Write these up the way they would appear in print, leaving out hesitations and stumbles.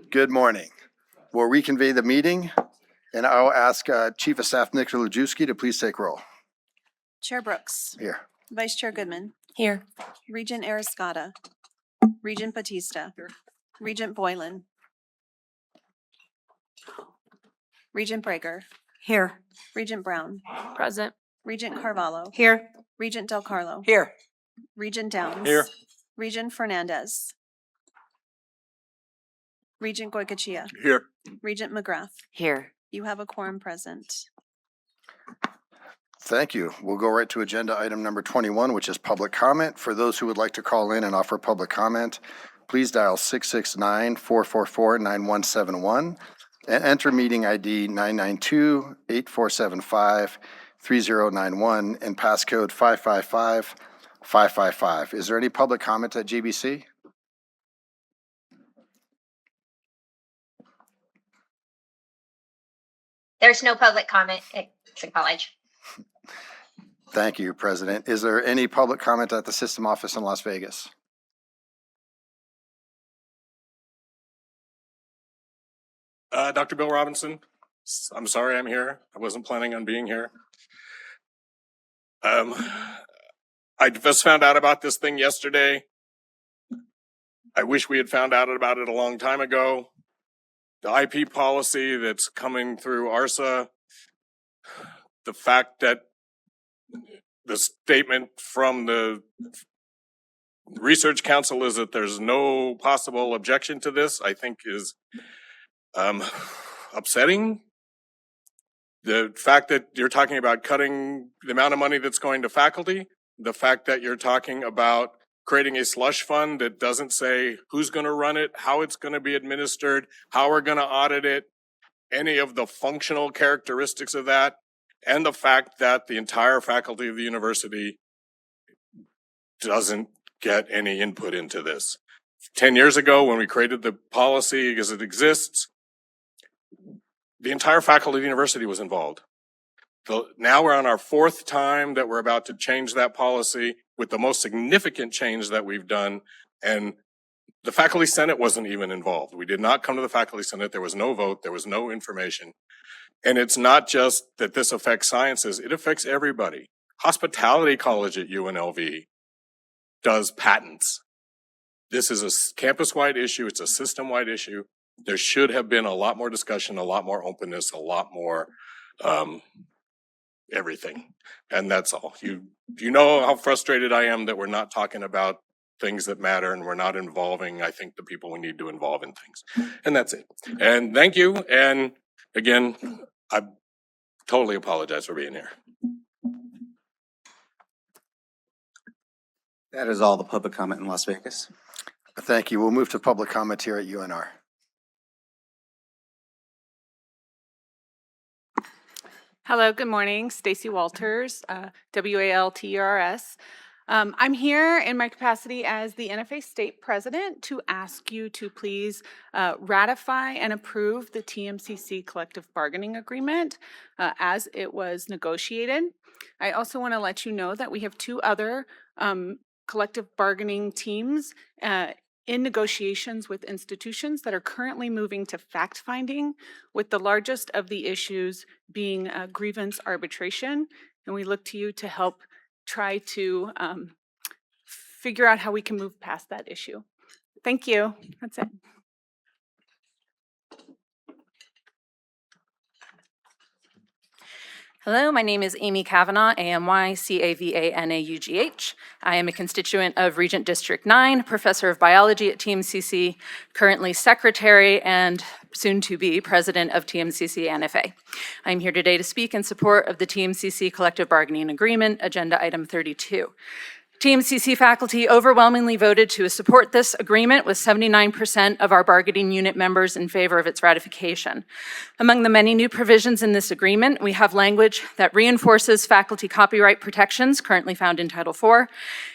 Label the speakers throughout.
Speaker 1: Good morning. We'll reconvene the meeting, and I'll ask Chief of Staff Nick Lajewski to please take roll.
Speaker 2: Chair Brooks.
Speaker 1: Here.
Speaker 2: Vice Chair Goodman.
Speaker 3: Here.
Speaker 2: Regent Ariscata. Regent Batista.
Speaker 3: Here.
Speaker 2: Regent Boylan. Regent Breger.
Speaker 3: Here.
Speaker 2: Regent Brown.
Speaker 3: Present.
Speaker 2: Regent Carvalho.
Speaker 3: Here.
Speaker 2: Regent Del Carlo.
Speaker 3: Here.
Speaker 2: Regent Downs.
Speaker 4: Here.
Speaker 2: Regent Fernandez. Regent Goycochea.
Speaker 4: Here.
Speaker 2: Regent McGrath.
Speaker 3: Here.
Speaker 2: You have a quorum present.
Speaker 1: Thank you. We'll go right to agenda item number 21, which is public comment. For those who would like to call in and offer public comment, please dial 669-444-9171 and enter meeting ID 992-8475-3091 and passcode 555-555. Is there any public comment at GBC?
Speaker 5: There's no public comment at the college.
Speaker 1: Thank you, President. Is there any public comment at the system office in Las Vegas?
Speaker 4: Dr. Bill Robinson, I'm sorry I'm here. I wasn't planning on being here. I just found out about this thing yesterday. I wish we had found out about it a long time ago. The IP policy that's coming through ARSA, the fact that the statement from the Research Council is that there's no possible objection to this, I think is upsetting. The fact that you're talking about cutting the amount of money that's going to faculty, the fact that you're talking about creating a slush fund that doesn't say who's going to run it, how it's going to be administered, how we're going to audit it, any of the functional characteristics of that, and the fact that the entire faculty of the university doesn't get any input into this. 10 years ago, when we created the policy as it exists, the entire faculty of the university was involved. Now we're on our fourth time that we're about to change that policy with the most significant change that we've done, and the faculty senate wasn't even involved. We did not come to the faculty senate. There was no vote. There was no information. And it's not just that this affects sciences. It affects everybody. Hospitality College at UNLV does patents. This is a campus-wide issue. It's a system-wide issue. There should have been a lot more discussion, a lot more openness, a lot more everything. And that's all. You know how frustrated I am that we're not talking about things that matter and we're not involving, I think, the people we need to involve in things. And that's it. And thank you. And again, I totally apologize for being here.
Speaker 6: That is all the public comment in Las Vegas.
Speaker 1: Thank you. We'll move to public comment here at UNR.
Speaker 7: Hello, good morning. Stacy Walters, WALTERS. I'm here in my capacity as the NFA State President to ask you to please ratify and approve the TMCC Collective Bargaining Agreement as it was negotiated. I also want to let you know that we have two other collective bargaining teams in negotiations with institutions that are currently moving to fact-finding, with the largest of the issues being grievance arbitration. And we look to you to help try to figure out how we can move past that issue. Thank you. That's it.
Speaker 3: Hello, my name is Amy Kavanaugh, AMY-CAVANAUGH. I am a constituent of Regent District 9, professor of biology at TMCC, currently secretary and soon to be president of TMCC NFA. I'm here today to speak in support of the TMCC Collective Bargaining Agreement, Agenda Item 32. TMCC faculty overwhelmingly voted to support this agreement, with 79% of our bargaining unit members in favor of its ratification. Among the many new provisions in this agreement, we have language that reinforces faculty copyright protections currently found in Title IV.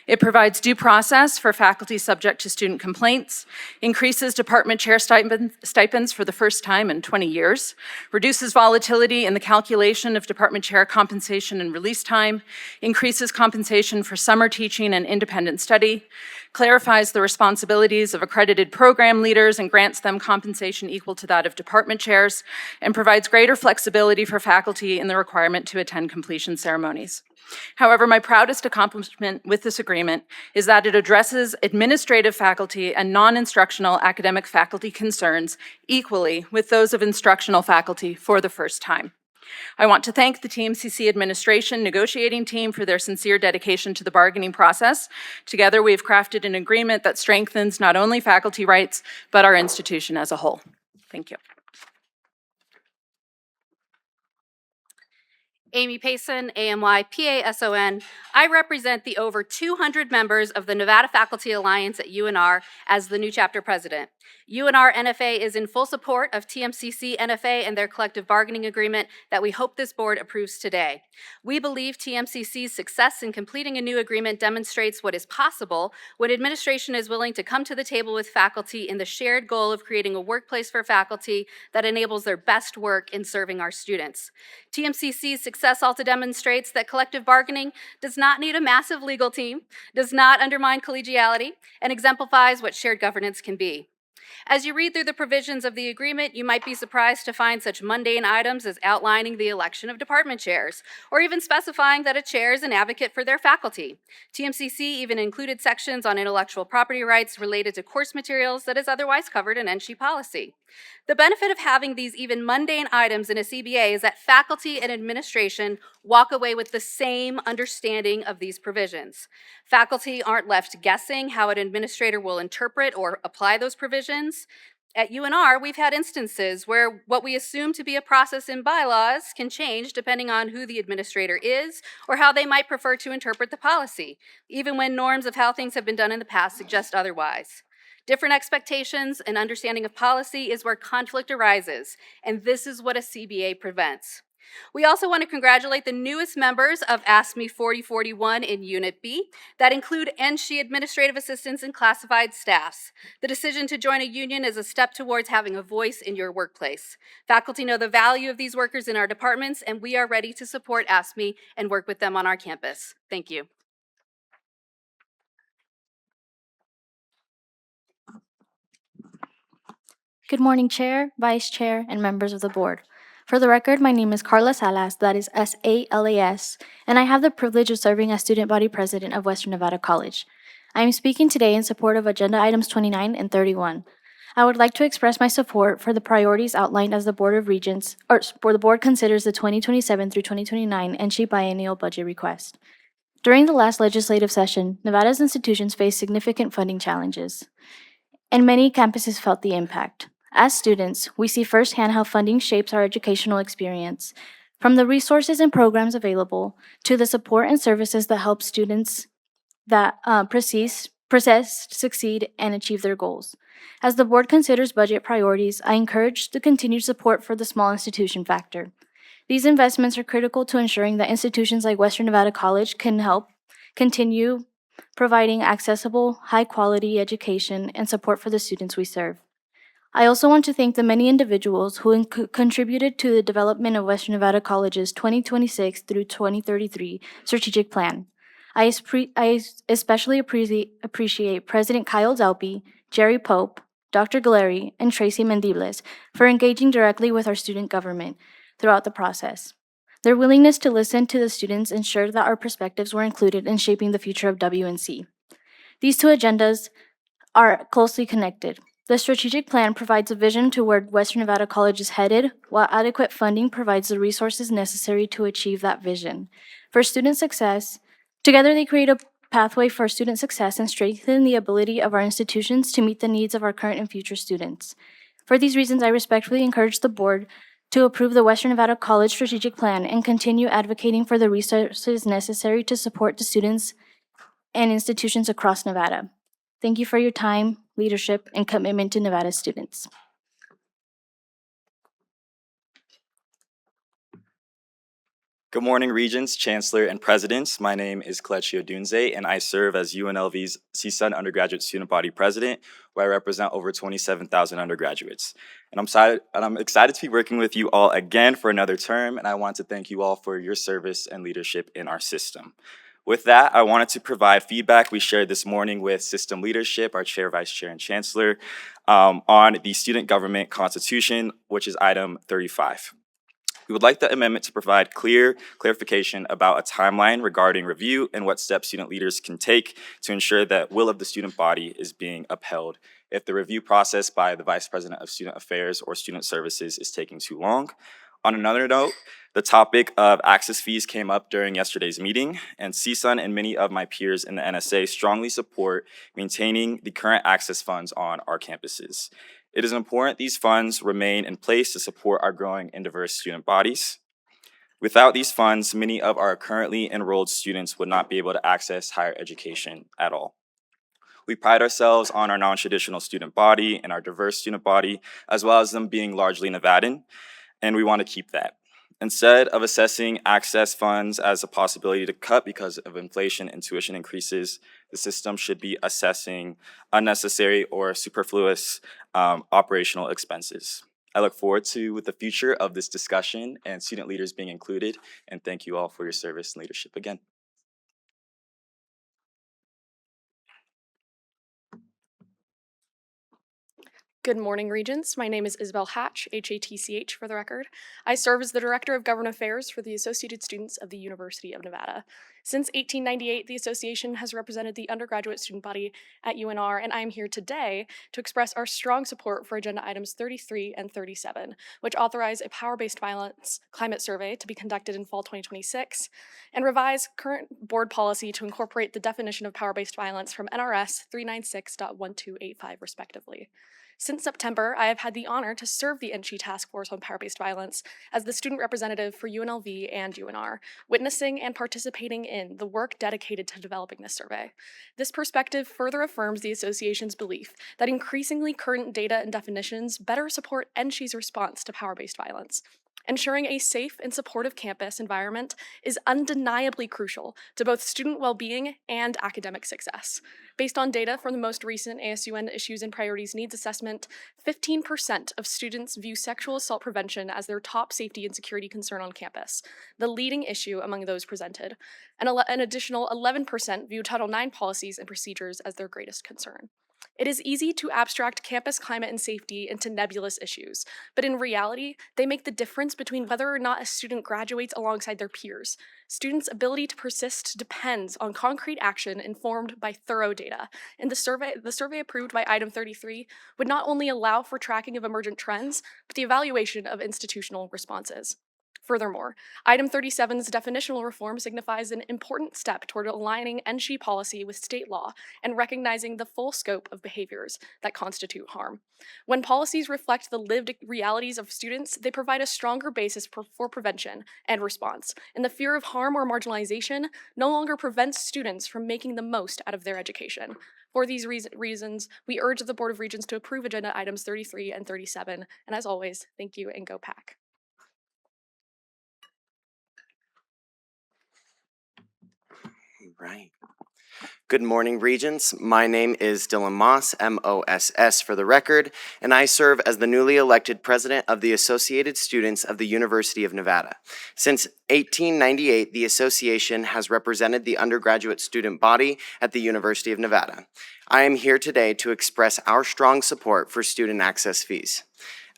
Speaker 3: It provides due process for faculty subject to student complaints, increases department chair stipends for the first time in 20 years, reduces volatility in the calculation of department chair compensation and release time, increases compensation for summer teachers teaching and independent study, clarifies the responsibilities of accredited program leaders and grants them compensation equal to that of department chairs, and provides greater flexibility for faculty in the requirement to attend completion ceremonies. However, my proudest accomplishment with this agreement is that it addresses administrative faculty and non-instructional academic faculty concerns equally with those of instructional faculty for the first time. I want to thank the TMCC administration negotiating team for their sincere dedication to the bargaining process. Together, we have crafted an agreement that strengthens not only faculty rights, but our institution as a whole. Thank you.
Speaker 8: Amy Payson, AMY PASON. I represent the over 200 members of the Nevada Faculty Alliance at UNR as the new chapter president. UNR NFA is in full support of TMCC NFA and their collective bargaining agreement that we hope this board approves today. We believe TMCC's success in completing a new agreement demonstrates what is possible when administration is willing to come to the table with faculty in the shared goal of creating a workplace for faculty that enables their best work in serving our students. TMCC's success also demonstrates that collective bargaining does not need a massive legal team, does not undermine collegiality, and exemplifies what shared governance can be. As you read through the provisions of the agreement, you might be surprised to find such mundane items as outlining the election of department chairs, or even specifying that a chair is an advocate for their faculty. TMCC even included sections on intellectual property rights related to course materials that is otherwise covered in NSHE policy. The benefit of having these even mundane items in a CBA is that faculty and administration walk away with the same understanding of these provisions. Faculty aren't left guessing how an administrator will interpret or apply those provisions. At UNR, we've had instances where what we assume to be a process in bylaws can change depending on who the administrator is or how they might prefer to interpret the policy, even when norms of how things have been done in the past suggest otherwise. Different expectations and understanding of policy is where conflict arises, and this is what a CBA prevents. We also want to congratulate the newest members of ASME 4041 in Unit B that include NSHE administrative assistants and classified staffs. The decision to join a union is a step towards having a voice in your workplace. Faculty know the value of these workers in our departments, and we are ready to support ASME and work with them on our campus. Thank you.
Speaker 9: Good morning, Chair, Vice Chair, and members of the board. For the record, my name is Carla Salas, that is S-A-L-A-S, and I have the privilege of serving as Student Body President of Western Nevada College. I am speaking today in support of Agenda Items 29 and 31. I would like to express my support for the priorities outlined as the Board of Regents, or for the board considers the 2027 through 2029 NSHE biennial budget request. During the last legislative session, Nevada's institutions faced significant funding challenges, and many campuses felt the impact. As students, we see firsthand how funding shapes our educational experience, from the resources and programs available to the support and services that help students that process, succeed, and achieve their goals. As the board considers budget priorities, I encourage the continued support for the small institution factor. These investments are critical to ensuring that institutions like Western Nevada College can help continue providing accessible, high-quality education and support for the students we serve. I also want to thank the many individuals who contributed to the development of Western Nevada College's 2026 through 2033 strategic plan. I especially appreciate President Kyle Zalpi, Jerry Pope, Dr. Galeri, and Tracy Mendibles for engaging directly with our student government throughout the process. Their willingness to listen to the students ensured that our perspectives were included in shaping the future of WNC. These two agendas are closely connected. The strategic plan provides a vision to where Western Nevada College is headed, while adequate funding provides the resources necessary to achieve that vision. For student success, together they create a pathway for student success and strengthen the ability of our institutions to meet the needs of our current and future students. For these reasons, I respectfully encourage the board to approve the Western Nevada College strategic plan and continue advocating for the resources necessary to support the students and institutions across Nevada. Thank you for your time, leadership, and commitment to Nevada students.
Speaker 10: Good morning, Regents, Chancellor, and Presidents. My name is Kelechi Odunze, and I serve as UNLV's CSUN Undergraduate Student Body President, where I represent over 27,000 undergraduates. And I'm excited to be working with you all again for another term, and I want to thank you all for your service and leadership in our system. With that, I wanted to provide feedback we shared this morning with system leadership, our chair, vice chair, and chancellor, on the student government constitution, which is item 35. We would like the amendment to provide clarification about a timeline regarding review and what steps student leaders can take to ensure that will of the student body is being upheld if the review process by the Vice President of Student Affairs or Student Services is taking too long. On another note, the topic of access fees came up during yesterday's meeting, and CSUN and many of my peers in the NSA strongly support maintaining the current access funds on our campuses. It is important these funds remain in place to support our growing and diverse student bodies. Without these funds, many of our currently enrolled students would not be able to access higher education at all. We pride ourselves on our non-traditional student body and our diverse student body, as well as them being largely Nevadan, and we want to keep that. Instead of assessing access funds as a possibility to cut because of inflation and tuition increases, the system should be assessing unnecessary or superfluous operational expenses. I look forward to the future of this discussion and student leaders being included, and thank you all for your service and leadership again.
Speaker 11: Good morning, Regents. My name is Isabel Hatch, H-A-T-C-H for the record. I serve as the Director of Government Affairs for the Associated Students of the University of Nevada. Since 1898, the association has represented the undergraduate student body at UNR, and I am here today to express our strong support for agenda items 33 and 37, which authorize a power-based violence climate survey to be conducted in fall 2026, and revise current board policy to incorporate the definition of power-based violence from NRS 396.1285, respectively. Since September, I have had the honor to serve the NSHE Task Force on Power-Based Violence as the student representative for UNLV and UNR, witnessing and participating in the work dedicated to developing this survey. This perspective further affirms the association's belief that increasingly current data and definitions better support NSHE's response to power-based violence. Ensuring a safe and supportive campus environment is undeniably crucial to both student well-being and academic success. Based on data from the most recent ASUN Issues and Priorities Needs Assessment, 15% of students view sexual assault prevention as their top safety and security concern on campus, the leading issue among those presented. And an additional 11% view Title IX policies and procedures as their greatest concern. It is easy to abstract campus climate and safety into nebulous issues, but in reality, they make the difference between whether or not a student graduates alongside their peers. Students' ability to persist depends on concrete action informed by thorough data, and the survey approved by item 33 would not only allow for tracking of emergent trends, but the evaluation of institutional responses. Furthermore, item 37's definitional reform signifies an important step toward aligning NSHE policy with state law and recognizing the full scope of behaviors that constitute harm. When policies reflect the lived realities of students, they provide a stronger basis for prevention and response, and the fear of harm or marginalization no longer prevents students from making the most out of their education. For these reasons, we urge the Board of Regents to approve agenda items 33 and 37, and as always, thank you and go PAC.
Speaker 12: Right. Good morning, Regents. My name is Dylan Moss, M-O-S-S for the record, and I serve as the newly elected president of the Associated Students of the University of Nevada. Since 1898, the association has represented the undergraduate student body at the University of Nevada. I am here today to express our strong support for student access fees.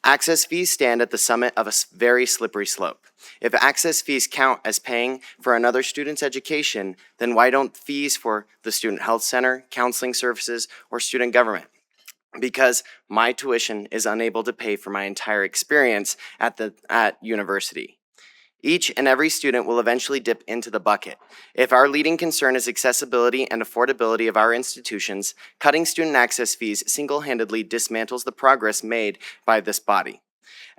Speaker 12: Access fees stand at the summit of a very slippery slope. If access fees count as paying for another student's education, then why don't fees for the student health center, counseling services, or student government? Because my tuition is unable to pay for my entire experience at university. Each and every student will eventually dip into the bucket. If our leading concern is accessibility and affordability of our institutions, cutting student access fees single-handedly dismantles the progress made by this body.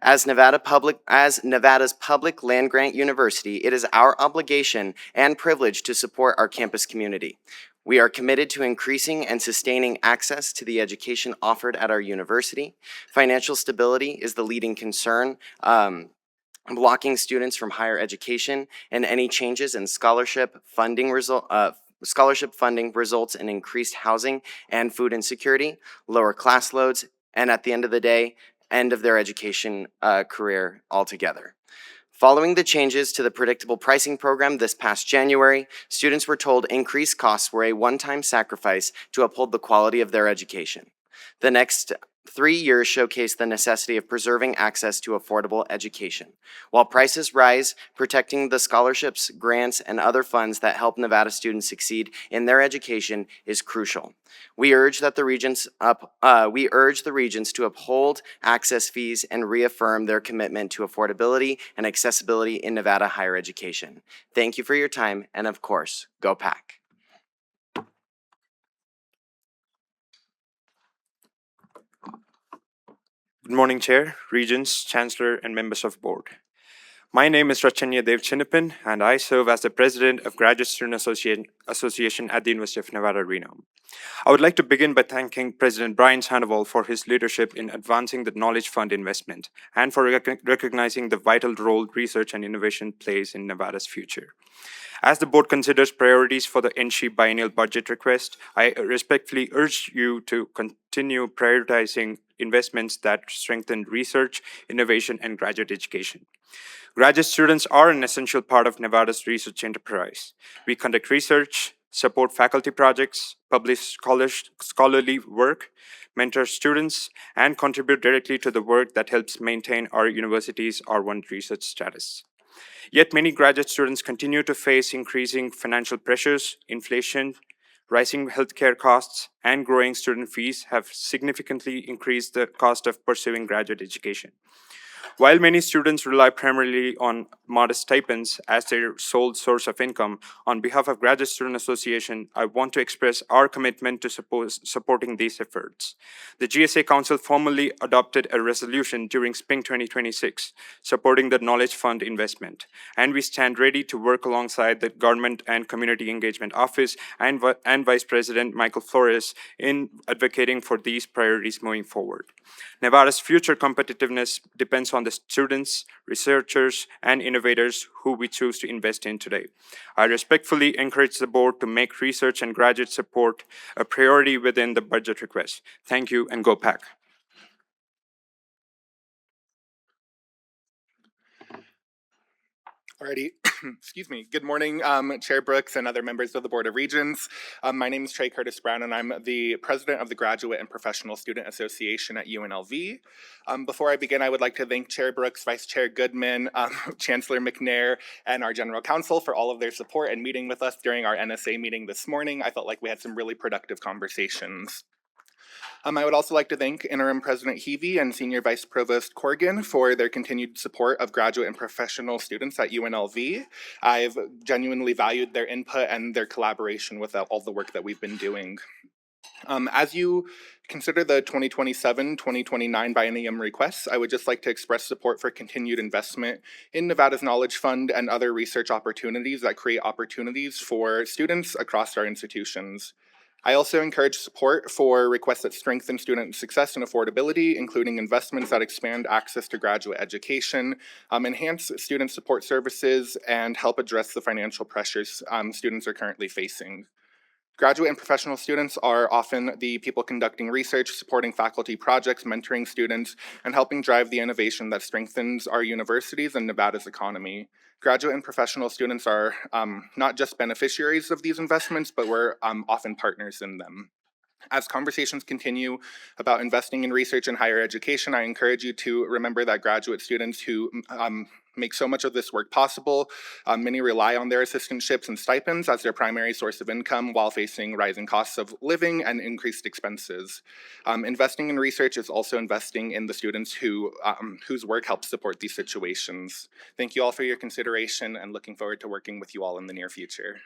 Speaker 12: As Nevada's public land-grant university, it is our obligation and privilege to support our campus community. We are committed to increasing and sustaining access to the education offered at our university. Financial stability is the leading concern, blocking students from higher education, and any changes in scholarship funding results in increased housing and food insecurity, lower class loads, and at the end of the day, end of their education career altogether. Following the changes to the predictable pricing program this past January, students were told increased costs were a one-time sacrifice to uphold the quality of their education. The next 3 years showcase the necessity of preserving access to affordable education. While prices rise, protecting the scholarships, grants, and other funds that help Nevada students succeed in their education is crucial. We urge the Regents to uphold access fees and reaffirm their commitment to affordability and accessibility in Nevada higher education. Thank you for your time, and of course, go Pack.
Speaker 13: Good morning, Chair, Regents, Chancellor, and members of Board. My name is Rachanya Dev Chinnappan, and I serve as the President of Graduate Student Association at the University of Nevada, Reno. I would like to begin by thanking President Brian Sandoval for his leadership in advancing the Knowledge Fund investment and for recognizing the vital role research and innovation plays in Nevada's future. As the board considers priorities for the NSHE biennial budget request, I respectfully urge you to continue prioritizing investments that strengthen research, innovation, and graduate education. Graduate students are an essential part of Nevada's research enterprise. We conduct research, support faculty projects, publish scholarly work, mentor students, and contribute directly to the work that helps maintain our university's R1 research status. Yet many graduate students continue to face increasing financial pressures, inflation, rising healthcare costs, and growing student fees have significantly increased the cost of pursuing graduate education. While many students rely primarily on modest stipends as their sole source of income, on behalf of Graduate Student Association, I want to express our commitment to supporting these efforts. The GSA Council formally adopted a resolution during spring 2026 supporting the Knowledge Fund investment, and we stand ready to work alongside the Government and Community Engagement Office and Vice President Michael Flores in advocating for these priorities moving forward. Nevada's future competitiveness depends on the students, researchers, and innovators who we choose to invest in today. I respectfully encourage the board to make research and graduate support a priority within the budget request. Thank you, and go Pack.
Speaker 14: Alrighty, excuse me. Good morning, Chair Brooks and other members of the Board of Regents. My name is Trey Curtis Brown, and I'm the President of the Graduate and Professional Student Association at UNLV. Before I begin, I would like to thank Chair Brooks, Vice Chair Goodman, Chancellor McNair, and our General Counsel for all of their support and meeting with us during our NSA meeting this morning. I felt like we had some really productive conversations. I would also like to thank Interim President Heavey and Senior Vice Provost Corrigan for their continued support of graduate and professional students at UNLV. I've genuinely valued their input and their collaboration with all the work that we've been doing. As you consider the 2027-2029 biennium requests, I would just like to express support for continued investment in Nevada's Knowledge Fund and other research opportunities that create opportunities for students across our institutions. I also encourage support for requests that strengthen student success and affordability, including investments that expand access to graduate education, enhance student support services, and help address the financial pressures students are currently facing. Graduate and professional students are often the people conducting research, supporting faculty projects, mentoring students, and helping drive the innovation that strengthens our universities and Nevada's economy. Graduate and professional students are not just beneficiaries of these investments, but we're often partners in them. As conversations continue about investing in research and higher education, I encourage you to remember that graduate students who make so much of this work possible, many rely on their assistantships and stipends as their primary source of income while facing rising costs of living and increased expenses. Investing in research is also investing in the students whose work helps support these situations. Thank you all for your consideration and looking forward to working with you all in the near future.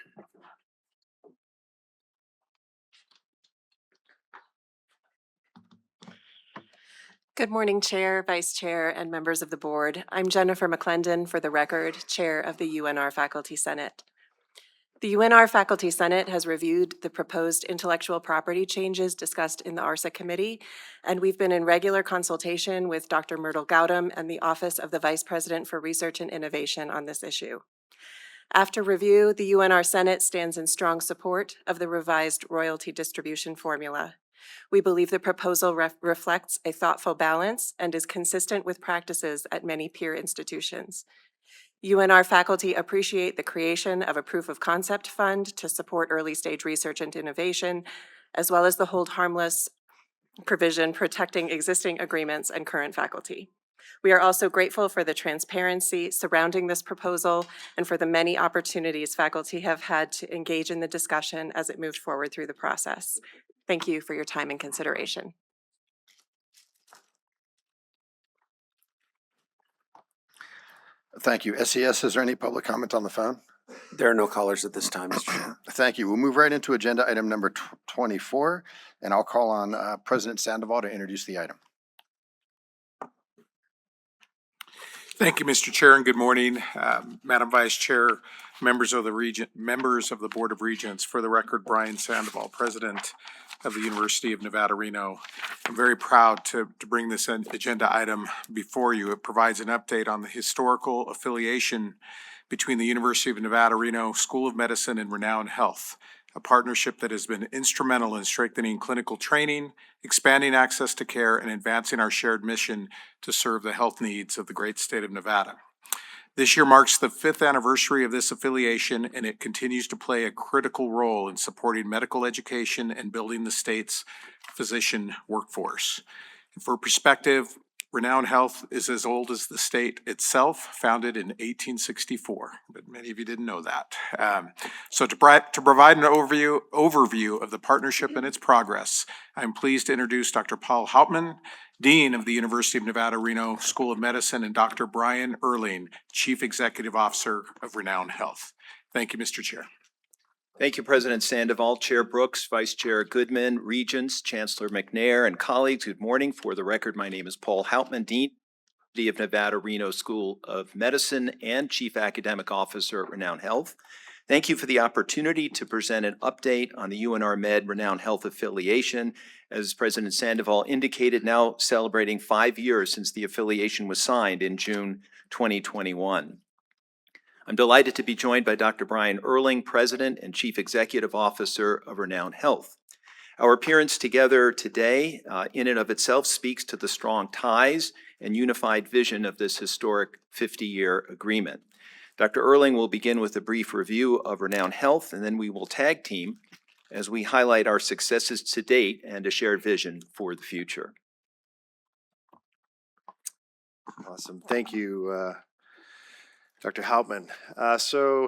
Speaker 15: Good morning, Chair, Vice Chair, and members of the board. I'm Jennifer McClendon, for the record, Chair of the UNR Faculty Senate. The UNR Faculty Senate has reviewed the proposed intellectual property changes discussed in the ARSA committee, and we've been in regular consultation with Dr. Myrtle Gautam and the Office of the Vice President for Research and Innovation on this issue. After review, the UNR Senate stands in strong support of the revised royalty distribution formula. We believe the proposal reflects a thoughtful balance and is consistent with practices at many peer institutions. UNR faculty appreciate the creation of a proof of concept fund to support early stage research and innovation, as well as the hold harmless provision protecting existing agreements and current faculty. We are also grateful for the transparency surrounding this proposal and for the many opportunities faculty have had to engage in the discussion as it moved forward through the process. Thank you for your time and consideration.
Speaker 1: Thank you. SES, is there any public comment on the phone?
Speaker 6: There are no callers at this time, Mr. Chair.
Speaker 1: Thank you. We'll move right into agenda item number 24, and I'll call on President Sandoval to introduce the item.
Speaker 16: Thank you, Mr. Chair, and good morning, Madam Vice Chair, members of the Board of Regents. For the record, Brian Sandoval, President of the University of Nevada, Reno. I'm very proud to bring this agenda item before you. It provides an update on the historical affiliation between the University of Nevada, Reno School of Medicine and Renown Health, a partnership that has been instrumental in strengthening clinical training, expanding access to care, and advancing our shared mission to serve the health needs of the great state of Nevada. This year marks the 5th anniversary of this affiliation, and it continues to play a critical role in supporting medical education and building the state's physician workforce. And for perspective, Renown Health is as old as the state itself, founded in 1864, but many of you didn't know that. So to provide an overview of the partnership and its progress, I'm pleased to introduce Dr. Paul Hauptman, Dean of the University of Nevada, Reno School of Medicine, and Dr. Brian Erling, Chief Executive Officer of Renown Health. Thank you, Mr. Chair.
Speaker 17: Thank you, President Sandoval, Chair Brooks, Vice Chair Goodman, Regents, Chancellor McNair, and colleagues. Good morning. For the record, my name is Paul Hauptman, Dean of Nevada, Reno School of Medicine and Chief Academic Officer at Renown Health. Thank you for the opportunity to present an update on the UNR Med Renown Health affiliation. As President Sandoval indicated, now celebrating 5 years since the affiliation was signed in June 2021. I'm delighted to be joined by Dr. Brian Erling, President and Chief Executive Officer of Renown Health. Our appearance together today, in and of itself, speaks to the strong ties and unified vision of this historic 50-year agreement. Dr. Erling will begin with a brief review of Renown Health, and then we will tag team as we highlight our successes to date and a shared vision for the future.
Speaker 1: Awesome. Thank you, Dr. Hauptman. So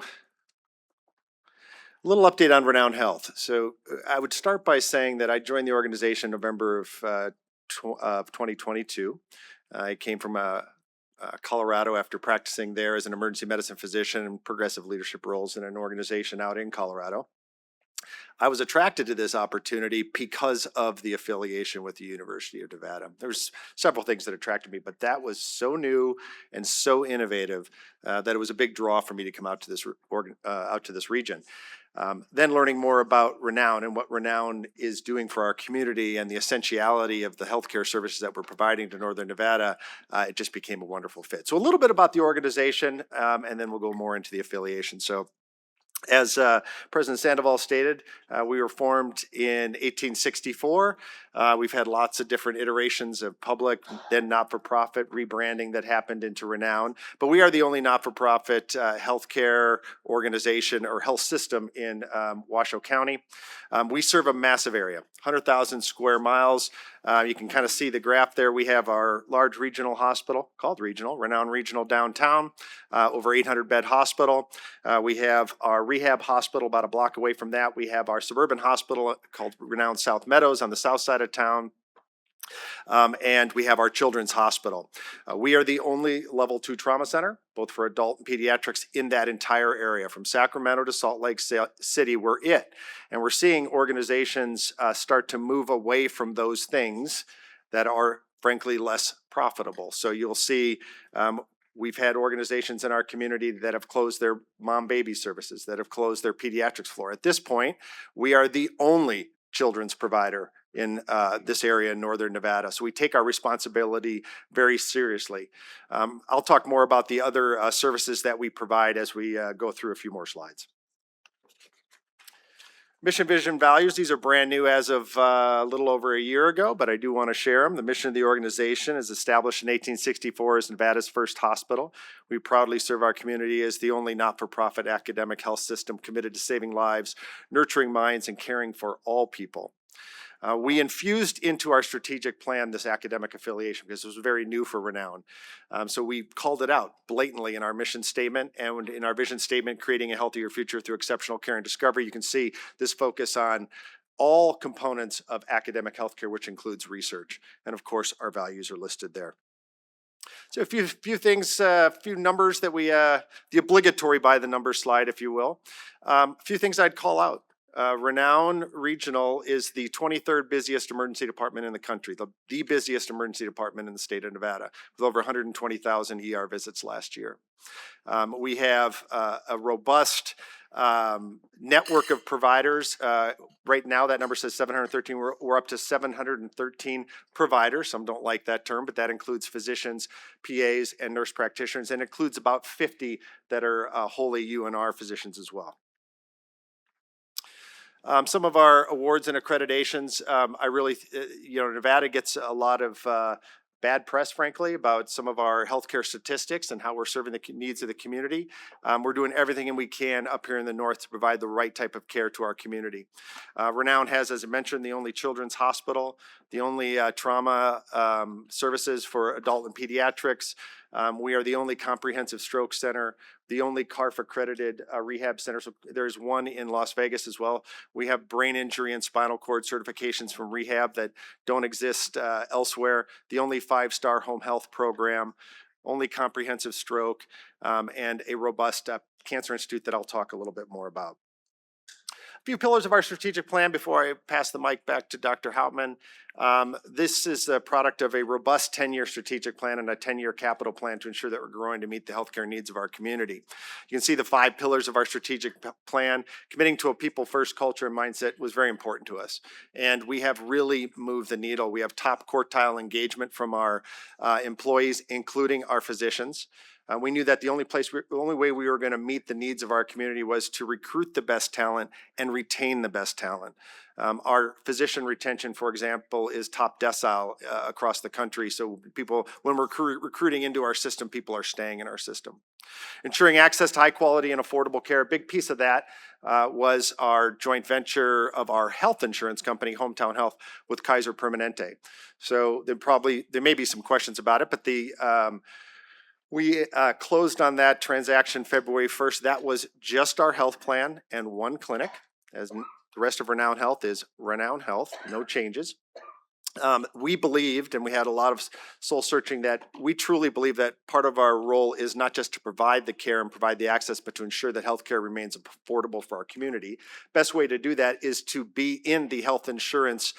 Speaker 1: a little update on Renown Health. So I would start by saying that I joined the organization in November of 2022. I came from Colorado after practicing there as an emergency medicine physician and progressive leadership roles in an organization out in Colorado. I was attracted to this opportunity because of the affiliation with the University of Nevada. There's several things that attracted me, but that was so new and so innovative that it was a big draw for me to come out to this region. Then learning more about Renown and what Renown is doing for our community and the essentiality of the healthcare services that we're providing to Northern Nevada, it just became a wonderful fit. So a little bit about the organization, and then we'll go more into the affiliation. So as President Sandoval stated, we were formed in 1864. We've had lots of different iterations of public, then not-for-profit rebranding that happened into Renown. But we are the only not-for-profit healthcare organization or health system in Washoe County. We serve a massive area, 100,000 square miles. You can kind of see the graph there. We have our large regional hospital, called Regional, Renown Regional downtown, over 800-bed hospital. We have our rehab hospital about a block away from that. We have our suburban hospital called Renown South Meadows on the south side of town. And we have our children's hospital. We are the only level 2 trauma center, both for adult and pediatrics, in that entire area. From Sacramento to Salt Lake City, we're it. And we're seeing organizations start to move away from those things that are, frankly, less profitable. So you'll see we've had organizations in our community that have closed their mom-baby services, that have closed their pediatrics floor. At this point, we are the only children's provider in this area in Northern Nevada. So we take our responsibility very seriously. I'll talk more about the other services that we provide as we go through a few more slides. Mission, vision, values, these are brand new as of a little over a year ago, but I do want to share them. The mission of the organization is established in 1864 as Nevada's first hospital. We proudly serve our community as the only not-for-profit academic health system committed to saving lives, nurturing minds, and caring for all people. We infused into our strategic plan this academic affiliation because it was very new for Renown. So we called it out blatantly in our mission statement and in our vision statement, creating a healthier future through exceptional care and discovery. You can see this focus on all components of academic healthcare, which includes research. And of course, our values are listed there. So a few things, a few numbers that we, the obligatory by the numbers slide, if you will. A few things I'd call out. Renown Regional is the 23rd busiest emergency department in the country, the busiest emergency department in the state of Nevada, with over 120,000 ER visits last year. We have a robust network of providers. Right now, that number says 713. We're up to 713 providers. Some don't like that term, but that includes physicians, PAs, and nurse practitioners, and includes about 50 that are wholly UNR physicians as well. Some of our awards and accreditations, I really, Nevada gets a lot of bad press, frankly, about some of our healthcare statistics and how we're serving the needs of the community. We're doing everything we can up here in the north to provide the right type of care to our community. Renown has, as I mentioned, the only children's hospital, the only trauma services for adult and pediatrics. We are the only comprehensive stroke center, the only CARF accredited rehab center. So there's one in Las Vegas as well. We have brain injury and spinal cord certifications from rehab that don't exist elsewhere. The only 5-star home health program, only comprehensive stroke, and a robust cancer institute that I'll talk a little bit more about. A few pillars of our strategic plan before I pass the mic back to Dr. Hauptman. This is a product of a robust 10-year strategic plan and a 10-year capital plan to ensure that we're growing to meet the healthcare needs of our community. You can see the 5 pillars of our strategic plan. Committing to a people-first culture and mindset was very important to us, and we have really moved the needle. We have top quartile engagement from our employees, including our physicians. We knew that the only way we were going to meet the needs of our community was to recruit the best talent and retain the best talent. Our physician retention, for example, is top decile across the country. So people, when we're recruiting into our system, people are staying in our system. Ensuring access to high quality and affordable care. A big piece of that was our joint venture of our health insurance company, Hometown Health, with Kaiser Permanente. So there may be some questions about it, but we closed on that transaction February 1st. That was just our health plan and one clinic, as the rest of Renown Health is Renown Health, no changes. We believed, and we had a lot of soul searching, that we truly believe that part of our role is not just to provide the care and provide the access, but to ensure that healthcare remains affordable for our community. Best way to do that is to be in the health insurance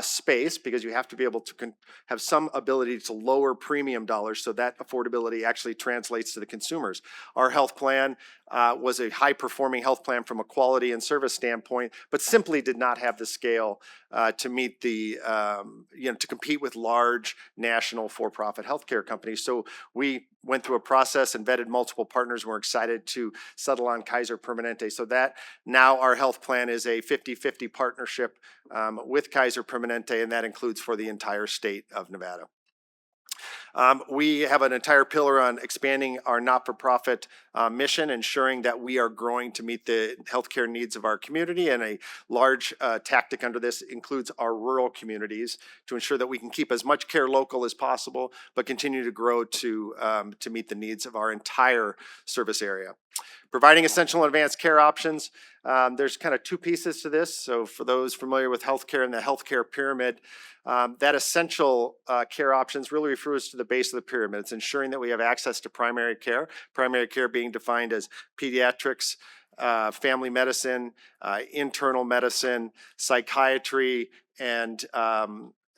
Speaker 1: space, because you have to be able to have some ability to lower premium dollars so that affordability actually translates to the consumers. Our health plan was a high-performing health plan from a quality and service standpoint, but simply did not have the scale to meet the, to compete with large national for-profit healthcare companies. So we went through a process and vetted multiple partners, and we're excited to settle on Kaiser Permanente. So that now our health plan is a 50-50 partnership with Kaiser Permanente, and that includes for the entire state of Nevada. We have an entire pillar on expanding our not-for-profit mission, ensuring that we are growing to meet the healthcare needs of our community, and a large tactic under this includes our rural communities to ensure that we can keep as much care local as possible, but continue to grow to meet the needs of our entire service area. Providing essential and advanced care options. There's kind of 2 pieces to this. So for those familiar with healthcare and the healthcare pyramid, that essential care options really refers to the base of the pyramid. It's ensuring that we have access to primary care being defined as pediatrics, family medicine, internal medicine, psychiatry, and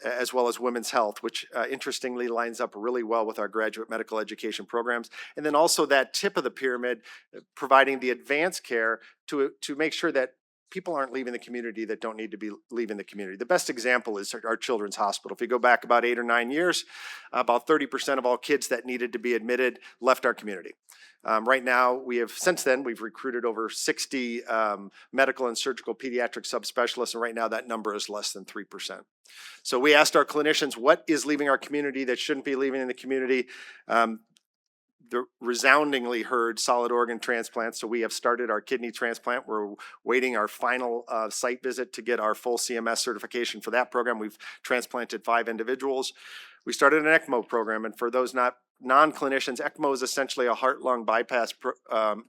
Speaker 1: as well as women's health, which interestingly lines up really well with our graduate medical education programs. And then also that tip of the pyramid, providing the advanced care to make sure that people aren't leaving the community that don't need to be leaving the community. The best example is our children's hospital. If you go back about 8 or 9 years, about 30% of all kids that needed to be admitted left our community. Right now, since then, we've recruited over 60 medical and surgical pediatric subspecialists, and right now that number is less than 3%. So we asked our clinicians, what is leaving our community that shouldn't be leaving in the community? The resoundingly heard solid organ transplants. So we have started our kidney transplant. We're waiting our final site visit to get our full CMS certification for that program. We've transplanted 5 individuals. We started an ECMO program, and for those non-clinicians, ECMO is essentially a heart-lung bypass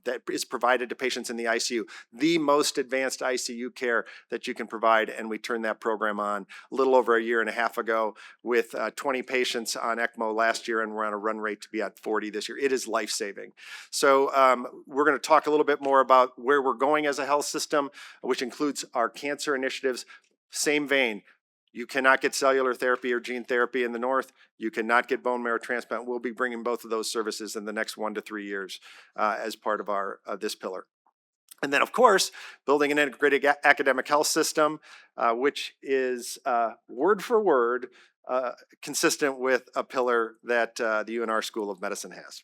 Speaker 1: that is provided to patients in the ICU, the most advanced ICU care that you can provide, and we turned that program on a little over a year and a half ago with 20 patients on ECMO last year, and we're on a run rate to be at 40 this year. It is life-saving. So we're going to talk a little bit more about where we're going as a health system, which includes our cancer initiatives. Same vein. You cannot get cellular therapy or gene therapy in the north. You cannot get bone marrow transplant. We'll be bringing both of those services in the next 1 to 3 years as part of our this pillar. And then, of course, building an integrated academic health system, which is word for word consistent with a pillar that the UNR School of Medicine has.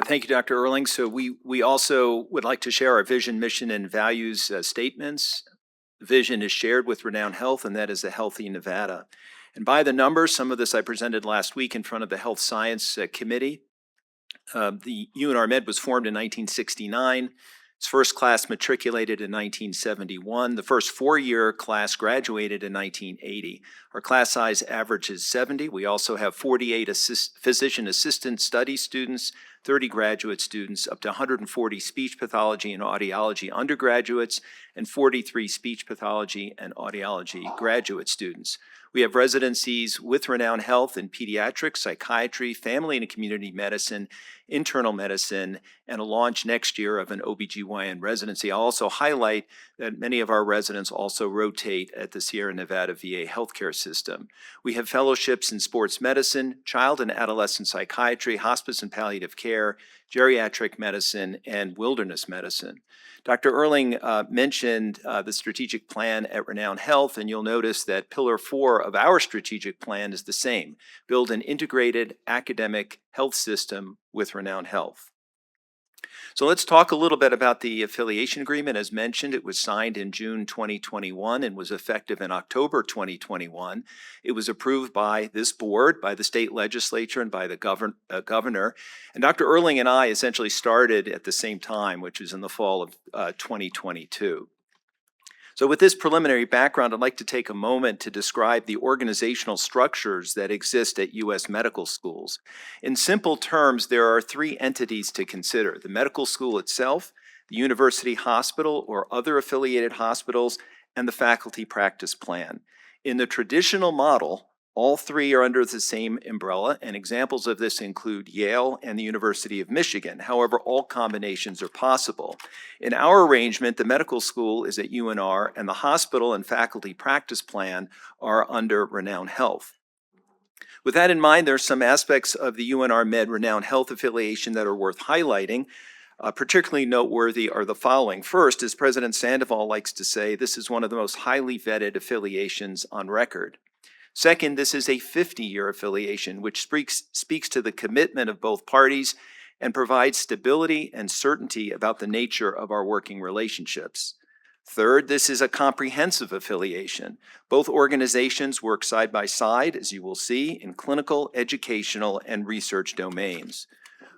Speaker 17: Thank you, Dr. Erling. So we also would like to share our vision, mission, and values statements. The vision is shared with Renown Health, and that is a healthy Nevada. And by the numbers, some of this I presented last week in front of the Health Science Committee. The UNR Med was formed in 1969. Its first class matriculated in 1971. The first 4-year class graduated in 1980. Our class size average is 70. We also have 48 physician assistant study students, 30 graduate students, up to 140 speech pathology and audiology undergraduates, and 43 speech pathology and audiology graduate students. We have residencies with Renown Health in pediatrics, psychiatry, family and community medicine, internal medicine, and a launch next year of an OBGYN residency. I'll also highlight that many of our residents also rotate at the Sierra Nevada VA healthcare system. We have fellowships in sports medicine, child and adolescent psychiatry, hospice and palliative care, geriatric medicine, and wilderness medicine. Dr. Erling mentioned the strategic plan at Renown Health, and you'll notice that Pillar 4 of our strategic plan is the same: build an integrated academic health system with Renown Health. So let's talk a little bit about the affiliation agreement. As mentioned, it was signed in June 2021 and was effective in October 2021. It was approved by this board, by the state legislature, and by the governor. And Dr. Erling and I essentially started at the same time, which was in the fall of 2022. So with this preliminary background, I'd like to take a moment to describe the organizational structures that exist at U.S. medical schools. In simple terms, there are 3 entities to consider: the medical school itself, the university hospital or other affiliated hospitals, and the faculty practice plan. In the traditional model, all 3 are under the same umbrella, and examples of this include Yale and the University of Michigan. However, all combinations are possible. In our arrangement, the medical school is at UNR, and the hospital and faculty practice plan are under Renown Health. With that in mind, there are some aspects of the UNR Med Renown Health affiliation that are worth highlighting. Particularly noteworthy are the following. First, as President Sandoval likes to say, this is one of the most highly vetted affiliations on record. Second, this is a 50-year affiliation, which speaks to the commitment of both parties and provides stability and certainty about the nature of our working relationships. Third, this is a comprehensive affiliation. Both organizations work side by side, as you will see, in clinical, educational, and research domains.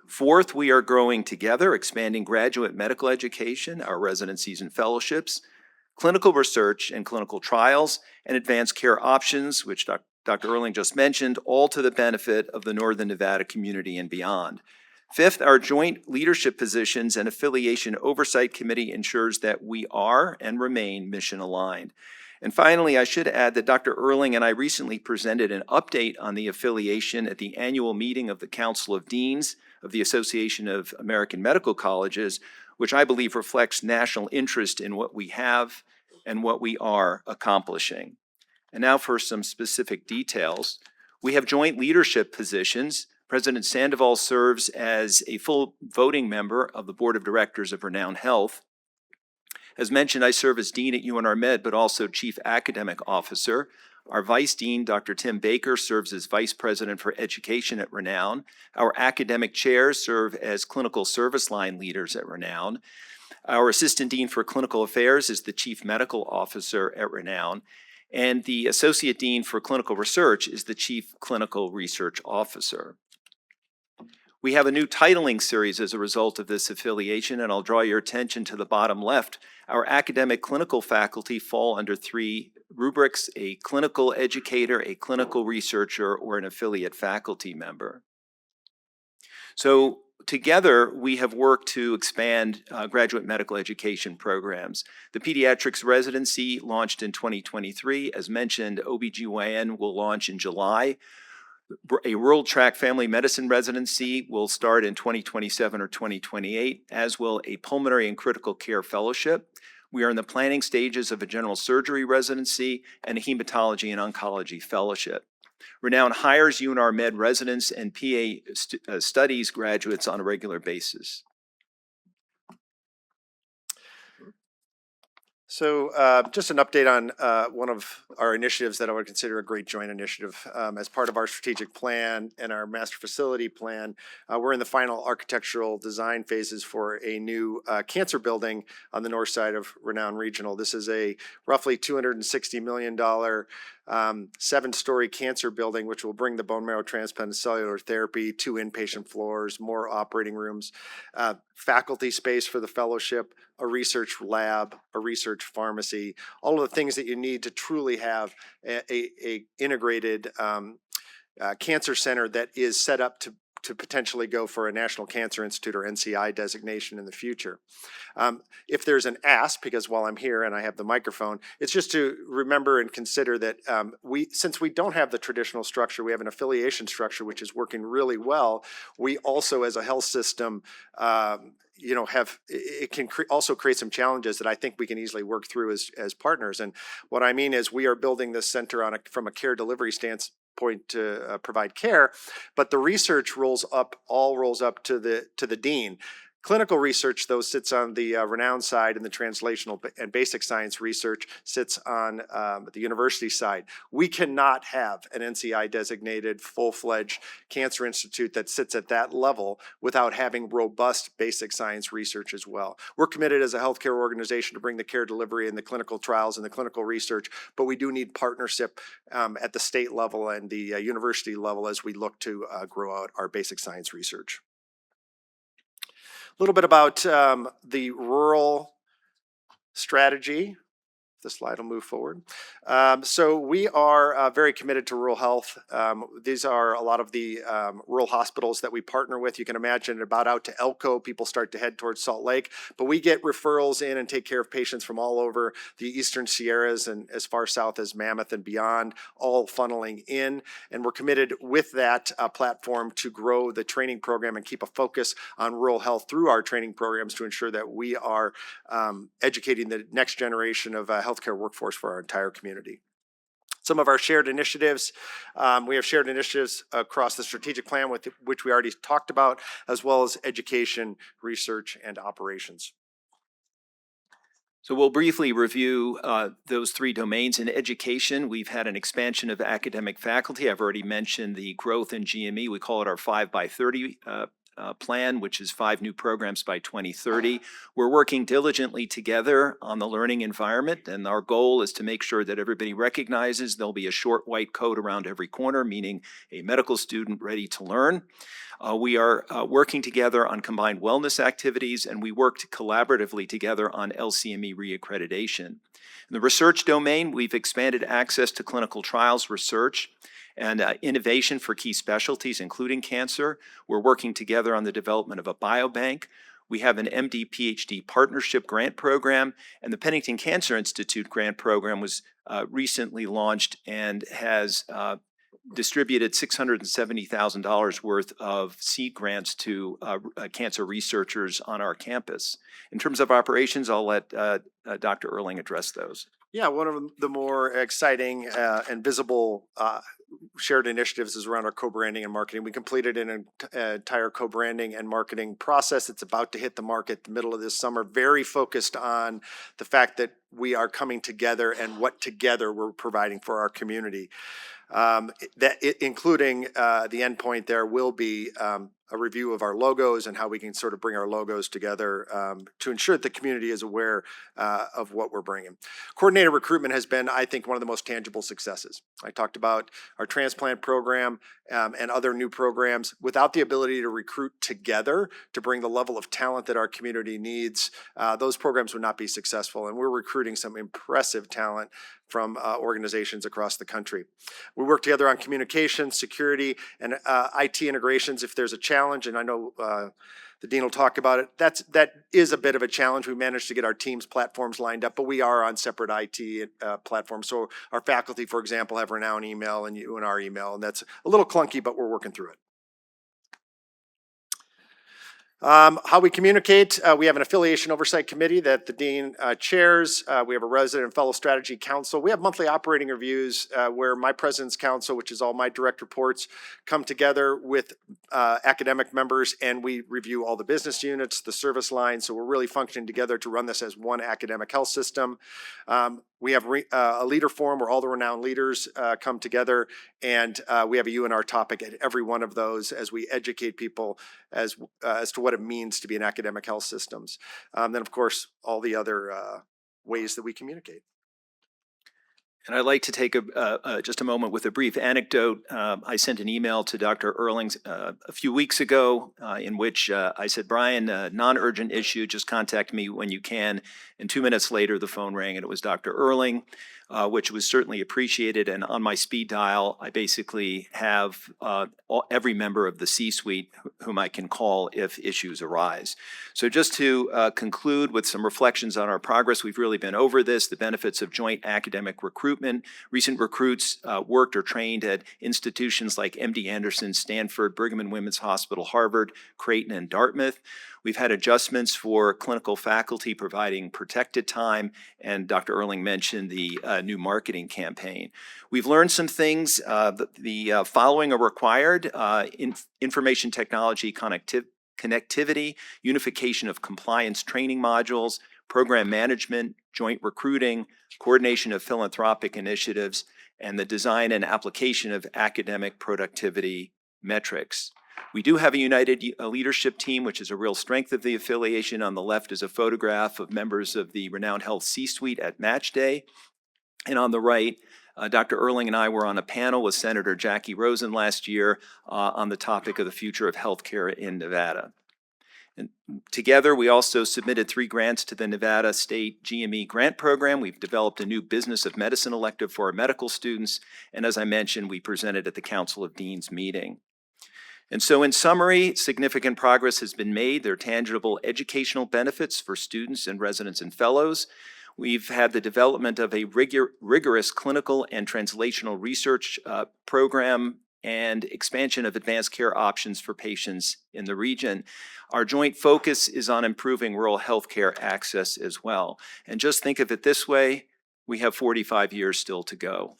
Speaker 17: Fourth, we are growing together, expanding graduate medical education, our residencies and fellowships, clinical research and clinical trials, and advanced care options, which Dr. Erling just mentioned, all to the benefit of the Northern Nevada community and beyond. Fifth, our joint leadership positions and affiliation oversight committee ensures that we are and remain mission aligned. And finally, I should add that Dr. Erling and I recently presented an update on the affiliation at the annual meeting of the Council of Deans of the Association of American Medical Colleges, which I believe reflects national interest in what we have and what we are accomplishing. And now for some specific details. We have joint leadership positions President Sandoval serves as a full voting member of the Board of Directors of Renown Health. As mentioned, I serve as Dean at UNR Med, but also Chief Academic Officer. Our Vice Dean, Dr. Tim Baker, serves as Vice President for Education at Renown. Our academic chairs serve as clinical service line leaders at Renown. Our Assistant Dean for Clinical Affairs is the Chief Medical Officer at Renown. And the Associate Dean for Clinical Research is the Chief Clinical Research Officer. We have a new titling series as a result of this affiliation, and I'll draw your attention to the bottom left. Our academic clinical faculty fall under 3 rubrics: a clinical educator, a clinical researcher, or an affiliate faculty member. So together, we have worked to expand graduate medical education programs. The pediatrics residency launched in 2023. As mentioned, OBGYN will launch in July. A rural track family medicine residency will start in 2027 or 2028, as will a pulmonary and critical care fellowship. We are in the planning stages of a general surgery residency and a hematology and oncology fellowship. Renown hires UNR Med residents and PA studies graduates on a regular basis.
Speaker 1: So just an update on one of our initiatives that I would consider a great joint initiative. As part of our strategic plan and our master facility plan, we're in the final architectural design phases for a new cancer building on the north side of Renown Regional. This is a roughly $260 million 7-story cancer building, which will bring the bone marrow transplant and cellular therapy, 2 inpatient floors, more operating rooms, faculty space for the fellowship, a research lab, a research pharmacy, all of the things that you need to truly have a integrated cancer center that is set up to potentially go for a National Cancer Institute or NCI designation in the future. If there's an ask, because while I'm here and I have the microphone, it's just to remember and consider that since we don't have the traditional structure, we have an affiliation structure which is working really well. We also, as a health system, it can also create some challenges that I think we can easily work through as partners. And what I mean is we are building this center from a care delivery standpoint to provide care, but the research rolls up to the dean. Clinical research, though, sits on the Renown side, and the translational and basic science research sits on the university side. We cannot have an NCI designated full-fledged cancer institute that sits at that level without having robust basic science research as well. We're committed as a healthcare organization to bring the care delivery and the clinical trials and the clinical research, but we do need partnership at the state level and the university level as we look to grow out our basic science research. A little bit about the rural strategy. The slide will move forward. So we are very committed to rural health. These are a lot of the rural hospitals that we partner with. You can imagine about out to Elko, people start to head towards Salt Lake, but we get referrals in and take care of patients from all over the Eastern Sierras and as far south as Mammoth and beyond, all funneling in. And we're committed with that platform to grow the training program and keep a focus on rural health through our training programs to ensure that we are educating the next generation of healthcare workforce for our entire community. Some of our shared initiatives, we have shared initiatives across the strategic plan with which we already talked about, as well as education, research, and operations.
Speaker 17: So we'll briefly review those 3 domains. In education, we've had an expansion of academic faculty. I've already mentioned the growth in GME. We call it our 5x30 plan, which is 5 new programs by 2030. We're working diligently together on the learning environment, and our goal is to make sure that everybody recognizes there'll be a short white coat around every corner, meaning a medical student ready to learn. We are working together on combined wellness activities, and we worked collaboratively together on LCME reaccreditation. In the research domain, we've expanded access to clinical trials research and innovation for key specialties, including cancer. We're working together on the development of a biobank. We have an MD-PhD partnership grant program, and the Pennington Cancer Institute grant program was recently launched and has distributed $670,000 worth of seed grants to cancer researchers on our campus. In terms of operations, I'll let Dr. Erling address those.
Speaker 1: Yeah, one of the more exciting and visible shared initiatives is around our co-branding and marketing. We completed an entire co-branding and marketing process. It's about to hit the market the middle of this summer, very focused on the fact that we are coming together and what together we're providing for our community. Including the endpoint there will be a review of our logos and how we can sort of bring our logos together to ensure that the community is aware of what we're bringing. Coordinated recruitment has been, I think, one of the most tangible successes. I talked about our transplant program and other new programs. Without the ability to recruit together to bring the level of talent that our community needs, those programs would not be successful. And we're recruiting some impressive talent from organizations across the country. We work together on communication, security, and IT integrations if there's a challenge, and I know the dean will talk about it. That is a bit of a challenge. We managed to get our teams platforms lined up, but we are on separate IT platforms. So our faculty, for example, have Renown email and UNR email, and that's a little clunky, but we're working through it. How we communicate, we have an affiliation oversight committee that the dean chairs. We have a resident and fellow strategy council. We have monthly operating reviews where my president's council, which is all my direct reports, come together with academic members, and we review all the business units, the service lines. So we're really functioning together to run this as one academic health system. We have a leader forum where all the renowned leaders come together, and we have a UNR topic at every one of those as we educate people as to what it means to be in academic health systems. Then, of course, all the other ways that we communicate.
Speaker 17: And I'd like to take just a moment with a brief anecdote. I sent an email to Dr. Erling a few weeks ago in which I said, Brian, non-urgent issue, just contact me when you can. And 2 minutes later, the phone rang and it was Dr. Erling, which was certainly appreciated. And on my speed dial, I basically have every member of the C-suite whom I can call if issues arise. So just to conclude with some reflections on our progress, we've really been over this, the benefits of joint academic recruitment. Recent recruits worked or trained at institutions like MD Anderson, Stanford, Brigham and Women's Hospital, Harvard, Creighton, and Dartmouth. We've had adjustments for clinical faculty providing protected time, and Dr. Erling mentioned the new marketing campaign. We've learned some things. The following are required: information technology connectivity, unification of compliance training modules, program management, joint recruiting, coordination of philanthropic initiatives, and the design and application of academic productivity metrics. We do have a united leadership team, which is a real strength of the affiliation. On the left is a photograph of members of the Renowned Health C-suite at Match Day. And on the right, Dr. Erling and I were on a panel with Senator Jackie Rosen last year on the topic of the future of healthcare in Nevada. And together, we also submitted 3 grants to the Nevada State GME Grant Program. We've developed a new Business of Medicine elective for our medical students. And as I mentioned, we presented at the Council of Deans meeting. And so in summary, significant progress has been made. There are tangible educational benefits for students and residents and fellows. We've had the development of a rigorous clinical and translational research program and expansion of advanced care options for patients in the region. Our joint focus is on improving rural healthcare access as well. And just think of it this way, we have 45 years still to go.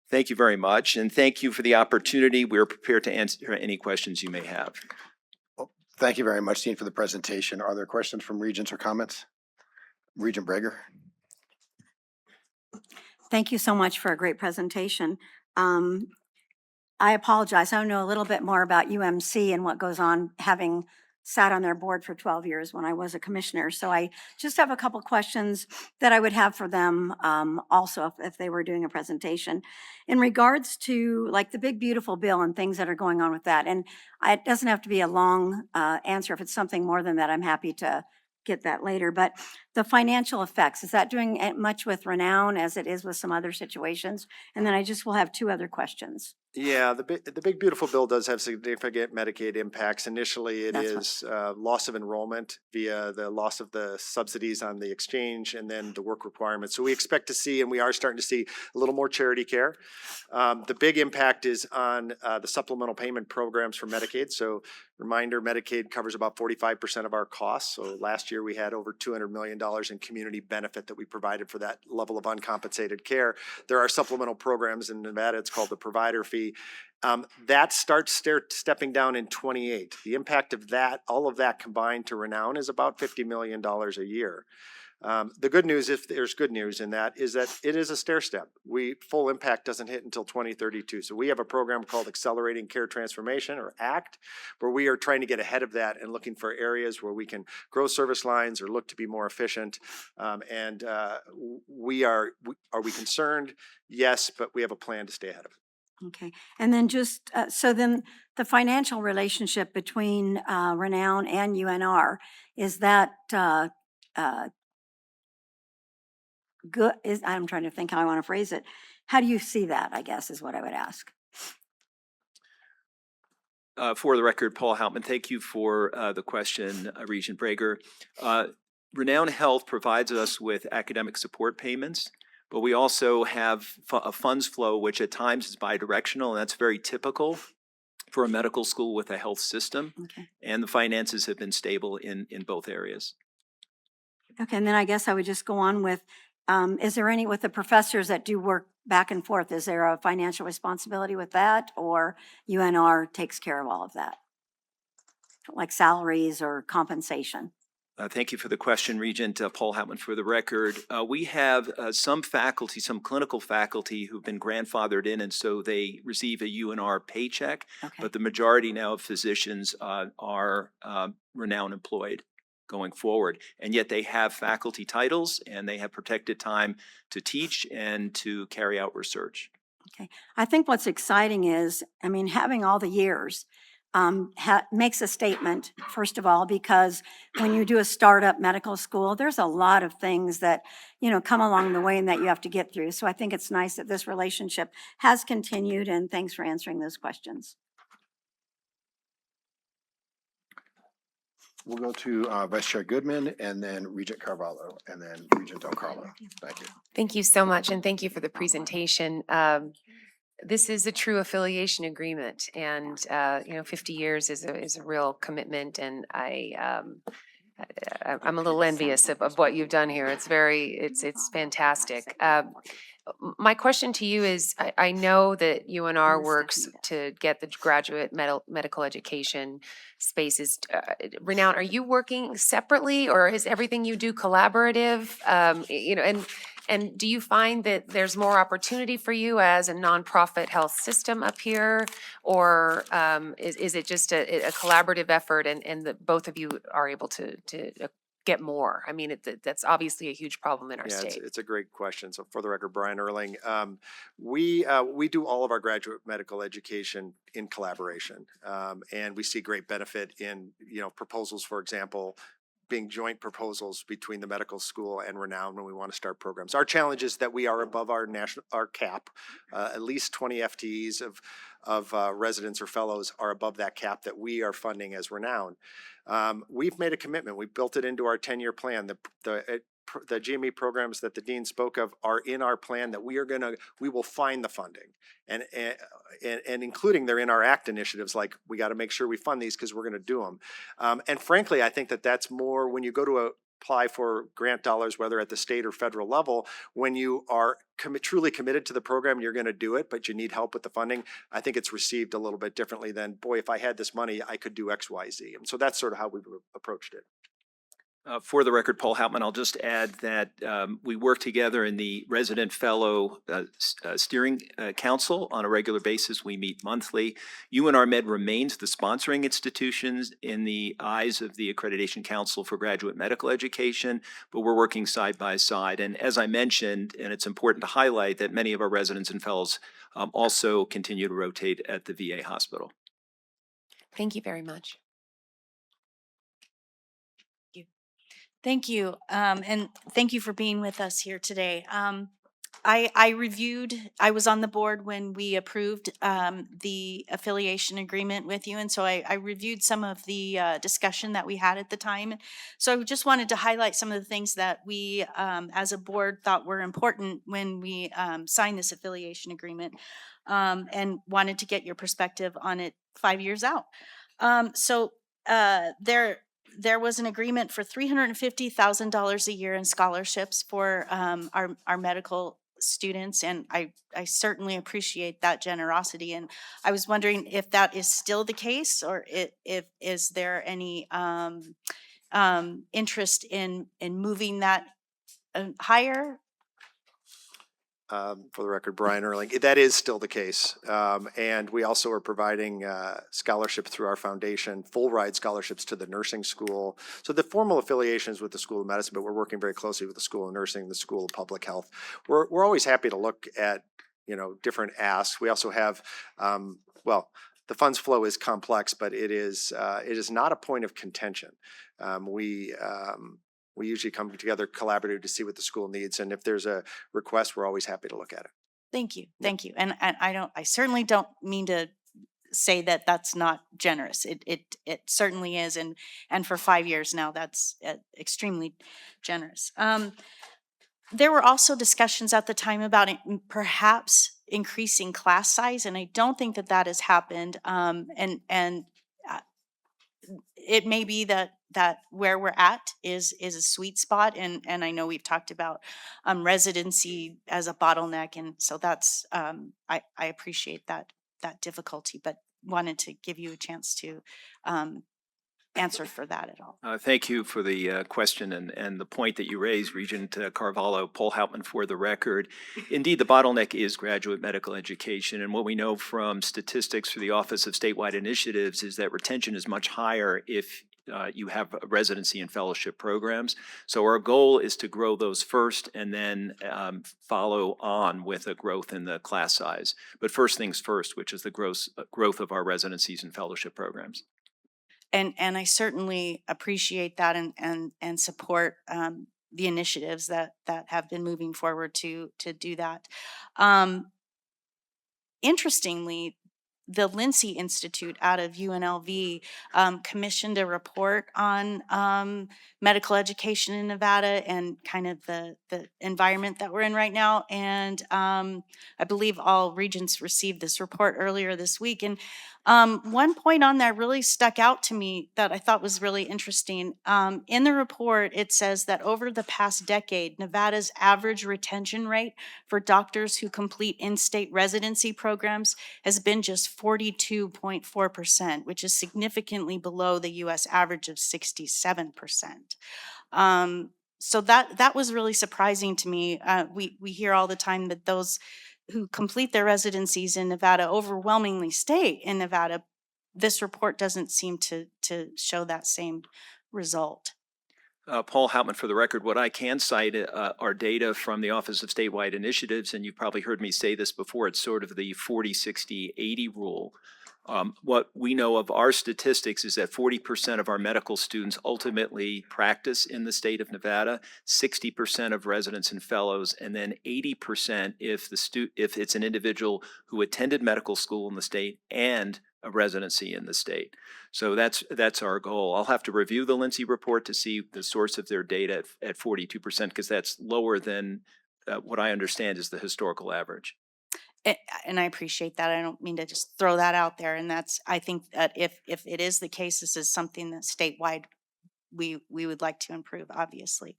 Speaker 17: Thank you very much, and thank you for the opportunity. We're prepared to answer any questions you may have.
Speaker 18: Well, thank you very much, Dean, for the presentation. Are there questions from Regents or comments? Regent Breger.
Speaker 19: Thank you so much for a great presentation. I apologize. I know a little bit more about UMC and what goes on, having sat on their board for 12 years when I was a commissioner. So I just have a couple questions that I would have for them also if they were doing a presentation. In regards to like the big beautiful bill and things that are going on with that, and it doesn't have to be a long answer. If it's something more than that, I'm happy to get that later. But the financial effects, is that doing much with Renown as it is with some other situations? And then I just will have 2 other questions.
Speaker 1: Yeah, the big beautiful bill does have significant Medicaid impacts. Initially, it is loss of enrollment via the loss of the subsidies on the exchange and then the work requirements. So we expect to see, and we are starting to see, a little more charity care. The big impact is on the supplemental payment programs for Medicaid. So Reminder, Medicaid covers about 45% of our costs. So last year we had over $200 million in community benefit that we provided for that level of uncompensated care. There are supplemental programs in Nevada. It's called the provider fee. That starts stepping down in 28. The impact of that, all of that combined to Renown, is about $50 million a year. The good news, if there's good news in that, is that it is a stair step. Full impact doesn't hit until 2032. So we have a program called Accelerating Care Transformation, or ACT, where we are trying to get ahead of that and looking for areas where we can grow service lines or look to be more efficient. Are we concerned? Yes, but we have a plan to stay ahead of it.
Speaker 19: Okay, and then just, so then the financial relationship between Renown and UNR, is that good? I'm trying to think how I want to phrase it. How do you see that, I guess, is what I would ask.
Speaker 17: For the record, Paul Houtman, thank you for the question, Regent Brager. Renown Health provides us with academic support payments, but we also have a funds flow, which at times is bidirectional, and that's very typical for a medical school with a health system.
Speaker 19: Okay.
Speaker 17: And the finances have been stable in both areas.
Speaker 19: Okay, and then I guess I would just go on with, is there any, with the professors that do work back and forth, is there a financial responsibility with that, or UNR takes care of all of that? Like salaries or compensation?
Speaker 17: Thank you for the question, Regent Paul Houtman. For the record, we have some faculty, some clinical faculty who've been grandfathered in, and so they receive a UNR paycheck.
Speaker 19: Okay.
Speaker 17: But the majority now of physicians are Renown employed going forward. And yet they have faculty titles and they have protected time to teach and to carry out research.
Speaker 19: Okay. I think what's exciting is, I mean, having all the years makes a statement, first of all, because when you do a startup medical school, there's a lot of things that, you know, come along the way and that you have to get through. So I think it's nice that this relationship has continued, and thanks for answering those questions.
Speaker 18: We'll go to Vice Chair Goodman, and then Regent Carvalho, and then Regent Del Carlo. Thank you.
Speaker 20: Thank you so much, and thank you for the presentation. This is a true affiliation agreement, and 50 years is a real commitment, and I'm a little envious of what you've done here. It's fantastic. My question to you is, I know that UNR works to get the graduate medical education spaces. Renown, are you working separately, or is everything you do collaborative? And do you find that there's more opportunity for you as a nonprofit health system up here, or is it just a collaborative effort, and that both of you are able to get more? I mean, that's obviously a huge problem in our state.
Speaker 1: It's a great question. So for the record, Brian Erling, we do all of our graduate medical education in collaboration, and we see great benefit in, proposals, for example, being joint proposals between the medical school and Renown when we want to start programs. Our challenge is that we are above our cap. At least 20 FTEs of residents or fellows are above that cap that we are funding as Renown. We've made a commitment. We built it into our 10-year plan. The GME programs that the dean spoke of are in our plan that we will find the funding, and including they're in our ACT initiatives. Like, we got to make sure we fund these because we're going to do them. And frankly, I think that that's more when you go to apply for grant dollars, whether at the state or federal level, when you are truly committed to the program, you're going to do it, but you need help with the funding. I think it's received a little bit differently than, boy, if I had this money, I could do X, Y, Z. And so that's sort of how we've approached it.
Speaker 17: For the record, Paul Houtman, I'll just add that we work together in the Resident Fellow Steering Council on a regular basis. We meet monthly. UNR Med remains the sponsoring institutions in the eyes of the Accreditation Council for Graduate Medical Education, but we're working side by side. And as I mentioned, and it's important to highlight, that many of our residents and fellows also continue to rotate at the VA hospital.
Speaker 20: Thank you very much.
Speaker 21: Thank you, and thank you for being with us here today. I was on the board when we approved the affiliation agreement with you, and so I reviewed some of the discussion that we had at the time. So I just wanted to highlight some of the things that we, as a board, thought were important when we signed this affiliation agreement, and wanted to get your perspective on it 5 years out. There was an agreement for $350,000 a year in scholarships for our medical students, and I certainly appreciate that generosity. And I was wondering if that is still the case, or if is there any interest in moving that higher?
Speaker 1: For the record, Brian Erling, that is still the case. And we also are providing scholarship through our foundation, full ride scholarships to the nursing school. So the formal affiliations with the School of Medicine, but we're working very closely with the School of Nursing, the School of Public Health. We're always happy to look at, different asks. We also have, the funds flow is complex, but it is not a point of contention. We usually come together collaboratively to see what the school needs, and if there's a request, we're always happy to look at it.
Speaker 21: Thank you, thank you. And I certainly don't mean to say that that's not generous. It certainly is, and for 5 years now, that's extremely generous. There were also discussions at the time about perhaps increasing class size, and I don't think that has happened. It may be that where we're at is a sweet spot, and I know we've talked about residency as a bottleneck, and so that's I appreciate that difficulty, but wanted to give you a chance to answer for that at all.
Speaker 17: Thank you for the question and the point that you raised, Regent Carvalho. Paul Hauptman for the record. Indeed, the bottleneck is graduate medical education. And what we know from statistics for the Office of Statewide Initiatives is that retention is much higher if you have residency and fellowship programs. So our goal is to grow those first and then follow on with a growth in the class size. But first things first, which is the growth of our residencies and fellowship programs.
Speaker 21: And I certainly appreciate that and support the initiatives that have been moving forward to do that. Interestingly, the Lindsay Institute out of UNLV commissioned a report on medical education in Nevada and kind of the environment that we're in right now. And I believe all Regents received this report earlier this week. And one point on there really stuck out to me that I thought was really interesting. In the report, it says that over the past decade, Nevada's average retention rate for doctors who complete in-state residency programs has been just 42.4%, which is significantly below the U.S. average of 67%. So that was really surprising to me. We hear all the time that those who complete their residencies in Nevada overwhelmingly stay in Nevada. This report doesn't seem to show that same result.
Speaker 17: Paul Hauptman for the record. What I can cite are data from the Office of Statewide Initiatives, and you've probably heard me say this before. It's sort of the 40-60-80 rule. What we know of our statistics is that 40% of our medical students ultimately practice in the state of Nevada, 60% of residents and fellows, and then 80% if it's an individual who attended medical school in the state and a residency in the state. So that's our goal. I'll have to review the Lindsay report to see the source of their data at 42%, because that's lower than what I understand is the historical average.
Speaker 21: And I appreciate that. I don't mean to just throw that out there. And I think that if it is the case, this is something that statewide we would like to improve, obviously.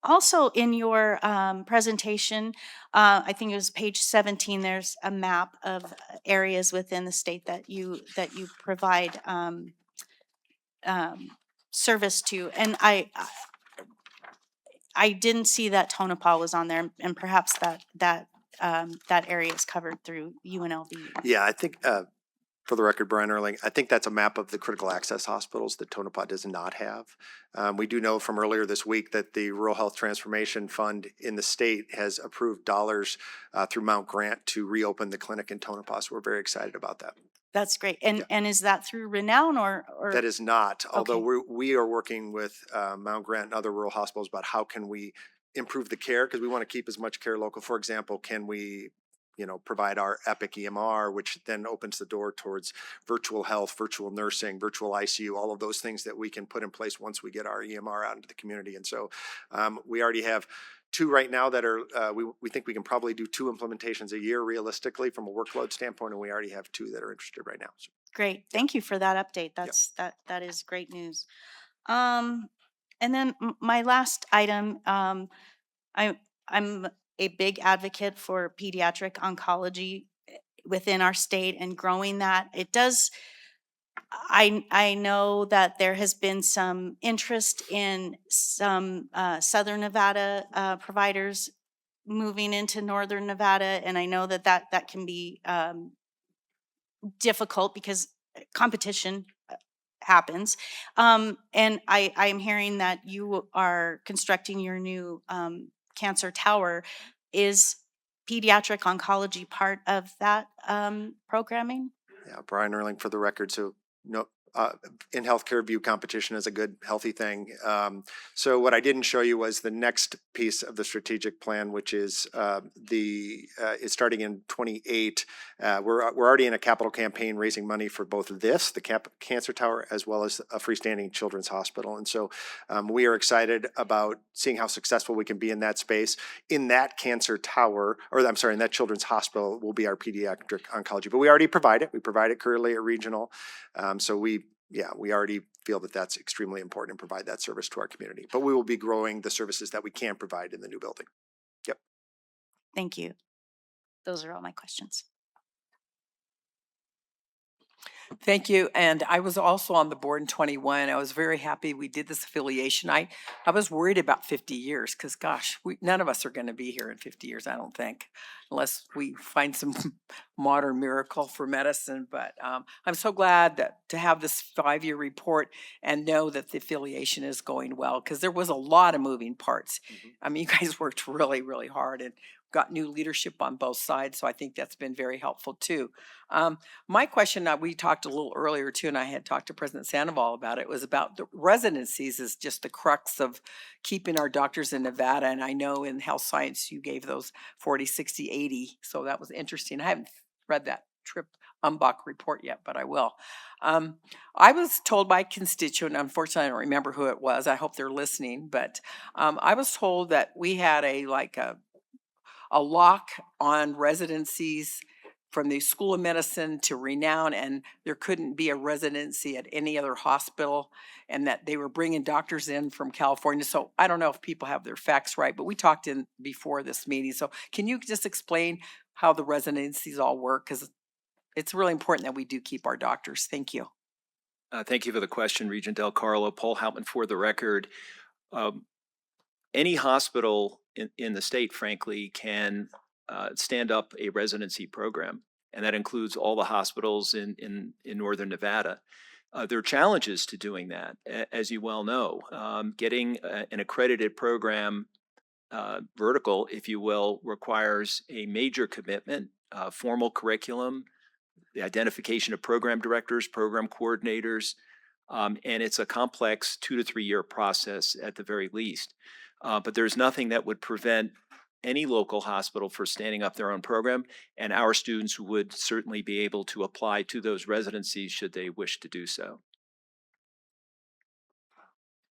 Speaker 21: Also in your presentation, I think it was page 17, there's a map of areas within the state that you provide service to. And I didn't see that Tonopah was on there, and perhaps that area is covered through UNLV.
Speaker 1: Yeah, I think, for the record, Brian Erling, I think that's a map of the critical access hospitals that Tonopah does not have. We do know from earlier this week that the Rural Health Transformation Fund in the state has approved dollars through Mount Grant to reopen the clinic in Tonopah, so we're very excited about that.
Speaker 21: That's great. And is that through Renown or?
Speaker 1: That is not, although
Speaker 21: Okay.
Speaker 1: we are working with Mount Grant and other rural hospitals about how can we improve the care, because we want to keep as much care local. For example, can we provide our Epic EMR, which then opens the door towards virtual health, virtual nursing, virtual ICU, all of those things that we can put in place once we get our EMR out into the community. And so we already have 2 right now that are, we think we can probably do 2 implementations a year realistically from a workload standpoint, and we already have 2 that are interested right now. So.
Speaker 21: Great. Thank you for that update. That is great news. And then my last item, I'm a big advocate for pediatric oncology within our state and growing that. It does. I know that there has been some interest in some Southern Nevada providers moving into Northern Nevada, and I know that can be difficult because competition happens. And I am hearing that you are constructing your new cancer tower. Is pediatric oncology part of that programming?
Speaker 1: Yeah, Brian Erling for the record. So no, in healthcare, view competition as a good, healthy thing. So what I didn't show you was the next piece of the strategic plan, which is it's starting in 28. We're already in a capital campaign raising money for both of this, the cancer tower, as well as a freestanding children's hospital. And so we are excited about seeing how successful we can be in that space. In that cancer tower, or I'm sorry, in that children's hospital will be our pediatric oncology. But we already provide it. We provide it currently at regional. So we already feel that that's extremely important and provide that service to our community. But we will be growing the services that we can provide in the new building. Yep.
Speaker 21: Thank you. Those are all my questions.
Speaker 2: Thank you. And I was also on the board in 21. I was very happy we did this affiliation. I was worried about 50 years because, gosh, none of us are going to be here in 50 years, I don't think, unless we find some modern miracle for medicine. But I'm so glad to have this 5-year report and know that the affiliation is going well because there was a lot of moving parts. I mean, you guys worked really, really hard and got new leadership on both sides. So I think that's been very helpful too. My question, we talked a little earlier too, and I had talked to President Sandoval about it, was about the residencies is just the crux of keeping our doctors in Nevada. And I know in health science, you gave those 40, 60, 80. So that was interesting. I haven't read that Trip Umbach report yet, but I will. I was told by a constituent, unfortunately I don't remember who it was, I hope they're listening, but I was told that we had a lock on residencies from the School of Medicine to Renown, and there couldn't be a residency at any other hospital, and that they were bringing doctors in from California. So I don't know if people have their facts right, but we talked in before this meeting. So can you just explain how the residencies all work? Because it's really important that we do keep our doctors. Thank you.
Speaker 17: Thank you for the question, Regent Del Carlo. Paul Houtman for the record. Any hospital in the state, frankly, can stand up a residency program, and that includes all the hospitals in Northern Nevada. There are challenges to doing that, as you well know. Getting an accredited program vertical, if you will, requires a major commitment, formal curriculum, the identification of program directors, program coordinators, and it's a complex 2 to 3 year process at the very least. But there's nothing that would prevent any local hospital for standing up their own program, and our students would certainly be able to apply to those residencies should they wish to do so.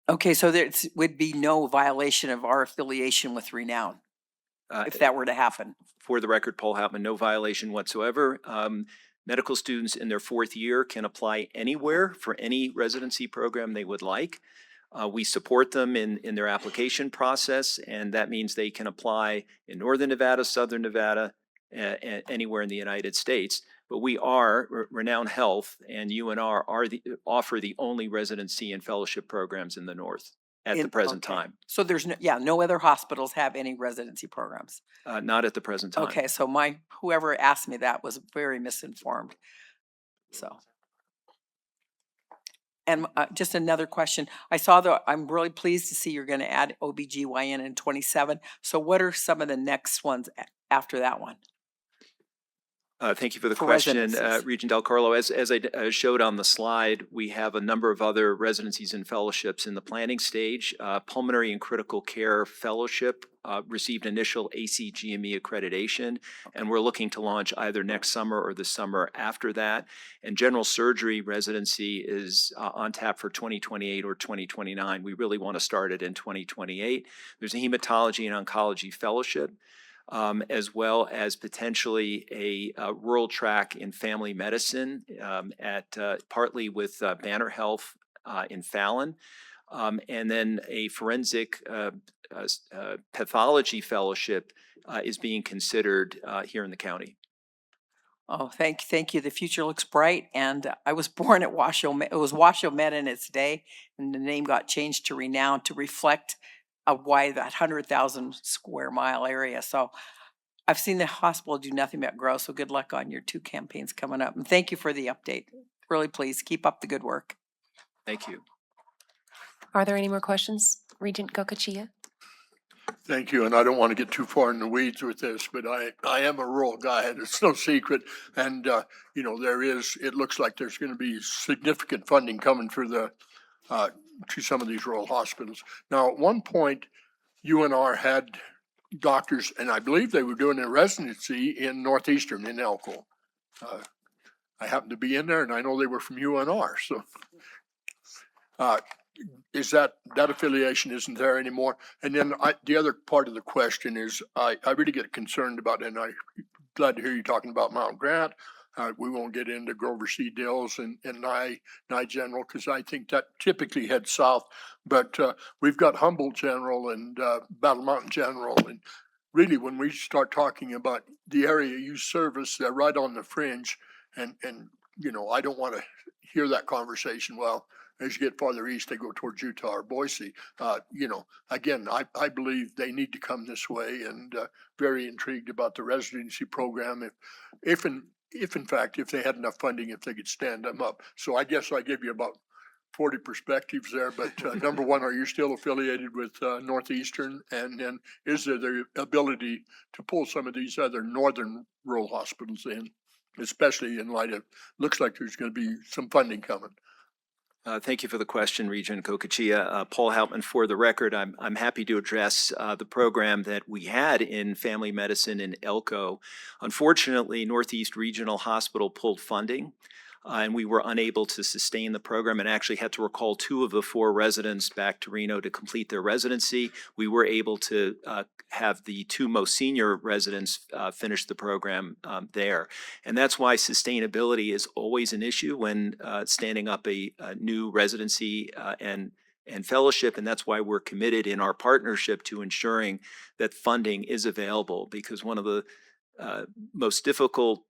Speaker 2: Okay, so there would be no violation of our affiliation with Renown if that were to happen.
Speaker 17: For the record, Paul Houtman, no violation whatsoever. Medical students in their 4th year can apply anywhere for any residency program they would like. We support them in their application process, and that means they can apply in Northern Nevada, Southern Nevada, anywhere in the United States. But we are, Renown Health and UNR offer the only residency and fellowship programs in the North at the present time.
Speaker 2: So there's no other hospitals have any residency programs?
Speaker 17: Not at the present time.
Speaker 2: Okay, so whoever asked me that was very misinformed. So. And just another question. I'm really pleased to see you're going to add OBGYN in 27. So what are some of the next ones after that one?
Speaker 17: Thank you for the question, Regent Del Carlo. As I showed on the slide, we have a number of other residencies and fellowships in the planning stage. Pulmonary and Critical Care Fellowship received initial ACGME accreditation, and we're looking to launch either next summer or the summer after that. And General Surgery residency is on tap for 2028 or 2029. We really want to start it in 2028. There's a Hematology and Oncology Fellowship. as well as potentially a rural track in family medicine at partly with Banner Health in Fallon, and then a forensic pathology fellowship is being considered here in the county.
Speaker 2: Oh, thank you. The future looks bright. And I was born at Washoe. It was Washoe Met in its day, and the name got changed to Renown to reflect why that 100,000 square mile area. So I've seen the hospital do nothing but grow. So good luck on your 2 campaigns coming up. And thank you for the update. Really please keep up the good work.
Speaker 17: Thank you.
Speaker 20: Are there any more questions? Regent Gokachia?
Speaker 5: Thank you, and I don't want to get too far in the weeds with this, but I am a rural guy, and it's no secret. And, you know, it looks like there's going to be significant funding coming for to some of these rural hospitals. Now, at one point, UNR had doctors, and I believe they were doing a residency in Northeastern in Elko. I happened to be in there, and I know they were from UNR, so. Is that affiliation isn't there anymore? And then the other part of the question is, I really get concerned about, and I'm glad to hear you talking about Mount Grant. We won't get into Grover C. Dills and Nye General, because I think that typically heads south. But we've got Humboldt General and Battle Mountain General. And really, when we start talking about the area you service, they're right on the fringe. And you know, I don't want to hear that conversation. Well, as you get farther east, they go towards Utah or Boise. You know, again, I believe they need to come this way, and very intrigued about the residency program. If in fact, if they had enough funding, if they could stand them up. So I guess I give you about 40 perspectives there. But number one, are you still affiliated with Northeastern? And then is there the ability to pull some of these other northern rural hospitals in, especially in light of, looks like there's going to be some funding coming?
Speaker 17: Thank you for the question, Regent Gokachia. Paul Hauptman, for the record, I'm happy to address the program that we had in family medicine in Elko. Unfortunately, Northeast Regional Hospital pulled funding, and we were unable to sustain the program and actually had to recall 2 of the 4 residents back to Reno to complete their residency. We were able to have the 2 most senior residents finish the program there. And that's why sustainability is always an issue when standing up a new residency and fellowship, and that's why we're committed in our partnership to ensuring that funding is available, because one of the most difficult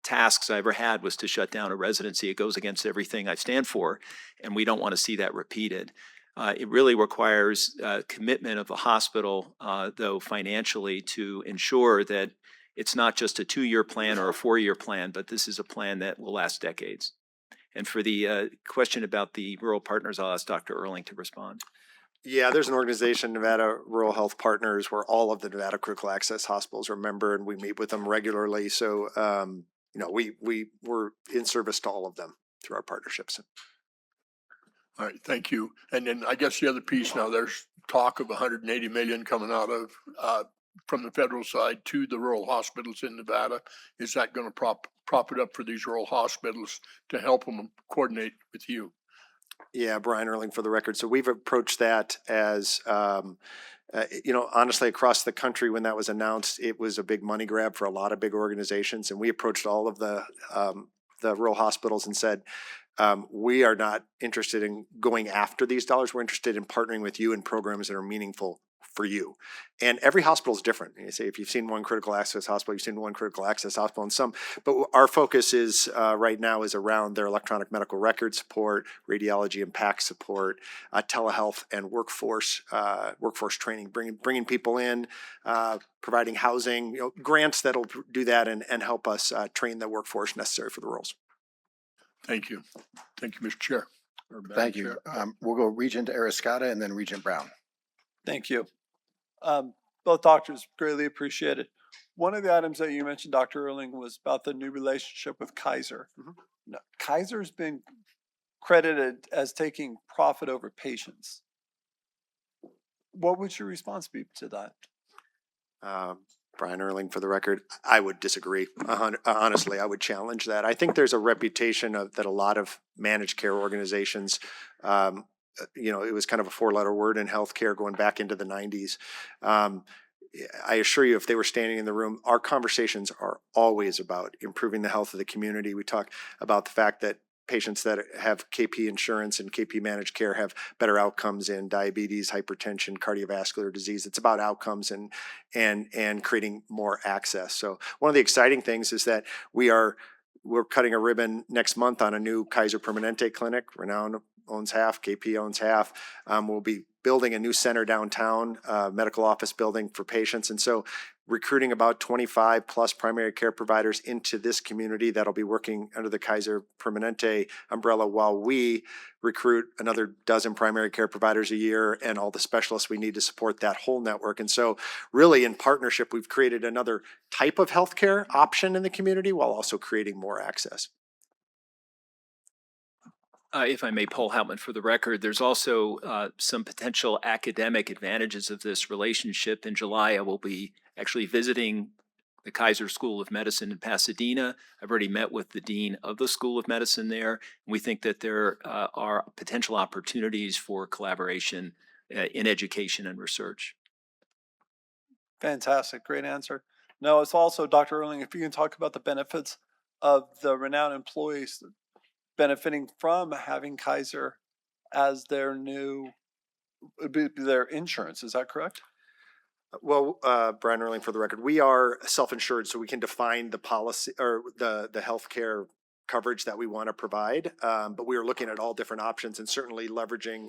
Speaker 17: tasks I ever had was to shut down a residency. It goes against everything I stand for, and we don't want to see that repeated. It really requires commitment of the hospital, though financially, to ensure that it's not just a 2-year plan or a 4-year plan, but this is a plan that will last decades. And for the question about the rural partners, I'll ask Dr. Erling to respond.
Speaker 1: Yeah, there's an organization, Nevada Rural Health Partners, where all of the Nevada Critical Access Hospitals are a member, and we meet with them regularly. So, you know, we're in service to all of them through our partnerships.
Speaker 5: All right, thank you. And then I guess the other piece now, there's talk of 180 million coming out of from the federal side to the rural hospitals in Nevada. Is that going to prop it up for these rural hospitals to help them coordinate with you?
Speaker 1: Yeah, Brian Erling for the record. So we've approached that as, you know, honestly, across the country, when that was announced, it was a big money grab for a lot of big organizations. And we approached all of the rural hospitals and said, we are not interested in going after these dollars. We're interested in partnering with you in programs that are meaningful for you. And every hospital is different. You say, if you've seen one critical access hospital, you've seen one critical access hospital and some, but our focus is right now is around their electronic medical record support, radiology and PAC support, telehealth and workforce training, bringing people in, providing housing, you know, grants that'll do that and help us train the workforce necessary for the roles.
Speaker 5: Thank you. Thank you, Mr. Chair.
Speaker 18: Thank you. We'll go Regent Ariscata and then Regent Brown.
Speaker 22: Thank you. Both doctors, greatly appreciated. One of the items that you mentioned, Dr. Erling, was about the new relationship with Kaiser. Now, Kaiser's been credited as taking profit over patients. What would your response be to that?
Speaker 1: Brian Erling for the record, I would disagree. Honestly, I would challenge that. I think there's a reputation that a lot of managed care organizations, you know, it was kind of a 4-letter word in healthcare going back into the 90s. I assure you, if they were standing in the room, our conversations are always about improving the health of the community. We talk about the fact that patients that have KP insurance and KP managed care have better outcomes in diabetes, hypertension, cardiovascular disease. It's about outcomes and creating more access. So one of the exciting things is that we're cutting a ribbon next month on a new Kaiser Permanente clinic. Renown owns half, KP owns half. We'll be building a new center downtown, medical office building for patients. And so recruiting about 25 plus primary care providers into this community that'll be working under the Kaiser Permanente umbrella while we recruit another dozen primary care providers a year and all the specialists we need to support that whole network. And so really in partnership, we've created another type of healthcare option in the community while also creating more access.
Speaker 17: If I may, Paul Houtman for the record, there's also some potential academic advantages of this relationship. In July, I will be actually visiting the Kaiser School of Medicine in Pasadena. I've already met with the dean of the School of Medicine there. We think that there are potential opportunities for collaboration in education and research.
Speaker 22: Fantastic, great answer. No, it's also, Dr. Erling, if you can talk about the benefits of the Renown employees benefiting from having Kaiser as their their insurance, is that correct?
Speaker 1: Well, Brian Erling for the record, we are self-insured, so we can define the policy or the healthcare coverage that we want to provide. But we are looking at all different options and certainly leveraging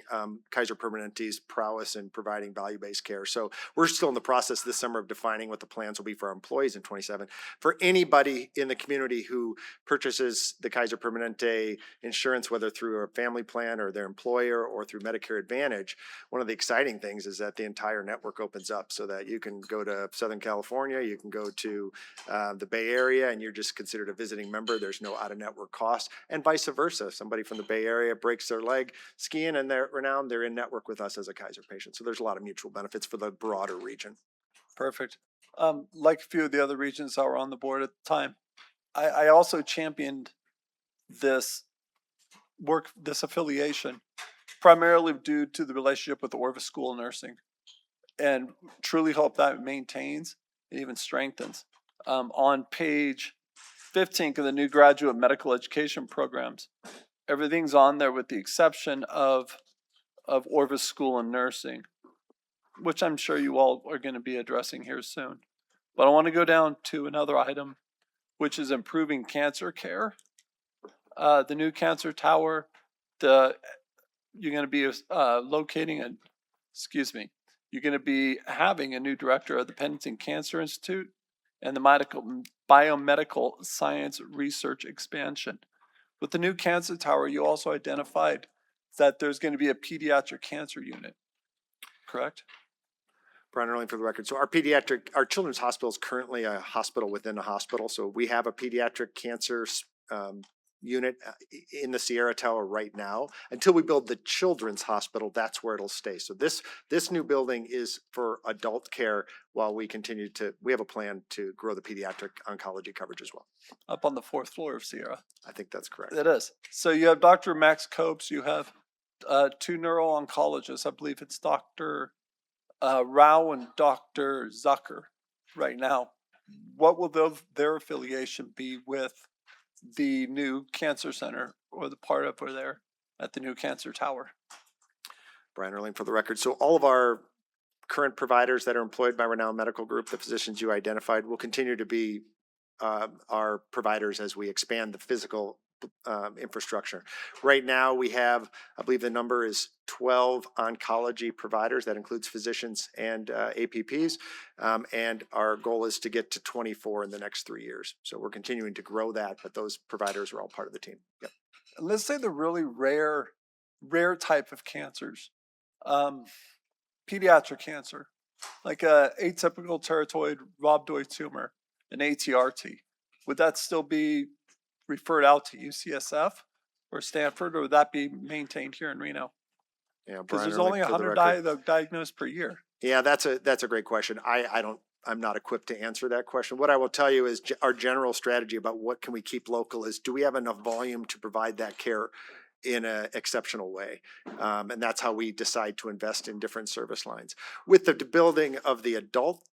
Speaker 1: Kaiser Permanente's prowess in providing value-based care. So we're still in the process this summer of defining what the plans will be for our employees in 27. For anybody in the community who purchases the Kaiser Permanente insurance, whether through a family plan or their employer or through Medicare Advantage, one of the exciting things is that the entire network opens up so that you can go to Southern California, you can go to the Bay Area, and you're just considered a visiting member. There's no out-of-network costs, and vice versa. Somebody from the Bay Area breaks their leg skiing and they're Renowned, they're in network with us as a Kaiser patient. So there's a lot of mutual benefits for the broader region.
Speaker 22: Perfect. Like a few of the other regions that were on the board at the time, I also championed this affiliation primarily due to the relationship with the Orvis School of Nursing, and truly hope that maintains and even strengthens. On page 15 of the new graduate medical education programs, everything's on there with the exception of Orvis School of Nursing, which I'm sure you all are going to be addressing here soon. But I want to go down to another item, which is improving cancer care. The new cancer tower, you're going to be you're going to be having a new director of the Pennington Cancer Institute and the biomedical science research expansion. With the new cancer tower, you also identified that there's going to be a pediatric cancer unit, correct?
Speaker 1: Brian Erling for the record. So our children's hospital is currently a hospital within a hospital. So we have a pediatric cancer unit in the Sierra Tower right now. Until we build the children's hospital, that's where it'll stay. So this new building is for adult care while we have a plan to grow the pediatric oncology coverage as well.
Speaker 22: Up on the 4th floor of Sierra.
Speaker 1: I think that's correct.
Speaker 22: It is. So you have Dr. Max Copes, you have 2 neuro-oncologists. I believe it's Dr. Rao and Dr. Zucker right now. What will their affiliation be with the new cancer center or the part over there at the new cancer tower?
Speaker 1: Brian Erling for the record. So all of our current providers that are employed by Renown Medical Group, the physicians you identified, will continue to be our providers as we expand the physical infrastructure. Right now we have, I believe the number is 12 oncology providers. That includes physicians and APPs. And our goal is to get to 24 in the next 3 years. So we're continuing to grow that, but those providers are all part of the team. Yep.
Speaker 22: And let's say the really rare type of cancers, pediatric cancer, like a atypical teratoid rhabdoid tumor, an ATRT. Would that still be referred out to UCSF or Stanford, or would that be maintained here in Reno?
Speaker 1: Yeah,
Speaker 22: because there's only 100 diagnosed per year.
Speaker 1: Yeah, that's a great question. I'm not equipped to answer that question. What I will tell you is our general strategy about what can we keep local is, do we have enough volume to provide that care in an exceptional way? And that's how we decide to invest in different service lines. With the building of the adult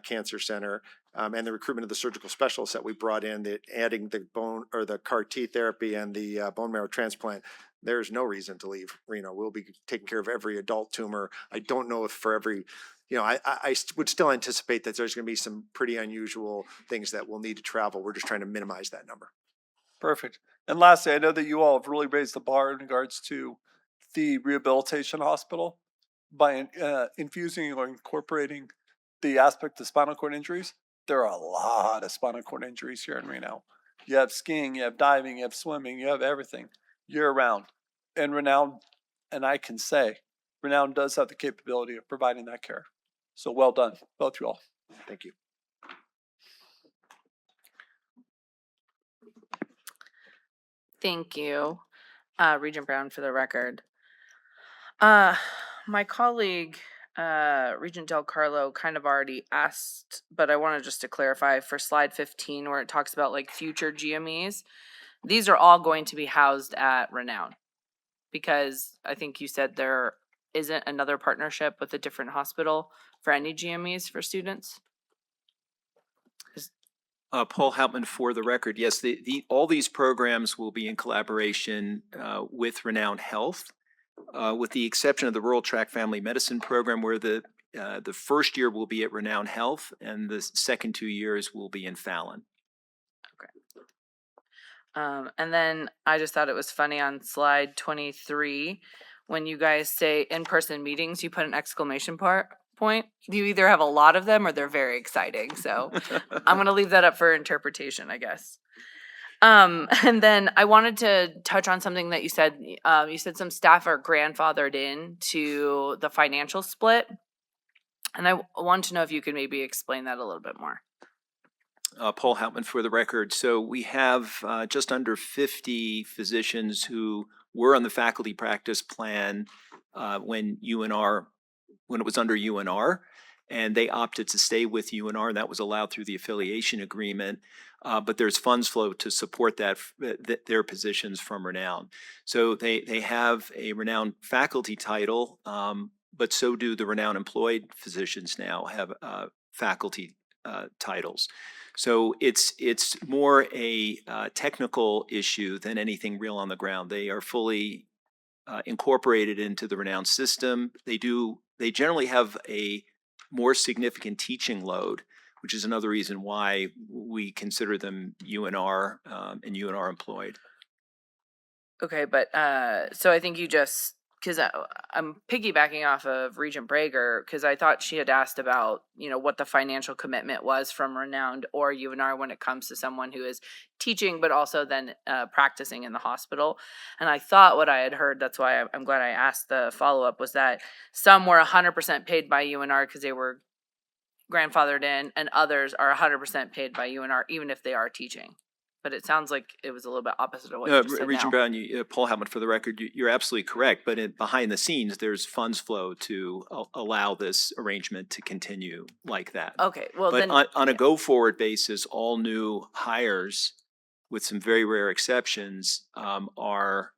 Speaker 1: Cancer Center, and the recruitment of the surgical specialists that we brought in, adding the bone or the CAR T therapy and the bone marrow transplant, there's no reason to leave Reno. We'll be taking care of every adult tumor. I don't know if for every, I would still anticipate that there's going to be some pretty unusual things that will need to travel. We're just trying to minimize that number.
Speaker 22: Perfect. And lastly, I know that you all have really raised the bar in regards to the rehabilitation hospital by infusing or incorporating the aspect of spinal cord injuries. There are a lot of spinal cord injuries here in Reno. You have skiing, you have diving, you have swimming, you have everything year round. And Renown, and I can say, Renown does have the capability of providing that care. So well done, both you all.
Speaker 1: Thank you.
Speaker 3: Thank you, Regent Brown, for the record. My colleague, Regent Del Carlo, kind of already asked, but I wanted just to clarify for slide 15 where it talks about like future GMEs. These are all going to be housed at Renown because I think you said there isn't another partnership with a different hospital for any GMEs for students.
Speaker 17: Paul Houtman, for the record, yes, all these programs will be in collaboration with Renown Health, with the exception of the Rural Track Family Medicine Program, where the first year will be at Renown Health and the second 2 years will be in Fallon.
Speaker 3: And then I just thought it was funny on slide 23, when you guys say in-person meetings, you put an exclamation point. You either have a lot of them or they're very exciting. So I'm going to leave that up for interpretation, I guess. And then I wanted to touch on something that you said. You said some staff are grandfathered in to the financial split. And I want to know if you could maybe explain that a little bit more.
Speaker 17: Paul Houtman, for the record. So we have just under 50 physicians who were on the faculty practice plan when it was under UNR, and they opted to stay with UNR, and that was allowed through the affiliation agreement. But there's funds flow to support their positions from Renown. So they have a Renown faculty title, but so do the Renown employed physicians now have faculty titles. So it's more a technical issue than anything real on the ground. They are fully incorporated into the Renown system. They generally have a more significant teaching load, which is another reason why we consider them UNR and UNR employed.
Speaker 3: Okay, but so I think you just, because I'm piggybacking off of Regent Brager, because I thought she had asked about, what the financial commitment was from Renowned or UNR when it comes to someone who is teaching, but also then practicing in the hospital. And I thought what I had heard, that's why I'm glad I asked the follow-up, was that some were 100% paid by UNR because they were grandfathered in, and others are 100% paid by UNR, even if they are teaching. But it sounds like it was a little bit opposite of what you just said
Speaker 17: Regent
Speaker 3: now.
Speaker 17: Brown, Paul Houtman, for the record, you're absolutely correct. But behind the scenes, there's funds flow to allow this arrangement to continue like that.
Speaker 3: Okay, well
Speaker 17: But
Speaker 3: then,
Speaker 17: on a go-forward basis, all new hires, with some very rare exceptions, are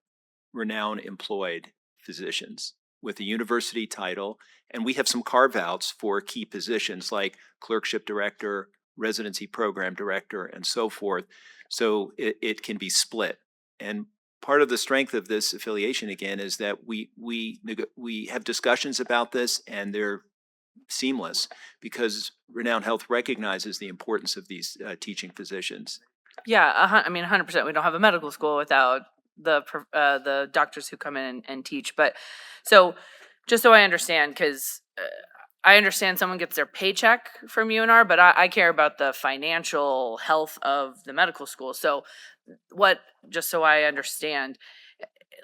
Speaker 17: Renown employed physicians with a university title. And we have some carve-outs for key positions like clerkship director, residency program director, and so forth. So it can be split. And part of the strength of this affiliation, again, is that we have discussions about this, and they're seamless because Renown Health recognizes the importance of these teaching physicians.
Speaker 3: yeah, 100%. We don't have a medical school without the doctors who come in and teach. But so, just so I understand, because I understand someone gets their paycheck from UNR, but I care about the financial health of the medical school. So just so I understand,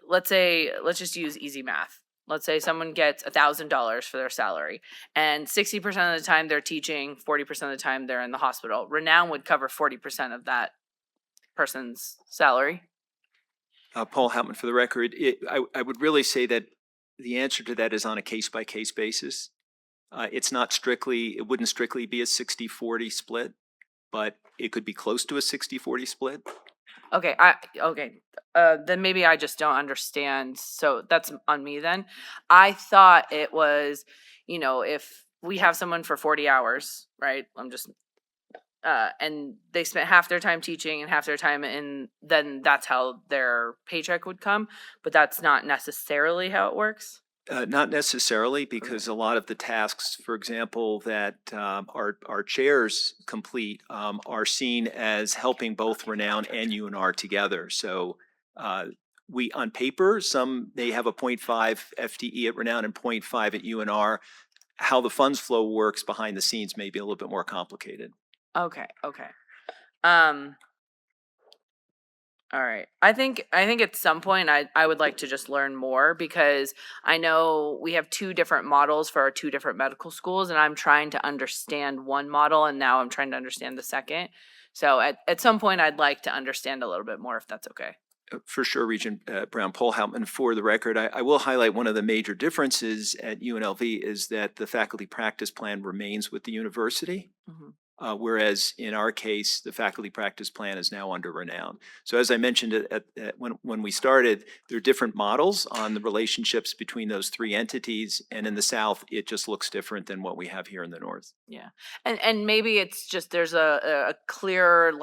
Speaker 3: let's just use easy math. Let's say someone gets $1,000 for their salary, and 60% of the time they're teaching, 40% of the time they're in the hospital. Renown would cover 40% of that person's salary.
Speaker 17: Paul Houtman, for the record, I would really say that the answer to that is on a case-by-case basis. It wouldn't strictly be a 60-40 split, but it could be close to a 60-40 split.
Speaker 3: Okay, then maybe I just don't understand. So that's on me then. I thought it was, if
Speaker 4: we have someone for 40 hours, right? And they spent half their time teaching and half their time in, then that's how their paycheck would come. But that's not necessarily how it works.
Speaker 17: Not necessarily, because a lot of the tasks, for example, that our chairs complete are seen as helping both Renown and UNR together. So we, on paper, some may have a 0.5 FTE at Renown and 0.5 at UNR. How the funds flow works behind the scenes may be a little bit more complicated.
Speaker 4: Okay. All right. I think at some point I would like to just learn more, because I know we have two different models for our two different medical schools, and I'm trying to understand one model, and now I'm trying to understand the second. So at some point I'd like to understand a little bit more, if that's okay.
Speaker 17: For sure, Regent Brown. Paul Hauptman, for the record. I will highlight one of the major differences at UNLV is that the faculty practice plan remains with the university. Whereas in our case, the faculty practice plan is now under Renown. So as I mentioned when we started, there are different models on the relationships between those three entities, and in the South, it just looks different than what we have here in the North.
Speaker 4: Yeah. And maybe it's just there's a clear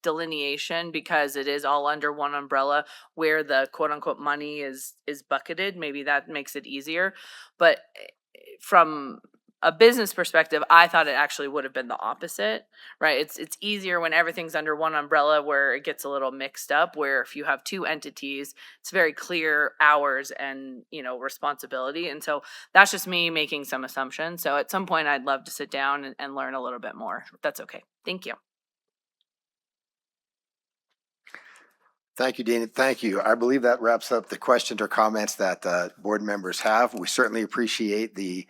Speaker 4: delineation, because it is all under one umbrella where the quote unquote money is bucketed. Maybe that makes it easier. But from a business perspective, I thought it actually would have been the opposite, right? It's easier when everything's under one umbrella, where it gets a little mixed up, where if you have two entities, it's very clear hours and, responsibility. And so that's just me making some assumptions. So at some point I'd love to sit down and learn a little bit more. That's okay. Thank you.
Speaker 18: Thank you, Dean. Thank you. I believe that wraps up the questions or comments that board members have. We certainly appreciate the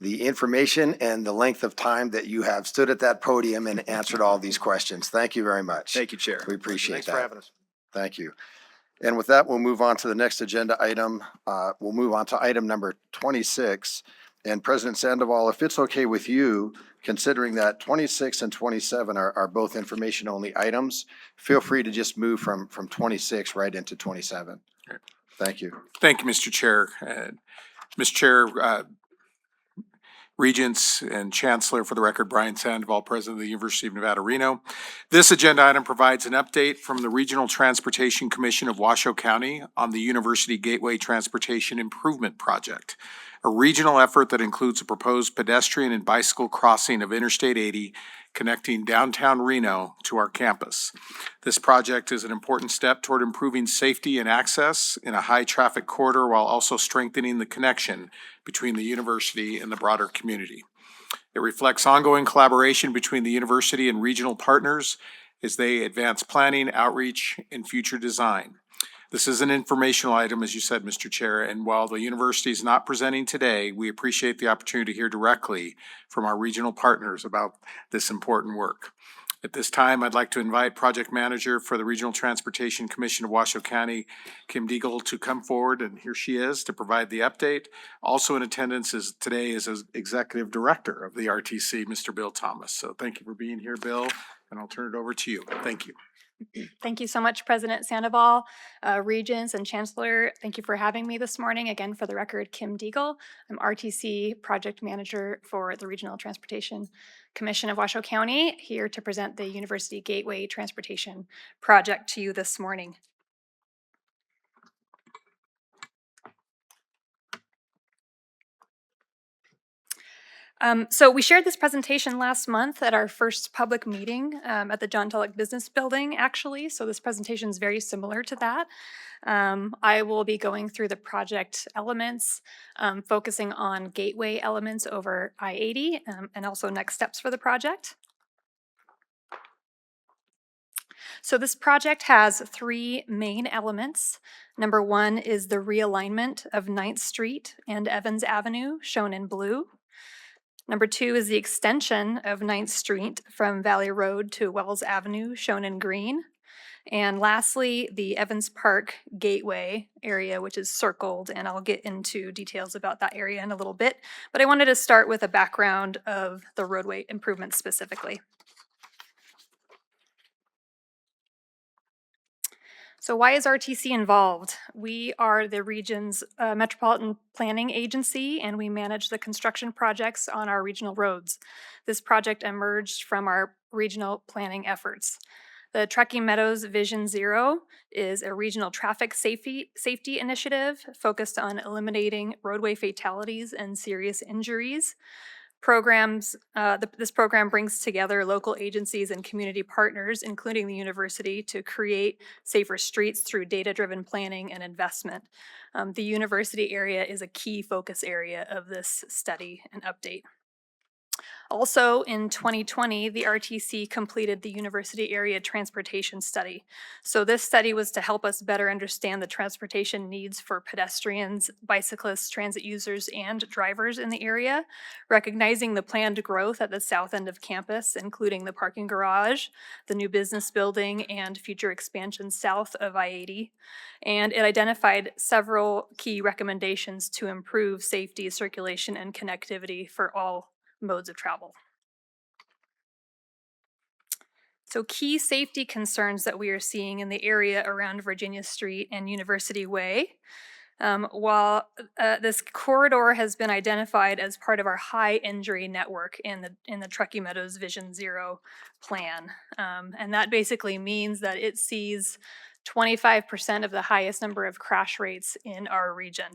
Speaker 18: information and the length of time that you have stood at that podium and answered all these questions. Thank you very much.
Speaker 17: Thank you, Chair.
Speaker 18: We appreciate
Speaker 17: Thanks
Speaker 18: that.
Speaker 17: for having us.
Speaker 18: Thank you. And with that, we'll move on to the next agenda item. We'll move on to item number 26. And President Sandoval, if it's okay with you, considering that 26 and 27 are both information-only items, feel free to just move from 26 right into 27. Thank you.
Speaker 16: Thank you, Mr. Chair. Mr. Chair, Regents and Chancellor, for the record, Brian Sandoval, President of the University of Nevada, Reno. This agenda item provides an update from the Regional Transportation Commission of Washoe County on the University Gateway Transportation Improvement Project, a regional effort that includes a proposed pedestrian and bicycle crossing of Interstate 80 connecting downtown Reno to our campus. This project is an important step toward improving safety and access in a high-traffic corridor while also strengthening the connection between the university and the broader community. It reflects ongoing collaboration between the university and regional partners as they advance planning, outreach, and future design. This is an informational item, as you said, Mr. Chair, and while the university is not presenting today, we appreciate the opportunity to hear directly from our regional partners about this important work. At this time, I'd like to invite Project Manager for the Regional Transportation Commission of Washoe County, Kim Deagle, to come forward, and here she is, to provide the update. Also in attendance today is Executive Director of the RTC, Mr. Bill Thomas. So thank you for being here, Bill, and I'll turn it over to you. Thank you.
Speaker 11: Thank you so much, President Sandoval, Regents, and Chancellor. Thank you for having me this morning. Again, for the record, Kim Deagle. I'm RTC Project Manager for the Regional Transportation Commission of Washoe County, here to present the University Gateway Transportation Project to you this morning. So we shared this presentation last month at our first public meeting at the John Tulloch Business Building, actually. So this presentation is very similar to that. I will be going through the project elements, focusing on gateway elements over I-80 and also next steps for the project. So this project has three main elements. Number one is the realignment of 9th Street and Evans Avenue, shown in blue. Number two is the extension of 9th Street from Valley Road to Wells Avenue, shown in green. And lastly, the Evans Park Gateway area, which is circled, and I'll get into details about that area in a little bit. But I wanted to start with a background of the roadway improvements specifically. So why is RTC involved? We are the region's metropolitan planning agency, and we manage the construction projects on our regional roads. This project emerged from our regional planning efforts. The Truckee Meadows Vision Zero is a regional traffic safety initiative focused on eliminating roadway fatalities and serious injuries. This program brings together local agencies and community partners, including the university, to create safer streets through data-driven planning and investment. The university area is a key focus area of this study and update. Also, in 2020, the RTC completed the University Area Transportation Study. So this study was to help us better understand the transportation needs for pedestrians, bicyclists, transit users, and drivers in the area, recognizing the planned growth at the south end of campus, including the parking garage, the new business building, and future expansion south of I-80. And it identified several key recommendations to improve safety, circulation, and connectivity for all modes of travel. So key safety concerns that we are seeing in the area around Virginia Street and University Way. While this corridor has been identified as part of our high injury network in the Truckee Meadows Vision Zero plan. And that basically means that it sees 25% of the highest number of crash rates in our region.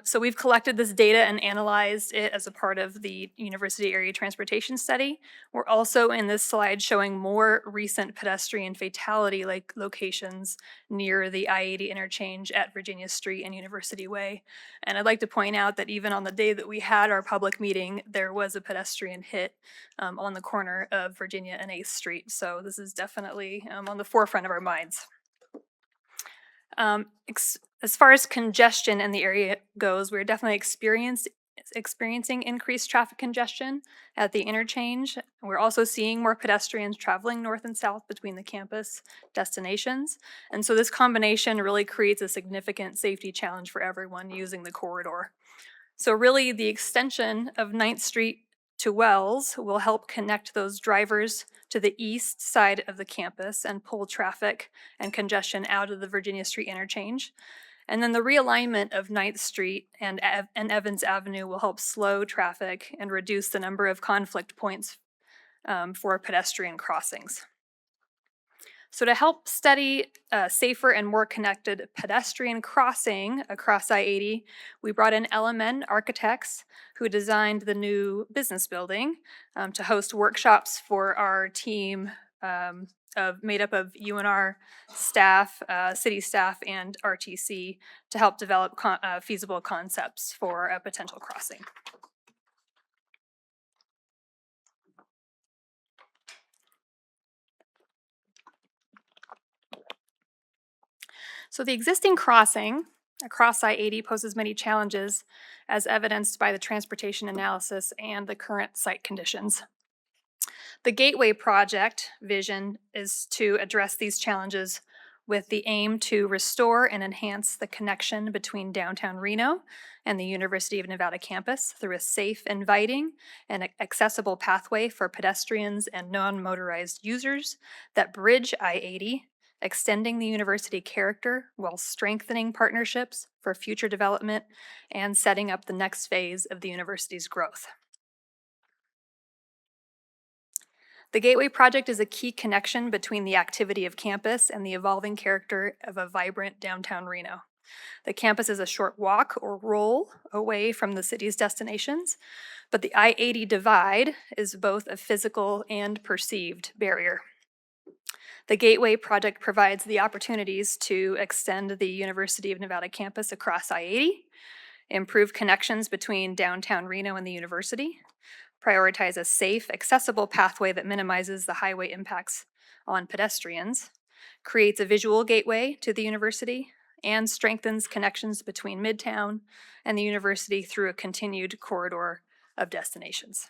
Speaker 11: So we've collected this data and analyzed it as a part of the University Area Transportation Study. We're also in this slide showing more recent pedestrian fatality like locations near the I-80 interchange at Virginia Street and University Way. And I'd like to point out that even on the day that we had our public meeting, there was a pedestrian hit on the corner of Virginia and 8th Street. So this is definitely on the forefront of our minds. As far as congestion in the area goes, we're definitely experiencing increased traffic congestion at the interchange. We're also seeing more pedestrians traveling north and south between the campus destinations. And so this combination really creates a significant safety challenge for everyone using the corridor. So really the extension of 9th Street to Wells will help connect those drivers to the east side of the campus and pull traffic and congestion out of the Virginia Street interchange. And then the realignment of 9th Street and Evans Avenue will help slow traffic and reduce the number of conflict points for pedestrian crossings. So to help study safer and more connected pedestrian crossing across I-80, we brought in LMN architects who designed the new business building to host workshops for our team made up of UNR staff, city staff, and RTC to help develop feasible concepts for a potential crossing. So the existing crossing across I-80 poses many challenges as evidenced by the transportation analysis and the current site conditions. The Gateway Project vision is to address these challenges with the aim to restore and enhance the connection between downtown Reno and the University of Nevada campus through a safe, inviting, and accessible pathway for pedestrians and non-motorized users that bridge I-80, extending the university character while strengthening partnerships for future development and setting up the next phase of the university's growth. The Gateway Project is a key connection between the activity of campus and the evolving character of a vibrant downtown Reno. The campus is a short walk or roll away from the city's destinations, but the I-80 divide is both a physical and perceived barrier. The Gateway Project provides the opportunities to extend the University of Nevada campus across I-80, improve connections between downtown Reno and the university, prioritize a safe, accessible pathway that minimizes the highway impacts on pedestrians, creates a visual gateway to the university, and strengthens connections between Midtown and the university through a continued corridor of destinations.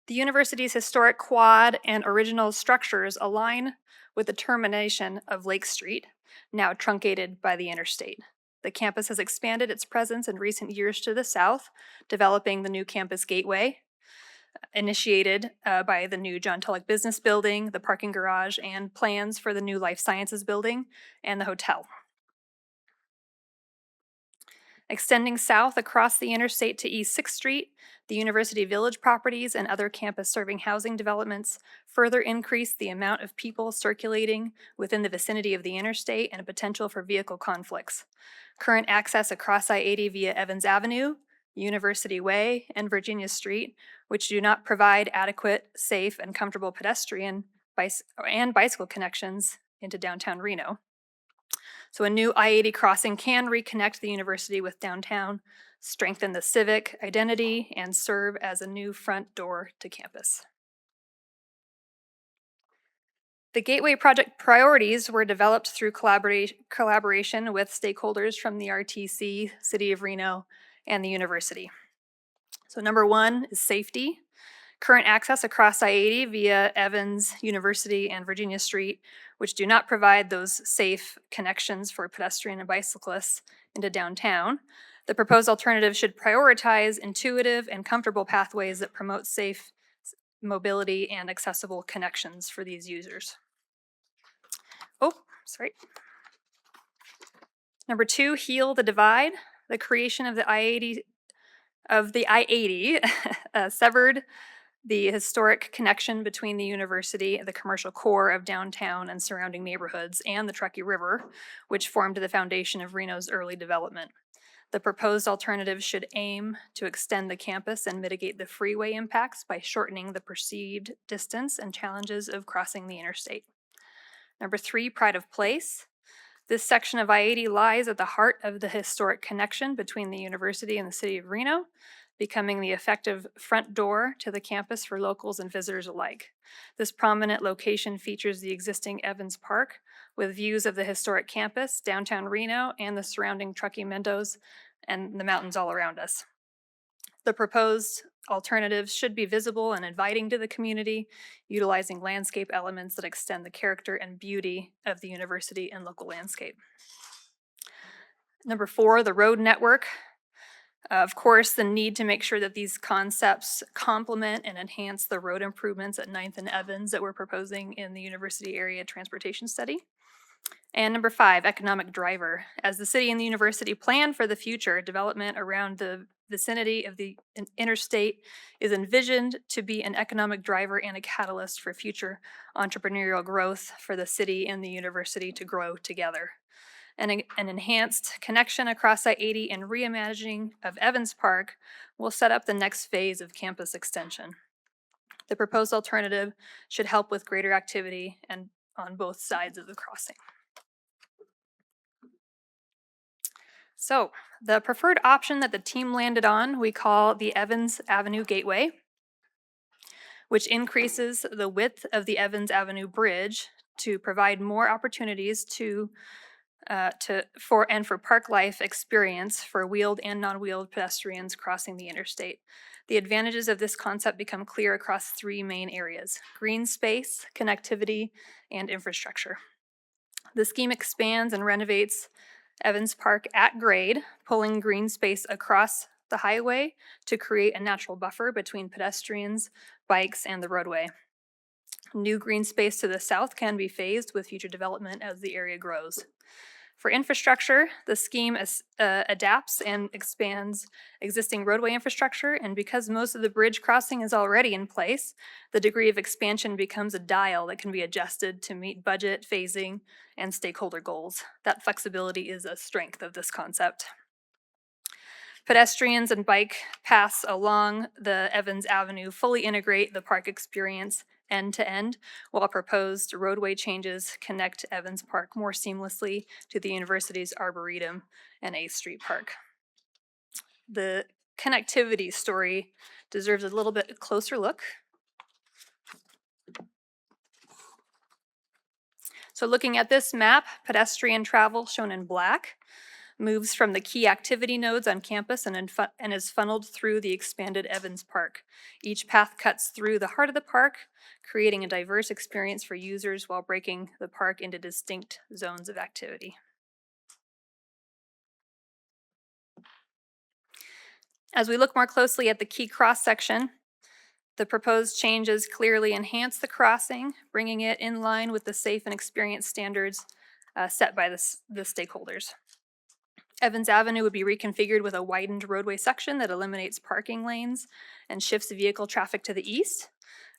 Speaker 11: The university's historic quad and original structures align with the termination of Lake Street, now truncated by the interstate. The campus has expanded its presence in recent years to the south, developing the new campus gateway. initiated by the new John Tulloch Business Building, the parking garage, and plans for the new Life Sciences Building and the hotel. Extending south across the interstate to East 6th Street, the University Village properties and other campus-serving housing developments further increase the amount of people circulating within the vicinity of the interstate and a potential for vehicle conflicts. Current access across I-80 via Evans Avenue, University Way, and Virginia Street, which do not provide adequate, safe, and comfortable pedestrian and bicycle connections into downtown Reno. So a new I-80 crossing can reconnect the university with downtown, strengthen the civic identity, and serve as a new front door to campus. The Gateway Project priorities were developed through collaboration with stakeholders from the RTC, City of Reno, and the university. So number 1 is safety. Current access across I-80 via Evans, University, and Virginia Street, which do not provide those safe connections for pedestrian and bicyclists into downtown. The proposed alternative should prioritize intuitive and comfortable pathways that promote safe mobility and accessible connections for these users. Oh, sorry. Number 2, heal the divide. The creation of the I-80 severed the historic connection between the university, the commercial core of downtown and surrounding neighborhoods, and the Truckee River, which formed the foundation of Reno's early development. The proposed alternative should aim to extend the campus and mitigate the freeway impacts by shortening the perceived distance and challenges of crossing the interstate. Number 3, pride of place. This section of I-80 lies at the heart of the historic connection between the university and the city of Reno, becoming the effective front door to the campus for locals and visitors alike. This prominent location features the existing Evans Park, with views of the historic campus, downtown Reno, and the surrounding Truckee Meadows and the mountains all around us. The proposed alternatives should be visible and inviting to the community, utilizing landscape elements that extend the character and beauty of the university and local landscape. Number 4, the road network. Of course, the need to make sure that these concepts complement and enhance the road improvements at 9th and Evans that we're proposing in the university area transportation study. And number 5, economic driver. As the city and the university plan for the future, development around the vicinity of the interstate is envisioned to be an economic driver and a catalyst for future entrepreneurial growth for the city and the university to grow together. An enhanced connection across I-80 and reimagining of Evans Park will set up the next phase of campus extension. The proposed alternative should help with greater activity and on both sides of the crossing. So, the preferred option that the team landed on, we call the Evans Avenue Gateway, which increases the width of the Evans Avenue Bridge to provide more opportunities for park life experience for wheeled and non-wheeled pedestrians crossing the interstate. The advantages of this concept become clear across 3 main areas: green space, connectivity, and infrastructure. The scheme expands and renovates Evans Park at grade, pulling green space across the highway to create a natural buffer between pedestrians, bikes, and the roadway. New green space to the south can be phased with future development as the area grows. For infrastructure, the scheme adapts and expands existing roadway infrastructure, and because most of the bridge crossing is already in place, the degree of expansion becomes a dial that can be adjusted to meet budget, phasing, and stakeholder goals. That flexibility is a strength of this concept. Pedestrians and bike paths along the Evans Avenue fully integrate the park experience end to end, while proposed roadway changes connect Evans Park more seamlessly to the university's Arboretum and 8th Street Park. The connectivity story deserves a little bit closer look. So looking at this map, pedestrian travel, shown in black, moves from the key activity nodes on campus and is funneled through the expanded Evans Park. Each path cuts through the heart of the park, creating a diverse experience for users while breaking the park into distinct zones of activity. As we look more closely at the key cross-section,
Speaker 3: The proposed changes clearly enhance the crossing, bringing it in line with the safe and experience standards set by the stakeholders. Evans Avenue would be reconfigured with a widened roadway section that eliminates parking lanes and shifts vehicle traffic to the east,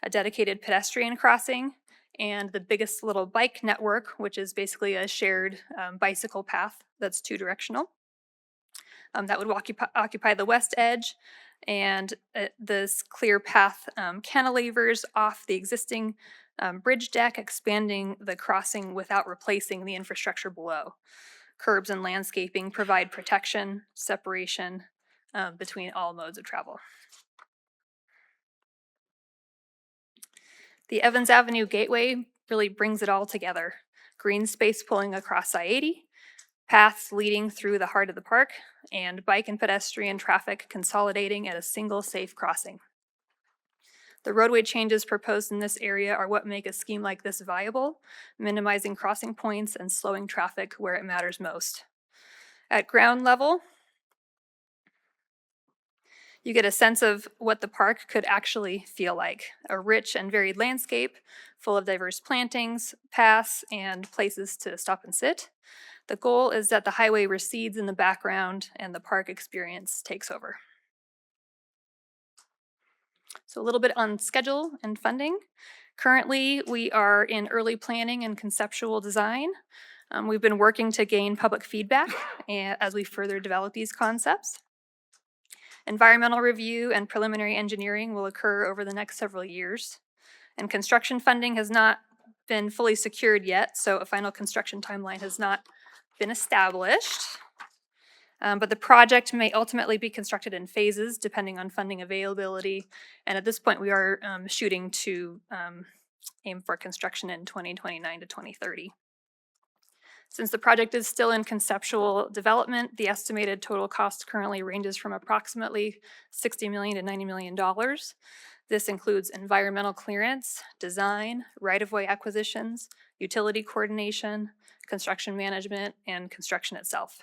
Speaker 3: a dedicated pedestrian crossing, and the biggest little bike network, which is basically a shared bicycle path that's two-directional. That would occupy the west edge, and this clear path cantilevers off the existing bridge deck, expanding the crossing without replacing the infrastructure below. Curbs and landscaping provide protection, separation between all modes of travel. The Evans Avenue Gateway really brings it all together. Green space pulling across I-80, paths leading through the heart of the park, and bike and pedestrian traffic consolidating at a single safe crossing. The roadway changes proposed in this area are what make a scheme like this viable, minimizing crossing points and slowing traffic where it matters most. At ground level, you get a sense of what the park could actually feel like. A rich and varied landscape full of diverse plantings, paths, and places to stop and sit. The goal is that the highway recedes in the background and the park experience takes over. So a little bit on schedule and funding. Currently, we are in early planning and conceptual design. We've been working to gain public feedback as we further develop these concepts. Environmental review and preliminary engineering will occur over the next several years. And construction funding has not been fully secured yet, so a final construction timeline has not been established. But the project may ultimately be constructed in phases depending on funding availability. And at this point, we are shooting to aim for construction in 2029 to 2030. Since the project is still in conceptual development, the estimated total cost currently ranges from approximately $60 million to $90 million. This includes environmental clearance, design, right-of-way acquisitions, utility coordination, construction management, and construction itself.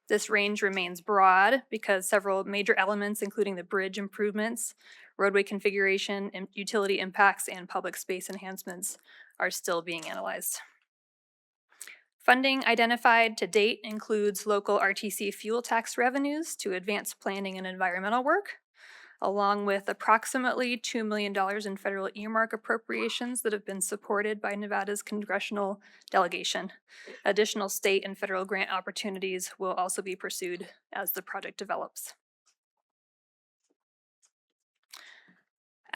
Speaker 3: This range remains broad because several major elements, including the bridge improvements, roadway configuration, utility impacts, and public space enhancements, are still being analyzed. Funding identified to date includes local RTC fuel tax revenues to advance planning and environmental work, along with approximately $2 million in federal earmark appropriations that have been supported by Nevada's congressional delegation. Additional state and federal grant opportunities will also be pursued as the project develops.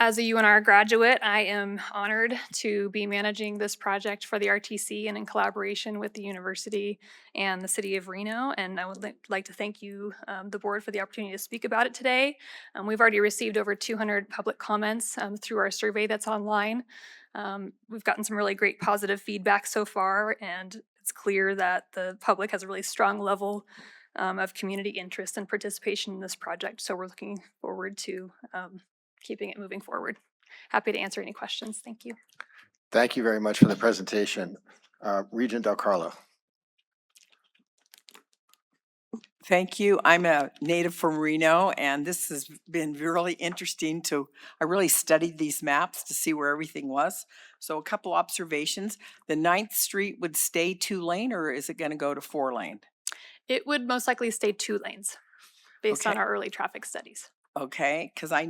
Speaker 3: As a UNR graduate, I am honored to be managing this project for the RTC and in collaboration with the university and the city of Reno. And I would like to thank you, the board, for the opportunity to speak about it today. We've already received over 200 public comments through our survey that's online. We've gotten some really great positive feedback so far, and it's clear that the public has a really strong level of community interest and participation in this project. So we're looking forward to keeping it moving forward. Happy to answer any questions. Thank you.
Speaker 18: Thank you very much for the presentation. Regent Del Carlo.
Speaker 2: Thank you. I'm a native from Reno, and this has been really interesting I really studied these maps to see where everything was. So a couple observations. The 9th Street would stay 2-lane, or is it going to go to 4-lane?
Speaker 3: It would most likely stay 2 lanes based on our early traffic studies.
Speaker 2: Okay, because I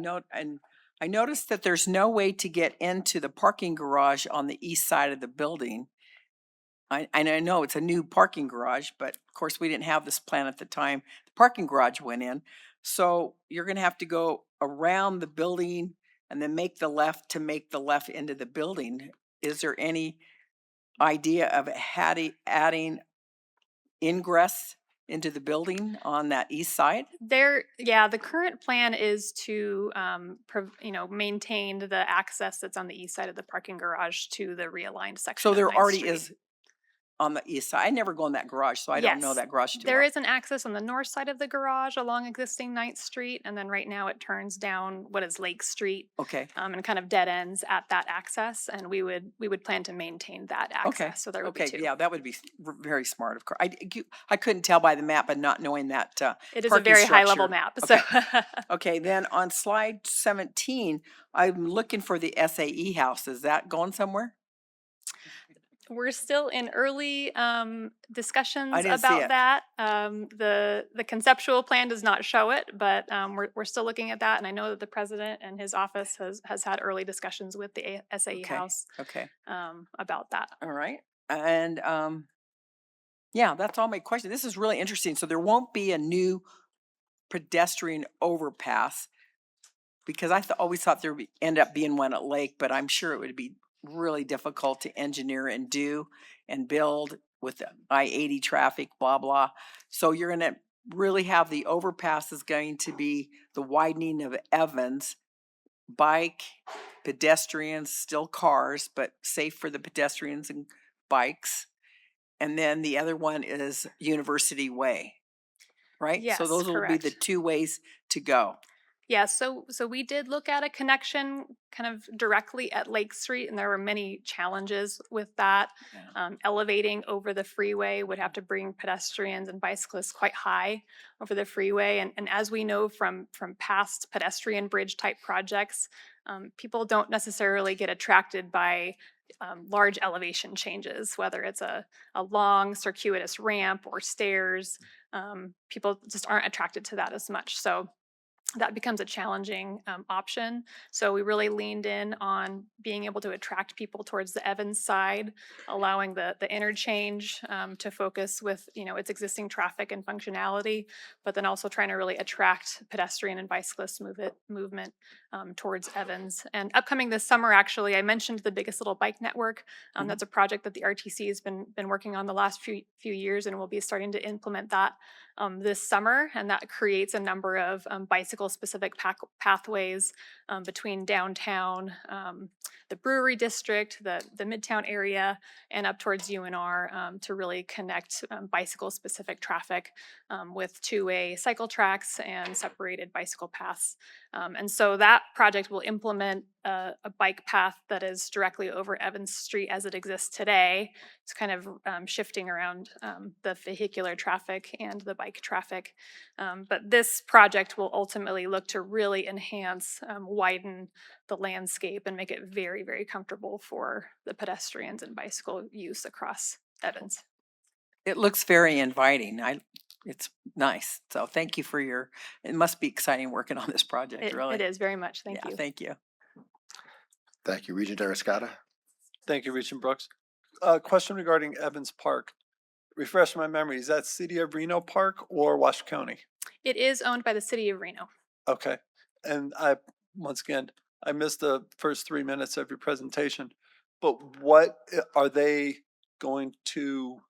Speaker 2: noticed that there's no way to get into the parking garage on the east side of the building. I know it's a new parking garage, but of course we didn't have this plan at the time the parking garage went in. So you're going to have to go around the building and then make the left into the building. Is there any idea of adding ingress into the building on that east side?
Speaker 3: The current plan is to maintain the access that's on the east side of the parking garage to the realigned section.
Speaker 2: So
Speaker 3: of
Speaker 2: there
Speaker 3: 9th
Speaker 2: already
Speaker 3: Street.
Speaker 2: is on the east side. I never go in that garage, so I don't know
Speaker 11: Yes,
Speaker 2: that garage too
Speaker 11: there
Speaker 2: well.
Speaker 11: is an access on the north side of the garage along existing 9th Street, and then right now it turns down what is Lake Street.
Speaker 2: Okay.
Speaker 11: And kind of dead ends at that access, and we would plan to maintain that
Speaker 2: Okay.
Speaker 11: access, so there would
Speaker 2: Okay.
Speaker 11: be two.
Speaker 2: Yeah, that would be very smart. Of course, I couldn't tell by the map and not knowing that
Speaker 11: It is a
Speaker 2: parking
Speaker 11: very high-level
Speaker 2: structure.
Speaker 11: map, so.
Speaker 2: Okay. Then on slide 17, I'm looking for the SAE house. Is that going somewhere?
Speaker 11: We're still in early discussions
Speaker 2: didn't see
Speaker 11: about
Speaker 2: it.
Speaker 11: that. The conceptual plan does not show it, but we're still looking at that. And I know that the president and his office has had early discussions with the SAE
Speaker 2: Okay.
Speaker 11: House
Speaker 2: Okay.
Speaker 11: about that.
Speaker 2: All right. And yeah, that's all my question. This is really interesting. So there won't be a new pedestrian overpass, because I always thought there would end up being one at Lake, but I'm sure it would be really difficult to engineer and do and build with the I-80 traffic, blah, blah. So you're going to really have the overpass is going to be the widening of Evans, bike, pedestrians, still cars, but safe for the pedestrians and bikes. And then the other one is University Way, right?
Speaker 11: Yes,
Speaker 2: So those will be the
Speaker 11: correct.
Speaker 2: 2 ways to go.
Speaker 11: Yeah, so we did look at a connection kind of directly at Lake Street, and there were many challenges with that. Elevating over the freeway would have to bring pedestrians and bicyclists quite high over the freeway, and as we know from past pedestrian bridge type projects, people don't necessarily get attracted by large elevation changes, whether it's a long circuitous ramp or stairs. People just aren't attracted to that as much. So that becomes a challenging option. So we really leaned in on being able to attract people towards the Evans side, allowing the interchange to focus with its existing traffic and functionality, but then also trying to really attract pedestrian and bicyclist movement towards Evans. And upcoming this summer, actually, I mentioned the Biggest Little Bike Network. That's a project that the RTC has been working on the last few years, and we'll be starting to implement that this summer, and that creates a number of bicycle-specific pathways between downtown, the Brewery District, the Midtown area, and up towards UNR to really connect bicycle-specific traffic with two-way cycle tracks and separated bicycle paths. And so that project will implement a bike path that is directly over Evans Street as it exists today. It's kind of shifting around the vehicular traffic and the bike traffic. But this project will ultimately look to really enhance, widen the landscape and make it very, very comfortable for the pedestrians and bicycle use across Evans.
Speaker 2: It looks very inviting. It's nice. So thank you for it must be exciting working on this project, really.
Speaker 11: It is very much. Thank you.
Speaker 2: Thank you.
Speaker 18: Thank you. Regent Arascata.
Speaker 22: Thank you, Regent Brooks. Question regarding Evans Park. Refresh my memory, is that City of Reno Park or Washoe County?
Speaker 11: It is owned by the City of Reno.
Speaker 22: Okay. And once again, I missed the first 3 minutes of your presentation, but what are they going to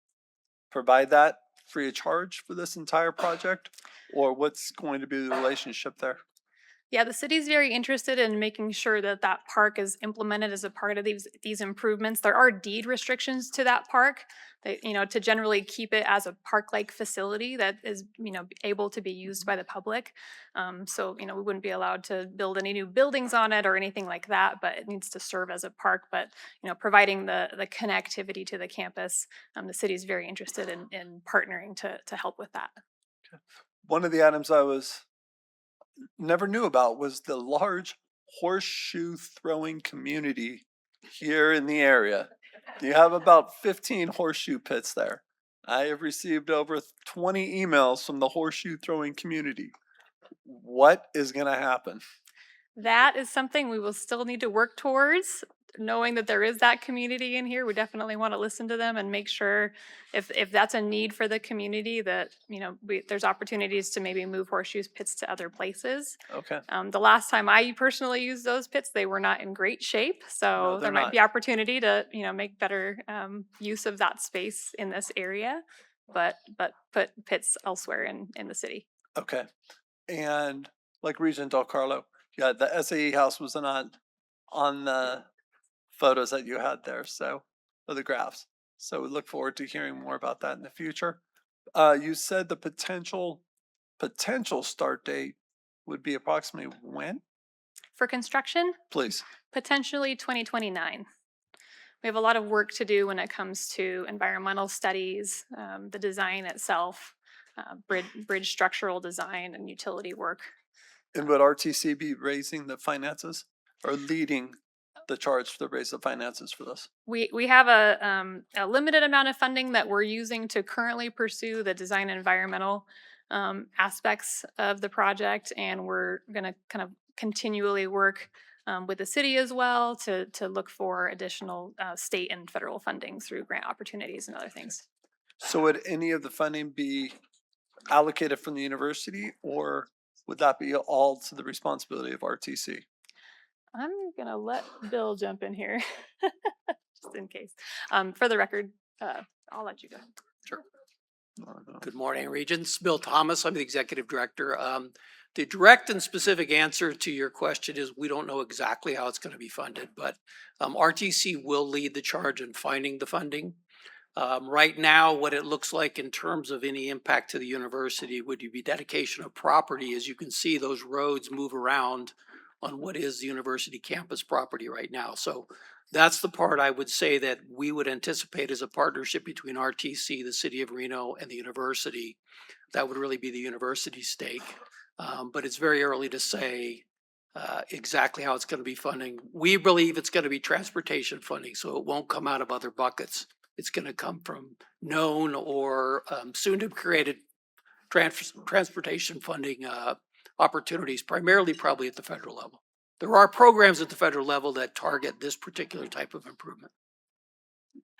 Speaker 22: provide that free of charge for this entire project? Or what's going to be the relationship there?
Speaker 11: Yeah, the city's very interested in making sure that that park is implemented as a part of these improvements. There are deed restrictions to that park, that, to generally keep it as a park-like facility that is, able to be used by the public. So, we wouldn't be allowed to build any new buildings on it or anything like that, but it needs to serve as a park. But, providing the connectivity to the campus, the city's very interested in partnering to help with that.
Speaker 22: One of the items I never knew about was the large horseshoe throwing community here in the area. You have about 15 horseshoe pits there. I have received over 20 emails from the horseshoe throwing community. What is going to happen?
Speaker 11: That is something we will still need to work towards. Knowing that there is that community in here, we definitely want to listen to them and make sure if that's a need for the community that, there's opportunities to maybe move horseshoe pits to other places.
Speaker 22: Okay.
Speaker 11: The last time I personally used those pits, they were not in great shape. So there might be opportunity to, make better use of that space in this area, but put pits elsewhere in the city.
Speaker 22: Okay. And like Regent Del Carlo, yeah, the SAE house was not on the photos that you had there, so, or the graphs. So we look forward to hearing more about that in the future. You said the potential start date would be approximately when?
Speaker 11: For construction,
Speaker 22: Please.
Speaker 11: potentially 2029. We have a lot of work to do when it comes to environmental studies, the design itself, bridge structural design and utility work.
Speaker 22: And would RTC be raising the finances or leading the charge to raise the finances for this?
Speaker 11: We have a limited amount of funding that we're using to currently pursue the design and environmental aspects of the project, and we're going to kind of continually work with the city as well to look for additional state and federal funding through grant opportunities and other things.
Speaker 22: So would any of the funding be allocated from the university, or would that be all to the responsibility of RTC?
Speaker 11: I'm gonna let Bill jump in here, just in case. For the record, I'll let you go.
Speaker 22: Sure.
Speaker 7: Good morning, Regents. Bill Thomas, I'm the Executive Director. The direct and specific answer to your question is we don't know exactly how it's going to be funded, but RTC will lead the charge in finding the funding. Right now, what it looks like in terms of any impact to the university would be dedication of property. As you can see, those roads move around on what is the university campus property right now. So that's the part I would say that we would anticipate as a partnership between RTC, the city of Reno, and the university. That would really be the university's stake. But it's very early to say exactly how it's going to be funding. We believe it's going to be transportation funding, so it won't come out of other buckets. It's going to come from known or soon to be created transportation funding opportunities, primarily probably at the federal level. There are programs at the federal level that target this particular type of improvement.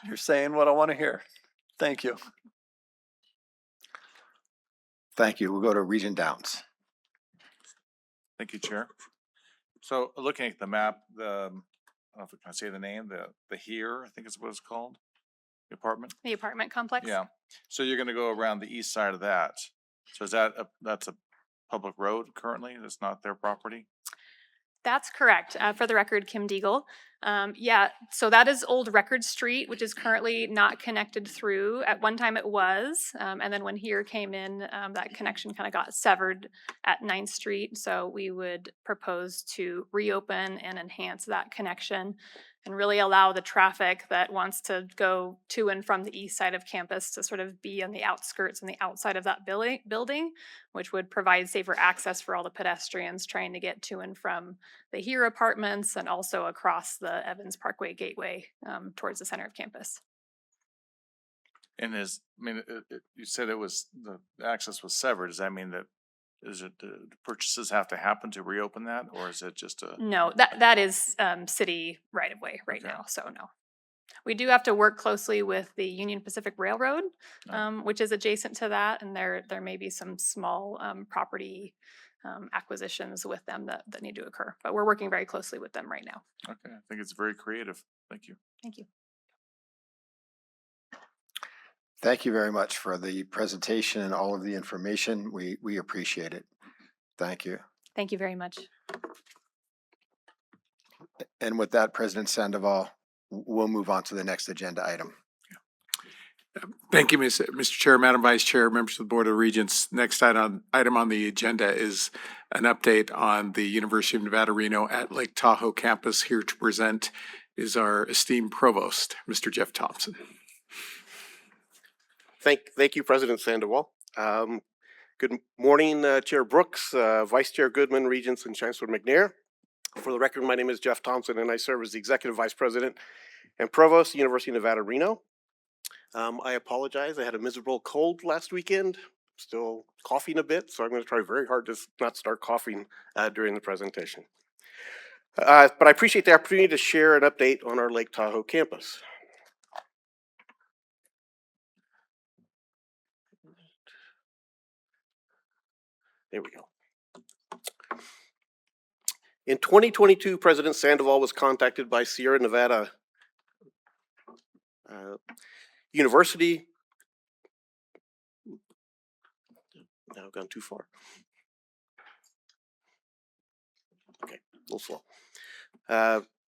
Speaker 22: You're saying what I want to hear. Thank you.
Speaker 18: Thank you. We'll go to Regent Downs.
Speaker 8: Thank you, Chair. So looking at the map, I don't know if I can say the name, the here, I think is what it's called, the apartment.
Speaker 11: The apartment complex?
Speaker 8: Yeah. So you're going to go around the east side of that. So is that's a public road currently? That's not their property?
Speaker 11: That's correct. For the record, Kim Deagle. Yeah, so that is Old Record Street, which is currently not connected through. At one time it was, and then when here came in, that connection kind of got severed at 9th Street. So we would propose to reopen and enhance that connection and really allow the traffic that wants to go to and from the east side of campus to sort of be on the outskirts and the outside of that building, which would provide safer access for all the pedestrians trying to get to and from the here apartments and also across the Evans Parkway Gateway towards the center of campus.
Speaker 8: And you said it was, the access was severed. Does that mean that, the purchases have to happen to reopen that, or is it just a?
Speaker 11: No, that is city right of way right now, so no. We do have to work closely with the Union Pacific Railroad, which is adjacent to that, and there may be some small property acquisitions with them that need to occur. But we're working very closely with them right now.
Speaker 8: Okay, I think it's very creative. Thank you.
Speaker 11: Thank you.
Speaker 18: Thank you very much for the presentation and all of the information. We appreciate it. Thank you.
Speaker 11: Thank you very much.
Speaker 18: And with that, President Sandoval, we'll move on to the next agenda item.
Speaker 16: Thank you, Mr. Chair, Madam Vice Chair, members of the Board of Regents. Next item on the agenda is an update on the University of Nevada, Reno at Lake Tahoe campus. Here to present is our esteemed provost, Mr. Jeff Thompson.
Speaker 23: Thank you, President Sandoval. Good morning, Chair Brooks, Vice Chair Goodman, Regents, and Chancellor McNair. For the record, my name is Jeff Thompson, and I serve as the Executive Vice President and Provost, University of Nevada, Reno. I apologize. I had a miserable cold last weekend. Still coughing a bit, so I'm going to try very hard to not start coughing during the presentation. But I appreciate the opportunity to share an update on our Lake Tahoe campus. There we go. In 2022, President Sandoval was contacted by Sierra Nevada University. Now I've gone too far. Okay, a little slow.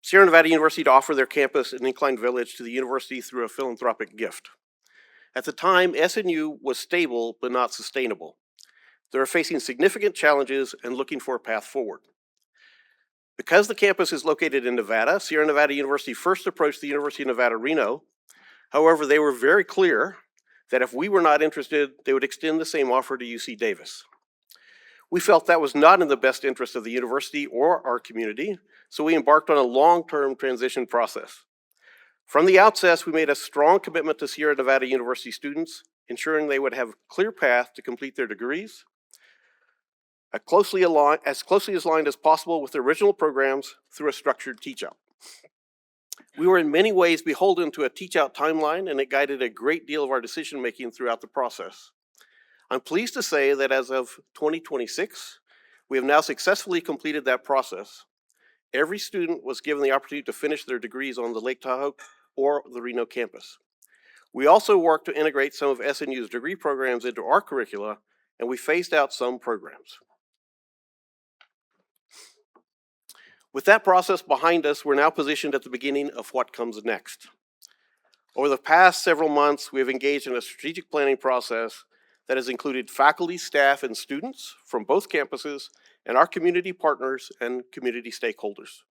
Speaker 23: Sierra Nevada University to offer their campus in Incline Village to the university through a philanthropic gift. At the time, SNU was stable but not sustainable. They are facing significant challenges and looking for a path forward. Because the campus is located in Nevada, Sierra Nevada University first approached the University of Nevada, Reno. However, they were very clear that if we were not interested, they would extend the same offer to UC Davis. We felt that was not in the best interest of the university or our community, so we embarked on a long-term transition process. From the outset, we made a strong commitment to Sierra Nevada University students, ensuring they would have a clear path to complete their degrees, as closely aligned as possible with the original programs through a structured teach-out. We were in many ways beholden to a teach-out timeline, and it guided a great deal of our decision-making throughout the process. I'm pleased to say that as of 2026, we have now successfully completed that process. Every student was given the opportunity to finish their degrees on the Lake Tahoe or the Reno campus. We also worked to integrate some of SNU's degree programs into our curricula, and we phased out some programs. With that process behind us, we're now positioned at the beginning of what comes next. Over the past several months, we have engaged in a strategic planning process that has included faculty, staff, and students from both campuses and our community partners and community stakeholders.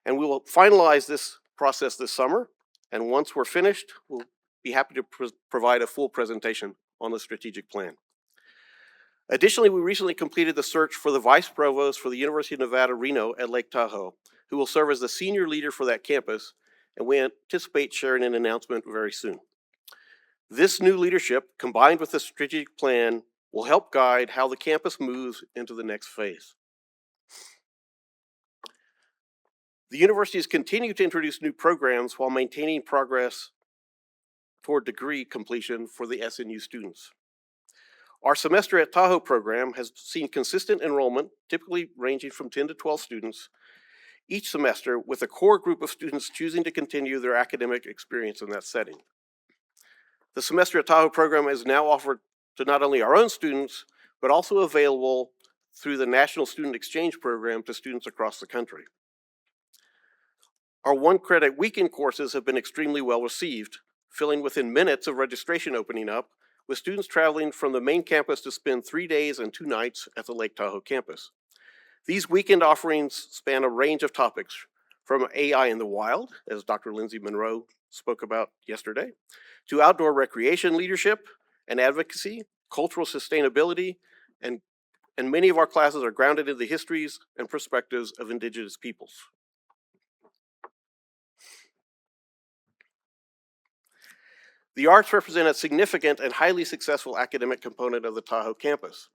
Speaker 23: And we will finalize this process this summer, and once we're finished, we'll be happy to provide a full presentation on the strategic plan. Additionally, we recently completed the search for the Vice Provost for the University of Nevada, Reno at Lake Tahoe, who will serve as the senior leader for that campus, and we anticipate sharing an announcement very soon. This new leadership, combined with the strategic plan, will help guide how the campus moves into the next phase. The university has continued to introduce new programs while maintaining progress toward degree completion for the SNU students. Our Semester at Tahoe program has seen consistent enrollment, typically ranging from 10 to 12 students each semester, with a core group of students choosing to continue their academic experience in that setting. The Semester at Tahoe program is now offered to not only our own students, but also available through the National Student Exchange Program to students across the country. Our one-credit weekend courses have been extremely well received, filling within minutes of registration opening up, with students traveling from the main campus to spend 3 days and 2 nights at the Lake Tahoe campus. These weekend offerings span a range of topics, from AI in the wild, as Dr. Lindsay Monroe spoke about yesterday, to outdoor recreation leadership and advocacy, cultural sustainability, and many of our classes are grounded in the histories and perspectives of Indigenous peoples. The arts represent a significant and highly successful academic component of the Tahoe campus.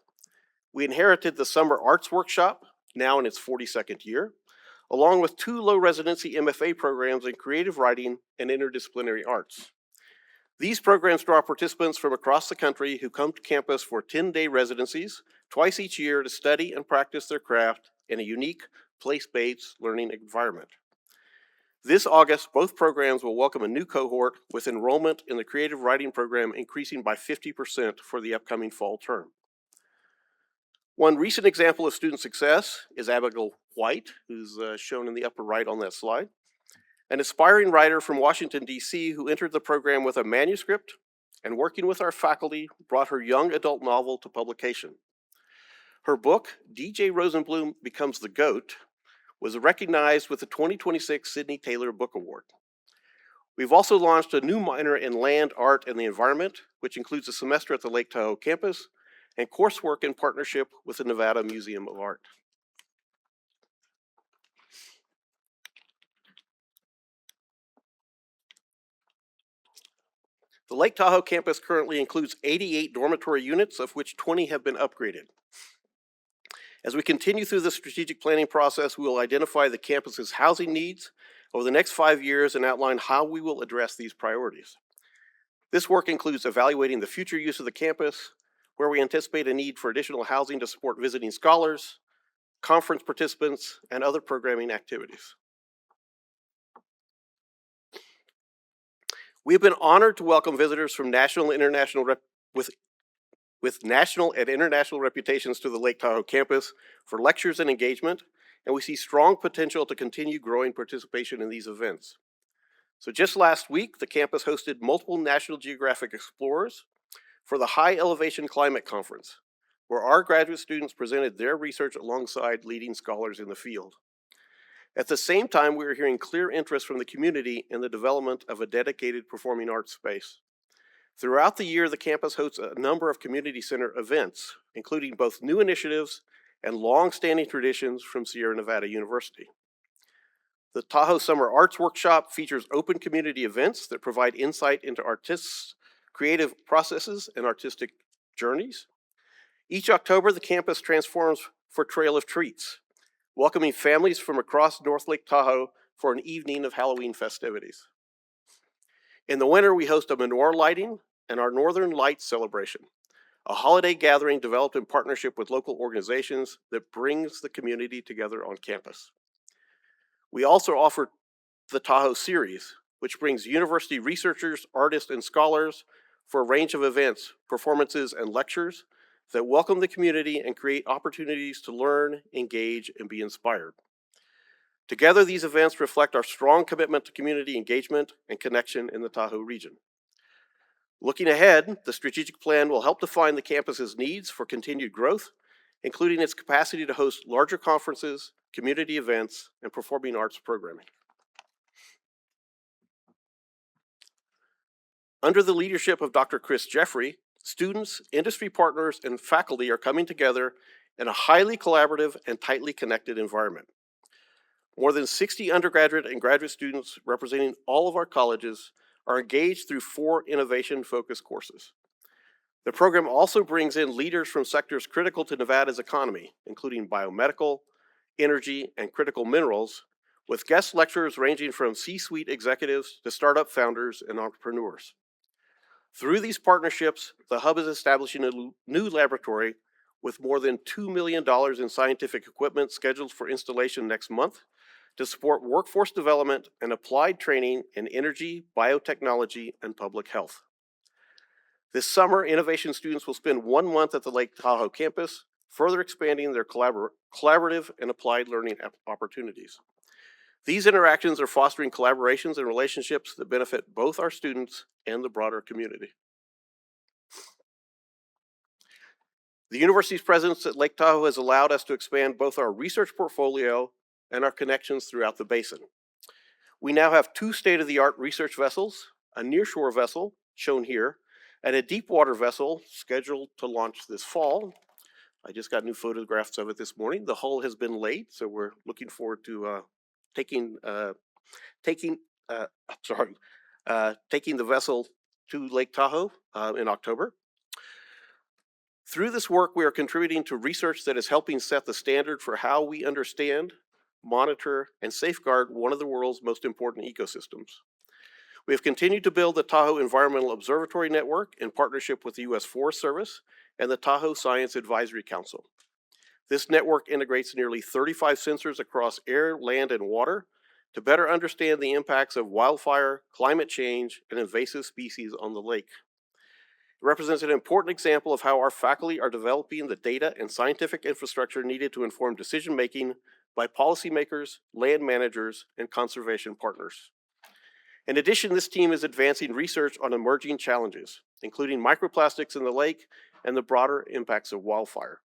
Speaker 23: We inherited the Summer Arts Workshop, now in its 42nd year, along with 2 low residency MFA programs in creative writing and interdisciplinary arts. These programs draw participants from across the country who come to campus for 10-day residencies twice each year to study and practice their craft in a unique, place-based learning environment. This August, both programs will welcome a new cohort, with enrollment in the creative writing program increasing by 50% for the upcoming fall term. One recent example of student success is Abigail White, who's shown in the upper right on that slide, an aspiring writer from Washington, D.C., who entered the program with a manuscript and, working with our faculty, brought her young adult novel to publication. Her book, D.J. Rosenblum Becomes the Goat, was recognized with the 2026 Sidney Taylor Book Award. We've also launched a new minor in Land, Art, and the Environment, which includes a semester at the Lake Tahoe campus and coursework in partnership with the Nevada Museum of Art. The Lake Tahoe campus currently includes 88 dormitory units, of which 20 have been upgraded. As we continue through the strategic planning process, we will identify the campus's housing needs over the next 5 years and outline how we will address these priorities. This work includes evaluating the future use of the campus, where we anticipate a need for additional housing to support visiting scholars, conference participants, and other programming activities. We have been honored to welcome visitors from national and international with national and international reputations to the Lake Tahoe campus for lectures and engagement, and we see strong potential to continue growing participation in these events. So just last week, the campus hosted multiple National Geographic Explorers for the High Elevation Climate Conference, where our graduate students presented their research alongside leading scholars in the field. At the same time, we are hearing clear interest from the community in the development of a dedicated performing arts space. Throughout the year, the campus hosts a number of community center events, including both new initiatives and long-standing traditions from Sierra Nevada University. The Tahoe Summer Arts Workshop features open community events that provide insight into artists' creative processes and artistic journeys. Each October, the campus transforms for Trail of Treats, welcoming families from across North Lake Tahoe for an evening of Halloween festivities. In the winter, we host a menorah lighting and our Northern Lights celebration, a holiday gathering developed in partnership with local organizations that brings the community together on campus. We also offer the Tahoe Series, which brings university researchers, artists, and scholars for a range of events, performances, and lectures that welcome the community and create opportunities to learn, engage, and be inspired. Together, these events reflect our strong commitment to community engagement and connection in the Tahoe region. Looking ahead, the strategic plan will help define the campus's needs for continued growth, including its capacity to host larger conferences, community events, and performing arts programming. Under the leadership of Dr. Chris Jeffrey, students, industry partners, and faculty are coming together in a highly collaborative and tightly connected environment. More than 60 undergraduate and graduate students representing all of our colleges are engaged through 4 innovation-focused courses. The program also brings in leaders from sectors critical to Nevada's economy, including biomedical, energy, and critical minerals, with guest lecturers ranging from C-suite executives to startup founders and entrepreneurs. Through these partnerships, the Hub is establishing a new laboratory with more than $2 million in scientific equipment scheduled for installation next month to support workforce development and applied training in energy, biotechnology, and public health. This summer, innovation students will spend 1 month at the Lake Tahoe campus, further expanding their collaborative and applied learning opportunities. These interactions are fostering collaborations and relationships that benefit both our students and the broader community. The university's presence at Lake Tahoe has allowed us to expand both our research portfolio and our connections throughout the basin. We now have 2 state-of-the-art research vessels, a nearshore vessel, shown here, and a deep water vessel scheduled to launch this fall. I just got new photographs of it this morning. The hull has been laid, so we're looking forward to taking the vessel to Lake Tahoe in October. Through this work, we are contributing to research that is helping set the standard for how we understand, monitor, and safeguard one of the world's most important ecosystems. We have continued to build the Tahoe Environmental Observatory Network in partnership with the U.S. Forest Service and the Tahoe Science Advisory Council. This network integrates nearly 35 sensors across air, land, and water to better understand the impacts of wildfire, climate change, and invasive species on the lake. It represents an important example of how our faculty are developing the data and scientific infrastructure needed to inform decision-making by policymakers, land managers, and conservation partners. In addition, this team is advancing research on emerging challenges, including microplastics in the lake and the broader impacts of wildfire.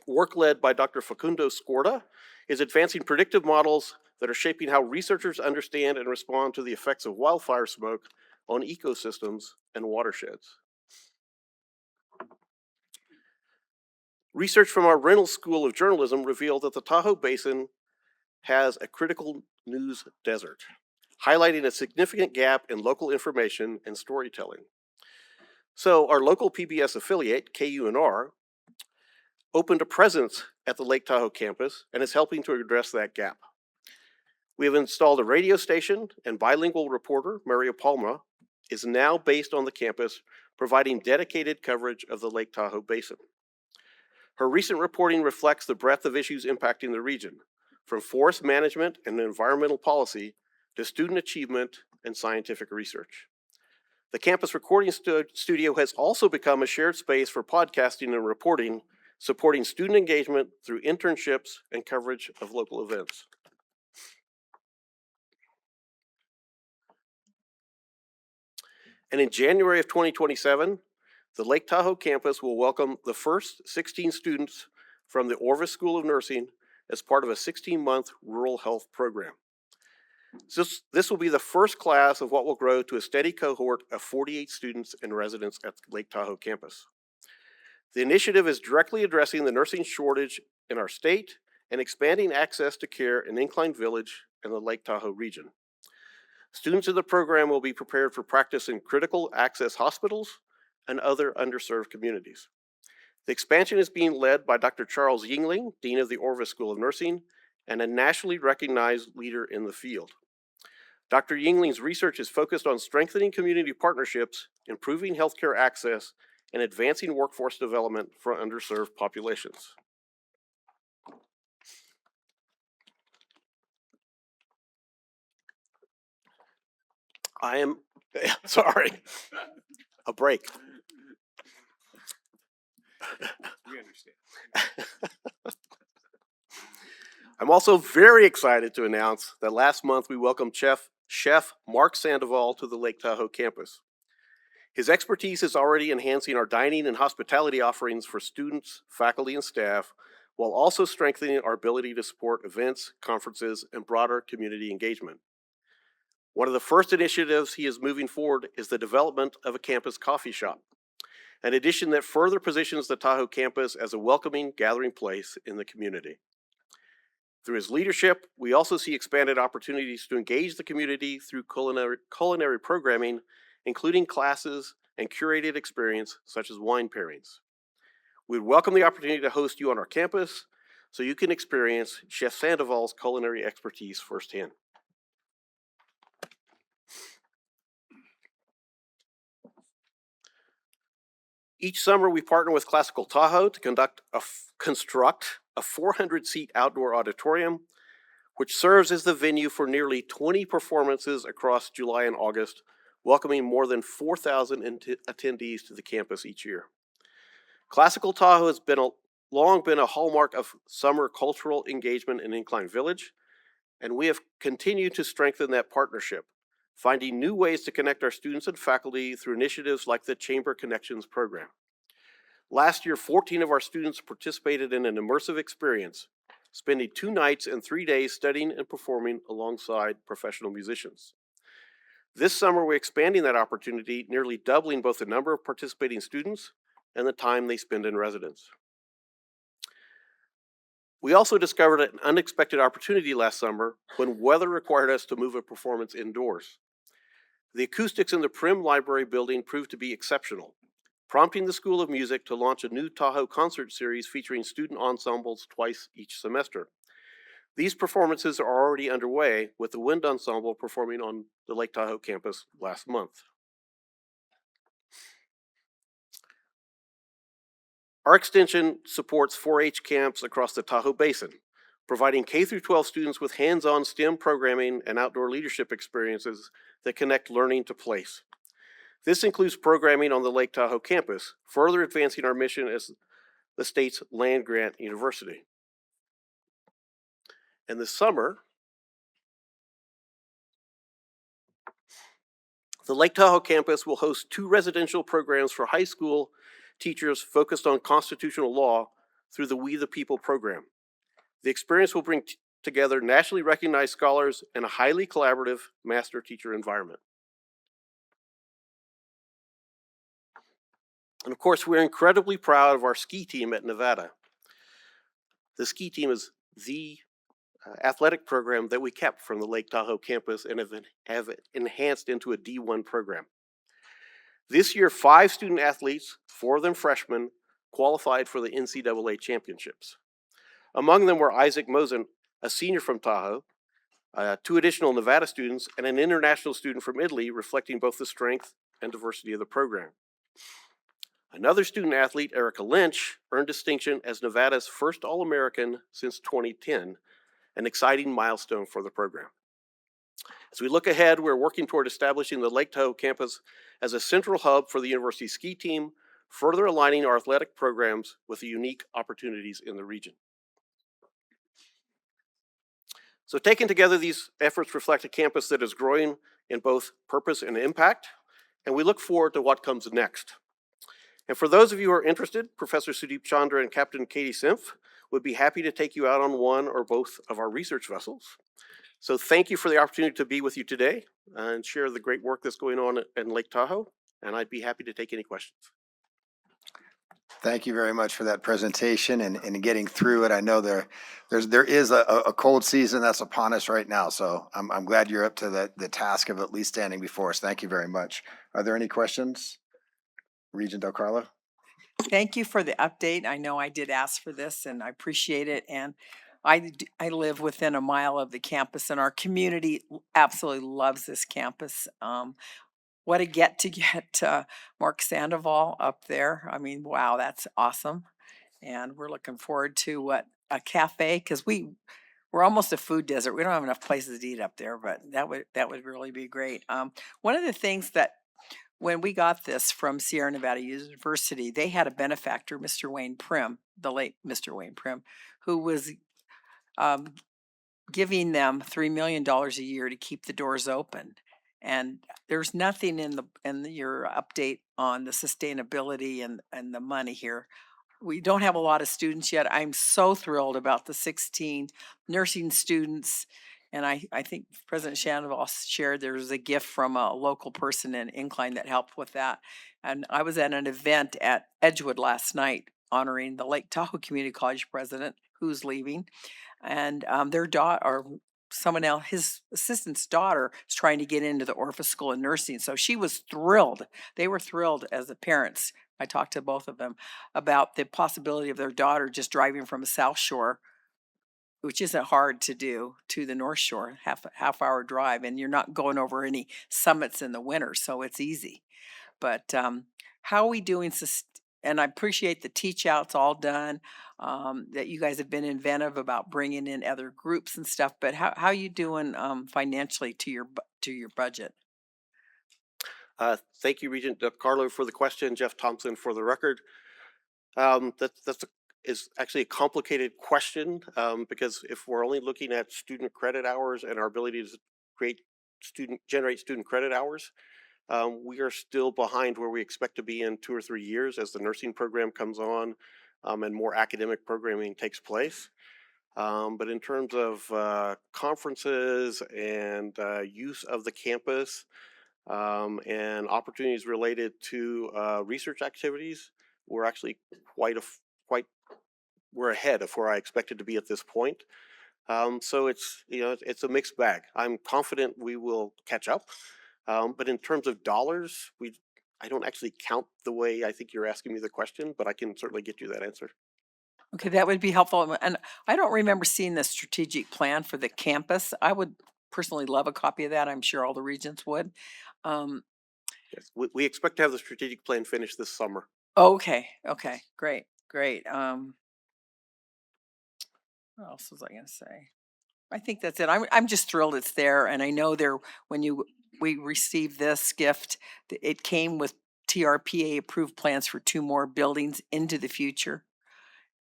Speaker 23: Work led by Dr. Facundo Scorda is advancing predictive models that are shaping how researchers understand and respond to the effects of wildfire smoke on ecosystems and watersheds. Research from our Reynolds School of Journalism revealed that the Tahoe Basin has a critical news desert, highlighting a significant gap in local information and storytelling. So our local PBS affiliate, KUNR, opened a presence at the Lake Tahoe campus and is helping to address that gap. We have installed a radio station, and bilingual reporter, Maria Palma, is now based on the campus, providing dedicated coverage of the Lake Tahoe Basin. Her recent reporting reflects the breadth of issues impacting the region, from forest management and environmental policy to student achievement and scientific research. The campus recording studio has also become a shared space for podcasting and reporting, supporting student engagement through internships and coverage of local events. And in January of 2027, the Lake Tahoe campus will welcome the first 16 students from the Orvis School of Nursing as part of a 16-month rural health program. This will be the first class of what will grow to a steady cohort of 48 students and residents at the Lake Tahoe campus. The initiative is directly addressing the nursing shortage in our state and expanding access to care in Incline Village and the Lake Tahoe region. Students in the program will be prepared for practice in critical access hospitals and other underserved communities. The expansion is being led by Dr. Charles Yingling, Dean of the Orvis School of Nursing, and a nationally recognized leader in the field. Dr. Yingling's research is focused on strengthening community partnerships, improving healthcare access, and advancing workforce development for underserved populations. I am, sorry, a break.
Speaker 8: We understand.
Speaker 23: I'm also very excited to announce that last month we welcomed Chef Mark Sandoval to the Lake Tahoe campus. His expertise is already enhancing our dining and hospitality offerings for students, faculty, and staff, while also strengthening our ability to support events, conferences, and broader community engagement. One of the first initiatives he is moving forward is the development of a campus coffee shop, an addition that further positions the Tahoe campus as a welcoming gathering place in the community. Through his leadership, we also see expanded opportunities to engage the community through culinary programming, including classes and curated experience such as wine pairings. We'd welcome the opportunity to host you on our campus so you can experience Chef Sandoval's culinary expertise firsthand. Each summer, we partner with Classical Tahoe to construct a 400-seat outdoor auditorium, which serves as the venue for nearly 20 performances across July and August, welcoming more than 4,000 attendees to the campus each year. Classical Tahoe has long been a hallmark of summer cultural engagement in Incline Village, and we have continued to strengthen that partnership, finding new ways to connect our students and faculty through initiatives like the Chamber Connections program. Last year, 14 of our students participated in an immersive experience, spending 2 nights and 3 days studying and performing alongside professional musicians. This summer, we're expanding that opportunity, nearly doubling both the number of participating students and the time they spend in residence. We also discovered an unexpected opportunity last summer when weather required us to move a performance indoors. The acoustics in the Prim Library building proved to be exceptional, prompting the School of Music to launch a new Tahoe concert series featuring student ensembles twice each semester. These performances are already underway, with the Wind Ensemble performing on the Lake Tahoe campus last month. Our extension supports 4-H camps across the Tahoe Basin, providing K-12 students with hands-on STEM programming and outdoor leadership experiences that connect learning to place. This includes programming on the Lake Tahoe campus, further advancing our mission as the state's land-grant university. And this summer, the Lake Tahoe campus will host 2 residential programs for high school teachers focused on constitutional law through the We the People program. The experience will bring together nationally recognized scholars in a highly collaborative master-teacher environment. And of course, we're incredibly proud of our ski team at Nevada. The ski team is the athletic program that we kept from the Lake Tahoe campus and have enhanced into a D1 program. This year, 5 student athletes, 4 of them freshmen, qualified for the NCAA championships. Among them were Isaac Mosen, a senior from Tahoe, 2 additional Nevada students, and an international student from Italy, reflecting both the strength and diversity of the program. Another student athlete, Erica Lynch, earned distinction as Nevada's first All-American since 2010, an exciting milestone for the program. As we look ahead, we're working toward establishing the Lake Tahoe campus as a central hub for the university ski team, further aligning our athletic programs with the unique opportunities in the region. So taken together, these efforts reflect a campus that is growing in both purpose and impact, and we look forward to what comes next. And for those of you who are interested, Professor Sudeep Chandra and Captain Katie Simph would be happy to take you out on one or both of our research vessels. So thank you for the opportunity to be with you today and share the great work that's going on in Lake Tahoe, and I'd be happy to take any questions.
Speaker 18: Thank you very much for that presentation and getting through it. I know there is a cold season that's upon us right now, so I'm glad you're up to the task of at least standing before us. Thank you very much. Are there any questions? Regent Del Carlo?
Speaker 2: Thank you for the update. I know I did ask for this and I appreciate it. And I live within a mile of the campus and our community absolutely loves this campus. What a get Mark Sandoval up there. I mean, wow, that's awesome. And we're looking forward to a cafe, because we're almost a food desert. We don't have enough places to eat up there, but that would really be great. One of the things that when we got this from Sierra Nevada University, they had a benefactor, Mr. Wayne Prim, the late Mr. Wayne Prim, who was um, giving them $3 million a year to keep the doors open. And there's nothing in your update on the sustainability and the money here. We don't have a lot of students yet. I'm so thrilled about the 16 nursing students. And I think President Sandoval shared there was a gift from a local person in Incline that helped with that. And I was at an event at Edgewood last night honoring the Lake Tahoe Community College president who's leaving. And their daughter, or someone else, his assistant's daughter, is trying to get into the Orpha School of Nursing. So she was thrilled. They were thrilled as the parents. I talked to both of them about the possibility of their daughter just driving from the South Shore, which isn't hard to do, to the North Shore, half hour drive, and you're not going over any summits in the winter, so it's easy. But how are we doing? And I appreciate the teach outs all done, that you guys have been inventive about bringing in other groups and stuff. But how are you doing financially to your budget?
Speaker 23: Thank you, Regent Carlo, for the question. Jeff Thompson for the record. Is actually a complicated question because if we're only looking at student credit hours and our ability to generate student credit hours, we are still behind where we expect to be in 2 or 3 years as the nursing program comes on and more academic programming takes place. But in terms of conferences and use of the campus and opportunities related to research activities, we're actually we're ahead of where I expected to be at this point. So it's a mixed bag. I'm confident we will catch up. But in terms of dollars, I don't actually count the way I think you're asking me the question, but I can certainly get you that answer.
Speaker 2: Okay, that would be helpful. And I don't remember seeing the strategic plan for the campus. I would personally love a copy of that. I'm sure all the regents would.
Speaker 23: Yes, we expect to have the strategic plan finished this summer.
Speaker 2: Okay, great. What else was I going to say? I think that's it. I'm just thrilled it's there, and I know we received this gift, it came with TRPA approved plans for 2 more buildings into the future,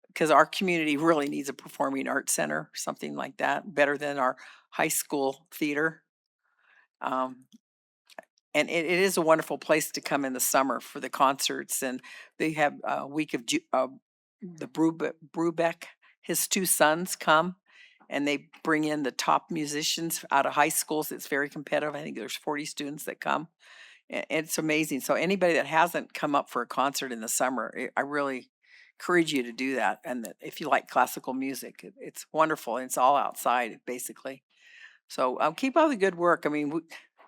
Speaker 2: because our community really needs a performing arts center, something like that, better than our high school theater. And it is a wonderful place to come in the summer for the concerts, and they have a week of the Brubeck. His 2 sons come, and they bring in the top musicians out of high schools. It's very competitive. I think there's 40 students that come. It's amazing. So anybody that hasn't come up for a concert in the summer, I really encourage you to do that. And that if you like classical music, it's wonderful. And it's all outside, basically. So keep up the good work. I mean,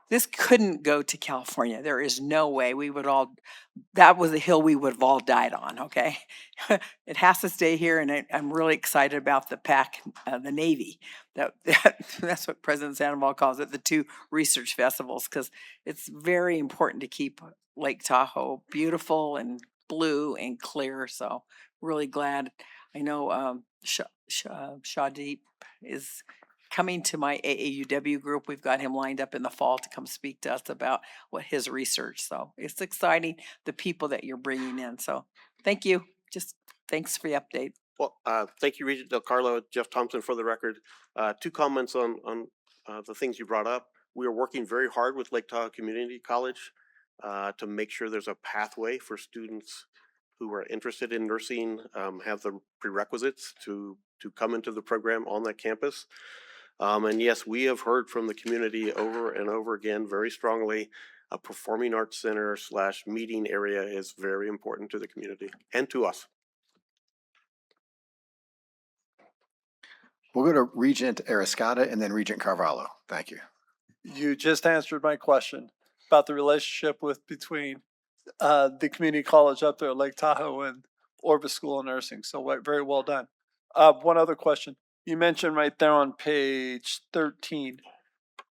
Speaker 2: this couldn't go to California. There is no way that was a hill we would have all died on, okay? It has to stay here, and I'm really excited about the PAC, the Navy. That's what President Sandoval calls it, the 2 research festivals, because it's very important to keep Lake Tahoe beautiful and blue and clear. So really glad. I know Shadeep is coming to my AAUW group. We've got him lined up in the fall to come speak to us about what his research. So it's exciting, the people that you're bringing in. So thank you. Just thanks for the update.
Speaker 23: Well, thank you, Regent Del Carlo, Jeff Thompson, for the record. Two comments on the things you brought up. We are working very hard with Lake Tahoe Community College to make sure there's a pathway for students who are interested in nursing, have the prerequisites to come into the program on that campus. And yes, we have heard from the community over and over again very strongly, a performing arts center / meeting area is very important to the community and to us.
Speaker 18: We'll go to Regent Ariscata and then Regent Carvalho. Thank you.
Speaker 22: You just answered my question about the relationship between the community college up there at Lake Tahoe and Orbis School of Nursing. So very well done. One other question. You mentioned right there on page 13,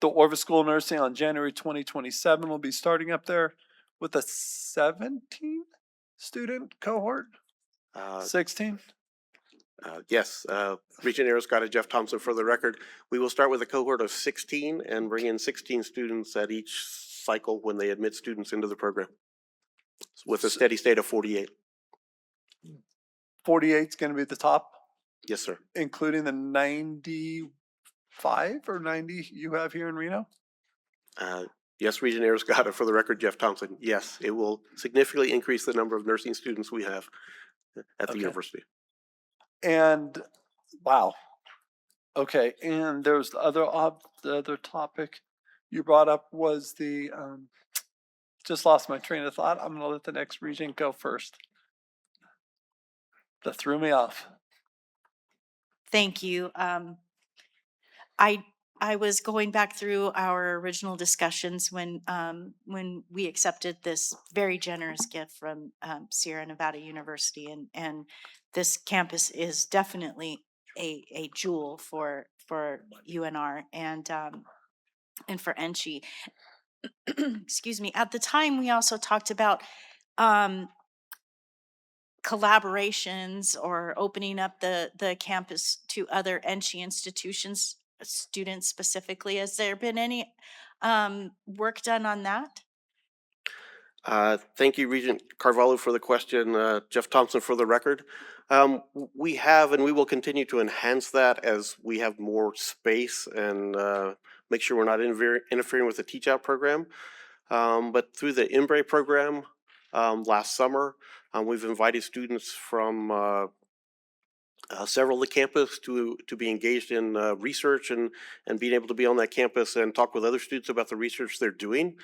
Speaker 22: the Orbis School of Nursing on January 2027 will be starting up there with a 17 student cohort? 16?
Speaker 23: Yes, Regent Ariscata, Jeff Thompson, for the record. We will start with a cohort of 16 and bring in 16 students at each cycle when they admit students into the program, with a steady state of 48.
Speaker 22: 48 is going to be the top?
Speaker 23: Yes, sir.
Speaker 22: Including the 95 or 90 you have here in Reno?
Speaker 23: Yes, Regent Ariscata, for the record, Jeff Thompson. Yes, it will significantly increase the number of nursing students we have at the university.
Speaker 22: And wow. Okay, and there's the other topic you brought up was the just lost my train of thought. I'm gonna let the next regent go first. That threw me off.
Speaker 21: Thank you. I was going back through our original discussions when we accepted this very generous gift from Sierra Nevada University, and this campus is definitely a jewel for UNR and for NSHE. Excuse me. At the time, we also talked about collaborations or opening up the campus to other NSHE institutions, students specifically. Has there been any work done on that?
Speaker 23: Thank you, Regent Carvalho, for the question. Jeff Thompson, for the record. We have and we will continue to enhance that as we have more space and make sure we're not interfering with the Teach Out program. But through the Embrace program last summer, we've invited students from several of the campus to be engaged in research and being able to be on that campus and talk with other students about the research they're doing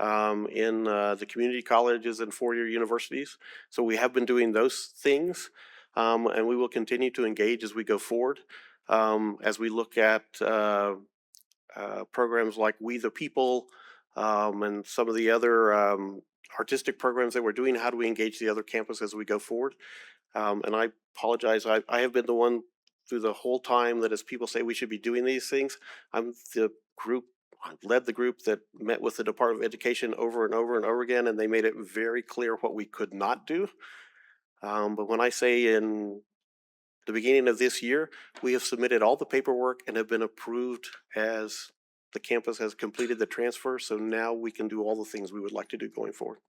Speaker 23: in the community colleges and four-year universities. So we have been doing those things, and we will continue to engage as we go forward. As we look at programs like We the People and some of the other artistic programs that we're doing, how do we engage the other campus as we go forward? And I apologize, I have been the one through the whole time that as people say we should be doing these things, I'm the group, led the group that met with the Department of Education over and over and over again, and they made it very clear what we could not do. But when I say in the beginning of this year, we have submitted all the paperwork and have been approved as the campus has completed the transfer. So now we can do all the things we would like to do going forward.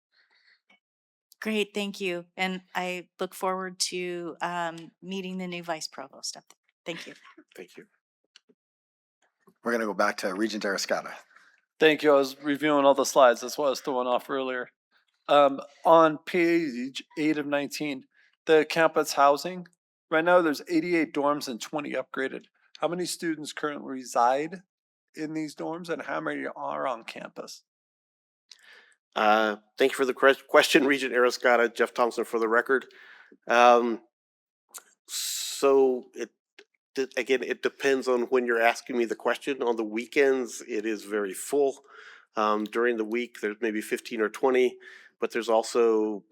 Speaker 21: Great, thank you. And I look forward to meeting the new vice provost up there. Thank you.
Speaker 23: Thank you.
Speaker 18: We're going to go back to Regent Ariscata.
Speaker 22: Thank you. I was reviewing all the slides. That's why I was throwing off earlier. On page 8 of 19, the campus housing. Right now, there's 88 dorms and 20 upgraded. How many students currently reside in these dorms, and how many are on campus?
Speaker 23: Thank you for the question, Regent Ariscata. Jeff Thompson, for the record. So again, it depends on when you're asking me the question. On the weekends, it is very full. During the week, there's maybe 15 or 20, but there's also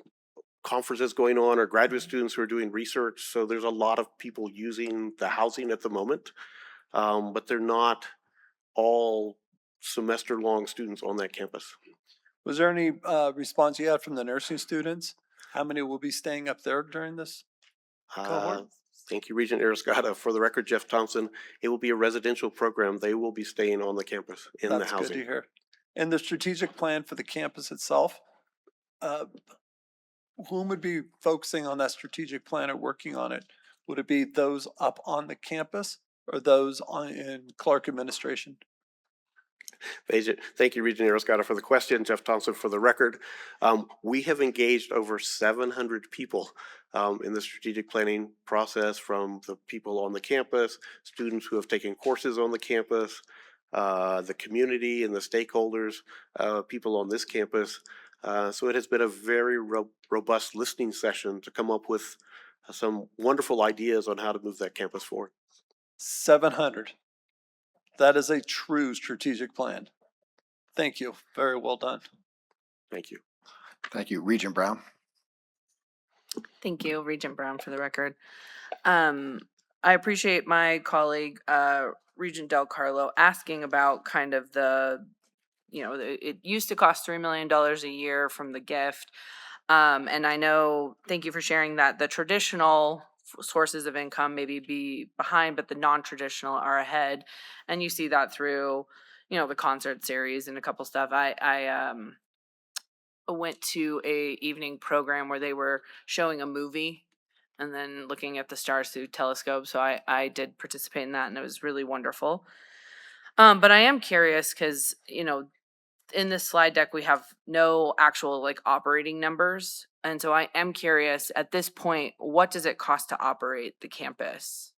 Speaker 23: conferences going on or graduate students who are doing research. So there's a lot of people using the housing at the moment, but they're not all semester-long students on that campus.
Speaker 22: Was there any response you had from the nursing students? How many will be staying up there during this cohort?
Speaker 23: Thank you, Regent Arascata. For the record, Jeff Thompson, it will be a residential program. They will be staying on the campus in the
Speaker 22: That's good to
Speaker 23: housing.
Speaker 22: hear. And the strategic plan for the campus itself, uh, whom would be focusing on that strategic plan or working on it? Would it be those up on the campus or those in Clark administration?
Speaker 23: Thank you, Regent Arascata, for the question. Jeff Thompson for the record. We have engaged over 700 people in the strategic planning process, from the people on the campus, students who have taken courses on the campus, the community and the stakeholders, people on this campus. So it has been a very robust listening session to come up with some wonderful ideas on how to move that campus forward.
Speaker 22: 700. That is a true strategic plan. Thank you. Very well done.
Speaker 23: Thank you.
Speaker 18: Thank you. Regent Brown.
Speaker 4: Thank you, Regent Brown, for the record. I appreciate my colleague, Regent Del Carlo, asking about kind of it used to cost $3 million a year from the gift. And I know, thank you for sharing that the traditional sources of income maybe be behind, but the non-traditional are ahead. And you see that through, the concert series and a couple stuff. I went to a evening program where they were showing a movie and then looking at the stars through telescopes. So I did participate in that, and it was really wonderful. But I am curious because, in this slide deck, we have no actual operating numbers. And so I am curious at this point, what does it cost to operate the campus?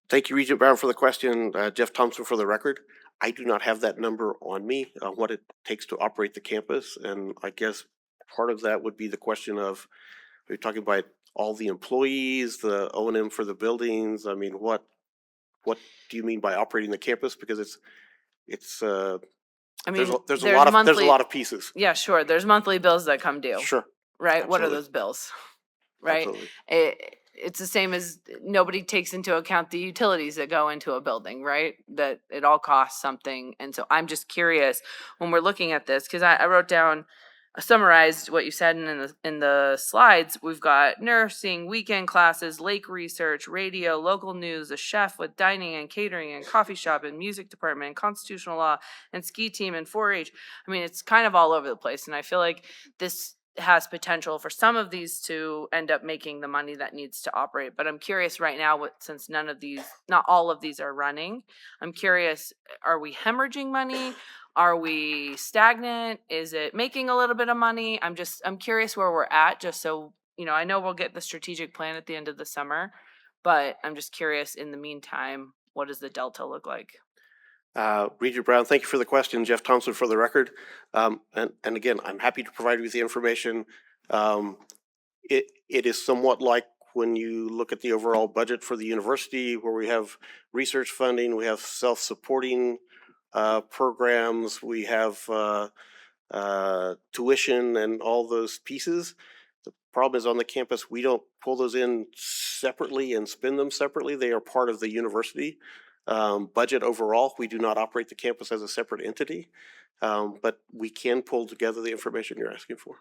Speaker 23: Thank you, Regent Brown, for the question. Jeff Thompson for the record. I do not have that number on me, what it takes to operate the campus. And I guess part of that would be the question of, are you talking about all the employees, the O&M for the buildings? I mean, what do you mean by operating the campus? Because it's
Speaker 4: I mean,
Speaker 23: there's a lot of pieces.
Speaker 4: Yeah, sure. There's monthly bills that come due.
Speaker 23: Sure.
Speaker 4: Right? What are
Speaker 23: Absolutely.
Speaker 4: those bills? Right?
Speaker 23: Absolutely.
Speaker 4: It's the same as nobody takes into account the utilities that go into a building, right? That it all costs something. And so I'm just curious when we're looking at this, because I wrote down, summarized what you said in the slides. We've got nursing, weekend classes, lake research, radio, local news, a chef with dining and catering and coffee shop and music department and constitutional law and ski team and 4-H. I mean, it's kind of all over the place. And I feel like this has potential for some of these to end up making the money that needs to operate. But I'm curious right now, since not all of these are running, I'm curious, are we hemorrhaging money? Are we stagnant? Is it making a little bit of money? I'm curious where we're at, just so, I know we'll get the strategic plan at the end of the summer, but I'm just curious in the meantime, what does the delta look like?
Speaker 23: Regent Brown, thank you for the question. Jeff Thompson for the record. And again, I'm happy to provide you with the information. It is somewhat like when you look at the overall budget for the university, where we have research funding, we have self-supporting programs, we have tuition and all those pieces. The problem is on the campus, we don't pull those in separately and spend them separately. They are part of the university budget overall. We do not operate the campus as a separate entity, but we can pull together the information you're asking for.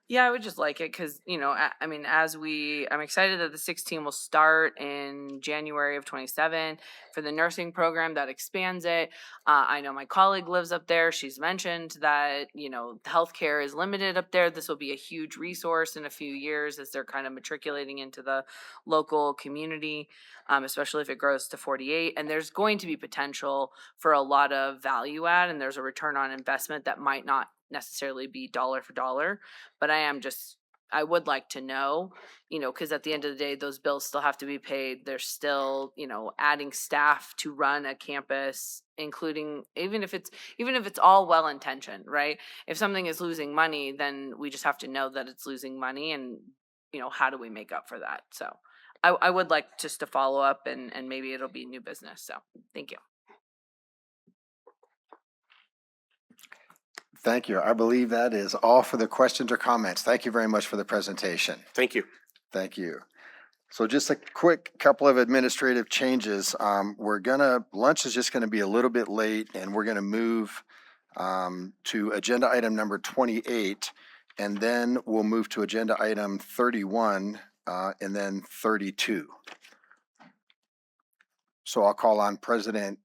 Speaker 4: Yeah, I would just like it because, I mean, I'm excited that the 16 will start in January of 27 for the nursing program that expands it. I know my colleague lives up there. She's mentioned that, healthcare is limited up there. This will be a huge resource in a few years as they're kind of matriculating into the local community, especially if it grows to 48. And there's going to be potential for a lot of value add, and there's a return on investment that might not necessarily be dollar for dollar, but I would like to know, because at the end of the day, those bills still have to be paid. There's still, adding staff to run a campus, including even if it's all well intentioned, right? If something is losing money, then we just have to know that it's losing money, and how do we make up for that? So I would like just to follow up, and maybe it'll be new business. So thank you.
Speaker 18: Thank you. I believe that is all for the questions or comments. Thank you very much for the presentation.
Speaker 23: Thank you.
Speaker 18: Thank you. So just a quick couple of administrative changes. Lunch is just gonna be a little bit late, and we're gonna move to agenda item number 28, and then we'll move to agenda item 31, and then 32. So I'll call on President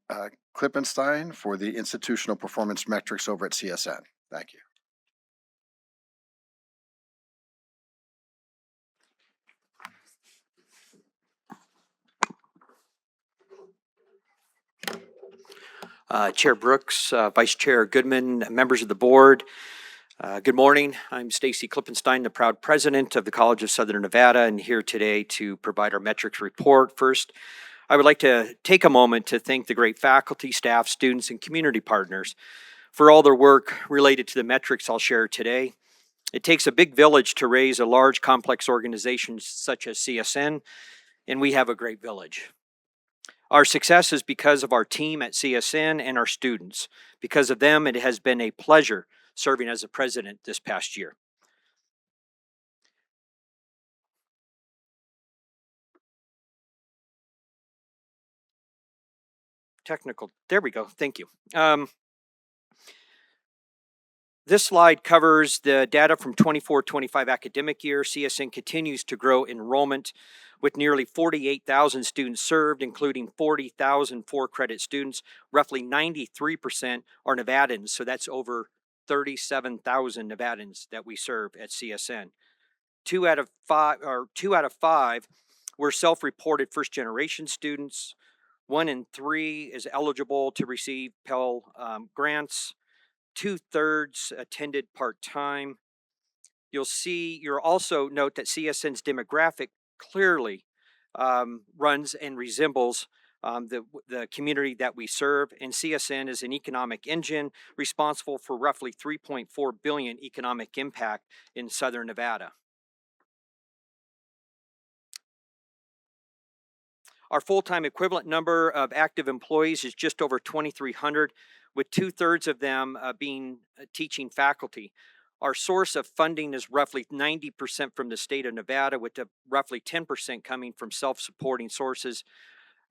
Speaker 18: Klippenstein for the institutional performance metrics over at CSN. Thank you.
Speaker 9: Chair Brooks, Vice Chair Goodman, members of the board, good morning. I'm Stacy Klippenstein, the proud president of the College of Southern Nevada, and here today to provide our metrics report. First, I would like to take a moment to thank the great faculty, staff, students, and community partners for all their work related to the metrics I'll share today. It takes a big village to raise a large, complex organization such as CSN, and we have a great village. Our success is because of our team at CSN and our students. Because of them, it has been a pleasure serving as a president this past year. Technical, there we go, thank you. This slide covers the data from 24-25 academic year. CSN continues to grow enrollment with nearly 48,000 students served, including 40,000 4-credit students. Roughly 93% are Nevadans, so that's over 37,000 Nevadans that we serve at CSN. 2 out of 5 were self-reported first-generation students. 1 in 3 is eligible to receive Pell grants. 2/3 attended part-time. You'll also note that CSN's demographic clearly runs and resembles the community that we serve, and CSN is an economic engine responsible for roughly $3.4 billion economic impact in Southern Nevada. Our full-time equivalent number of active employees is just over 2,300, with 2/3 of them being teaching faculty. Our source of funding is roughly 90% from the state of Nevada, with roughly 10% coming from self-supporting sources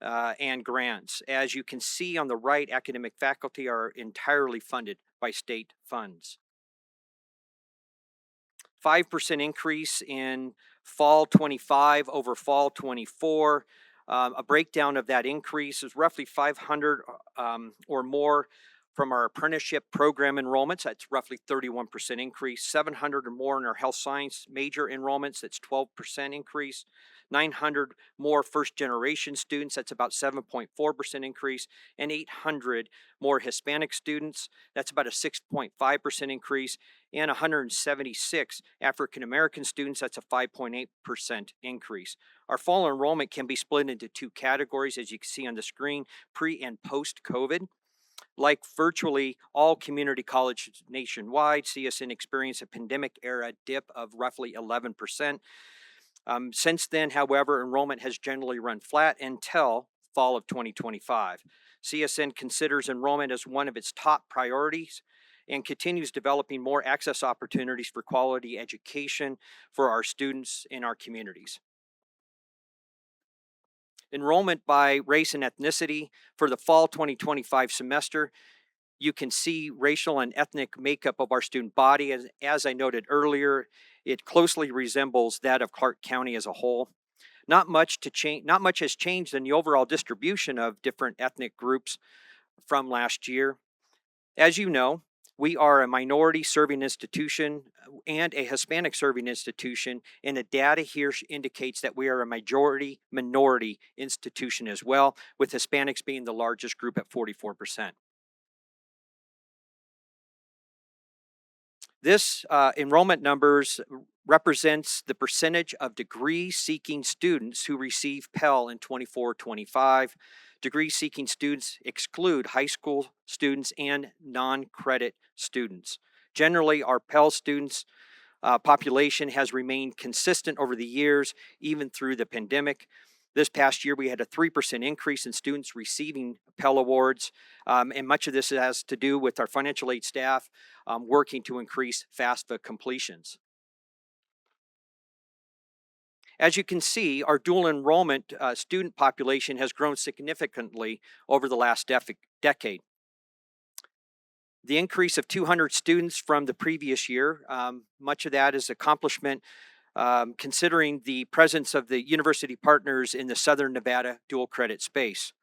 Speaker 9: and grants. As you can see on the right, academic faculty are entirely funded by state funds. 5% increase in fall 25 over fall 24. A breakdown of that increase is roughly 500 or more from our apprenticeship program enrollments. That's roughly 31% increase. 700 or more in our health science major enrollments. That's 12% increase. 900 more first generation students. That's about 7.4% increase. And 800 more Hispanic students. That's about a 6.5% increase. And 176 African American students. That's a 5.8% increase. Our fall enrollment can be split into 2 categories, as you can see on the screen, pre and post COVID. Like virtually all community colleges nationwide, CSN experienced a pandemic era dip of roughly 11%. Since then, however, enrollment has generally run flat until fall of 2025. CSN considers enrollment as one of its top priorities and continues developing more access opportunities for quality education for our students in our communities. Enrollment by race and ethnicity for the fall 2025 semester. You can see racial and ethnic makeup of our student body. As I noted earlier, it closely resembles that of Clark County as a whole. Not much has changed in the overall distribution of different ethnic groups from last year. As you know, we are a minority serving institution and a Hispanic serving institution, and the data here indicates that we are a majority minority institution as well, with Hispanics being the largest group at 44%. This enrollment numbers represents the percentage of degree-seeking students who receive Pell in 24-25. Degree-seeking students exclude high school students and non-credit students. Generally, our Pell students population has remained consistent over the years, even through the pandemic. This past year, we had a 3% increase in students receiving Pell Awards, and much of this has to do with our financial aid staff working to increase FAFSA completions. As you can see, our dual enrollment student population has grown significantly over the last decade. The increase of 200 students from the previous year, much of that is accomplishment considering the presence of the university partners in the Southern Nevada dual credit space.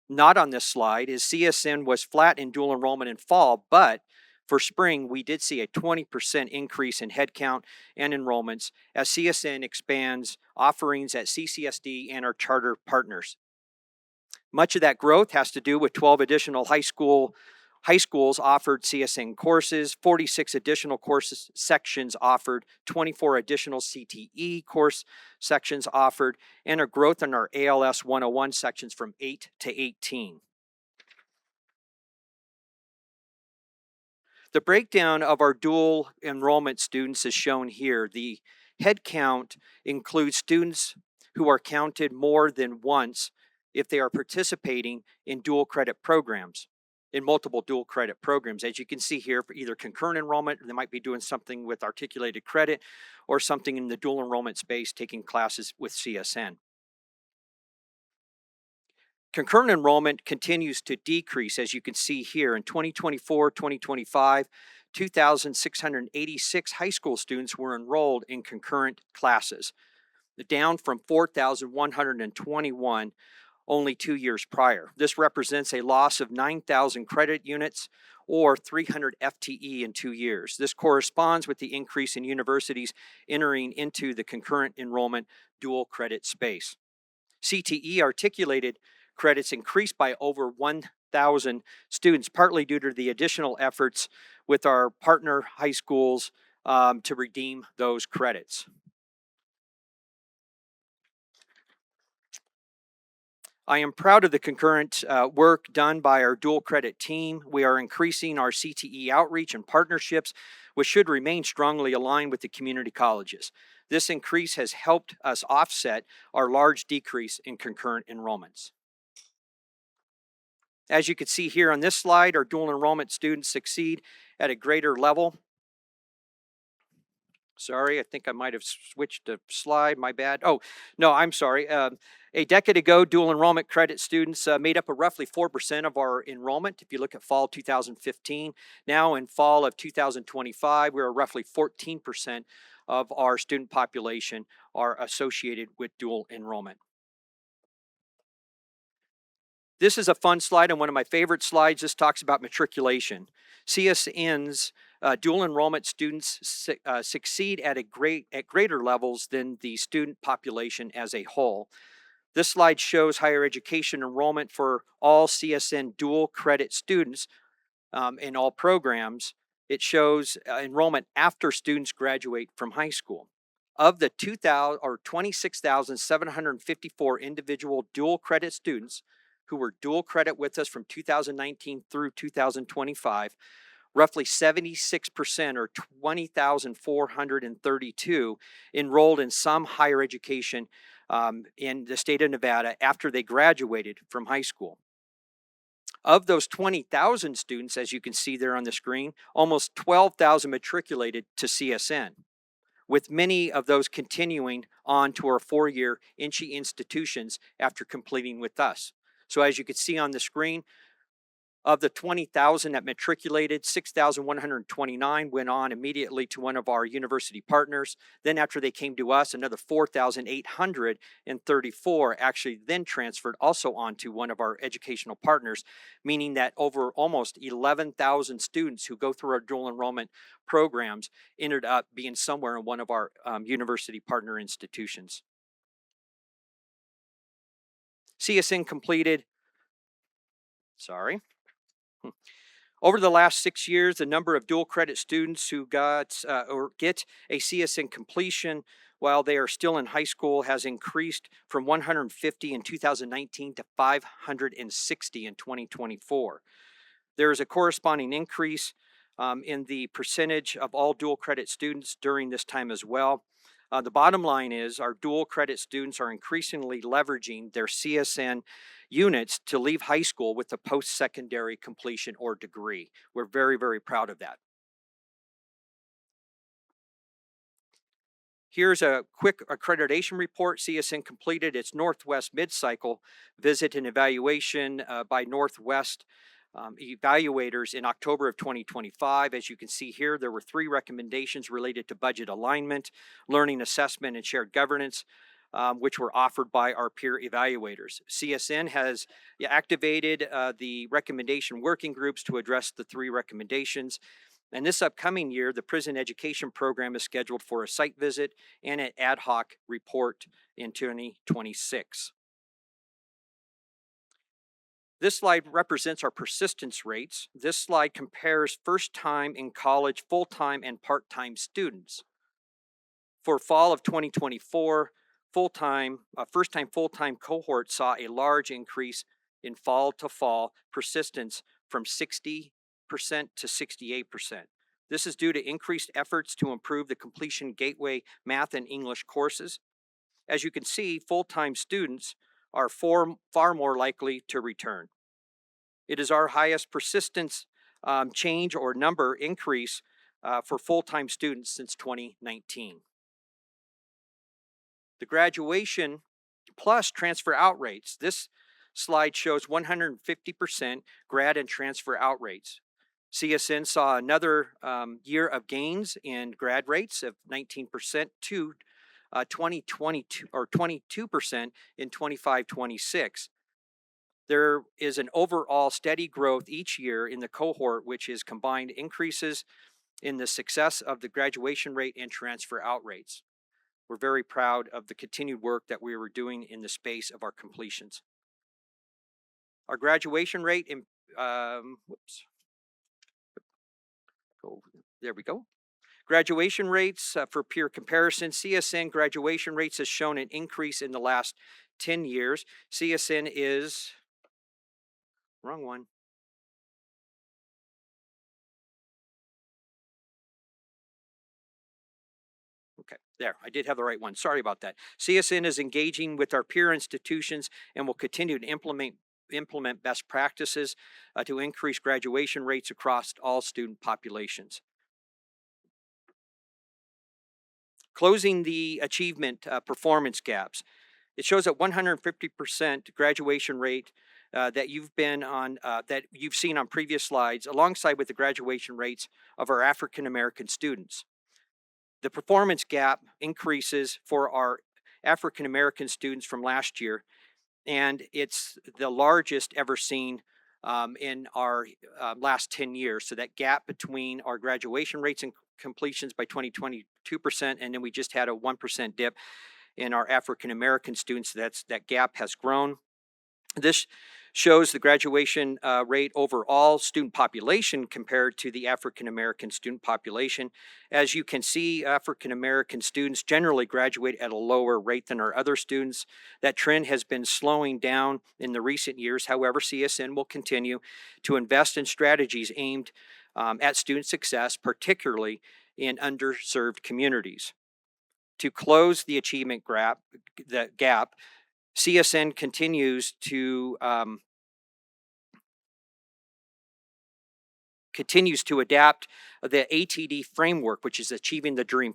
Speaker 9: Not on this slide is CSN was flat in dual enrollment in fall, but for spring, we did see a 20% increase in headcount and enrollments as CSN expands offerings at CCSD and our charter partners. Much of that growth has to do with 12 additional high schools offered CSN courses, 46 additional courses sections offered, 24 additional CTE course sections offered, and a growth in our ALS 101 sections from 8 to 18. The breakdown of our dual enrollment students is shown here. The head count includes students who are counted more than once if they are participating in dual credit programs, in multiple dual credit programs. As you can see here, for either concurrent enrollment, they might be doing something with articulated credit, or something in the dual enrollment space, taking classes with CSN. Concurrent enrollment continues to decrease, as you can see here. In 2024, 2025, 2,686 high school students were enrolled in concurrent classes, down from 4,121 only 2 years prior. This represents a loss of 9,000 credit units or 300 FTE in 2 years. This corresponds with the increase in universities entering into the concurrent enrollment dual credit space. CTE articulated credits increased by over 1,000 students, partly due to the additional efforts with our partner high schools to redeem those credits. I am proud of the concurrent work done by our dual credit team. We are increasing our CTE outreach and partnerships, which should remain strongly aligned with the community colleges. This increase has helped us offset our large decrease in concurrent enrollments. As you can see here on this slide, our dual enrollment students succeed at a greater level. Sorry, I think I might have switched the slide, my bad. Oh, no, I'm sorry. A decade ago, dual enrollment credit students made up a roughly 4% of our enrollment. If you look at fall 2015, now in fall of 2025, we're roughly 14% of our student population are associated with dual enrollment. This is a fun slide and one of my favorite slides. This talks about matriculation. CSN's dual enrollment students succeed at greater levels than the student population as a whole. This slide shows higher education enrollment for all CSN dual credit students in all programs. It shows enrollment after students graduate from high school. Of the 26,754 individual dual credit students who were dual credit with us from 2019 through 2025, roughly 76% or 20,432 enrolled in some higher education in the state of Nevada after they graduated from high school. Of those 20,000 students, as you can see there on the screen, almost 12,000 matriculated to CSN, with many of those continuing on to our 4-year NSHE institutions after completing with us. So as you can see on the screen, of the 20,000 that matriculated, 6,129 went on immediately to one of our university partners. Then after they came to us, another 4,834 actually then transferred also on to one of our educational partners, meaning that over almost 11,000 students who go through our dual enrollment programs ended up being somewhere in one of our university partner institutions. CSN completed, over the last 6 years, the number of dual credit students who got or get a CSN completion while they are still in high school has increased from 150 in 2019 to 560 in 2024. There is a corresponding increase in the percentage of all dual credit students during this time as well. The bottom line is our dual credit students are increasingly leveraging their CSN units to leave high school with a post-secondary completion or degree. We're very, very proud of that. Here's a quick accreditation report. CSN completed its Northwest mid-cycle visit and evaluation by Northwest evaluators in October of 2025. As you can see here, there were 3 recommendations related to budget alignment, learning assessment, and shared governance, which were offered by our peer evaluators. CSN has activated the recommendation working groups to address the 3 recommendations. And this upcoming year, the prison education program is scheduled for a site visit and an ad hoc report in 2026. This slide represents our persistence rates. This slide compares first-time in college full-time and part-time students. For fall of 2024, first-time full-time cohort saw a large increase in fall-to-fall persistence from 60% to 68%. This is due to increased efforts to improve the completion gateway math and English courses. As you can see, full-time students are far more likely to return. It is our highest persistence change or number increase for full-time students since 2019. The graduation plus transfer out rates. This slide shows 150% grad and transfer out rates. CSN saw another year of gains in grad rates of 19% to 2022 or 22% in 25-26. There is an overall steady growth each year in the cohort, which is combined increases in the success of the graduation rate and transfer out rates. We're very proud of the continued work that we were doing in the space of our completions. Our graduation rate in, there we go. Graduation rates for peer comparison. CSN graduation rates has shown an increase in the last 10 years. CSN is, wrong one. Okay, there, I did have the right one. Sorry about that. CSN is engaging with our peer institutions and will continue to implement best practices to increase graduation rates across all student populations. Closing the achievement performance gaps. It shows a 150% graduation rate that you've been on, that you've seen on previous slides, alongside with the graduation rates of our African American students. The performance gap increases for our African American students from last year, and it's the largest ever seen in our last 10 years. So that gap between our graduation rates and completions by 22%, and then we just had a 1% dip in our African American students. That gap has grown. This shows the graduation rate overall student population compared to the African American student population. As you can see, African American students generally graduate at a lower rate than our other students. That trend has been slowing down in the recent years. However, CSN will continue to invest in strategies aimed at student success, particularly in underserved communities. To close the achievement gap, CSN continues to adapt the ATD framework, which is Achieving the Dream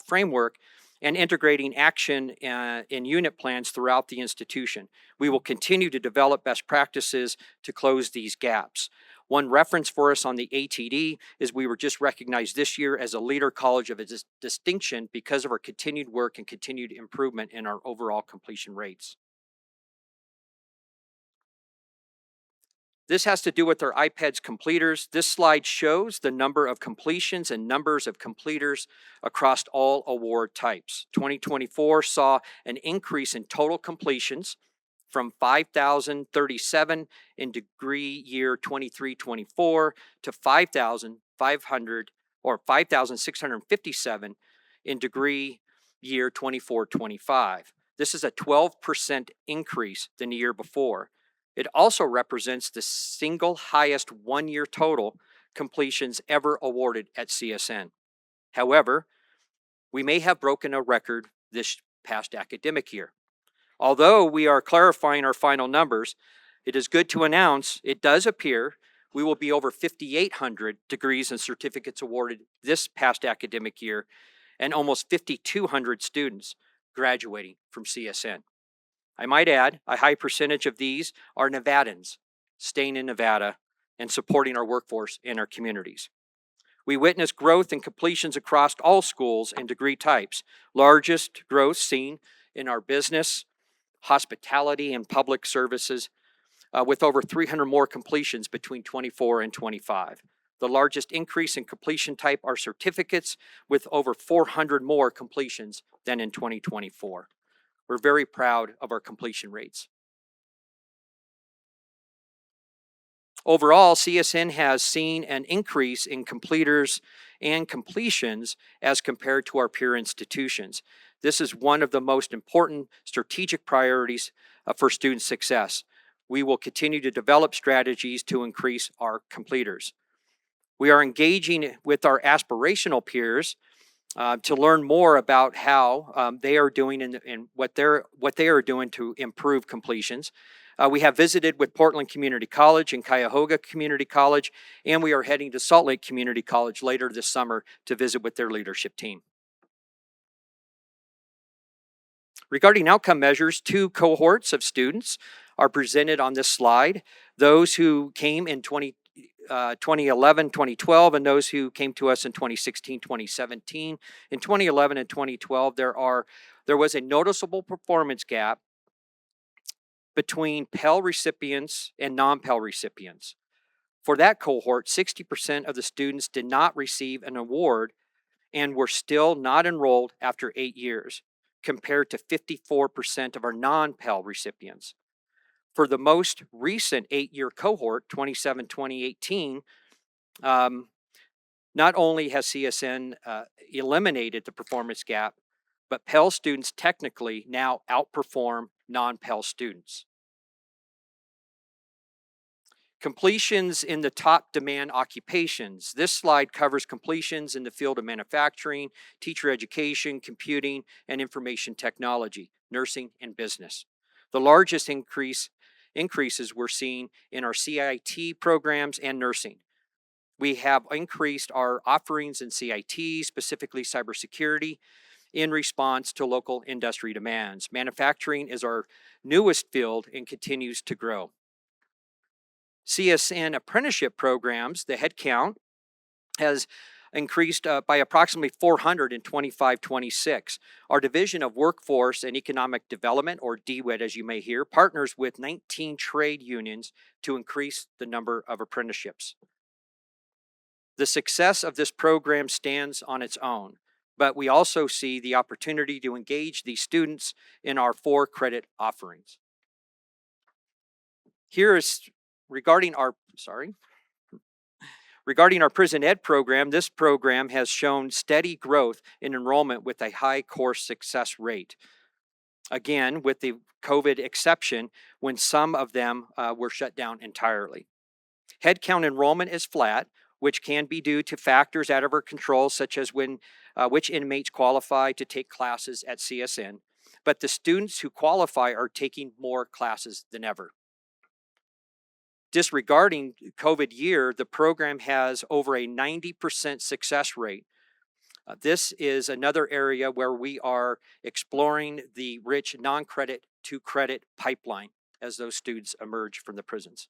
Speaker 9: framework, and integrating action in unit plans throughout the institution. We will continue to develop best practices to close these gaps. One reference for us on the ATD is we were just recognized this year as a Leader College of Distinction because of our continued work and continued improvement in our overall completion rates. This has to do with our IPEDS completers. This slide shows the number of completions and numbers of completers across all award types. 2024 saw an increase in total completions from 5,037 in degree year 23-24 to 5,500 or 5,657 in degree year 24-25. This is a 12% increase than the year before. It also represents the single highest one-year total completions ever awarded at CSN. However, we may have broken a record this past academic year. Although we are clarifying our final numbers, it is good to announce it does appear we will be over 5,800 degrees and certificates awarded this past academic year, and almost 5,200 students graduating from CSN. I might add, a high percentage of these are Nevadans. staying in Nevada, and supporting our workforce and our communities. We witnessed growth in completions across all schools and degree types. Largest growth seen in our business, hospitality, and public services, with over 300 more completions between 24 and 25. The largest increase in completion type are certificates, with over 400 more completions than in 2024. We're very proud of our completion rates. Overall, CSN has seen an increase in completers and completions as compared to our peer institutions. This is one of the most important strategic priorities for student success. We will continue to develop strategies to increase our completers. We are engaging with our aspirational peers to learn more about how they are doing and what they are doing to improve completions. We have visited with Portland Community College and Cuyahoga Community College, and we are heading to Salt Lake Community College later this summer to visit with their leadership team. Regarding outcome measures, 2 cohorts of students are presented on this slide. Those who came in 2011, 2012, and those who came to us in 2016, 2017. In 2011 and 2012, there was a noticeable performance gap between Pell recipients and non-Pell recipients. For that cohort, 60% of the students did not receive an award and were still not enrolled after 8 years, compared to 54% of our non-Pell recipients. For the most recent 8-year cohort, 2018, not only has CSN eliminated the performance gap, but Pell students technically now outperform non-Pell students. Completions in the top demand occupations. This slide covers completions in the field of manufacturing, teacher education, computing, and information technology, nursing, and business. The largest increases we're seeing in our CIT programs and nursing. We have increased our offerings in CIT, specifically cybersecurity, in response to local industry demands. Manufacturing is our newest field and continues to grow. CSN apprenticeship programs, the headcount has increased by approximately 400 in 25-26. Our Division of Workforce and Economic Development, or DWED as you may hear, partners with 19 trade unions to increase the number of apprenticeships. The success of this program stands on its own, but we also see the opportunity to engage these students in our 4 credit offerings. Here is regarding our prison ed program. This program has shown steady growth in enrollment with a high course success rate. Again, with the COVID exception, when some of them were shut down entirely. Headcount enrollment is flat, which can be due to factors out of our control, such as which inmates qualify to take classes at CSN. But the students who qualify are taking more classes than ever. Disregarding COVID year, the program has over a 90% success rate. This is another area where we are exploring the rich non-credit to credit pipeline as those students emerge from the prisons.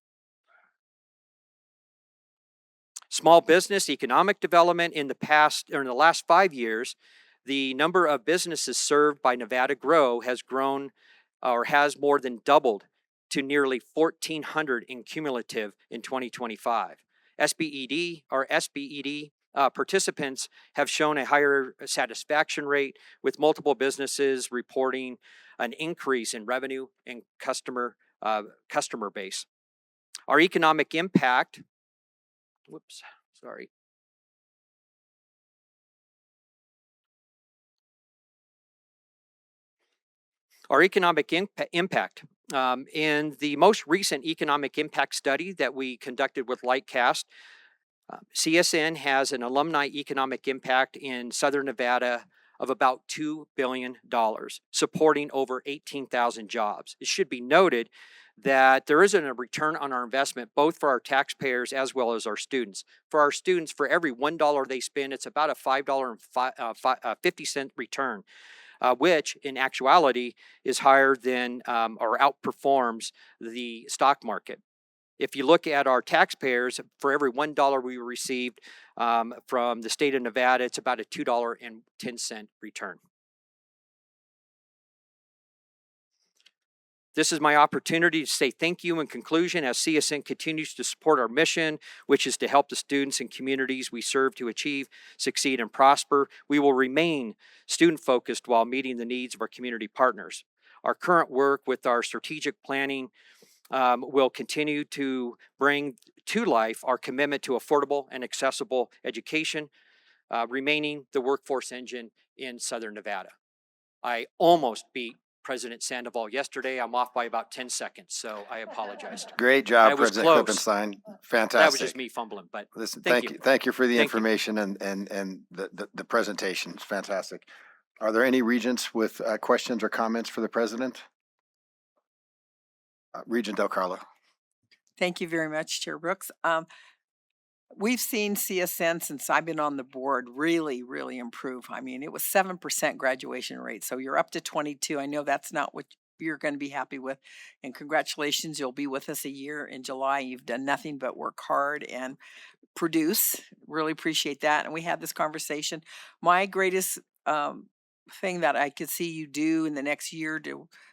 Speaker 9: Small business economic development in the last 5 years, the number of businesses served by Nevada Grow has grown or has more than doubled to nearly 1,400 in cumulative in 2025. SBED participants have shown a higher satisfaction rate, with multiple businesses reporting an increase in revenue and customer base. Our economic impact, Our economic impact. In the most recent economic impact study that we conducted with Lightcast, CSN has an alumni economic impact in Southern Nevada of about $2 billion, supporting over 18,000 jobs. It should be noted that there isn't a return on our investment, both for our taxpayers as well as our students. For our students, for every $1 they spend, it's about a $5.50 return, which in actuality is higher than or outperforms the stock market. If you look at our taxpayers, for every $1 we received from the state of Nevada, it's about a $2.10 return. This is my opportunity to say thank you in conclusion as CSN continues to support our mission, which is to help the students and communities we serve to achieve, succeed, and prosper. We will remain student-focused while meeting the needs of our community partners. Our current work with our strategic planning will continue to bring to life our commitment to affordable and accessible education, remaining the workforce engine in Southern Nevada. I almost beat President Sandoval yesterday. I'm off by about 10 seconds, so I apologize.
Speaker 18: Great job,
Speaker 9: I was
Speaker 18: President
Speaker 9: close.
Speaker 18: Klippenstein. Fantastic.
Speaker 9: That was just me fumbling, but
Speaker 18: Listen,
Speaker 9: thank you.
Speaker 18: thank you for the
Speaker 9: Thank you.
Speaker 18: information and the presentation. It's fantastic. Are there any regents with questions or comments for the president? Regent Del Carlo.
Speaker 2: Thank you very much, Chair Brooks. We've seen CSN since I've been on the board really, really improve. I mean, it was 7% graduation rate, so you're up to 22. I know that's not what you're going to be happy with, and congratulations, you'll be with us a year in July. You've done nothing but work hard and produce. Really appreciate that. And we had this conversation. My greatest thing that I could see you do in the next year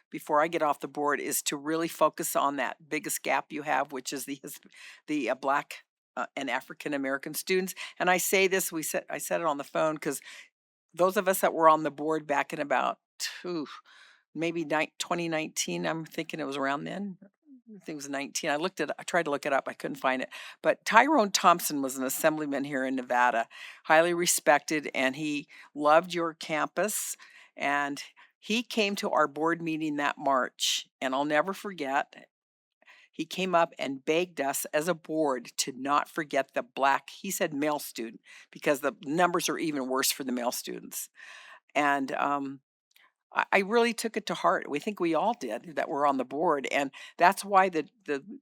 Speaker 2: before I get off the board is to really focus on that biggest gap you have, which is the Black and African American students. And I say this, I said it on the phone because those of us that were on the board back in about maybe 2019, I'm thinking it was around then. I think it was 19. I tried to look it up. I couldn't find it. But Tyrone Thompson was an assemblyman here in Nevada, highly respected, and he loved your campus. And he came to our board meeting that March, and I'll never forget. He came up and begged us as a board to not forget the Black, he said male student, because the numbers are even worse for the male students. And I really took it to heart. We think we all did that were on the board. And that's why the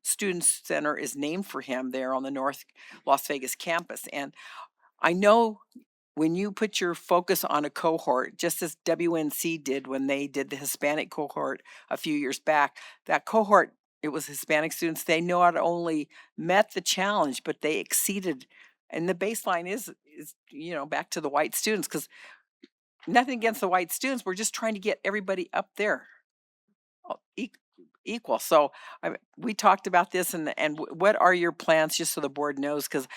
Speaker 2: Student Center is named for him there on the North Las Vegas campus. And I know when you put your focus on a cohort, just as WNC did when they did the Hispanic cohort a few years back, that cohort, it was Hispanic students, they not only met the challenge, but they exceeded. And the baseline is back to the white students, because nothing against the white students. We're just trying to get everybody up there equal. So we talked about this, and what are your plans, just so the board knows, because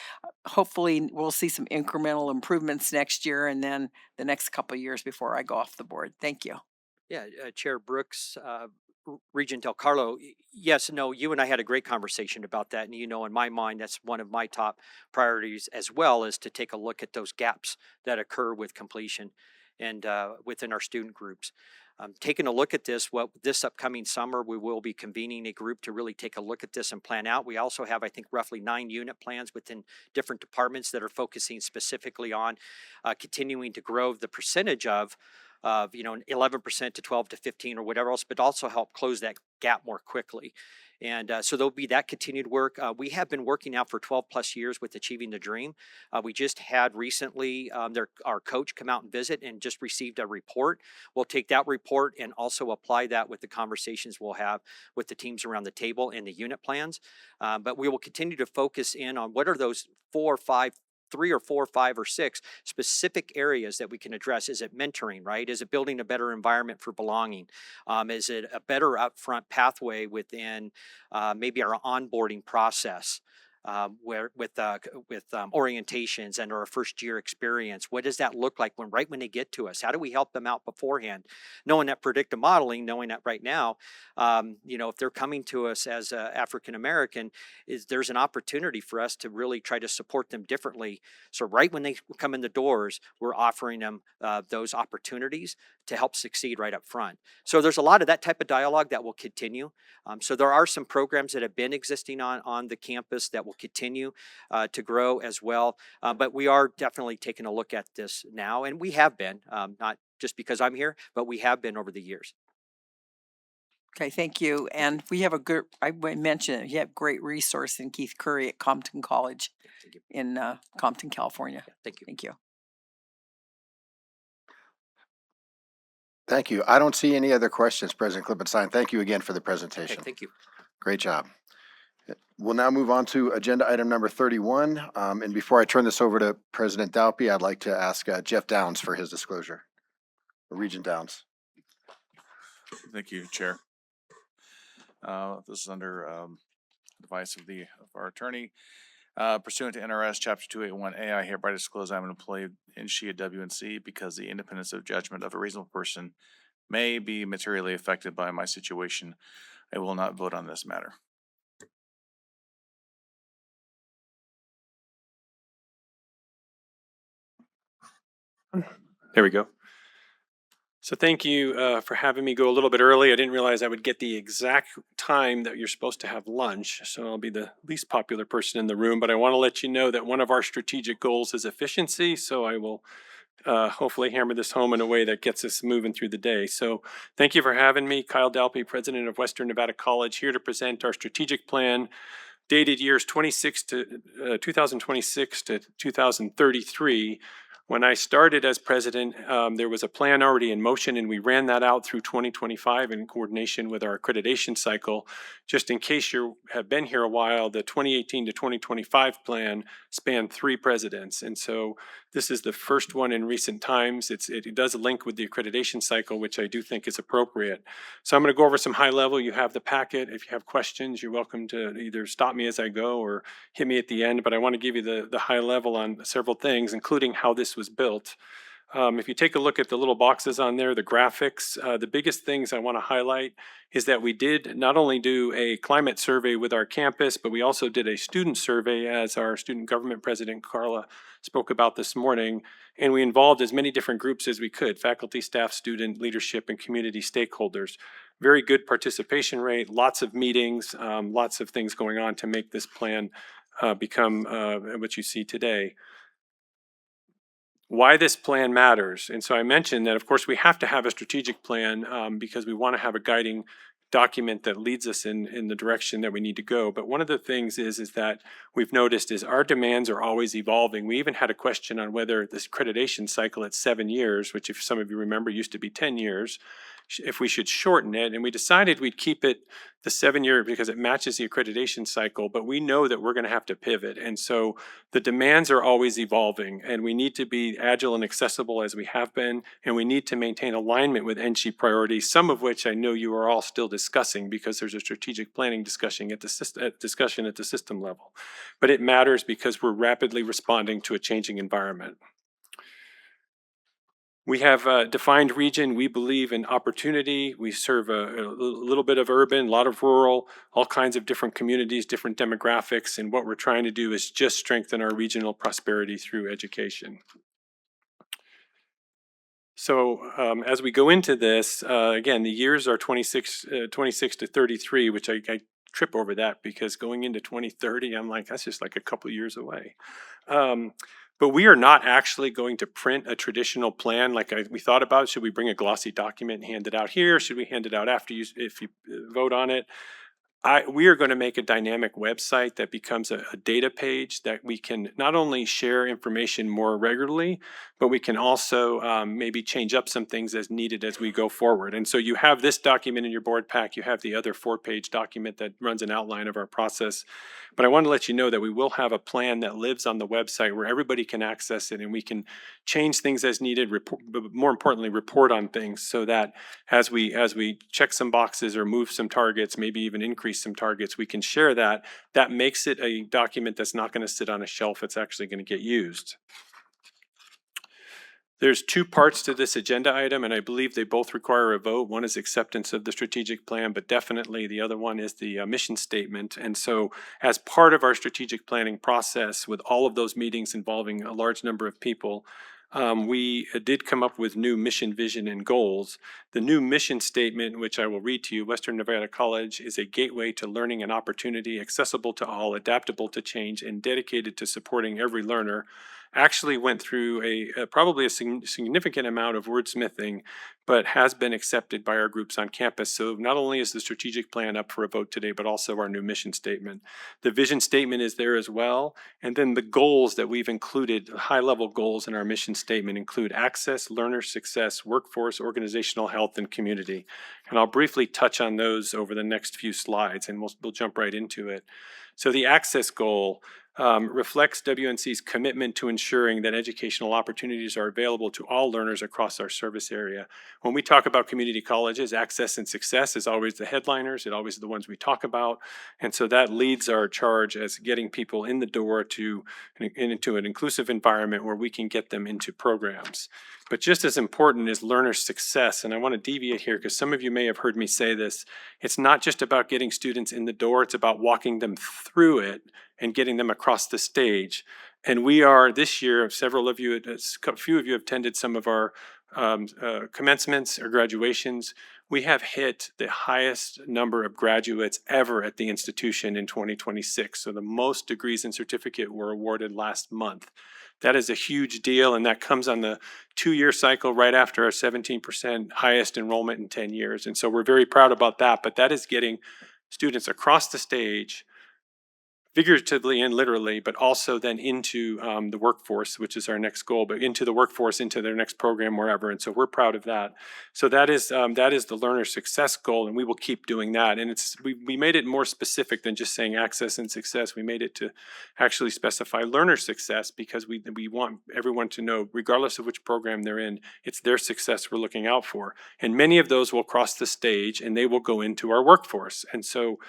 Speaker 2: hopefully we'll see some incremental improvements next year and then the next couple of years before I go off the board. Thank you.
Speaker 9: Yeah, Chair Brooks, Regent Del Carlo, yes and no, you and I had a great conversation about that. And in my mind, that's one of my top priorities as well, is to take a look at those gaps that occur with completion and within our student groups. Taking a look at this upcoming summer, we will be convening a group to really take a look at this and plan out. We also have, I think, roughly 9 unit plans within different departments that are focusing specifically on continuing to grow the percentage of 11% to 12 to 15 or whatever else, but also help close that gap more quickly. And so there'll be that continued work. We have been working out for 12 plus years with Achieving the Dream. We just had recently our coach come out and visit and just received a report. We'll take that report and also apply that with the conversations we'll have with the teams around the table and the unit plans. But we will continue to focus in on what are those 3 or 4, 5, or 6 specific areas that we can address. Is it mentoring, right? Is it building a better environment for belonging? Is it a better upfront pathway within maybe our onboarding process? Where with orientations and our first year experience, what does that look like when they get to us? How do we help them out beforehand? Knowing that predictive modeling, knowing that right now, if they're coming to us as African American, there's an opportunity for us to really try to support them differently. So right when they come in the doors, we're offering them those opportunities to help succeed right up front. So there's a lot of that type of dialogue that will continue. So there are some programs that have been existing on the campus that will continue to grow as well. But we are definitely taking a look at this now, and we have been, not just because I'm here, but we have been over the years.
Speaker 2: Okay, thank you. And we have I mentioned it, you have great resource in Keith Curry at Compton College in Compton, California.
Speaker 9: Yeah, thank you.
Speaker 2: Thank you.
Speaker 18: Thank you. I don't see any other questions, President Klippenstein. Thank you again for the presentation.
Speaker 9: Okay, thank you.
Speaker 18: Great job. We'll now move on to agenda item number 31. And before I turn this over to President Dalpy, I'd like to ask Jeff Downs for his disclosure. Regent Downs.
Speaker 8: Thank you, Chair. This is under advice of our attorney. Pursuant to NRS Chapter 281A, I hereby disclose I'm an employee of NSHE at WNC because the independence of judgment of a reasonable person may be materially affected by my situation. I will not vote on this matter.
Speaker 10: There we go. So thank you for having me go a little bit early. I didn't realize I would get the exact time that you're supposed to have lunch, so I'll be the least popular person in the room, but I want to let you know that one of our strategic goals is efficiency, so I will hopefully hammer this home in a way that gets us moving through the day. So thank you for having me. Kyle Dalpy, President of Western Nevada College, here to present our strategic plan dated years 2026 to 2033. When I started as president, there was a plan already in motion, and we ran that out through 2025 in coordination with our accreditation cycle. Just in case you have been here a while, the 2018 to 2025 plan spanned 3 presidents. And so this is the first one in recent times. It does link with the accreditation cycle, which I do think is appropriate. So I'm going to go over some high level. You have the packet. If you have questions, you're welcome to either stop me as I go or hit me at the end. But I want to give you the high level on several things, including how this was built. If you take a look at the little boxes on there, the graphics, the biggest things I want to highlight is that we did not only do a climate survey with our campus, but we also did a student survey, as our student government president, Carla, spoke about this morning. And we involved as many different groups as we could: faculty, staff, student, leadership, and community stakeholders. Very good participation rate, lots of meetings, lots of things going on to make this plan become what you see today. Why this plan matters. And so I mentioned that, of course, we have to have a strategic plan because we want to have a guiding document that leads us in the direction that we need to go. But one of the things is that we've noticed is our demands are always evolving. We even had a question on whether this accreditation cycle at 7 years, which if some of you remember used to be 10 years, if we should shorten it. And we decided we'd keep it the 7-year because it matches the accreditation cycle, but we know that we're going to have to pivot. And so the demands are always evolving, and we need to be agile and accessible as we have been, and we need to maintain alignment with NSHE priorities, some of which I know you are all still discussing because there's a strategic planning discussion at the system level. But it matters because we're rapidly responding to a changing environment. We have a defined region. We believe in opportunity. We serve a little bit of urban, a lot of rural, all kinds of different communities, different demographics. And what we're trying to do is just strengthen our regional prosperity through education. So as we go into this, again, the years are 26 to 33, which I trip over that because going into 2030, I'm like, that's just like a couple years away. But we are not actually going to print a traditional plan like we thought about. Should we bring a glossy document and hand it out here? Should we hand it out after if you vote on it? We are going to make a dynamic website that becomes a data page that we can not only share information more regularly, but we can also maybe change up some things as needed as we go forward. And so you have this document in your board pack. You have the other 4-page document that runs an outline of our process. But I want to let you know that we will have a plan that lives on the website where everybody can access it, and we can change things as needed, but more importantly, report on things so that as we check some boxes or move some targets, maybe even increase some targets, we can share that. That makes it a document that's not going to sit on a shelf. It's actually going to get used. There's 2 parts to this agenda item, and I believe they both require a vote. One is acceptance of the strategic plan, but definitely the other one is the mission statement. And so as part of our strategic planning process, with all of those meetings involving a large number of people, we did come up with new mission, vision, and goals. The new mission statement, which I will read to you: Western Nevada College is a gateway to learning and opportunity, accessible to all, adaptable to change, and dedicated to supporting every learner. actually went through probably a significant amount of wordsmithing, but has been accepted by our groups on campus. So not only is the strategic plan up for a vote today, but also our new mission statement. The vision statement is there as well. And then the goals that we've included, high-level goals in our mission statement, include access, learner success, workforce, organizational health, and community. And I'll briefly touch on those over the next few slides, and we'll jump right into it. So the access goal reflects WNC's commitment to ensuring that educational opportunities are available to all learners across our service area. When we talk about community colleges, access and success is always the headliners, it's always the ones we talk about. And so that leads our charge as getting people in the door into an inclusive environment where we can get them into programs. But just as important is learner success, and I want to deviate here because some of you may have heard me say this, it's not just about getting students in the door, it's about walking them through it and getting them across the stage. And we are, this year, several of you, a few of you have attended some of our commencements or graduations. We have hit the highest number of graduates ever at the institution in 2026. So the most degrees and certificate were awarded last month. That is a huge deal, and that comes on the 2-year cycle right after our 17% highest enrollment in 10 years. And so we're very proud about that, but that is getting students across the stage, figuratively and literally, but also then into the workforce, which is our next goal, but into the workforce, into their next program, wherever. And so we're proud of that. So that is the learner success goal, and we will keep doing that. And we made it more specific than just saying access and success. We made it to actually specify learner success because we want everyone to know, regardless of which program they're in, it's their success we're looking out for. And many of those will cross the stage and they will go into our workforce. And so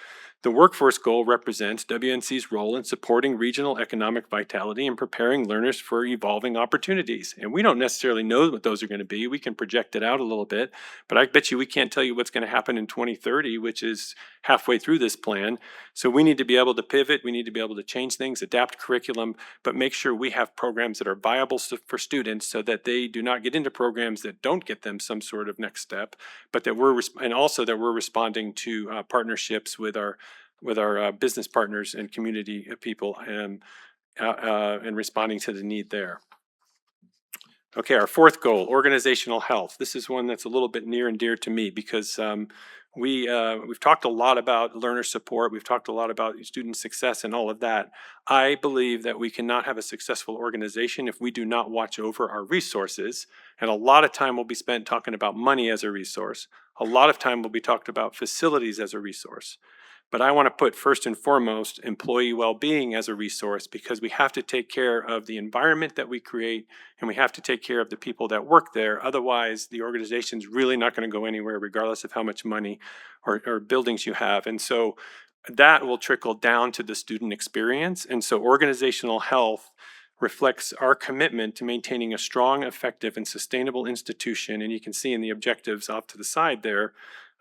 Speaker 10: the workforce goal represents WNC's role in supporting regional economic vitality and preparing learners for evolving opportunities. And we don't necessarily know what those are going to be. We can project it out a little bit, but I bet you we can't tell you what's going to happen in 2030, which is halfway through this plan. So we need to be able to pivot. We need to be able to change things, adapt curriculum, but make sure we have programs that are viable for students so that they do not get into programs that don't get them some sort of next step, but that we're responding to partnerships with our business partners and community people and responding to the need there. Okay, our fourth goal, organizational health. This is one that's a little bit near and dear to me because we've talked a lot about learner support. We've talked a lot about student success and all of that. I believe that we cannot have a successful organization if we do not watch over our resources. And a lot of time will be spent talking about money as a resource. A lot of time will be talked about facilities as a resource. But I want to put first and foremost employee well-being as a resource because we have to take care of the environment that we create and we have to take care of the people that work there. Otherwise, the organization's really not going to go anywhere regardless of how much money or buildings you have. And so that will trickle down to the student experience. And so organizational health reflects our commitment to maintaining a strong, effective, and sustainable institution. And you can see in the objectives off to the side there,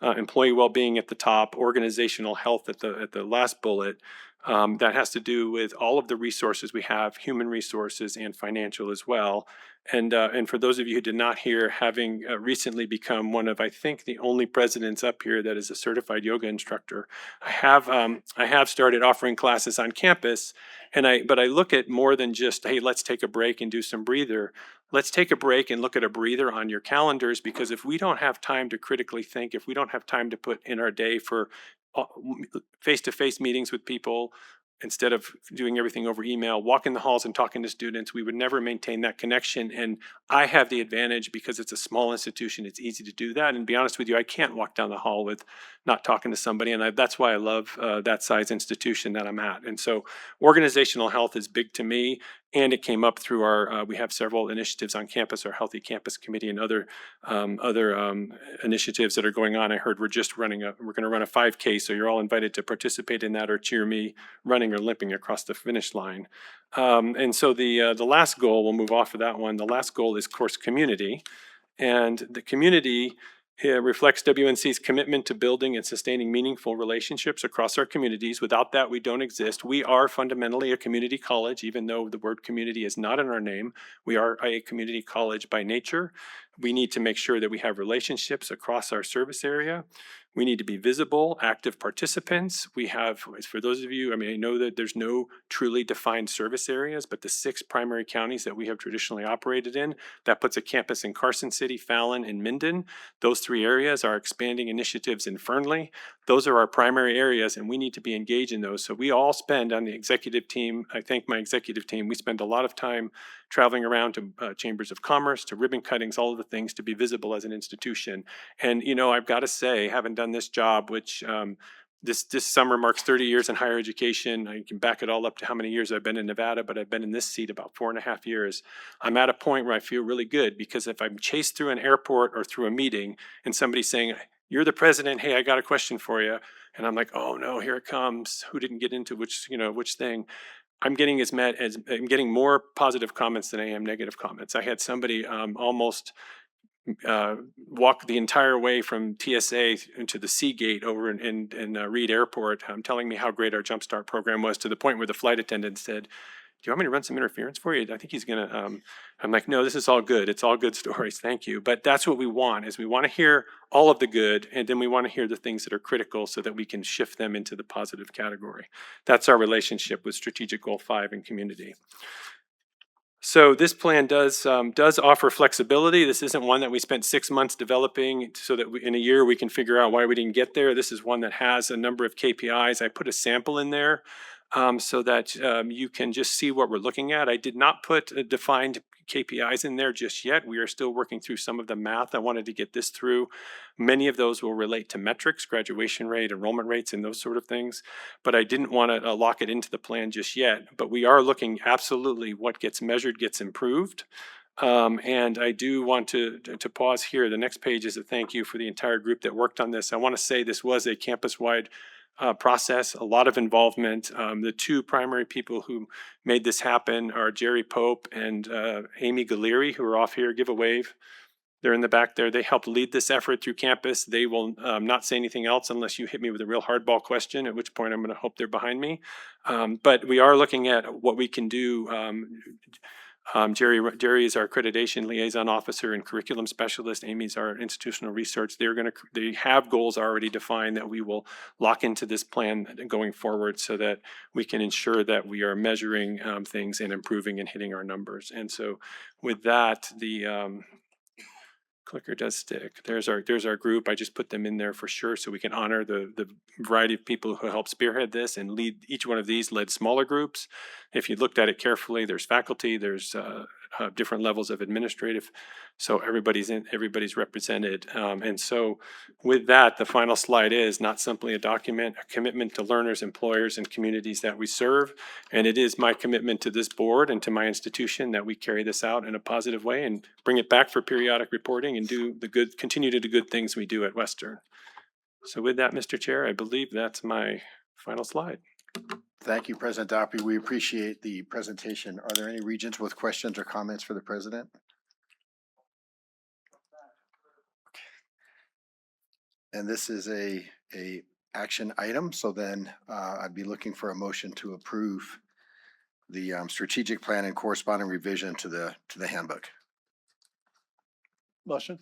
Speaker 10: employee well-being at the top, organizational health at the last bullet. That has to do with all of the resources we have, human resources and financial as well. And for those of you who did not hear, having recently become one of, I think, the only presidents up here that is a certified yoga instructor, I have started offering classes on campus. But I look at more than just, hey, let's take a break and do some breather. Let's take a break and look at a breather on your calendars, because if we don't have time to critically think, if we don't have time to put in our day for face-to-face meetings with people, instead of doing everything over email, walking the halls and talking to students, we would never maintain that connection. And I have the advantage because it's a small institution, it's easy to do that. And to be honest with you, I can't walk down the hall with not talking to somebody. And that's why I love that size institution that I'm at. And so organizational health is big to me. And it came up through we have several initiatives on campus, our Healthy Campus Committee and other initiatives that are going on. I heard we're going to run a 5K, so you're all invited to participate in that or cheer me running or limping across the finish line. And so the last goal, we'll move off of that one. The last goal is, of course, community. And the community reflects WNC's commitment to building and sustaining meaningful relationships across our communities. Without that, we don't exist. We are fundamentally a community college, even though the word community is not in our name. We are a community college by nature. we need to make sure that we have relationships across our service area. We need to be visible, active participants. We have, for those of you, I mean, I know that there's no truly defined service areas, but the 6 primary counties that we have traditionally operated in, that puts a campus in Carson City, Fallon, and Minden. Those 3 areas are expanding initiatives in Fernley. Those are our primary areas, and we need to be engaged in those. So we all spend on the executive team, I thank my executive team, we spend a lot of time traveling around to chambers of commerce, to ribbon cuttings, all of the things to be visible as an institution. And, you know, I've got to say, having done this job, which this summer marks 30 years in higher education. I can back it all up to how many years I've been in Nevada, but I've been in this seat about 4.5 years. I'm at a point where I feel really good, because if I'm chased through an airport or through a meeting and somebody's saying, "You're the president, hey, I got a question for you," and I'm like, "Oh no, here it comes. Who didn't get into which thing?" I'm getting more positive comments than I am negative comments. I had somebody almost walk the entire way from TSA into the C gate over in Reed Airport, telling me how great our Jumpstart program was, to the point where the flight attendant said, "Do you want me to run some interference for you? I think he's gonna." I'm like, "No, this is all good. It's all good stories. Thank you." But that's what we want, is we want to hear all of the good, and then we want to hear the things that are critical so that we can shift them into the positive category. That's our relationship with Strategic Goal 5 and community. So this plan does offer flexibility. This isn't one that we spent 6 months developing so that in a year we can figure out why we didn't get there. This is one that has a number of KPIs. I put a sample in there so that you can just see what we're looking at. I did not put defined KPIs in there just yet. We are still working through some of the math. I wanted to get this through. Many of those will relate to metrics, graduation rate, enrollment rates, and those sort of things. But I didn't want to lock it into the plan just yet. But we are looking absolutely what gets measured gets improved. And I do want to pause here. The next page is a thank you for the entire group that worked on this. I want to say this was a campus-wide process, a lot of involvement. The 2 primary people who made this happen are Jerry Pope and Amy Galeri, who are off here. Give a wave. They're in the back there. They helped lead this effort through campus. They will not say anything else unless you hit me with a real hardball question, at which point I'm going to hope they're behind me. But we are looking at what we can do. Jerry is our accreditation liaison officer and curriculum specialist. Amy's our institutional research. They have goals already defined that we will lock into this plan going forward, so that we can ensure that we are measuring things and improving and hitting our numbers. And so with that, the clicker does stick. There's our group. I just put them in there for sure so we can honor the variety of people who helped spearhead this and lead. Each one of these led smaller groups. If you looked at it carefully, there's faculty, there's different levels of administrative, so everybody's represented. And so with that, the final slide is not simply a document, a commitment to learners, employers, and communities that we serve. And it is my commitment to this board and to my institution that we carry this out in a positive way and bring it back for periodic reporting and continue to do good things we do at Western. So with that, Mr. Chair, I believe that's my final slide.
Speaker 18: Thank you, President Doppy. We appreciate the presentation. Are there any regents with questions or comments for the president? And this is a action item, so then I'd be looking for a motion to approve the strategic plan and corresponding revision to the handbook.
Speaker 22: Motion.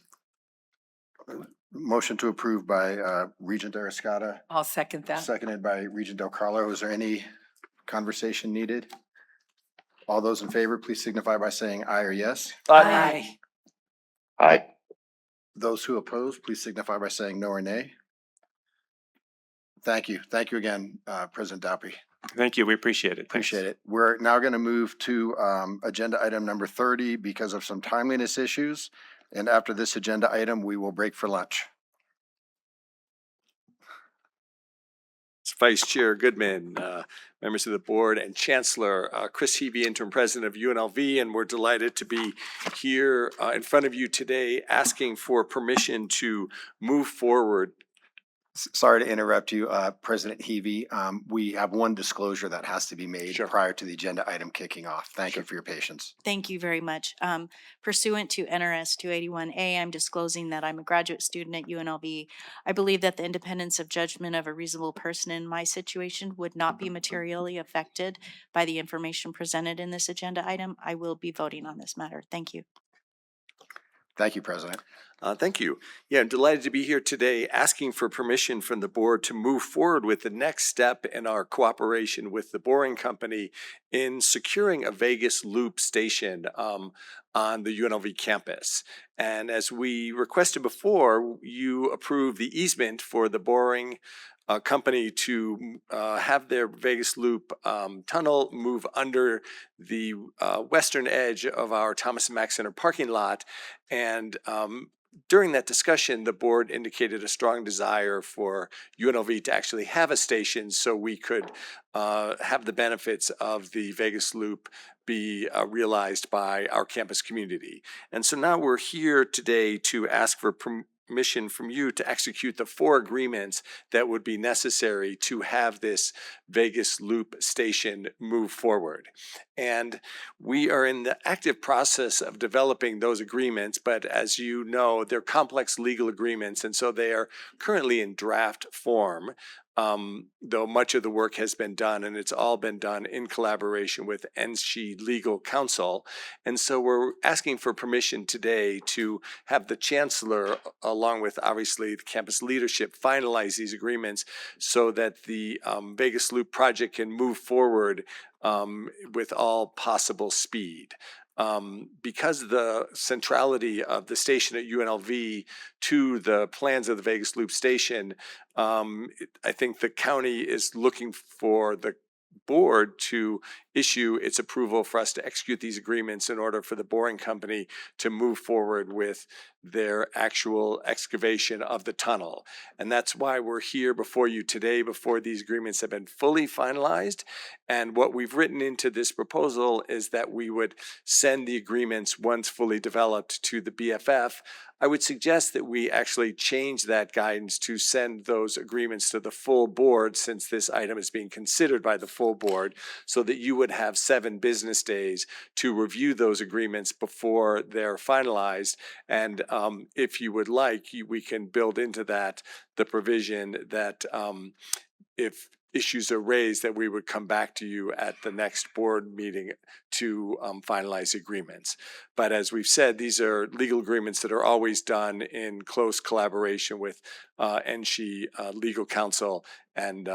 Speaker 18: Motion to approve by Regent Arascata.
Speaker 2: I'll second that.
Speaker 18: Seconded by Regent Del Carlo. Is there any conversation needed? All those in favor, please signify by saying aye or yes.
Speaker 2: Aye.
Speaker 18: Aye. Those who oppose, please signify by saying no or nay. Thank you. Thank you again, President Doppy.
Speaker 10: Thank you. We appreciate it.
Speaker 18: Appreciate it. We're now going to move to agenda item number 30 because of some timeliness issues. And after this agenda item, we will break for lunch.
Speaker 1: Vice Chair Goodman, members of the board, and Chancellor Chris Hebe, Interim President of UNLV, and we're delighted to be here in front of you today asking for permission to move forward.
Speaker 18: Sorry to interrupt you, President Hebe. We have one disclosure that has to be made prior to the agenda item kicking off. Thank you for your patience.
Speaker 21: Thank you very much. Pursuant to NRS 281A, I'm disclosing that I'm a graduate student at UNLV. I believe that the independence of judgment of a reasonable person in my situation would not be materially affected by the information presented in this agenda item. I will be voting on this matter. Thank you.
Speaker 18: Thank you, President.
Speaker 12: Thank you. Yeah, I'm delighted to be here today asking for permission from the board to move forward with the next step in our cooperation with the Boring Company in securing a Vegas Loop station on the UNLV campus. And as we requested before, you approved the easement for the Boring company to have their Vegas Loop tunnel move under the western edge of our Thomas and Mack Center parking lot. And during that discussion, the board indicated a strong desire for UNLV to actually have a station so we could have the benefits of the Vegas Loop be realized by our campus community. And so now we're here today to ask for permission from you to execute the 4 agreements that would be necessary to have this Vegas Loop station move forward. And we are in the active process of developing those agreements, but as you know, they're complex legal agreements, and so they are currently in draft form. Though much of the work has been done, and it's all been done in collaboration with NSHE legal counsel. And so we're asking for permission today to have the chancellor, along with obviously the campus leadership, finalize these agreements so that the Vegas Loop project can move forward with all possible speed. Because the centrality of the station at UNLV to the plans of the Vegas Loop station, I think the county is looking for the board to issue its approval for us to execute these agreements in order for the Boring Company to move forward with their actual excavation of the tunnel. And that's why we're here before you today, before these agreements have been fully finalized. And what we've written into this proposal is that we would send the agreements once fully developed to the BFF. I would suggest that we actually change that guidance to send those agreements to the full board, since this item is being considered by the full board, so that you would have 7 business days to review those agreements before they're finalized. And if you would like, we can build into that the provision that if issues are raised, that we would come back to you at the next board meeting to finalize agreements. But as we've said, these are legal agreements that are always done in close collaboration with NSHE legal counsel, and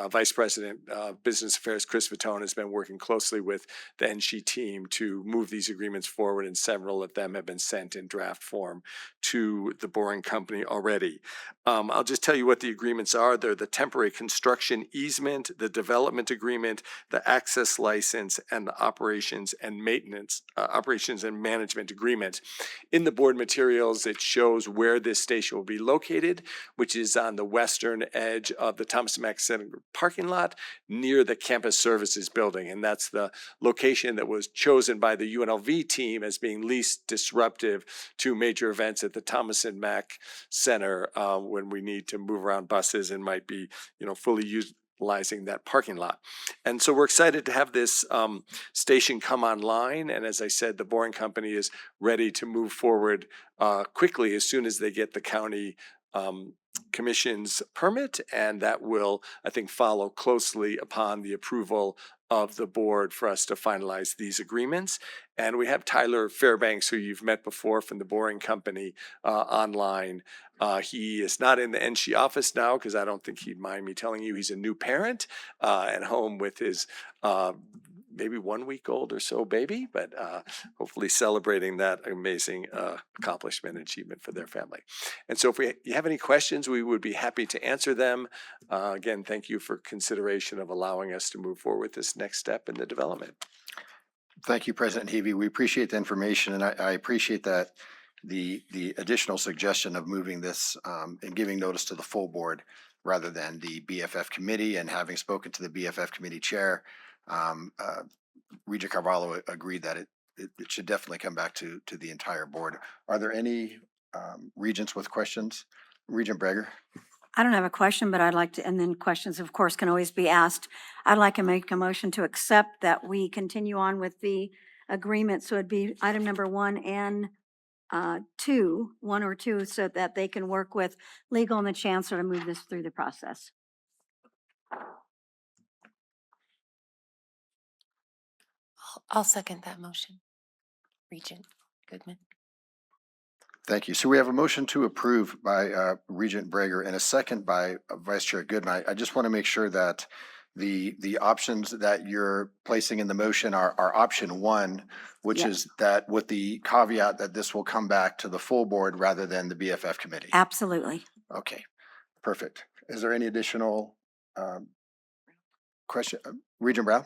Speaker 12: Vice President of Business Affairs Chris Vitone has been working closely with the NSHE team to move these agreements forward, and several of them have been sent in draft form to the Boring Company already. I'll just tell you what the agreements are. They're the temporary construction easement, the development agreement, the access license, and the operations and maintenance, operations and management agreement. In the board materials, it shows where this station will be located, which is on the western edge of the Thomas and Mack Center parking lot near the campus services building. And that's the location that was chosen by the UNLV team as being least disruptive to major events at the Thomas and Mack Center when we need to move around buses and might be, fully utilizing that parking lot. And so we're excited to have this station come online. And as I said, the Boring Company is ready to move forward quickly as soon as they get the county Commission's permit, and that will, I think, follow closely upon the approval of the board for us to finalize these agreements. And we have Tyler Fairbanks, who you've met before from the Boring Company, online. He is not in the NSHE office now because I don't think he'd mind me telling you he's a new parent at home with his maybe 1 week old or so baby, but hopefully celebrating that amazing accomplishment and achievement for their family. And so if you have any questions, we would be happy to answer them. Again, thank you for consideration of allowing us to move forward with this next step in the development.
Speaker 18: Thank you, President Hevy. We appreciate the information, and I appreciate that the additional suggestion of moving this and giving notice to the full board rather than the BFF committee. And having spoken to the BFF committee chair, Regent Carvalho agreed that it should definitely come back to the entire board. Are there any regents with questions? Regent Breger?
Speaker 19: I don't have a question, but I'd like to, and then questions, of course, can always be asked. I'd like to make a motion to accept that we continue on with the agreement. So it'd be item number 1 and 2, 1 or 2, so that they can work with legal and the chancellor to move this through the process.
Speaker 20: I'll second that motion. Regent Goodman.
Speaker 18: Thank you. So we have a motion to approve by Regent Breger and a second by Vice Chair Goodman. I just want to make sure that the options that you're placing in the motion are option one, which
Speaker 19: Yep.
Speaker 18: is that with the caveat that this will come back to the full board rather than the BFF committee.
Speaker 19: Absolutely.
Speaker 18: Okay, perfect. Is there any additional question? Regent Brown?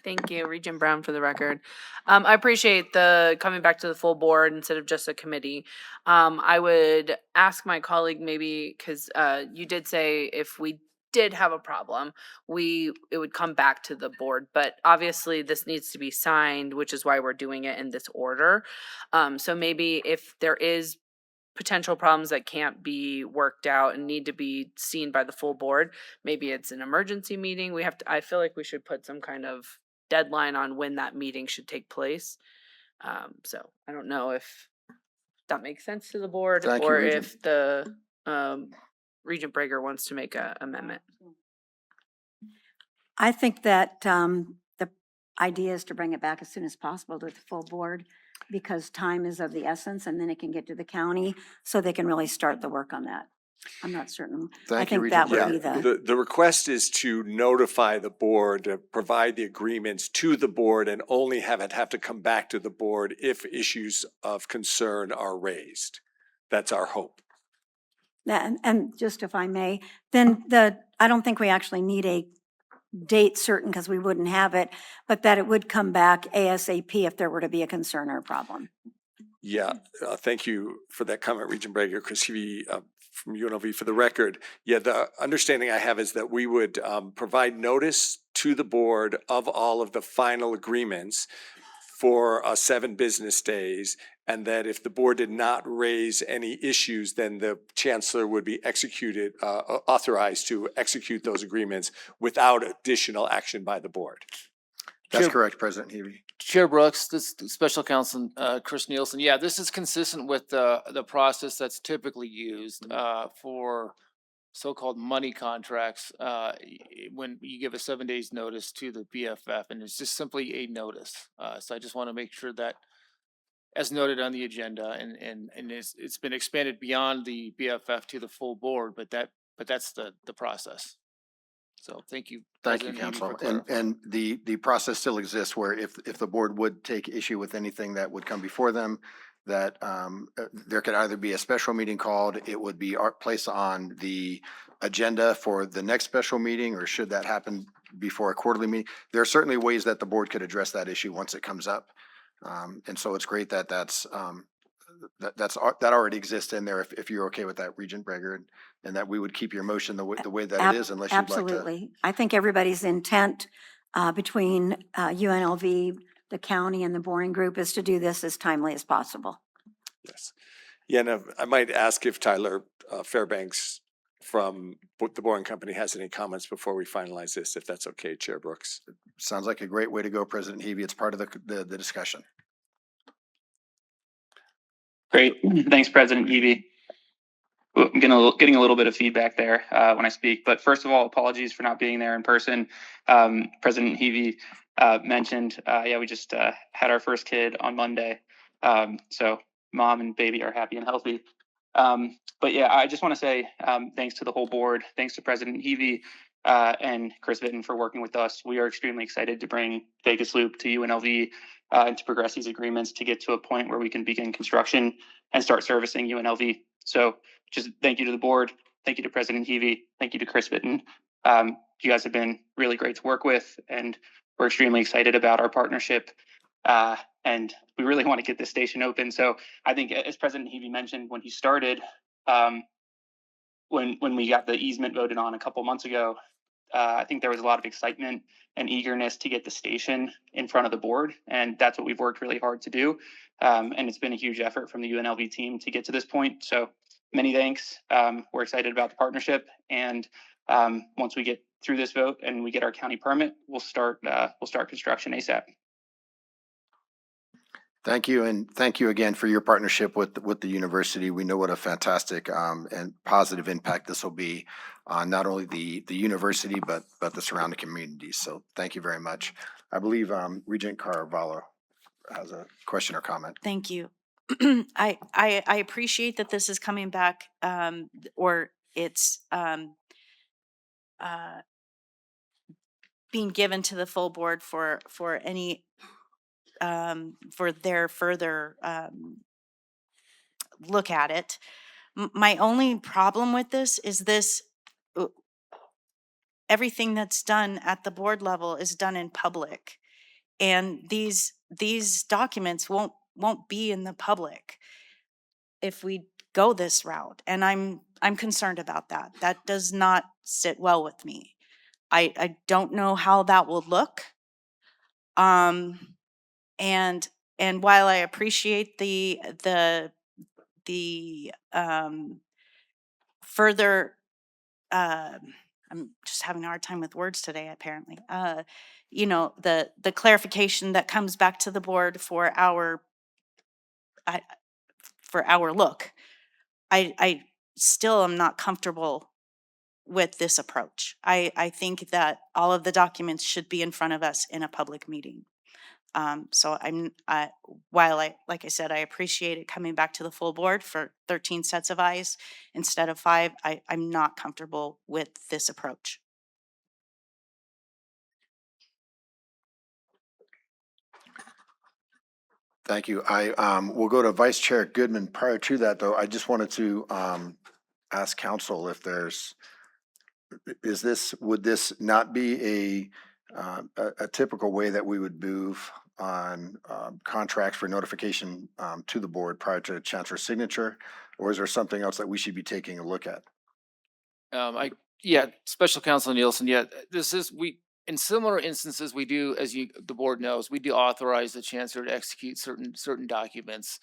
Speaker 4: Thank you, Regent Brown, for the record. I appreciate the coming back to the full board instead of just a committee. I would ask my colleague maybe, because you did say if we did have a problem, it would come back to the board. But obviously, this needs to be signed, which is why we're doing it in this order. So maybe if there is potential problems that can't be worked out and need to be seen by the full board, maybe it's an emergency meeting. I feel like we should put some kind of deadline on when that meeting should take place. So I don't know if that makes sense to the board,
Speaker 18: Thank you,
Speaker 4: or
Speaker 18: Regent.
Speaker 4: if the Regent Breger wants to make a amendment.
Speaker 19: I think that the idea is to bring it back as soon as possible to the full board because time is of the essence and then it can get to the county so they can really start the work on that. I'm not certain. I think that would be
Speaker 12: The request is to notify the board, to provide the agreements to the board and only have it have to come back to the board if issues of concern are raised. That's our hope.
Speaker 19: And just if I may, then I don't think we actually need a date certain because we wouldn't have it, but that it would come back ASAP if there were to be a concern or a problem.
Speaker 12: Yeah, thank you for that comment, Regent Breger, Chris Hevey, from UNLV. For the record, yeah, the understanding I have is that we would provide notice to the board of all of the final agreements for 7 business days, and that if the board did not raise any issues, then the chancellor would be authorized to execute those agreements without additional action by the board.
Speaker 18: That's correct, President Hevey.
Speaker 13: Chair Brooks, this special counsel, Chris Nielsen. Yeah, this is consistent with the process that's typically used for so-called money contracts when you give a 7 days notice to the BFF, and it's just simply a notice. So I just want to make sure that, as noted on the agenda, and it's been expanded beyond the BFF to the full board, but that's the process. So thank you.
Speaker 18: Thank you,
Speaker 13: President Hevey,
Speaker 18: Council.
Speaker 13: for clarifying.
Speaker 18: And the process still exists where if the board would take issue with anything that would come before them, that there could either be a special meeting called, it would be placed on the agenda for the next special meeting, or should that happen before a quarterly meeting? There are certainly ways that the board could address that issue once it comes up. And so it's great that that already exists in there if you're okay with that, Regent Breger, and that we would keep your motion the way that it is unless you'd like to.
Speaker 19: Absolutely. I think everybody's intent between UNLV, the county and the boring group is to do this as timely as possible.
Speaker 12: Yes. Yeah, and I might ask if Tyler Fairbanks from the Boring Company has any comments before we finalize this, if that's okay, Chair Brooks.
Speaker 18: Sounds like a great way to go, President Hevey. It's part of the discussion.
Speaker 14: Great. Thanks, President Hevey. I'm getting a little bit of feedback there when I speak, but first of all, apologies for not being there in person. President Hevey mentioned, we just had our first kid on Monday. So mom and baby are happy and healthy. But yeah, I just want to say thanks to the whole board. Thanks to President Hevey and Chris Vitton for working with us. We are extremely excited to bring Vegas Loop to UNLV and to progress these agreements to get to a point where we can begin construction and start servicing UNLV. So just thank you to the board. Thank you to President Hevey. Thank you to Chris Vitton. You guys have been really great to work with, and we're extremely excited about our partnership. And we really want to get this station open. So I think, as President Hevey mentioned when he started, when we got the easement voted on a couple months ago, I think there was a lot of excitement and eagerness to get the station in front of the board, and that's what we've worked really hard to do. And it's been a huge effort from the UNLV team to get to this point. So many thanks. We're excited about the partnership, and once we get through this vote and we get our county permit, we'll start construction ASAP.
Speaker 18: Thank you, and thank you again for your partnership with the university. We know what a fantastic and positive impact this will be on not only the university but the surrounding communities. So thank you very much. I believe Regent Caravallo has a question or comment.
Speaker 21: Thank you. I appreciate that this is coming back, or it's uh, being given to the full board for any for their further look at it. My only problem with this is uh, everything that's done at the board level is done in public, and these documents won't be in the public if we go this route, and I'm concerned about that. That does not sit well with me. I don't know how that will look. Um, and while I appreciate the further, I'm just having a hard time with words today, apparently. The clarification that comes back to the board for I- our look. I still am not comfortable with this approach. I think that all of the documents should be in front of us in a public meeting. So while like I said, I appreciate it coming back to the full board for 13 sets of eyes instead of 5. I'm not comfortable with this approach.
Speaker 18: Thank you. I will go to Vice Chair Goodman. Prior to that, though, I just wanted to ask council if would this not be a typical way that we would move on contracts for notification to the board prior to Chancellor's signature? Or is there something else that we should be taking a look at?
Speaker 13: Special Counsel Nielsen, in similar instances, we do, as the board knows, we do authorize the chancellor to execute certain documents.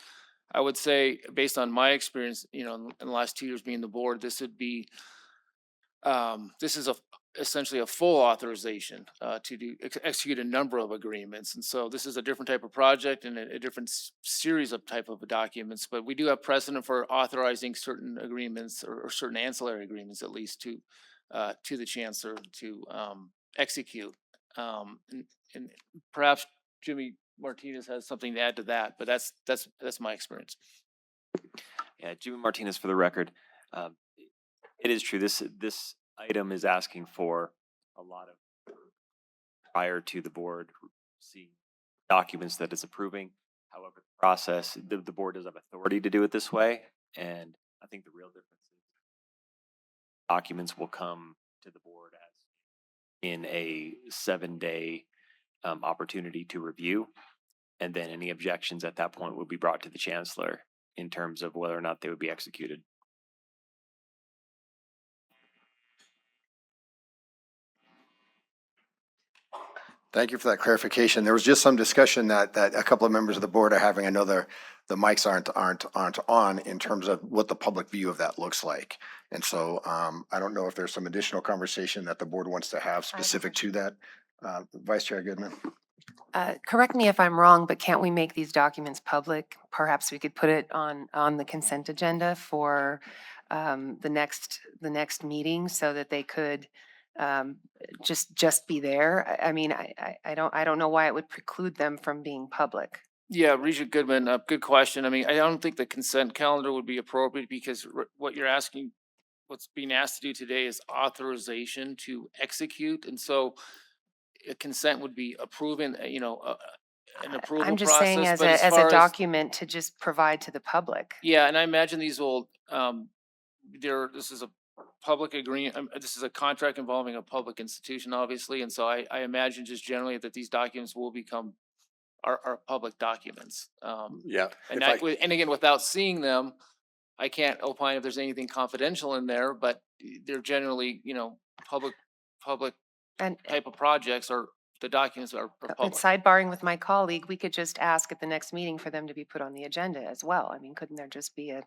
Speaker 13: I would say, based on my experience, in the last 2 years being the board, this would be, this is essentially a full authorization to execute a number of agreements. And so this is a different type of project and a different series of type of documents, but we do have precedent for authorizing certain agreements or certain ancillary agreements, at least to the chancellor to execute. And perhaps Jimmy Martinez has something to add to that, but that's my experience.
Speaker 5: Yeah, Jimmy Martinez for the record. It is true. This item is asking for a lot of prior to the board seeing documents that it's approving. However, the process, the board does have authority to do it this way, and I think the real difference is documents will come to the board as in a 7-day opportunity to review, and then any objections at that point will be brought to the chancellor in terms of whether or not they would be executed.
Speaker 18: Thank you for that clarification. There was just some discussion that a couple of members of the board are having. I know the mics aren't on in terms of what the public view of that looks like. And so I don't know if there's some additional conversation that the board wants to have specific to that. Vice Chair Goodman.
Speaker 20: Correct me if I'm wrong, but can't we make these documents public? Perhaps we could put it on the consent agenda for the next meeting so that they could just be there. I mean, I don't know why it would preclude them from being public.
Speaker 13: Yeah, Regent Goodman, good question. I mean, I don't think the consent calendar would be appropriate because what you're asking, what's being asked to do today is authorization to execute. And so a consent would be approving, an approval process.
Speaker 20: I'm just saying as
Speaker 13: but
Speaker 20: a
Speaker 13: far
Speaker 20: document to just provide to the public.
Speaker 13: Yeah, and I imagine these will, this is a public agreement, this is a contract involving a public institution, obviously. And so I imagine just generally that these documents will become are public documents.
Speaker 12: Yeah.
Speaker 13: And and again, without seeing them, I can't opine if there's anything confidential in there, but they're generally, public
Speaker 20: And
Speaker 13: type of projects, or the documents are
Speaker 20: and
Speaker 13: public.
Speaker 20: sidebarring with my colleague, we could just ask at the next meeting for them to be put on the agenda as well. I mean, couldn't there just be a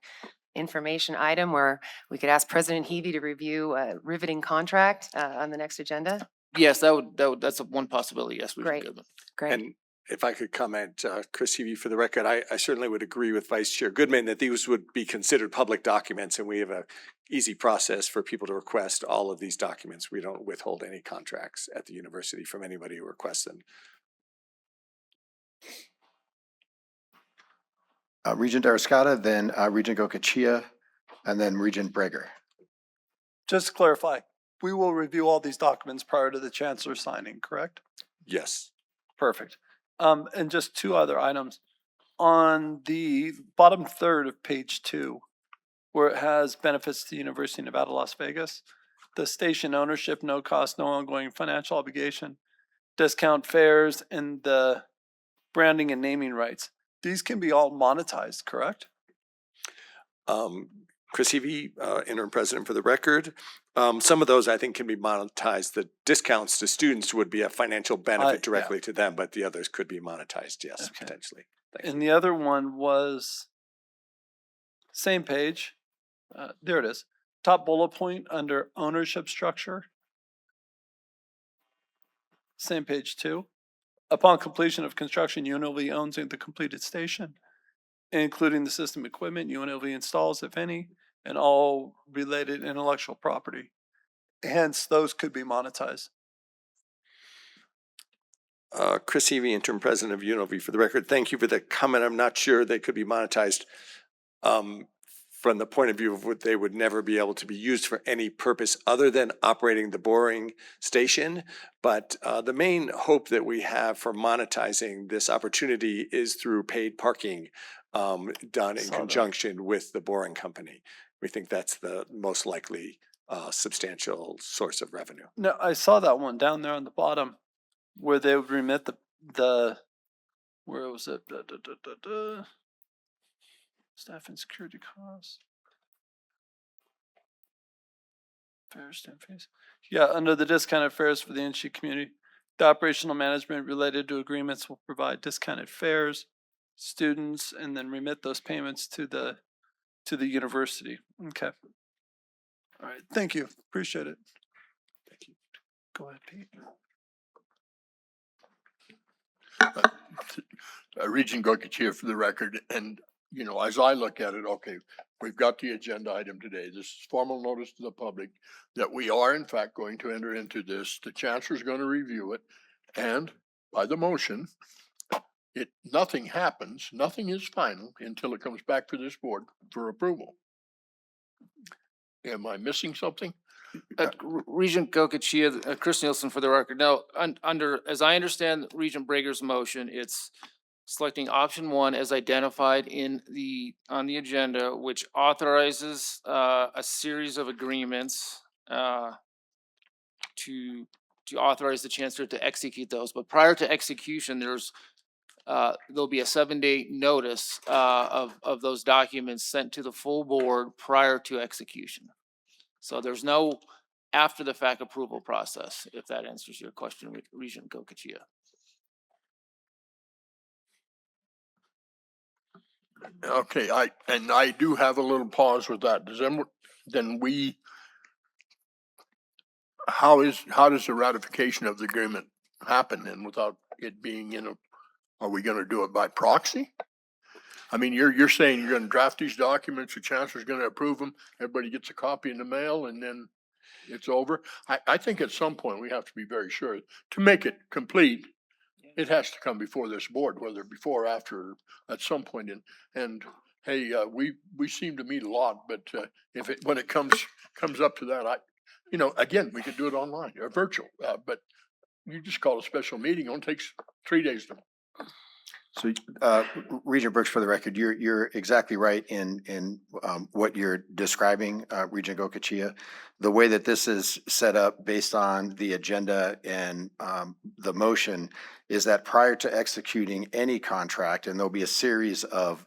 Speaker 20: information item where we could ask President Heavey to review a riveting contract on the next agenda?
Speaker 13: Yes, that's one possibility. Yes, we
Speaker 20: Great.
Speaker 13: could.
Speaker 20: Great.
Speaker 12: And if I could comment, Chris Heavey, for the record, I certainly would agree with Vice Chair Goodman that these would be considered public documents, and we have a easy process for people to request all of these documents. We don't withhold any contracts at the university from anybody who requests them.
Speaker 18: Regent Arascata, then Regent Gokachia, and then Regent Breger.
Speaker 22: Just to clarify, we will review all these documents prior to the chancellor signing, correct?
Speaker 12: Yes.
Speaker 22: Perfect. And just two other items. On the bottom third of page 2, where it has benefits to the University of Nevada, Las Vegas, the station ownership, no cost, no ongoing financial obligation, discount fares, and the branding and naming rights. These can be all monetized, correct?
Speaker 12: Chris Heavey, interim president for the record. Some of those I think can be monetized. The discounts to students would be a financial benefit directly to them, but the others could be monetized, yes, potentially.
Speaker 22: And the other one was same page. There it is. Top bullet point under ownership structure. Same page 2. Upon completion of construction, UNLV owns the completed station, including the system equipment UNLV installs, if any, and all related intellectual property. Hence, those could be monetized.
Speaker 12: Chris Heavey, interim president of UNLV for the record. Thank you for the comment. I'm not sure they could be monetized from the point of view of what they would never be able to be used for any purpose other than operating the boring station. But the main hope that we have for monetizing this opportunity is through paid parking done in conjunction with the boring company. We think that's the most likely substantial source of revenue.
Speaker 22: No, I saw that one down there on the bottom where they would remit the where was it? Staff and security costs. Fares, stamp fees. Yeah, under the discounted fares for the NSHE community, the operational management related to agreements will provide discounted fares, students, and then remit those payments to the university. Okay. All right. Thank you. Appreciate it.
Speaker 12: Thank you.
Speaker 22: Go ahead, Pete.
Speaker 6: Regent Gokachia for the record, and you know, as I look at it, okay, we've got the agenda item today. This is formal notice to the public that we are in fact going to enter into this. The chancellor is going to review it, and by the motion, nothing happens, nothing is final until it comes back to this board for approval. Am I missing something?
Speaker 13: Regent Gokachia, Chris Nielsen for the record. Now, as I understand Regent Breger's motion, it's selecting option 1 as identified on the agenda, which authorizes a series of agreements to authorize the chancellor to execute those. But prior to execution, there'll be a 7-day notice of those documents sent to the full board prior to execution. So there's no after the fact approval process, if that answers your question, Regent Gokachia.
Speaker 6: Okay, I do have a little pause with that. How does the ratification of the agreement happen then without it being are we gonna do it by proxy? I mean, you're saying you're gonna draft these documents, the chancellor's gonna approve them, everybody gets a copy in the mail, and then it's over? I think at some point we have to be very sure to make it complete. It has to come before this board, whether before or after, at some point. And hey, we seem to meet a lot, but when it comes up to that, again, we could do it online or virtual, but you just call a special meeting. It only takes 3 days to.
Speaker 18: So, Regent Brooks, for the record, you're exactly right in what you're describing, Regent Gokachia. The way that this is set up based on the agenda and the motion is that prior to executing any contract, and there'll be a series of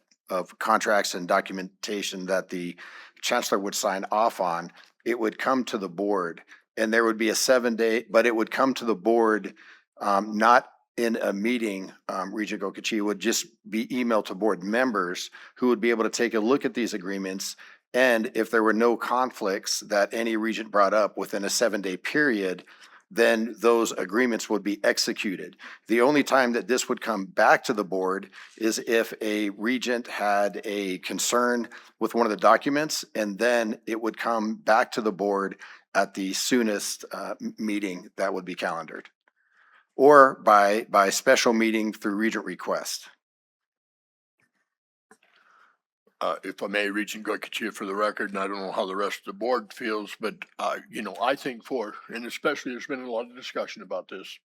Speaker 18: contracts and documentation that the chancellor would sign off on, it would come to the board, and there would be a 7-day, but it would come to the board not in a meeting. Regent Gokachia, would just be emailed to board members who would be able to take a look at these agreements. And if there were no conflicts that any regent brought up within a 7-day period, then those agreements would be executed. The only time that this would come back to the board is if a regent had a concern with one of the documents, and then it would come back to the board at the soonest meeting that would be calendared, or by special meeting through regent request.
Speaker 6: If I may, Regent Goykachi for the record, and I don't know how the rest of the board feels, but, I think and especially there's been a lot of discussion about this,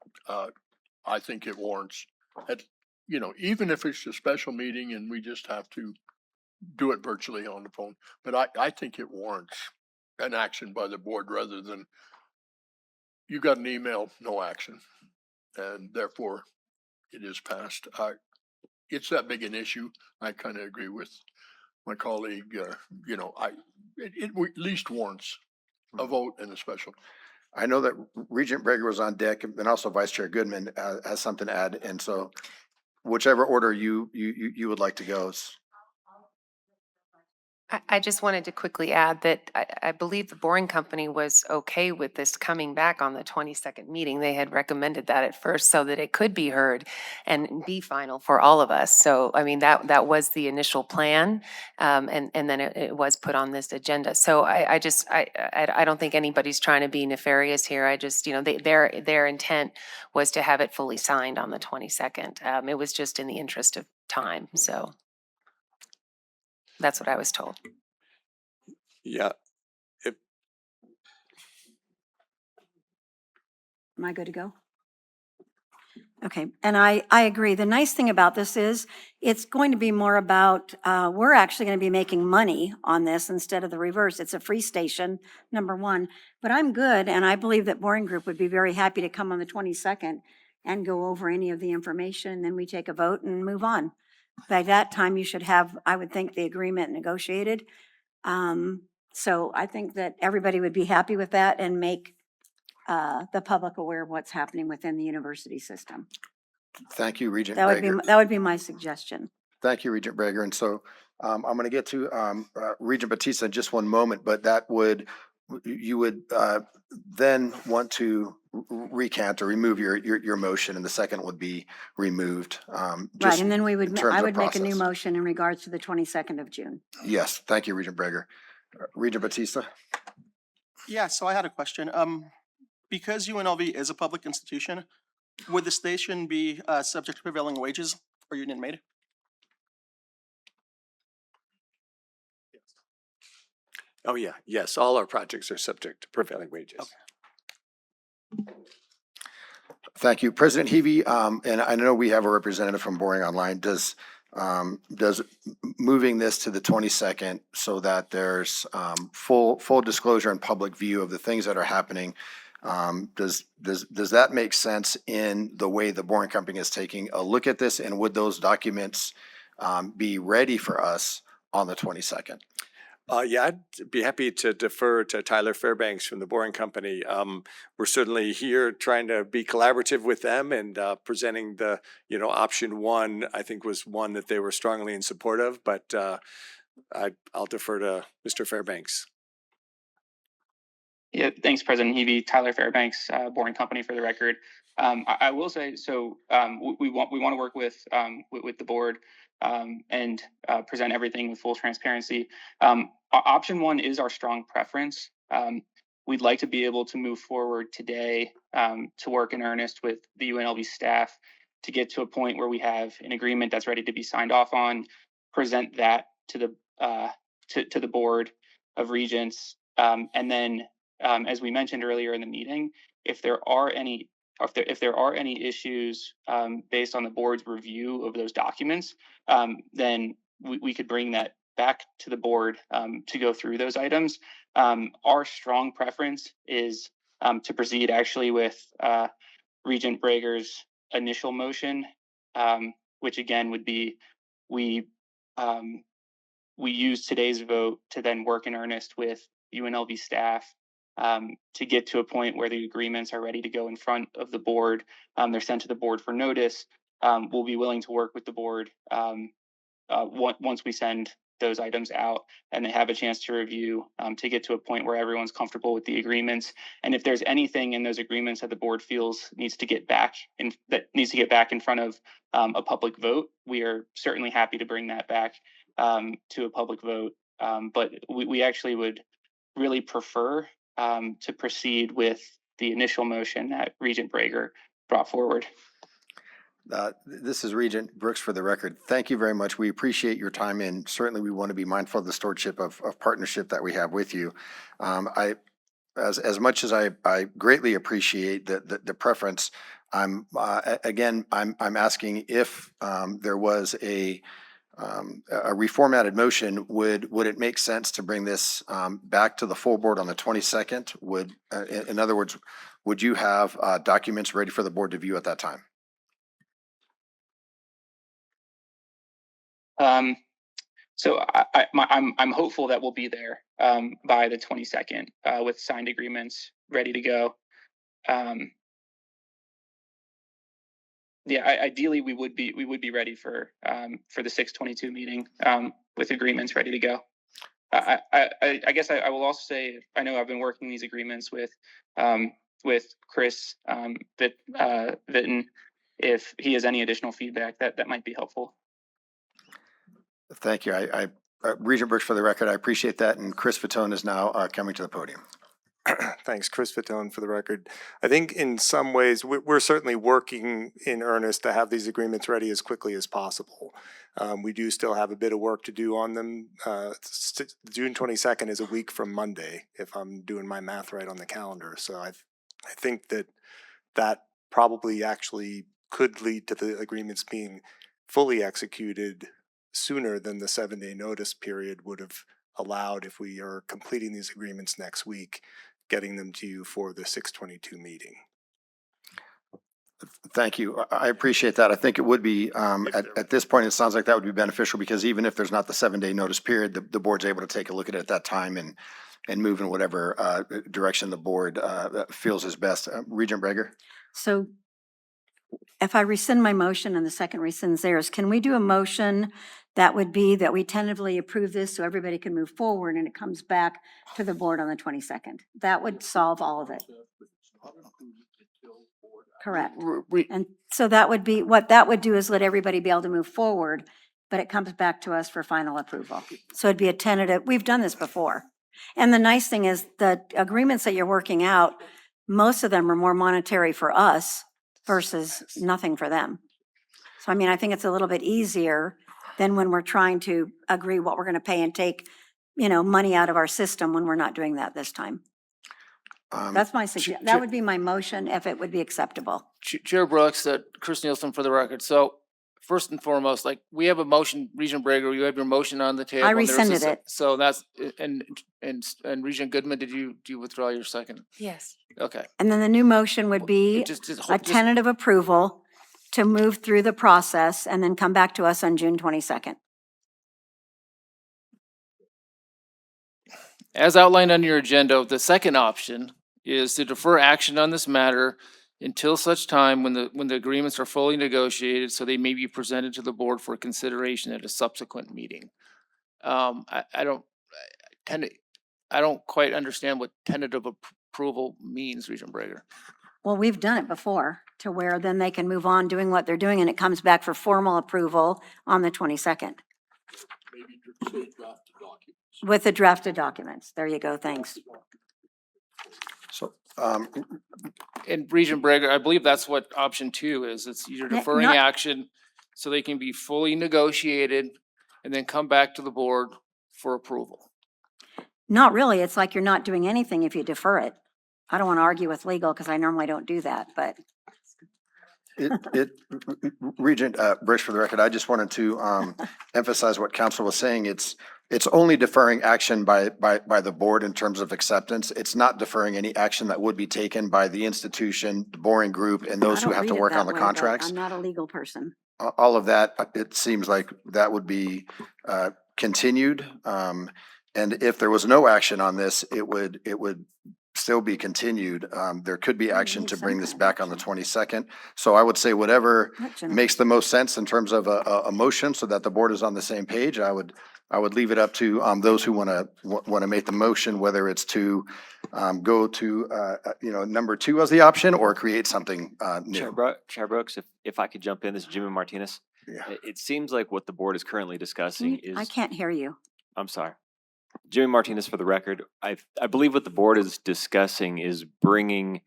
Speaker 6: I think it warrants, at, even if it's a special meeting and we just have to do it virtually on the phone, but I think it warrants an action by the board rather than you got an email, no action, and therefore it is passed. It's that big an issue. I kind of agree with my colleague, it at least warrants a vote and a special.
Speaker 18: I know that Regent Breger was on deck and also Vice Chair Goodman has something to add. And so whichever order you would like to go.
Speaker 20: I just wanted to quickly add that I believe the Boring Company was okay with this coming back on the 22nd meeting. They had recommended that at first so that it could be heard and be final for all of us. So, I mean, that was the initial plan, and then it was put on this agenda. So I don't think anybody's trying to be nefarious here. I just, their intent was to have it fully signed on the 22nd. It was just in the interest of time, so. That's what I was told.
Speaker 12: Yeah.
Speaker 19: Am I good to go? Okay, and I agree. The nice thing about this is it's going to be more about, we're actually going to be making money on this instead of the reverse. It's a free station, number one. But I'm good, and I believe that Boring Group would be very happy to come on the 22nd and go over any of the information, and then we take a vote and move on. By that time, you should have, I would think, the agreement negotiated. So I think that everybody would be happy with that and make the public aware of what's happening within the university system.
Speaker 18: Thank you, Regent
Speaker 19: That
Speaker 18: Breger.
Speaker 19: would be my suggestion.
Speaker 18: Thank you, Regent Breger. And so I'm going to get to Regent Batista in just one moment, but you would then want to recant or remove your motion, and the second would be removed.
Speaker 19: Right, and then I would make a new
Speaker 18: process.
Speaker 19: motion in regards to the 22nd of June.
Speaker 18: Yes, thank you, Regent Breger. Regent Batista?
Speaker 3: Yeah, so I had a question. Because UNLV is a public institution, would the station be subject to prevailing wages or union made?
Speaker 12: Oh, yeah. Yes, all our projects are subject to prevailing wages.
Speaker 3: Okay.
Speaker 18: Thank you. President Heavey, and I know we have a representative from Boring Online. Does moving this to the 22nd so that there's full disclosure and public view of the things that are happening, does that make sense in the way the Boring Company is taking a look at this? And would those documents be ready for us on the 22nd?
Speaker 12: Yeah, I'd be happy to defer to Tyler Fairbanks from the Boring Company. We're certainly here trying to be collaborative with them, and presenting the, option one, I think, was one that they were strongly in support of, but I'll defer to Mr. Fairbanks.
Speaker 14: Yeah, thanks, President Heavey. Tyler Fairbanks, Boring Company for the record. I will say, so we want to work with the board and present everything with full transparency. Option one is our strong preference. We'd like to be able to move forward today to work in earnest with the UNLV staff to get to a point where we have an agreement that's ready to be signed off on, present that to the board of Regents, and then as we mentioned earlier in the meeting, if there are any issues based on the board's review of those documents, then we could bring that back to the board to go through those items. Our strong preference is to proceed actually with Regent Breger's initial motion, which again would be we use today's vote to then work in earnest with UNLV staff to get to a point where the agreements are ready to go in front of the board. They're sent to the board for notice. We'll be willing to work with the board once we send those items out and they have a chance to review to get to a point where everyone's comfortable with the agreements. And if there's anything in those agreements that the board feels needs to get back in front of a public vote, we are certainly happy to bring that back to a public vote. But we actually would really prefer to proceed with the initial motion that Regent Breger brought forward.
Speaker 18: This is Regent Brooks for the record. Thank you very much. We appreciate your time, and certainly we want to be mindful of the stewardship of partnership that we have with you. As much as I greatly appreciate the preference, I'm asking if there was a reformatted motion, would it make sense to bring this back to the full board on the 22nd? In other words, would you have documents ready for the board to view at that time?
Speaker 14: So I'm hopeful that we'll be there by the 22nd with signed agreements ready to go. Yeah, ideally we would be ready for the 6/22 meeting with agreements ready to go. I guess I will also say, I know I've been working these agreements with Chris Vitton. If he has any additional feedback, that might be helpful.
Speaker 18: Thank you. Regent Brooks, for the record, I appreciate that. And Chris Fatone is now coming to the podium.
Speaker 7: Thanks, Chris Fatone, for the record. I think in some ways, we're certainly working in earnest to have these agreements ready as quickly as possible. We do still have a bit of work to do on them. June 22nd is a week from Monday, if I'm doing my math right on the calendar. So I think that probably actually could lead to the agreements being fully executed sooner than the 7-day notice period would have allowed if we are completing these agreements next week, getting them to you for the 6/22 meeting.
Speaker 18: Thank you. I appreciate that. I think it would be, at this point, it sounds like that would be beneficial, because even if there's not the 7-day notice period, the board's able to take a look at it at that time and move in whatever direction the board feels is best. Regent Breger?
Speaker 19: So if I rescind my motion and the second rescinds theirs, can we do a motion that would be that we tentatively approve this so everybody can move forward and it comes back to the board on the 22nd? That would solve all of it. Correct. And so that would be, what that would do is let everybody be able to move forward, but it comes back to us for final approval. So it'd be a tentative, we've done this before. And the nice thing is the agreements that you're working out, most of them are more monetary for us versus nothing for them. So I mean, I think it's a little bit easier than when we're trying to agree what we're going to pay and take, money out of our system when we're not doing that this time. That's my suggestion. That would be my motion if it would be acceptable.
Speaker 13: Chair Brooks, Chris Nielsen for the record. So first and foremost, we have a motion, Regent Breger, you have your motion on the table.
Speaker 19: I
Speaker 13: and there was
Speaker 19: rescinded it.
Speaker 13: So that's, and Regent Goodman, do you withdraw your second?
Speaker 20: Yes.
Speaker 13: Okay.
Speaker 19: And then the new motion would be a tentative approval to move through the process and then come back to us on June 22nd.
Speaker 13: As outlined on your agenda, the second option is to defer action on this matter until such time when the agreements are fully negotiated, so they may be presented to the board for consideration at a subsequent meeting. I don't quite understand what tentative approval means, Regent Breger.
Speaker 19: Well, we've done it before to where then they can move on doing what they're doing and it comes back for formal approval on the 22nd. With the drafted documents. There you go. Thanks.
Speaker 18: So,
Speaker 13: And Regent Breger, I believe that's what option 2 is. It's you're deferring action so they can be fully negotiated and then come back to the board for approval.
Speaker 19: Not really. It's like you're not doing anything if you defer it. I don't want to argue with legal because I normally don't do that, but.
Speaker 18: Regent Brooks, for the record, I just wanted to emphasize what council was saying. It's only deferring action by the board in terms of acceptance. It's not deferring any action that would be taken by the institution, the boring group, and those who have to work on the contracts.
Speaker 19: I'm not a legal person.
Speaker 18: All of that, it seems like that would be continued. And if there was no action on this, it would still be continued. There could be action to bring this back on the 22nd. So I would say whatever makes the most sense in terms of a motion so that the board is on the same page. I would leave it up to those who want to make the motion, whether it's to go to number 2 as the option or create something new.
Speaker 5: Chair Brooks, if I could jump in, this is Jimmy Martinez.
Speaker 18: Yeah.
Speaker 5: It seems like what the board is currently discussing is.
Speaker 19: I can't hear you.
Speaker 5: I'm sorry. Jimmy Martinez for the record. I believe what the board is discussing is bringing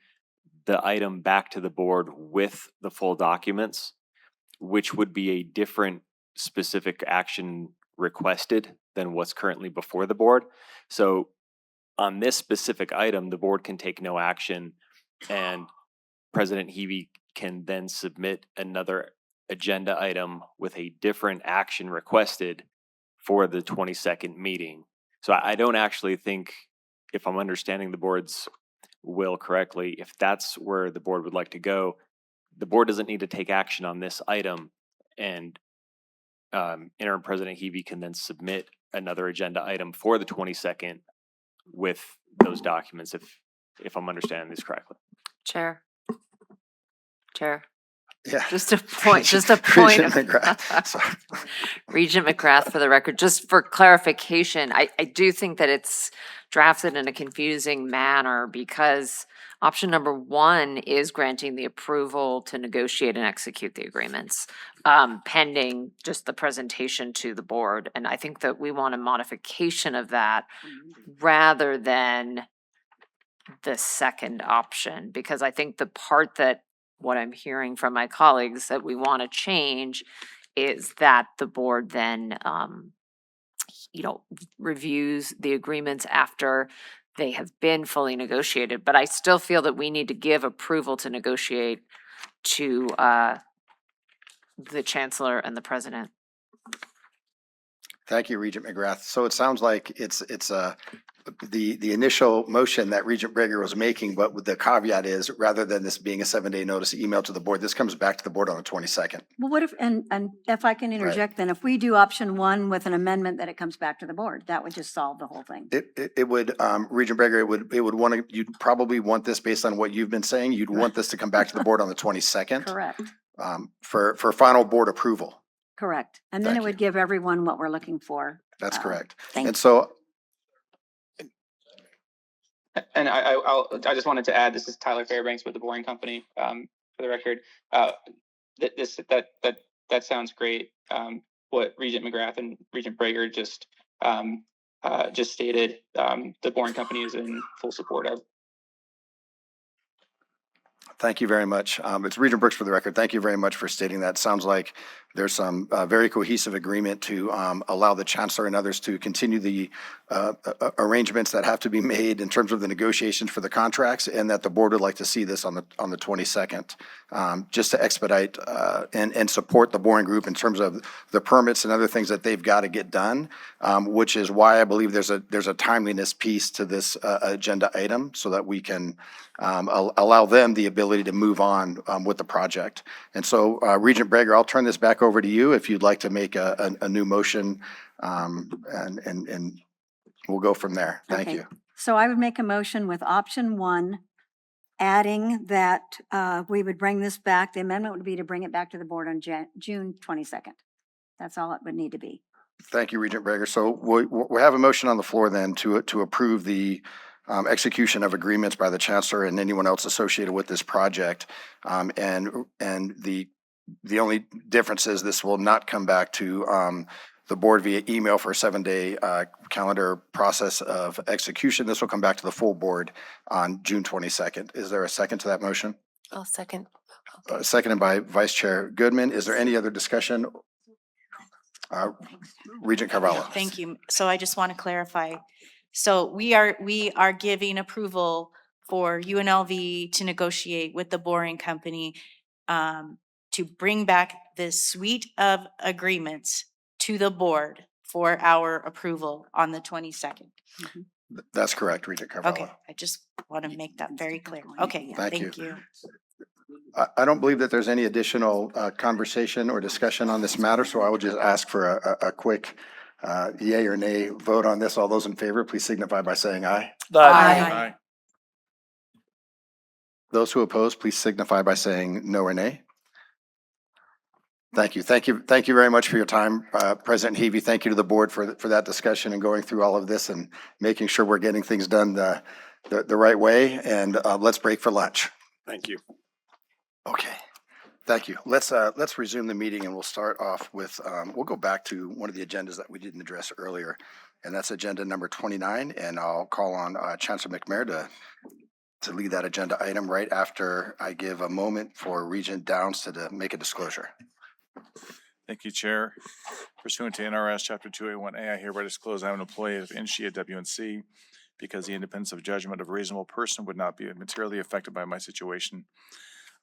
Speaker 5: the item back to the board with the full documents. which would be a different specific action requested than what's currently before the board. So on this specific item, the board can take no action, and President Hebe can then submit another agenda item with a different action requested for the 22nd meeting. So I don't actually think, if I'm understanding the board's will correctly, if that's where the board would like to go, the board doesn't need to take action on this item, and interim President Hebe can then submit another agenda item for the 22nd with those documents, if I'm understanding this correctly.
Speaker 11: Chair.
Speaker 18: Yeah.
Speaker 11: Just a point
Speaker 18: Regent
Speaker 11: of
Speaker 18: McGrath. Sorry.
Speaker 11: Regent McGrath, for the record, just for clarification, I do think that it's drafted in a confusing manner because option number 1 is granting the approval to negotiate and execute the agreements, pending just the presentation to the board. And I think that we want a modification of that rather than the second option, because I think the part that what I'm hearing from my colleagues that we want to change is that the board then, reviews the agreements after they have been fully negotiated. But I still feel that we need to give approval to negotiate to the chancellor and the president.
Speaker 18: Thank you, Regent McGrath. So it sounds like it's the initial motion that Regent Breger was making, but with the caveat is, rather than this being a 7-day notice email to the board, this comes back to the board on the 22nd.
Speaker 19: Well, what if, and if I can interject, then if we do option 1 with an amendment that it comes back to the board, that would just solve the whole thing.
Speaker 18: It would, Regent Breger, it would want to, you'd probably want this based on what you've been saying. You'd want this to come back to the board on the 22nd.
Speaker 19: Correct,
Speaker 18: For final board approval.
Speaker 19: correct. And then
Speaker 18: Thank
Speaker 19: it would give everyone what we're looking for.
Speaker 18: That's correct.
Speaker 19: Thank
Speaker 18: And so,
Speaker 14: And I just wanted to add, this is Tyler Fairbanks with the Boring Company, for the record. That sounds great. What Regent McGrath and Regent Breger just stated, the Boring Company is in full support of.
Speaker 18: thank you very much. It's Regent Brooks for the record. Thank you very much for stating that. Sounds like there's some very cohesive agreement to allow the chancellor and others to continue the arrangements that have to be made in terms of the negotiations for the contracts, and that the board would like to see this on the 22nd, just to expedite and support the Boring Group in terms of the permits and other things that they've got to get done, which is why I believe there's a timeliness piece to this agenda item, so that we can allow them the ability to move on with the project. And so, Regent Breger, I'll turn this back over to you if you'd like to make a new motion, and we'll go from there. Thank
Speaker 19: Okay.
Speaker 18: you.
Speaker 19: So I would make a motion with option 1, adding that we would bring this back. The amendment would be to bring it back to the board on June 22nd. That's all it would need to be.
Speaker 18: Thank you, Regent Breger. So we have a motion on the floor then to approve the execution of agreements by the chancellor and anyone else associated with this project. And the only difference is this will not come back to the board via email for a 7-day calendar process of execution. This will come back to the full board on June 22nd. Is there a second to that motion?
Speaker 20: I'll second.
Speaker 18: Seconded by Vice Chair Goodman. Is there any other discussion? Regent Carvalho.
Speaker 21: Thank you. So I just want to clarify. So we are giving approval for UNLV to negotiate with the Boring Company to bring back this suite of agreements to the board for our approval on the 22nd.
Speaker 18: That's correct, Regent Carvalho.
Speaker 21: Okay, I just want to make that very clear. Okay,
Speaker 18: Thank
Speaker 21: thank you.
Speaker 18: I don't believe that there's any additional conversation or discussion on this matter, so I will just ask for a quick yay or nay vote on this. All those in favor, please signify by saying aye.
Speaker 21: Aye.
Speaker 18: Those who oppose, please signify by saying no or nay. Thank you. Thank you very much for your time, President Hebe. Thank you to the board for that discussion and going through all of this and making sure we're getting things done the right way. And let's break for lunch.
Speaker 10: Thank you.
Speaker 18: Okay. Thank you. Let's resume the meeting, and we'll start off with, we'll go back to one of the agendas that we didn't address earlier, and that's agenda number 29. And I'll call on Chancellor McMayer to lead that agenda item right after I give a moment for Regent Downs to make a disclosure.
Speaker 8: Thank you, Chair. Pursuant to NRS Chapter 281A, I hereby disclose I am an employee of NSHE at WNC because the independence of judgment of a reasonable person would not be materially affected by my situation.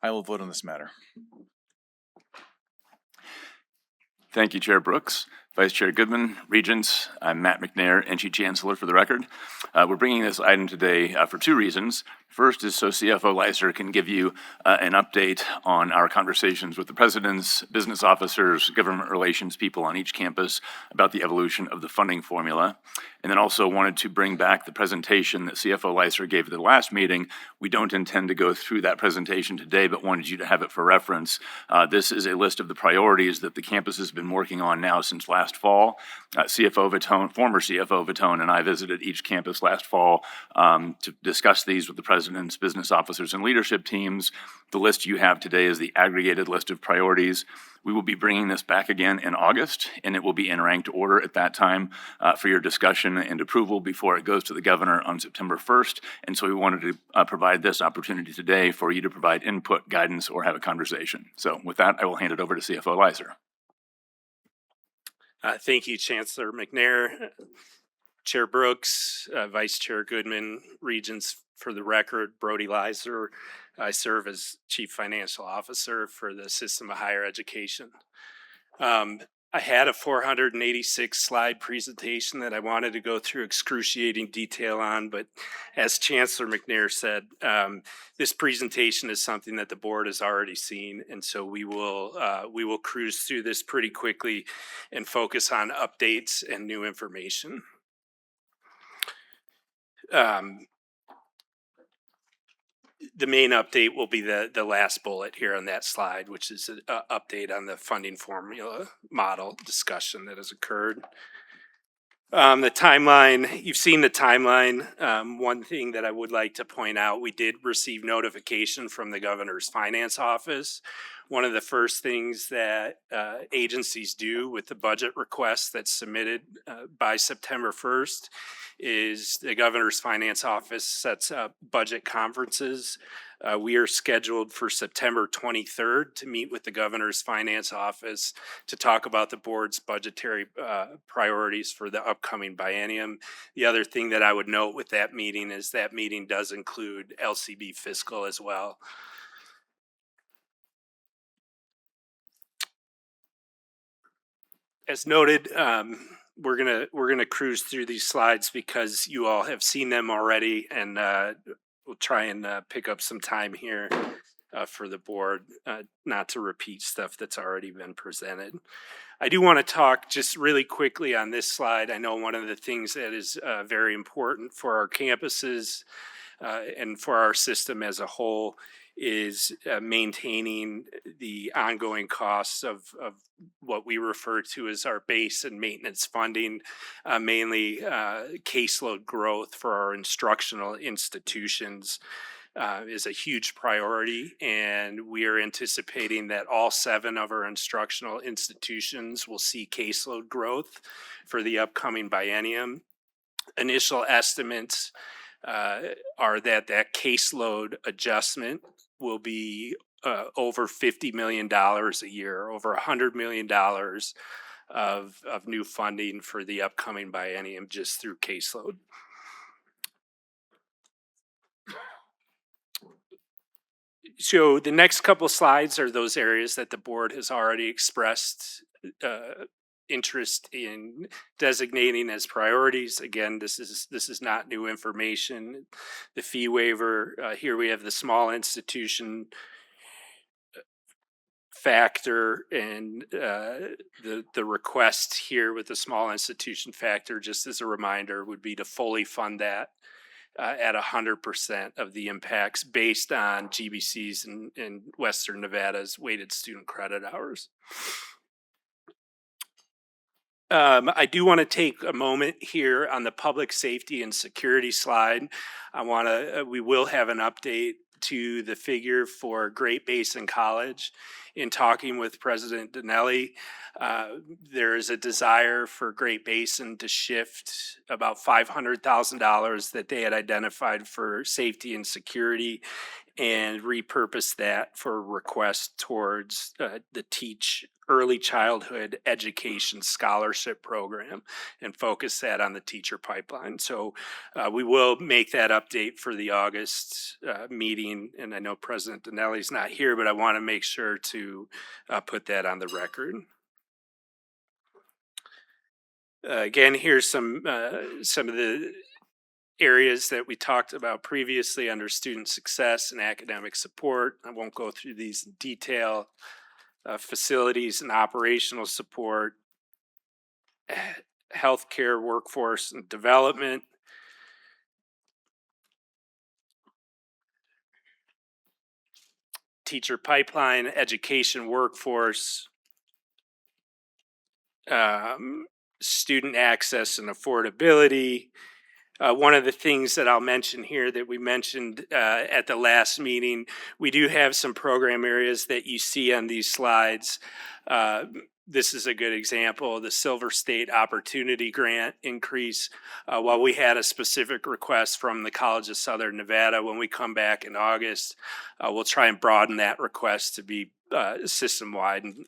Speaker 8: I will vote on this matter.
Speaker 15: Thank you, Chair Brooks. Vice Chair Goodman, Regents, I'm Matt McNair, NSHE Chancellor for the record. We're bringing this item today for two reasons. First is so CFO Leiser can give you an update on our conversations with the presidents, business officers, government relations people on each campus about the evolution of the funding formula. And then also wanted to bring back the presentation that CFO Leiser gave at the last meeting. We don't intend to go through that presentation today, but wanted you to have it for reference. This is a list of the priorities that the campus has been working on now since last fall. Former CFO Vitone and I visited each campus last fall to discuss these with the presidents, business officers, and leadership teams. The list you have today is the aggregated list of priorities. We will be bringing this back again in August, and it will be in ranked order at that time for your discussion and approval before it goes to the governor on September 1st. And so we wanted to provide this opportunity today for you to provide input, guidance, or have a conversation. So with that, I will hand it over to CFO Leiser.
Speaker 16: Thank you, Chancellor McNair, Chair Brooks, Vice Chair Goodman, Regents. For the record, Brody Leiser. I serve as Chief Financial Officer for the System of Higher Education. I had a 486 slide presentation that I wanted to go through excruciating detail on, but as Chancellor McNair said, this presentation is something that the board has already seen, and so we will cruise through this pretty quickly and focus on updates and new information. The main update will be the last bullet here on that slide, which is an update on the funding formula model discussion that has occurred. The timeline, you've seen the timeline. One thing that I would like to point out, we did receive notification from the governor's finance office. One of the first things that agencies do with the budget request that's submitted by September 1st is the governor's finance office sets up budget conferences. We are scheduled for September 23rd to meet with the governor's finance office to talk about the board's budgetary priorities for the upcoming biennium. The other thing that I would note with that meeting is that meeting does include LCB fiscal as well. As noted, we're gonna cruise through these slides because you all have seen them already, and we'll try and pick up some time here for the board, not to repeat stuff that's already been presented. I do want to talk just really quickly on this slide. I know one of the things that is very important for our campuses and for our system as a whole is maintaining the ongoing costs of what we refer to as our base and maintenance funding, mainly caseload growth for our instructional institutions. Is a huge priority, and we are anticipating that all 7 of our instructional institutions will see caseload growth for the upcoming biennium. Initial estimates are that caseload adjustment will be over $50 million a year, over $100 million of new funding for the upcoming biennium just through caseload. So the next couple slides are those areas that the board has already expressed interest in designating as priorities. Again, this is not new information. The fee waiver, here we have the small institution factor, and the request here with the small institution factor, just as a reminder, would be to fully fund that at 100% of the impacts based on GBC's and Western Nevada's weighted student credit hours. I do want to take a moment here on the public safety and security slide. We will have an update to the figure for Great Basin College. In talking with President Donnelly, there is a desire for Great Basin to shift about $500,000 that they had identified for safety and security and repurpose that for a request towards the Teach Early Childhood Education Scholarship Program and focus that on the teacher pipeline. So we will make that update for the August meeting. And I know President Donnelly's not here, but I want to make sure to put that on the record. Again, here's some of the areas that we talked about previously under student success and academic support. I won't go through these in detail. Facilities and operational support, healthcare, workforce and development, teacher pipeline, education, workforce, student access and affordability. One of the things that I'll mention here that we mentioned at the last meeting, we do have some program areas that you see on these slides. This is a good example, the Silver State Opportunity Grant increase. While we had a specific request from the College of Southern Nevada, when we come back in August, we'll try and broaden that request to be system-wide and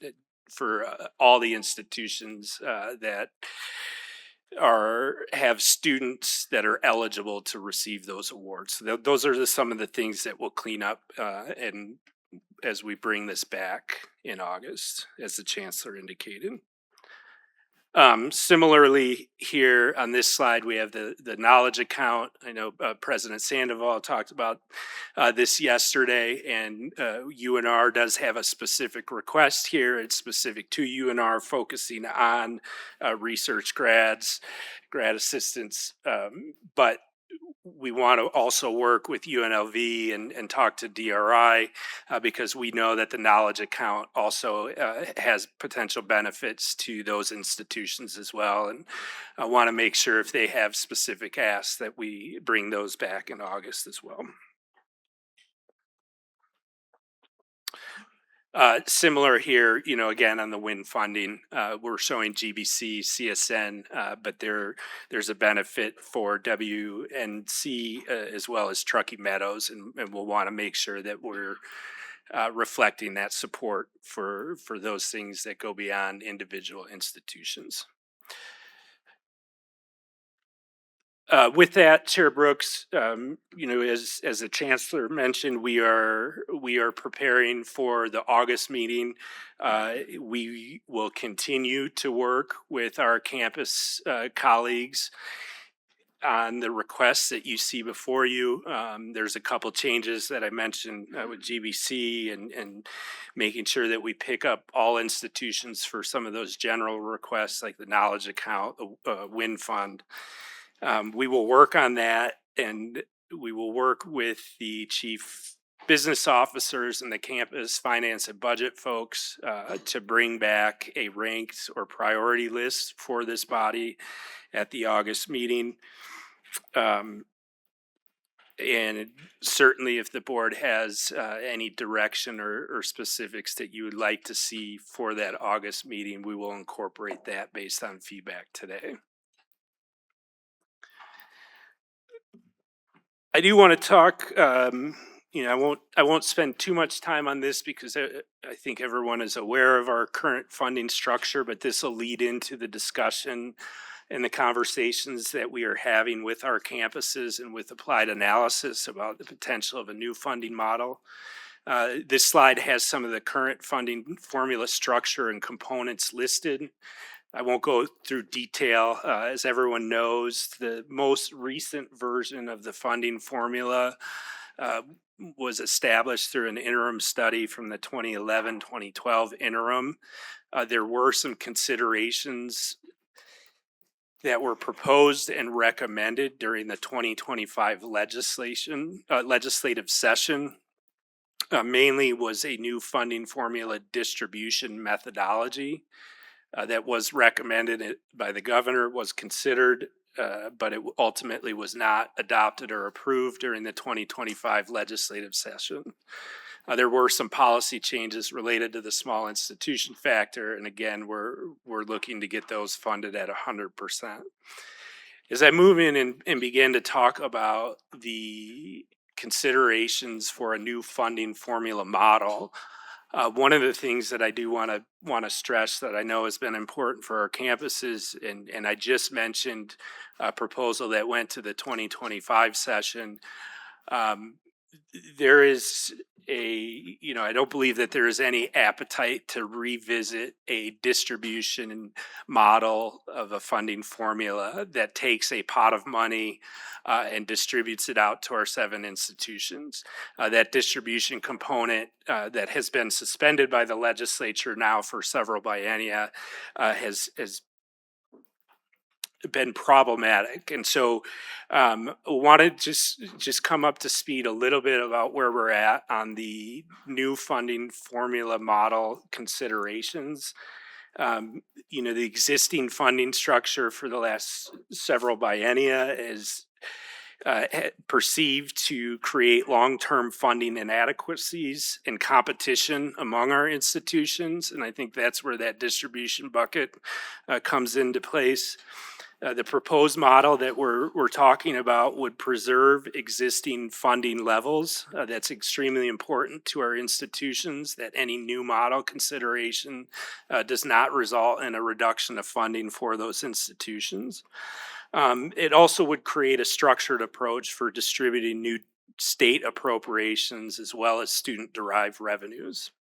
Speaker 16: for all the institutions that have students that are eligible to receive those awards. So those are some of the things that we'll clean up and as we bring this back in August, as the Chancellor indicated. Similarly, here on this slide, we have the knowledge account. I know President Sandoval talked about this yesterday, and UNR does have a specific request here. It's specific to UNR, focusing on research grads, grad assistants, but we want to also work with UNLV and talk to DRI because we know that the knowledge account also has potential benefits to those institutions as well. And I want to make sure if they have specific asks that we bring those back in August as well. Similar here, again, on the WIN funding, we're showing GBC, CSN, but there's a benefit for WNC as well as Truckee Meadows, and we'll want to make sure that we're reflecting that support for those things that go beyond individual institutions. With that, Chair Brooks, as the Chancellor mentioned, we are preparing for the August meeting. We will continue to work with our campus colleagues on the requests that you see before you. There's a couple changes that I mentioned with GBC and making sure that we pick up all institutions for some of those general requests like the knowledge account, the WIN fund. We will work on that, and we will work with the chief business officers and the campus finance and budget folks to bring back a ranked or priority list for this body at the August meeting. And certainly if the board has any direction or specifics that you would like to see for that August meeting, we will incorporate that based on feedback today. I do want to talk, I won't spend too much time on this because I think everyone is aware of our current funding structure, but this will lead into the discussion and the conversations that we are having with our campuses and with Applied Analysis about the potential of a new funding model. This slide has some of the current funding formula structure and components listed. I won't go through detail. As everyone knows, the most recent version of the funding formula was established through an interim study from the 2011-2012 interim. There were some considerations that were proposed and recommended during the 2025 legislative session. Mainly was a new funding formula distribution methodology. That was recommended by the governor, was considered, but it ultimately was not adopted or approved during the 2025 legislative session. There were some policy changes related to the small institution factor, and again, we're looking to get those funded at 100%. As I move in and begin to talk about the considerations for a new funding formula model. One of the things that I do want to stress that I know has been important for our campuses, and I just mentioned a proposal that went to the 2025 session. There is I don't believe that there is any appetite to revisit a distribution model of a funding formula that takes a pot of money and distributes it out to our 7 institutions. That distribution component that has been suspended by the legislature now for several biennia has been problematic. And so want to just come up to speed a little bit about where we're at on the new funding formula model considerations. The existing funding structure for the last several biennia is perceived to create long-term funding inadequacies and competition among our institutions. And I think that's where that distribution bucket comes into place. The proposed model that we're talking about would preserve existing funding levels. That's extremely important to our institutions, that any new model consideration does not result in a reduction of funding for those institutions. It also would create a structured approach for distributing new state appropriations as well as student-derived revenues.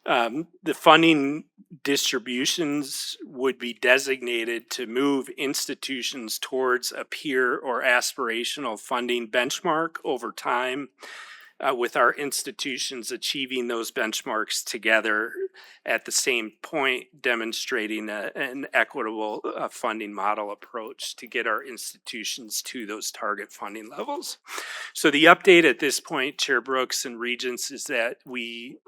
Speaker 16: The funding distributions would be designated to move institutions towards a peer or aspirational funding benchmark over time, with our institutions achieving those benchmarks together at the same point, demonstrating an equitable funding model approach to get our institutions to those target funding levels. So the update at this point, Chair Brooks and Regents, is that we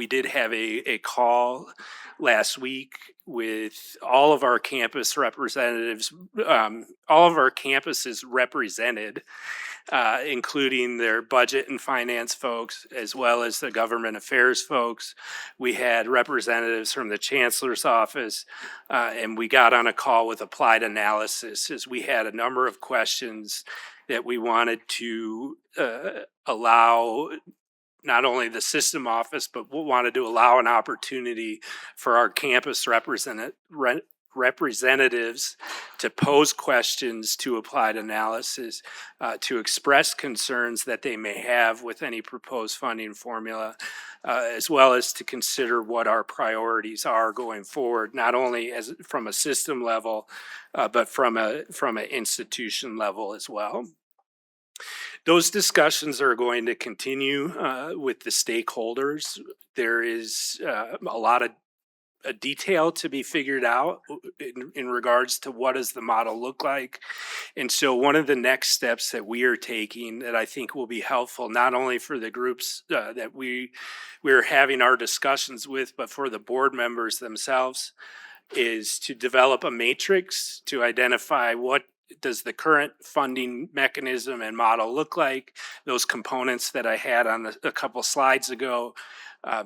Speaker 16: did have a call last week with all of our campus representatives, all of our campuses represented, including their budget and finance folks, as well as the government affairs folks. We had representatives from the chancellor's office, and we got on a call with applied analysis as we had a number of questions that we wanted to allow not only the system office, but we wanted to allow an opportunity for our campus representatives to pose questions to applied analysis, to express concerns that they may have with any proposed funding formula, as well as to consider what our priorities are going forward, not only as from a system level, but from an institution level as well. Those discussions are going to continue with the stakeholders. There is a lot of detail to be figured out in regards to what does the model look like. And so one of the next steps that we are taking that I think will be helpful, not only for the groups that we're having our discussions with, but for the board members themselves, is to develop a matrix to identify what does the current funding mechanism and model look like, those components that I had on a couple slides ago,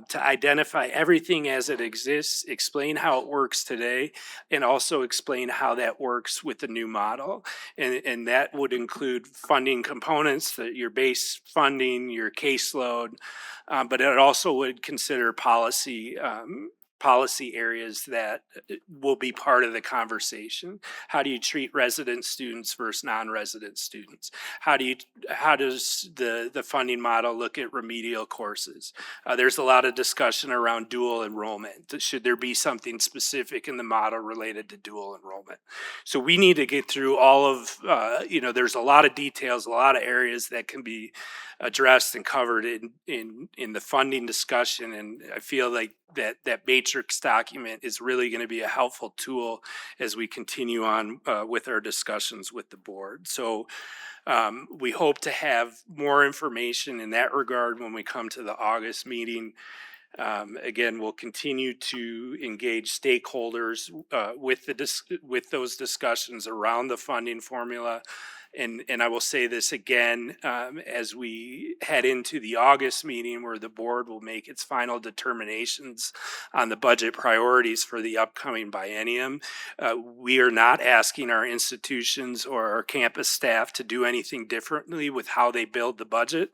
Speaker 16: to identify everything as it exists, explain how it works today, and also explain how that works with the new model. And that would include funding components, your base funding, your caseload, but it also would consider policy areas that will be part of the conversation. How do you treat resident students versus non-resident students? How does the funding model look at remedial courses? There's a lot of discussion around dual enrollment. Should there be something specific in the model related to dual enrollment? So we need to get through all of, there's a lot of details, a lot of areas that can be addressed and covered in the funding discussion. And I feel like that matrix document is really going to be a helpful tool as we continue on with our discussions with the board. So we hope to have more information in that regard when we come to the August meeting. Again, we'll continue to engage stakeholders with those discussions around the funding formula And I will say this again, as we head into the August meeting where the board will make its final determinations on the budget priorities for the upcoming biennium. We are not asking our institutions or our campus staff to do anything differently with how they build the budget.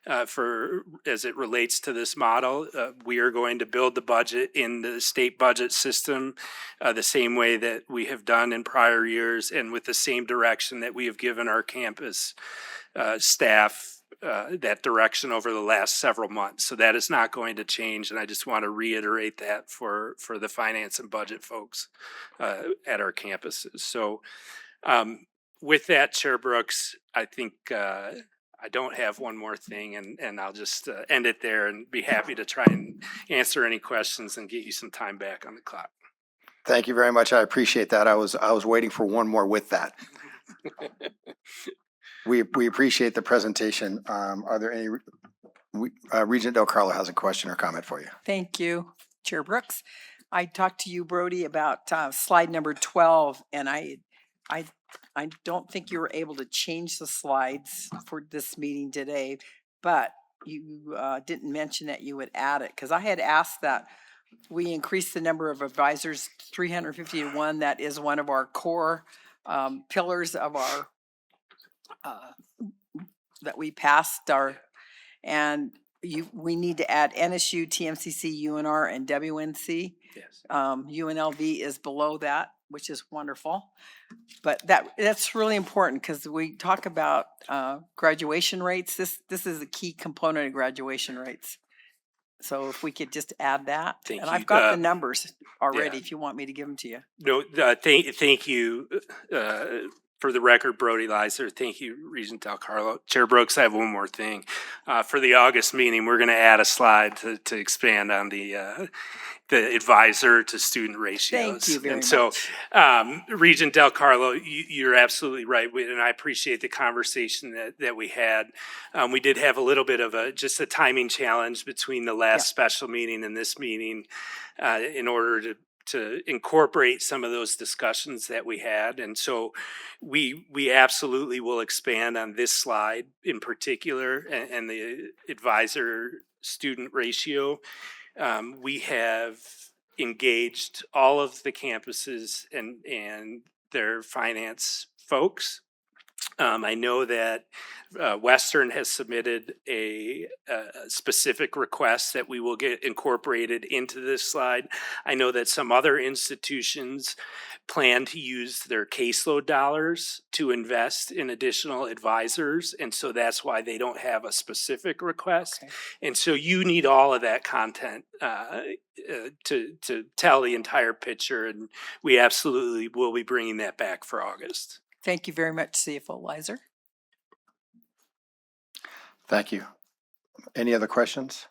Speaker 16: As it relates to this model, we are going to build the budget in the state budget system the same way that we have done in prior years and with the same direction that we have given our campus staff that direction over the last several months. So that is not going to change, and I just want to reiterate that for the finance and budget folks at our campuses. So with that, Chair Brooks, I think I don't have one more thing, and I'll just end it there and be happy to try and answer any questions and get you some time back on the clock.
Speaker 18: Thank you very much. I appreciate that. I was waiting for one more with that. We appreciate the presentation. Are there any, Regent Del Carlo has a question or comment for you.
Speaker 2: Thank you, Chair Brooks. I talked to you, Brody, about slide number 12, and I don't think you were able to change the slides for this meeting today, but you didn't mention that you would add it, because I had asked that we increase the number of advisors 350 to 1. That is one of our core pillars of our that we passed our, and we need to add NSU, TMCC, UNR, and WNC.
Speaker 16: Yes.
Speaker 2: UNLV is below that, which is wonderful. But that's really important because we talk about graduation rates. This is a key component of graduation rates. So if we could just add that.
Speaker 16: Thank
Speaker 2: and
Speaker 16: you.
Speaker 2: I've got the numbers already
Speaker 16: yeah.
Speaker 2: if you want me to give them to you.
Speaker 16: No, thank you. For the record, Brody Leiser, thank you, Regent Del Carlo. Chair Brooks, I have one more thing. For the August meeting, we're going to add a slide to expand on the advisor to student ratios.
Speaker 2: Thank you very
Speaker 16: and so, Regent Del Carlo, you're absolutely right, and I appreciate the conversation that we had. We did have a little bit of just a timing challenge between the last special meeting and this meeting in order to incorporate some of those discussions that we had. And so we absolutely will expand on this slide in particular and the advisor student ratio. We have engaged all of the campuses and their finance folks. I know that Western has submitted a specific request that we will get incorporated into this slide. I know that some other institutions plan to use their caseload dollars to invest in additional advisors, and so that's why they don't have a specific request. Okay. And so you need all of that content to tell the entire picture, and we absolutely will be bringing that back for August.
Speaker 2: Thank you very much, CFO Leiser.
Speaker 18: Thank you. Any other questions?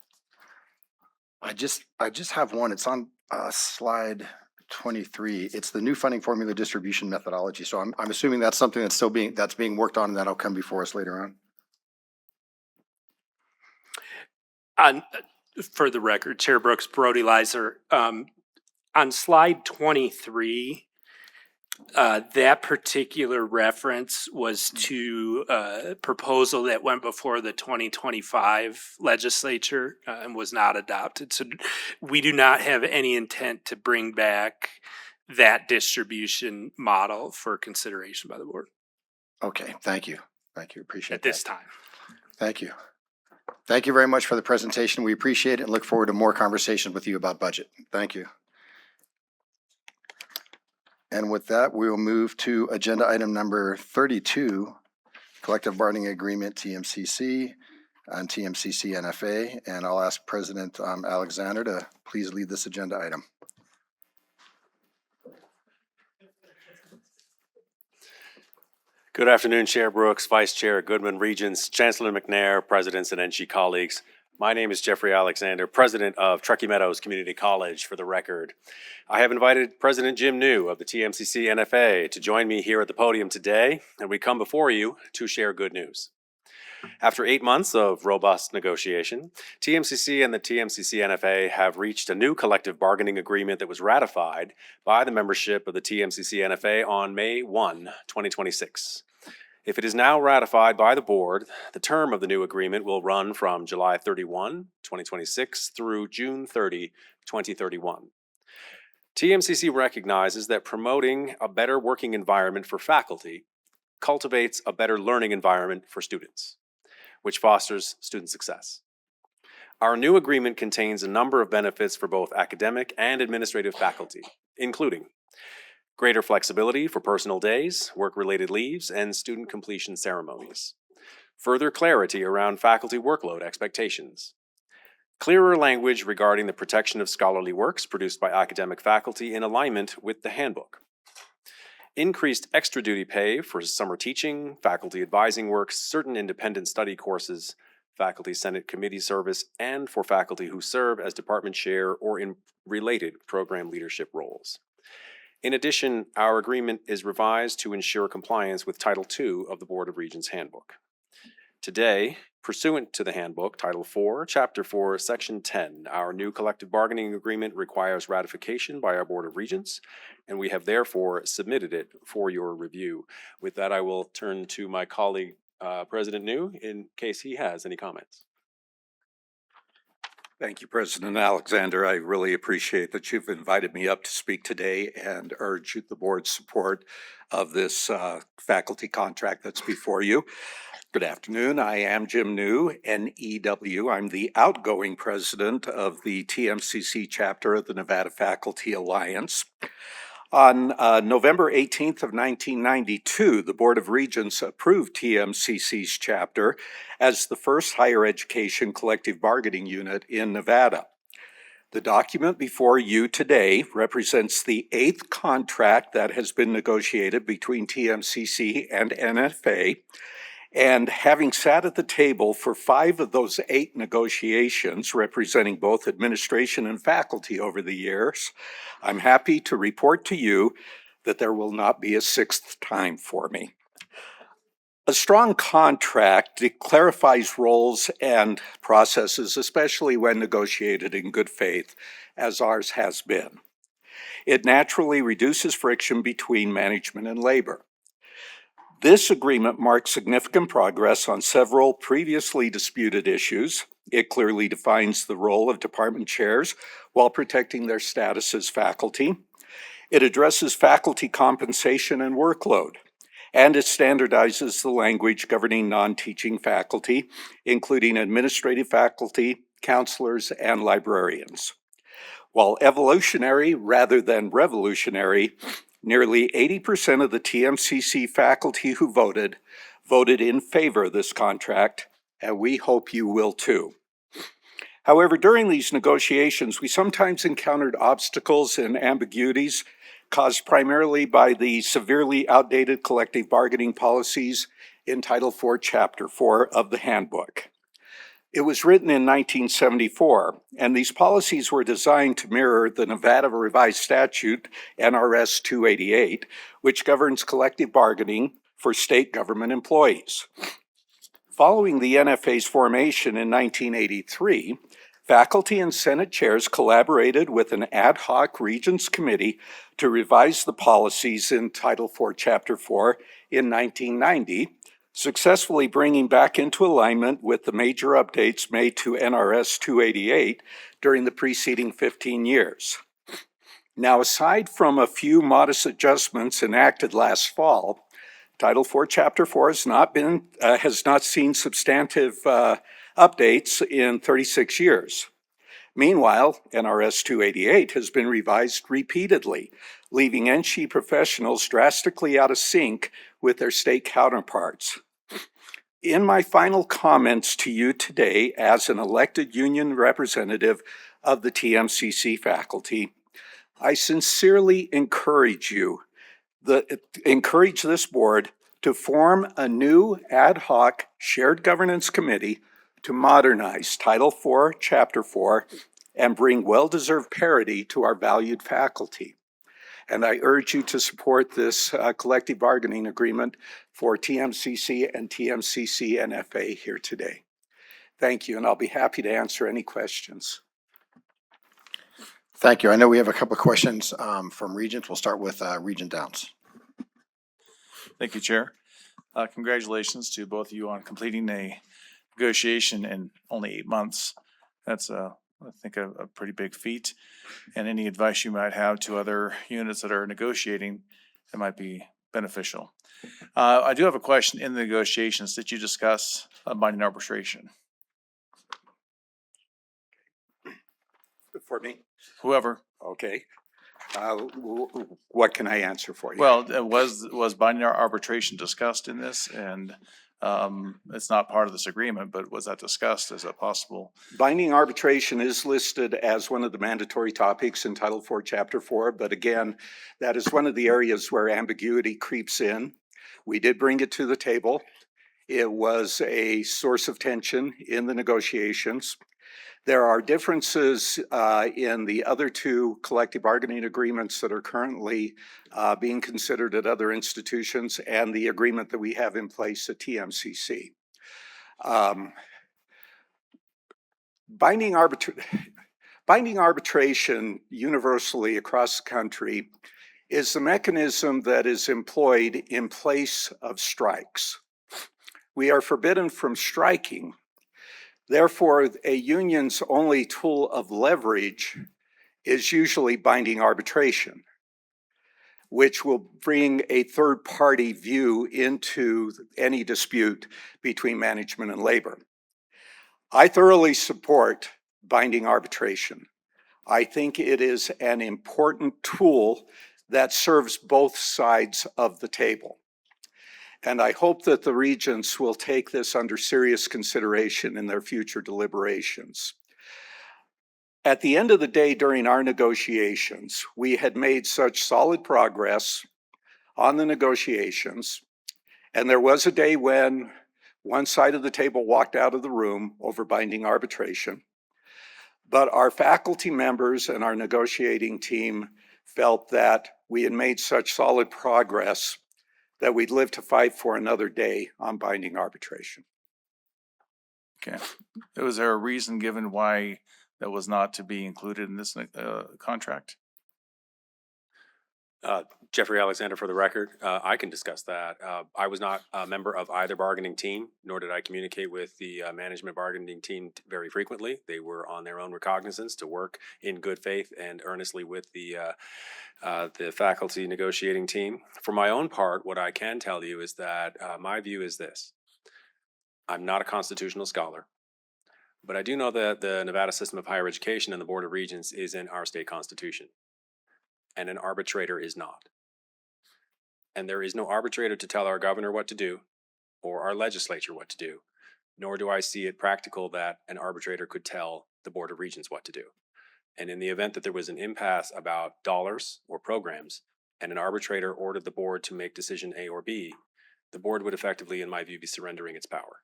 Speaker 18: I just have one. It's on slide 23. It's the new funding formula distribution methodology. So I'm assuming that's something that's still being worked on, and that'll come before us later on.
Speaker 16: For the record, Chair Brooks, Brody Leiser, on slide 23. That particular reference was to a proposal that went before the 2025 legislature and was not adopted. So we do not have any intent to bring back that distribution model for consideration by the board.
Speaker 18: Okay, thank you. Thank you. Appreciate
Speaker 16: that. At this time.
Speaker 18: Thank you. Thank you very much for the presentation. We appreciate it and look forward to more conversations with you about budget. Thank you. And with that, we will move to agenda item number 32, collective bargaining agreement TMCC and TMCC NFA. And I'll ask President Alexander to please lead this agenda item.
Speaker 9: Good afternoon, Chair Brooks, Vice Chair Goodman, Regents, Chancellor McNair, Presidents, and NSHE colleagues. My name is Jeffrey Alexander, President of Truckee Meadows Community College, for the record. I have invited President Jim New of the TMCC NFA to join me here at the podium today, and we come before you to share good news. After 8 months of robust negotiation, TMCC and the TMCC NFA have reached a new collective bargaining agreement that was ratified by the membership of the TMCC NFA on May 1, 2026. If it is now ratified by the board, the term of the new agreement will run from July 31, 2026 through June 30, 2031. TMCC recognizes that promoting a better working environment for faculty cultivates a better learning environment for students, which fosters student success. Our new agreement contains a number of benefits for both academic and administrative faculty, including greater flexibility for personal days, work-related leaves, and student completion ceremonies. Further clarity around faculty workload expectations. Clearer language regarding the protection of scholarly works produced by academic faculty in alignment with the handbook. Increased extra duty pay for summer teaching, faculty advising works, certain independent study courses, faculty senate committee service, and for faculty who serve as department chair or in related program leadership roles. In addition, our agreement is revised to ensure compliance with Title II of the Board of Regents Handbook. Today, pursuant to the handbook, Title 4, Chapter 4, Section 10, our new collective bargaining agreement requires ratification by our Board of Regents, and we have therefore submitted it for your review. With that, I will turn to my colleague, President New, in case he has any comments.
Speaker 1: Thank you, President Alexander. I really appreciate that you've invited me up to speak today and urge the board's support of this faculty contract that's before you. Good afternoon. I am Jim New, NEW. I'm the outgoing president of the TMCC chapter of the Nevada Faculty Alliance. On November 18th of 1992, the Board of Regents approved TMCC's chapter as the first higher education collective bargaining unit in Nevada. The document before you today represents the 8th contract that has been negotiated between TMCC and NFA. And having sat at the table for 5 of those 8 negotiations, representing both administration and faculty over the years, I'm happy to report to you that there will not be a 6th time for me. A strong contract clarifies roles and processes, especially when negotiated in good faith, as ours has been. It naturally reduces friction between management and labor. This agreement marks significant progress on several previously disputed issues. It clearly defines the role of department chairs while protecting their status as faculty. It addresses faculty compensation and workload, and it standardizes the language governing non-teaching faculty, including administrative faculty, counselors, and librarians. While evolutionary rather than revolutionary, nearly 80% of the TMCC faculty who voted in favor of this contract, and we hope you will too. However, during these negotiations, we sometimes encountered obstacles and ambiguities caused primarily by the severely outdated collective bargaining policies in Title IV, Chapter 4 of the handbook. It was written in 1974, and these policies were designed to mirror the Nevada Revised Statute, NRS 288, which governs collective bargaining for state government employees. Following the NFA's formation in 1983, faculty and Senate chairs collaborated with an ad hoc Regents committee to revise the policies in Title IV, Chapter 4 in 1990, successfully bringing back into alignment with the major updates made to NRS 288 during the preceding 15 years. Now, aside from a few modest adjustments enacted last fall, Title IV, Chapter 4 has not seen substantive updates in 36 years. Meanwhile, NRS 288 has been revised repeatedly, leaving NSHE professionals drastically out of sync with their state counterparts. In my final comments to you today as an elected union representative of the TMCC faculty, I sincerely encourage this board to form a new ad hoc shared governance committee to modernize Title IV, Chapter 4, and bring well-deserved parity to our valued faculty. And I urge you to support this collective bargaining agreement for TMCC and TMCC NFA here today. Thank you, and I'll be happy to answer any questions.
Speaker 18: Thank you. I know we have a couple of questions from Regents. We'll start with Regent Downs.
Speaker 8: Thank you, Chair. Congratulations to both of you on completing a negotiation in only 8 months. That's, I think, a pretty big feat. And any advice you might have to other units that are negotiating, that might be beneficial. I do have a question. In the negotiations, did you discuss binding arbitration?
Speaker 1: For me?
Speaker 8: Whoever.
Speaker 1: Okay. What can I answer for you?
Speaker 8: Well, was binding arbitration discussed in this? And it's not part of this agreement, but was that discussed as a possible?
Speaker 1: Binding arbitration is listed as one of the mandatory topics in Title IV, Chapter 4, but again, that is one of the areas where ambiguity creeps in. We did bring it to the table. It was a source of tension in the negotiations. There are differences in the other two collective bargaining agreements that are currently being considered at other institutions and the agreement that we have in place at TMCC. Binding arbitration universally across the country is the mechanism that is employed in place of strikes. We are forbidden from striking. Therefore, a union's only tool of leverage is usually binding arbitration, which will bring a third-party view into any dispute between management and labor. I thoroughly support binding arbitration. I think it is an important tool that serves both sides of the table. And I hope that the Regents will take this under serious consideration in their future deliberations. At the end of the day, during our negotiations, we had made such solid progress on the negotiations, and there was a day when one side of the table walked out of the room over binding arbitration. But our faculty members and our negotiating team felt that we had made such solid progress that we'd live to fight for another day on binding arbitration.
Speaker 8: Okay. Was there a reason given why that was not to be included in this contract?
Speaker 9: Jeffrey Alexander for the record. I can discuss that. I was not a member of either bargaining team, nor did I communicate with the management bargaining team very frequently. They were on their own recognizance to work in good faith and earnestly with the faculty negotiating team. For my own part, what I can tell you is that my view is this. I'm not a constitutional scholar, but I do know that the Nevada System of Higher Education and the Board of Regents is in our state constitution, and an arbitrator is not. And there is no arbitrator to tell our governor what to do or our legislature what to do, nor do I see it practical that an arbitrator could tell the Board of Regents what to do. And in the event that there was an impasse about dollars or programs, and an arbitrator ordered the board to make decision A or B, the board would effectively, in my view, be surrendering its power.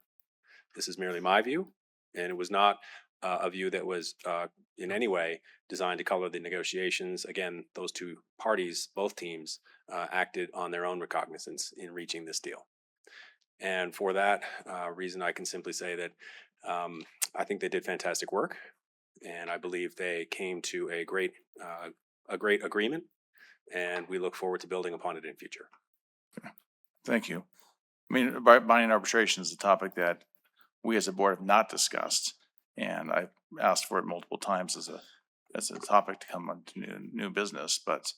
Speaker 9: This is merely my view, and it was not a view that was in any way designed to color the negotiations. Again, those two parties, both teams, acted on their own recognizance in reaching this deal. And for that reason, I can simply say that I think they did fantastic work, and I believe they came to a great agreement, and we look forward to building upon it in future.
Speaker 8: Thank you. I mean, binding arbitration is a topic that we as a board have not discussed, and I've asked for it multiple times as a topic to come on to new business. But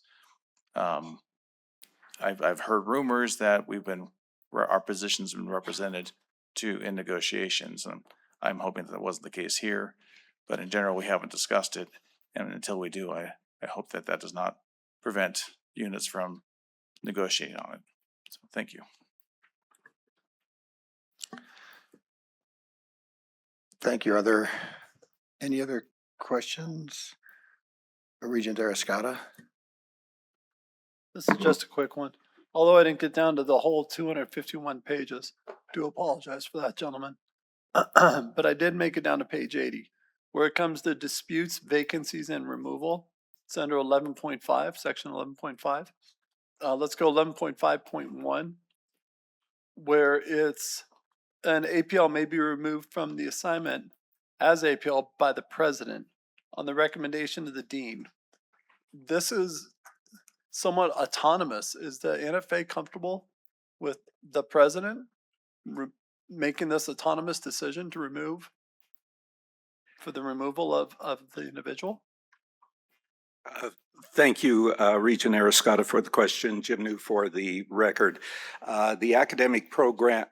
Speaker 8: I've heard rumors that our position's been represented in negotiations, and I'm hoping that wasn't the case here. But in general, we haven't discussed it, and until we do, I hope that does not prevent units from negotiating on it. So thank you.
Speaker 18: Thank you. Are there any other questions? Regent Arascata?
Speaker 22: This is just a quick one. Although I didn't get down to the whole 251 pages, I do apologize for that, gentlemen. But I did make it down to page 80, where it comes to disputes, vacancies, and removal. It's under 11.5, section 11.5. Let's go 11.5.1, where it's an APL may be removed from the assignment as APL by the president on the recommendation of the dean. This is somewhat autonomous. Is the NFA comfortable with the president making this autonomous decision to remove, for the removal of the individual?
Speaker 1: Thank you, Regent Arascotta, for the question. Jim New for the record. The academic program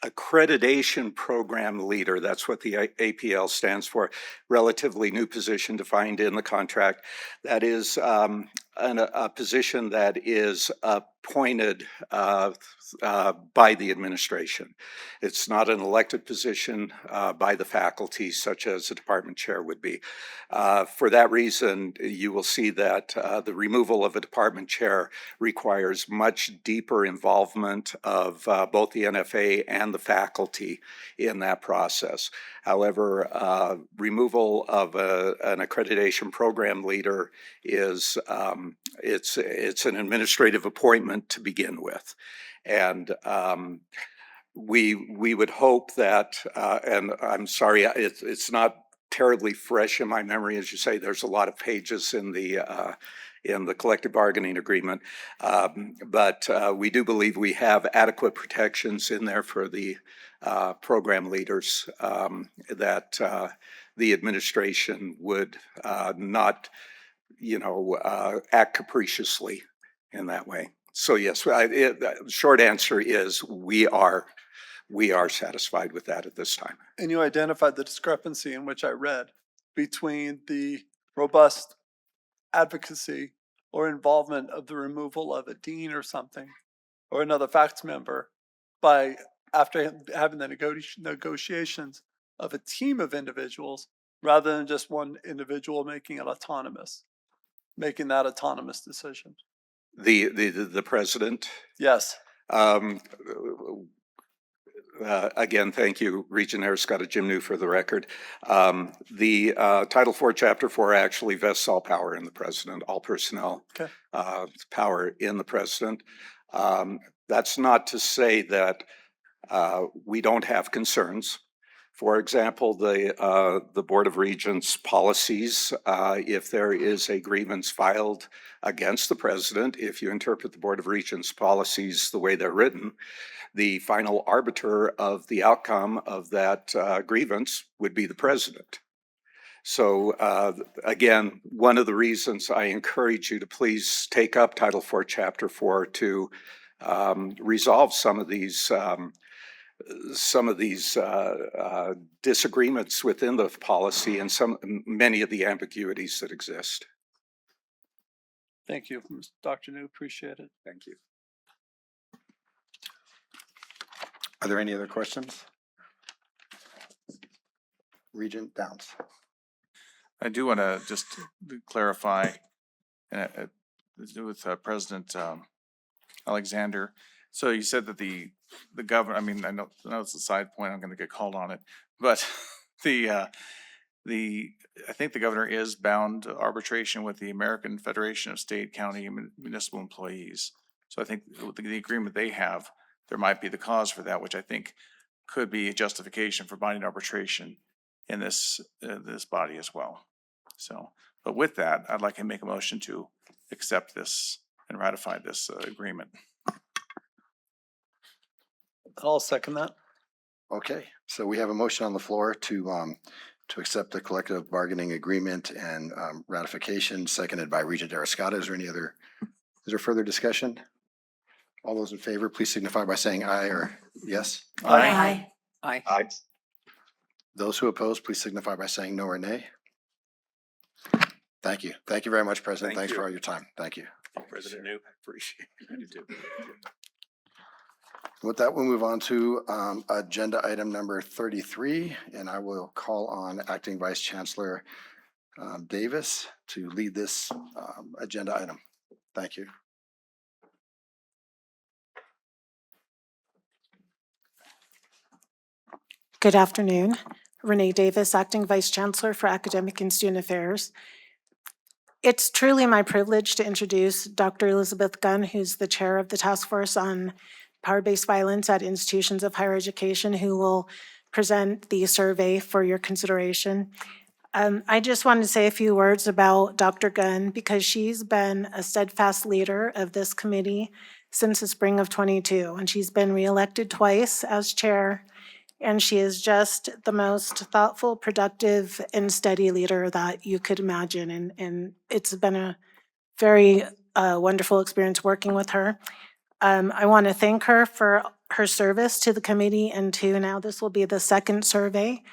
Speaker 1: accreditation program leader, that's what the APL stands for, relatively new position defined in the contract. That is a position that is appointed by the administration. It's not an elected position by the faculty, such as a department chair would be. For that reason, you will see that the removal of a department chair requires much deeper involvement of both the NFA and the faculty in that process. However, removal of an accreditation program leader is it's an administrative appointment to begin with, and we would hope that, and I'm sorry, it's not terribly fresh in my memory, as you say. There's a lot of pages in the collective bargaining agreement, but we do believe we have adequate protections in there for the program leaders, that the administration would not, act capriciously in that way. So yes, short answer is we are satisfied with that at this time.
Speaker 22: And you identified the discrepancy in which I read between the robust advocacy or involvement of the removal of a dean or something, or another faculty member, by after having the negotiations of a team of individuals, rather than just one individual making that autonomous decision.
Speaker 1: The president.
Speaker 22: Yes.
Speaker 1: Again, thank you, Regent Arascotta, Jim New for the record. The Title IV, Chapter 4 actually vests all power in the president, all personnel power in the president. That's not to say that we don't have concerns. For example, the Board of Regents policies, if there is a grievance filed against the president, if you interpret the Board of Regents policies the way they're written, the final arbiter of the outcome of that grievance would be the president. So again, one of the reasons I encourage you to please take up Title IV, Chapter 4 to resolve some of these disagreements within the policy and many of the ambiguities that exist.
Speaker 22: Thank you, Dr. New. Appreciate it.
Speaker 1: Thank you.
Speaker 18: Are there any other questions? Regent Downs.
Speaker 8: I do want to just clarify, and with President Alexander. So you said that the governor, I mean, I know it's a side point, I'm going to get called on it, but I think the governor is bound to arbitration with the American Federation of State, County, and Municipal Employees. So I think with the agreement they have, there might be the cause for that, which I think could be a justification for binding arbitration in this body as well. So, but with that, I'd like to make a motion to accept this and ratify this agreement.
Speaker 22: I'll second that.
Speaker 18: Okay, so we have a motion on the floor to accept the collective bargaining agreement and ratification, seconded by Regent Arascotta. Is there further discussion? All those in favor, please signify by saying aye or yes.
Speaker 2: Aye. Aye.
Speaker 18: Aye. Those who oppose, please signify by saying no or nay. Thank you. Thank you very much, President. Thanks for all your time. Thank you.
Speaker 1: President New, I appreciate it. You too.
Speaker 18: With that, we'll move on to agenda item number 33, and I will call on Acting Vice Chancellor Davis to lead this agenda item. Thank you.
Speaker 4: Good afternoon. Renee Davis, Acting Vice Chancellor for Academic and Student Affairs. It's truly my privilege to introduce Dr. Elizabeth Gunn, who's the chair of the Task Force on Power-Based Violence at Institutions of Higher Education, who will present the survey for your consideration. I just wanted to say a few words about Dr. Gunn because she's been a steadfast leader of this committee since the spring of '22, and she's been reelected twice as chair. And she is just the most thoughtful, productive, and steady leader that you could imagine. And it's been a very wonderful experience working with her. I want to thank her for her service to the committee and to now this will be the second survey.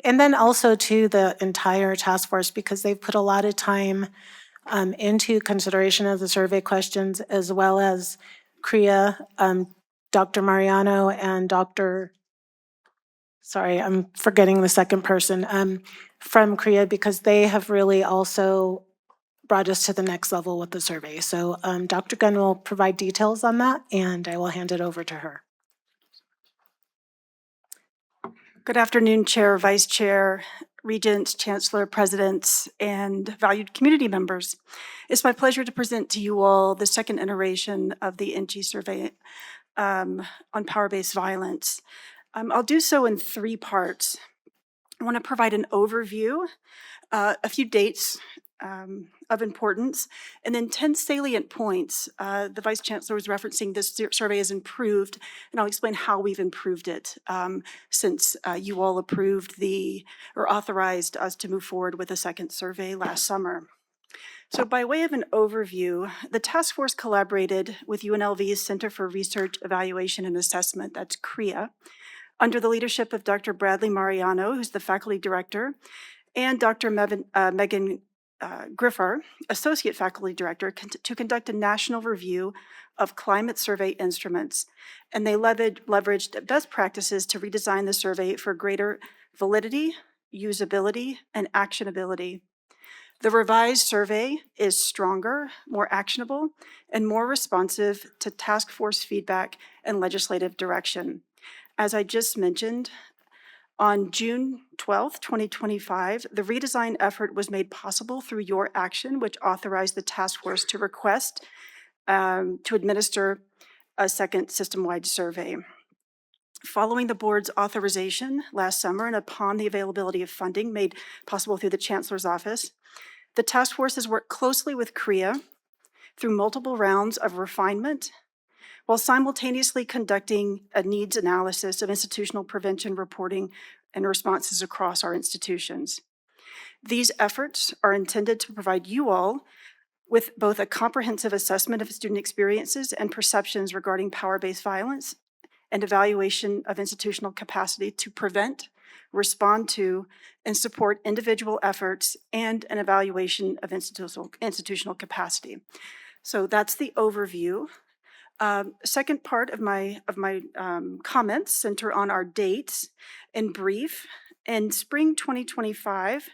Speaker 4: And then also to the entire task force because they've put a lot of time into consideration of the survey questions as well as CREA, Dr. Mariano and sorry, I'm forgetting the second person, from CREA because they have really also brought us to the next level with the survey. So Dr. Gunn will provide details on that and I will hand it over to her.
Speaker 6: Good afternoon, Chair, Vice Chair, Regents, Chancellor, Presidents, and valued community members. It's my pleasure to present to you all the second iteration of the NSHE survey on power-based violence. I'll do so in three parts. I want to provide an overview, a few dates of importance, and then 10 salient points. The Vice Chancellor was referencing this survey has improved, and I'll explain how we've improved it since you all approved or authorized us to move forward with a second survey last summer. So by way of an overview, the task force collaborated with UNLV's Center for Research, Evaluation, and Assessment, that's CREA, under the leadership of Dr. Bradley Mariano, who's the faculty director, and Dr. Megan Griffar, associate faculty director, to conduct a national review of climate survey instruments. And they leveraged best practices to redesign the survey for greater validity, usability, and actionability. The revised survey is stronger, more actionable, and more responsive to task force feedback and legislative direction. As I just mentioned, on June 12th, 2025, the redesign effort was made possible through your action, which authorized the task force to request to administer a second system-wide survey. Following the board's authorization last summer and upon the availability of funding made possible through the Chancellor's office, the task force has worked closely with CREA through multiple rounds of refinement while simultaneously conducting a needs analysis of institutional prevention reporting and responses across our institutions. These efforts are intended to provide you all with both a comprehensive assessment of student experiences and perceptions regarding power-based violence and evaluation of institutional capacity to prevent, respond to, and support individual efforts and an evaluation of institutional capacity. So that's the overview. Second part of my comments center on our dates. In brief, in spring 2025,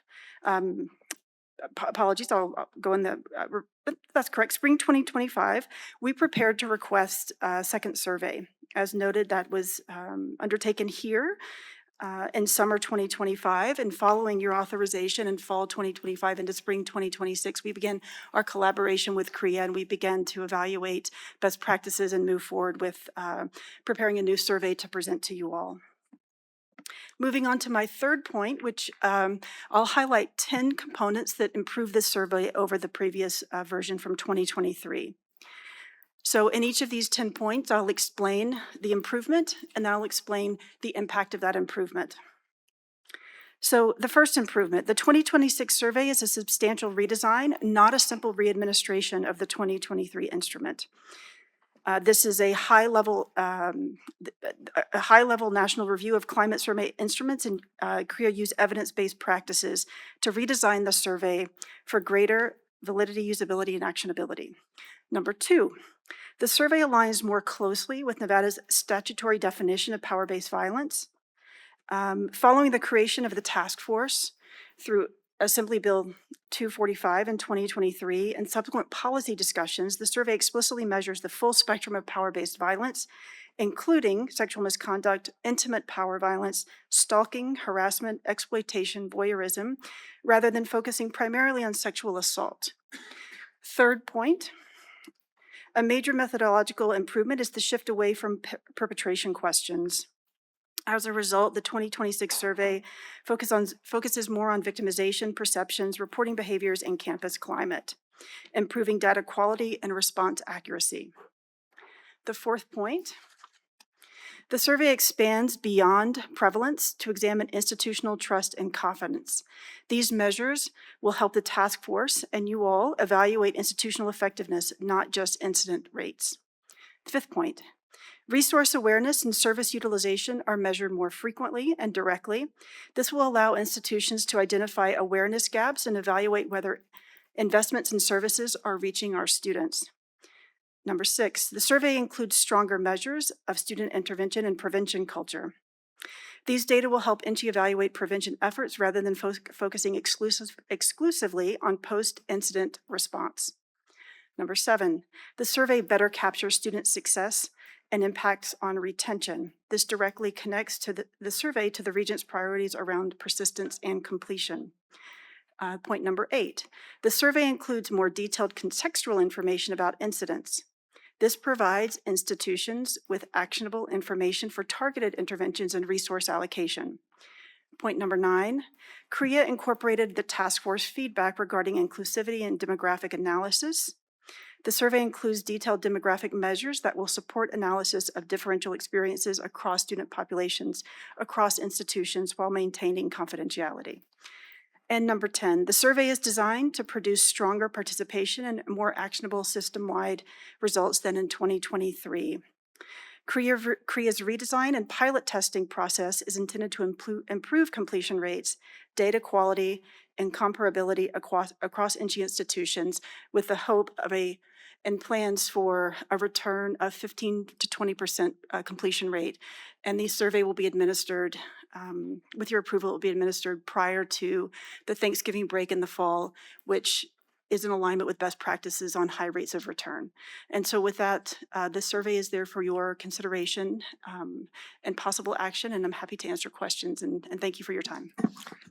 Speaker 6: apologies, I'll go in the, that's correct, spring 2025, we prepared to request a second survey. As noted, that was undertaken here in summer 2025, and following your authorization in fall 2025 into spring 2026, we began our collaboration with CREA and we began to evaluate best practices and move forward with preparing a new survey to present to you all. Moving on to my third point, which I'll highlight 10 components that improve this survey over the previous version from 2023. So in each of these 10 points, I'll explain the improvement and I'll explain the impact of that improvement. So the first improvement, the 2026 survey is a substantial redesign, not a simple readministration of the 2023 instrument. This is a high-level national review of climate survey instruments, and CREA used evidence-based practices to redesign the survey for greater validity, usability, and actionability. Number two, the survey aligns more closely with Nevada's statutory definition of power-based violence. Following the creation of the task force through Assembly Bill 245 in 2023 and subsequent policy discussions, the survey explicitly measures the full spectrum of power-based violence, including sexual misconduct, intimate power violence, stalking, harassment, exploitation, voyeurism, rather than focusing primarily on sexual assault. Third point, a major methodological improvement is the shift away from perpetration questions. As a result, the 2026 survey focuses more on victimization, perceptions, reporting behaviors, and campus climate, improving data quality and response accuracy. The fourth point, the survey expands beyond prevalence to examine institutional trust and confidence. These measures will help the task force and you all evaluate institutional effectiveness, not just incident rates. The fifth point, resource awareness and service utilization are measured more frequently and directly. This will allow institutions to identify awareness gaps and evaluate whether investments in services are reaching our students. Number 6, the survey includes stronger measures of student intervention and prevention culture. These data will help NSHE evaluate prevention efforts rather than focusing exclusively on post-incident response. Number 7, the survey better captures student success and impacts on retention. This directly connects to the survey to the Regents' priorities around persistence and completion. Point number 8, the survey includes more detailed contextual information about incidents. This provides institutions with actionable information for targeted interventions and resource allocation. Point number 9, CREA incorporated the task force feedback regarding inclusivity and demographic analysis. The survey includes detailed demographic measures that will support analysis of differential experiences across student populations, across institutions, while maintaining confidentiality. And number 10, the survey is designed to produce stronger participation and more actionable system-wide results than in 2023. CREA's redesign and pilot testing process is intended to improve completion rates, data quality, and comparability across NSHE institutions with the hope of and plans for a return of 15 to 20% completion rate. And the survey will be administered, with your approval, it will be administered prior to the Thanksgiving break in the fall, which is in alignment with best practices on high rates of return. And so with that, the survey is there for your consideration and possible action, and I'm happy to answer questions, and thank you for your time.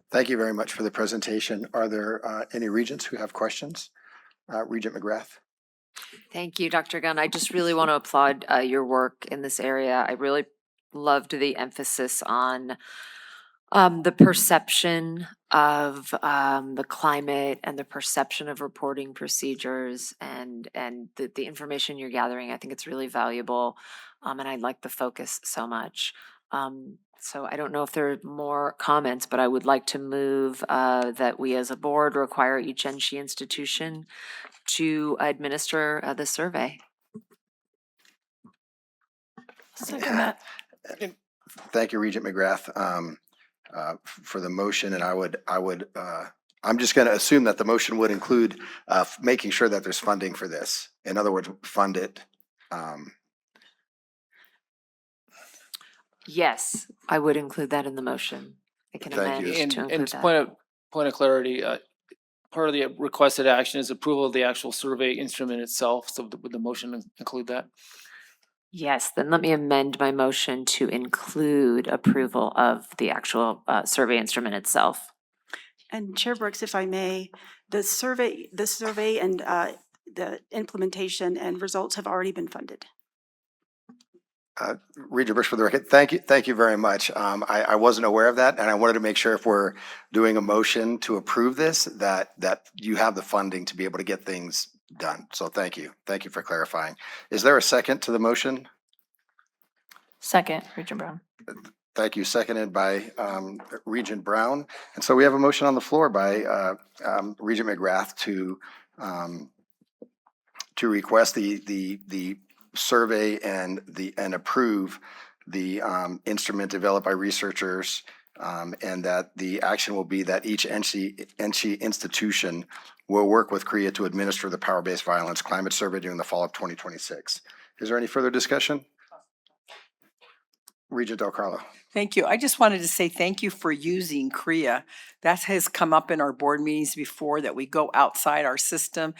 Speaker 18: Thank you very much for the presentation. Are there any regents who have questions? Regent McGrath.
Speaker 11: Thank you, Dr. Gunn. I just really want to applaud your work in this area. I really loved the emphasis on the perception of the climate and the perception of reporting procedures and the information you're gathering. I think it's really valuable, and I like the focus so much. So I don't know if there are more comments, but I would like to move that we as a board require each NSHE institution to administer the survey.
Speaker 4: Second that.
Speaker 18: Thank you, Regent McGrath, for the motion. And I'm just going to assume that the motion would include making sure that there's funding for this. In other words, fund it.
Speaker 11: Yes, I would include that in the motion. I can amend to include
Speaker 13: And
Speaker 11: that.
Speaker 13: point of clarity, part of the requested action is approval of the actual survey instrument itself. So would the motion include that?
Speaker 11: Yes, then let me amend my motion to include approval of the actual survey instrument itself.
Speaker 6: And Chair Brooks, if I may, the survey and the implementation and results have already been funded.
Speaker 18: Regent Brooks, for the record, thank you very much. I wasn't aware of that, and I wanted to make sure if we're doing a motion to approve this, that you have the funding to be able to get things done. So thank you for clarifying. Is there a second to the motion?
Speaker 3: Second, Regent Brown.
Speaker 18: Thank you. Seconded by Regent Brown. And so we have a motion on the floor by Regent McGrath to request the survey and approve the instrument developed by researchers, and that the action will be that each NSHE institution will work with CREA to administer the power-based violence climate survey during the fall of 2026. Is there any further discussion? Regent Del Carlo.
Speaker 2: Thank you. I just wanted to say thank you for using CREA. That has come up in our board meetings before, that we go outside our system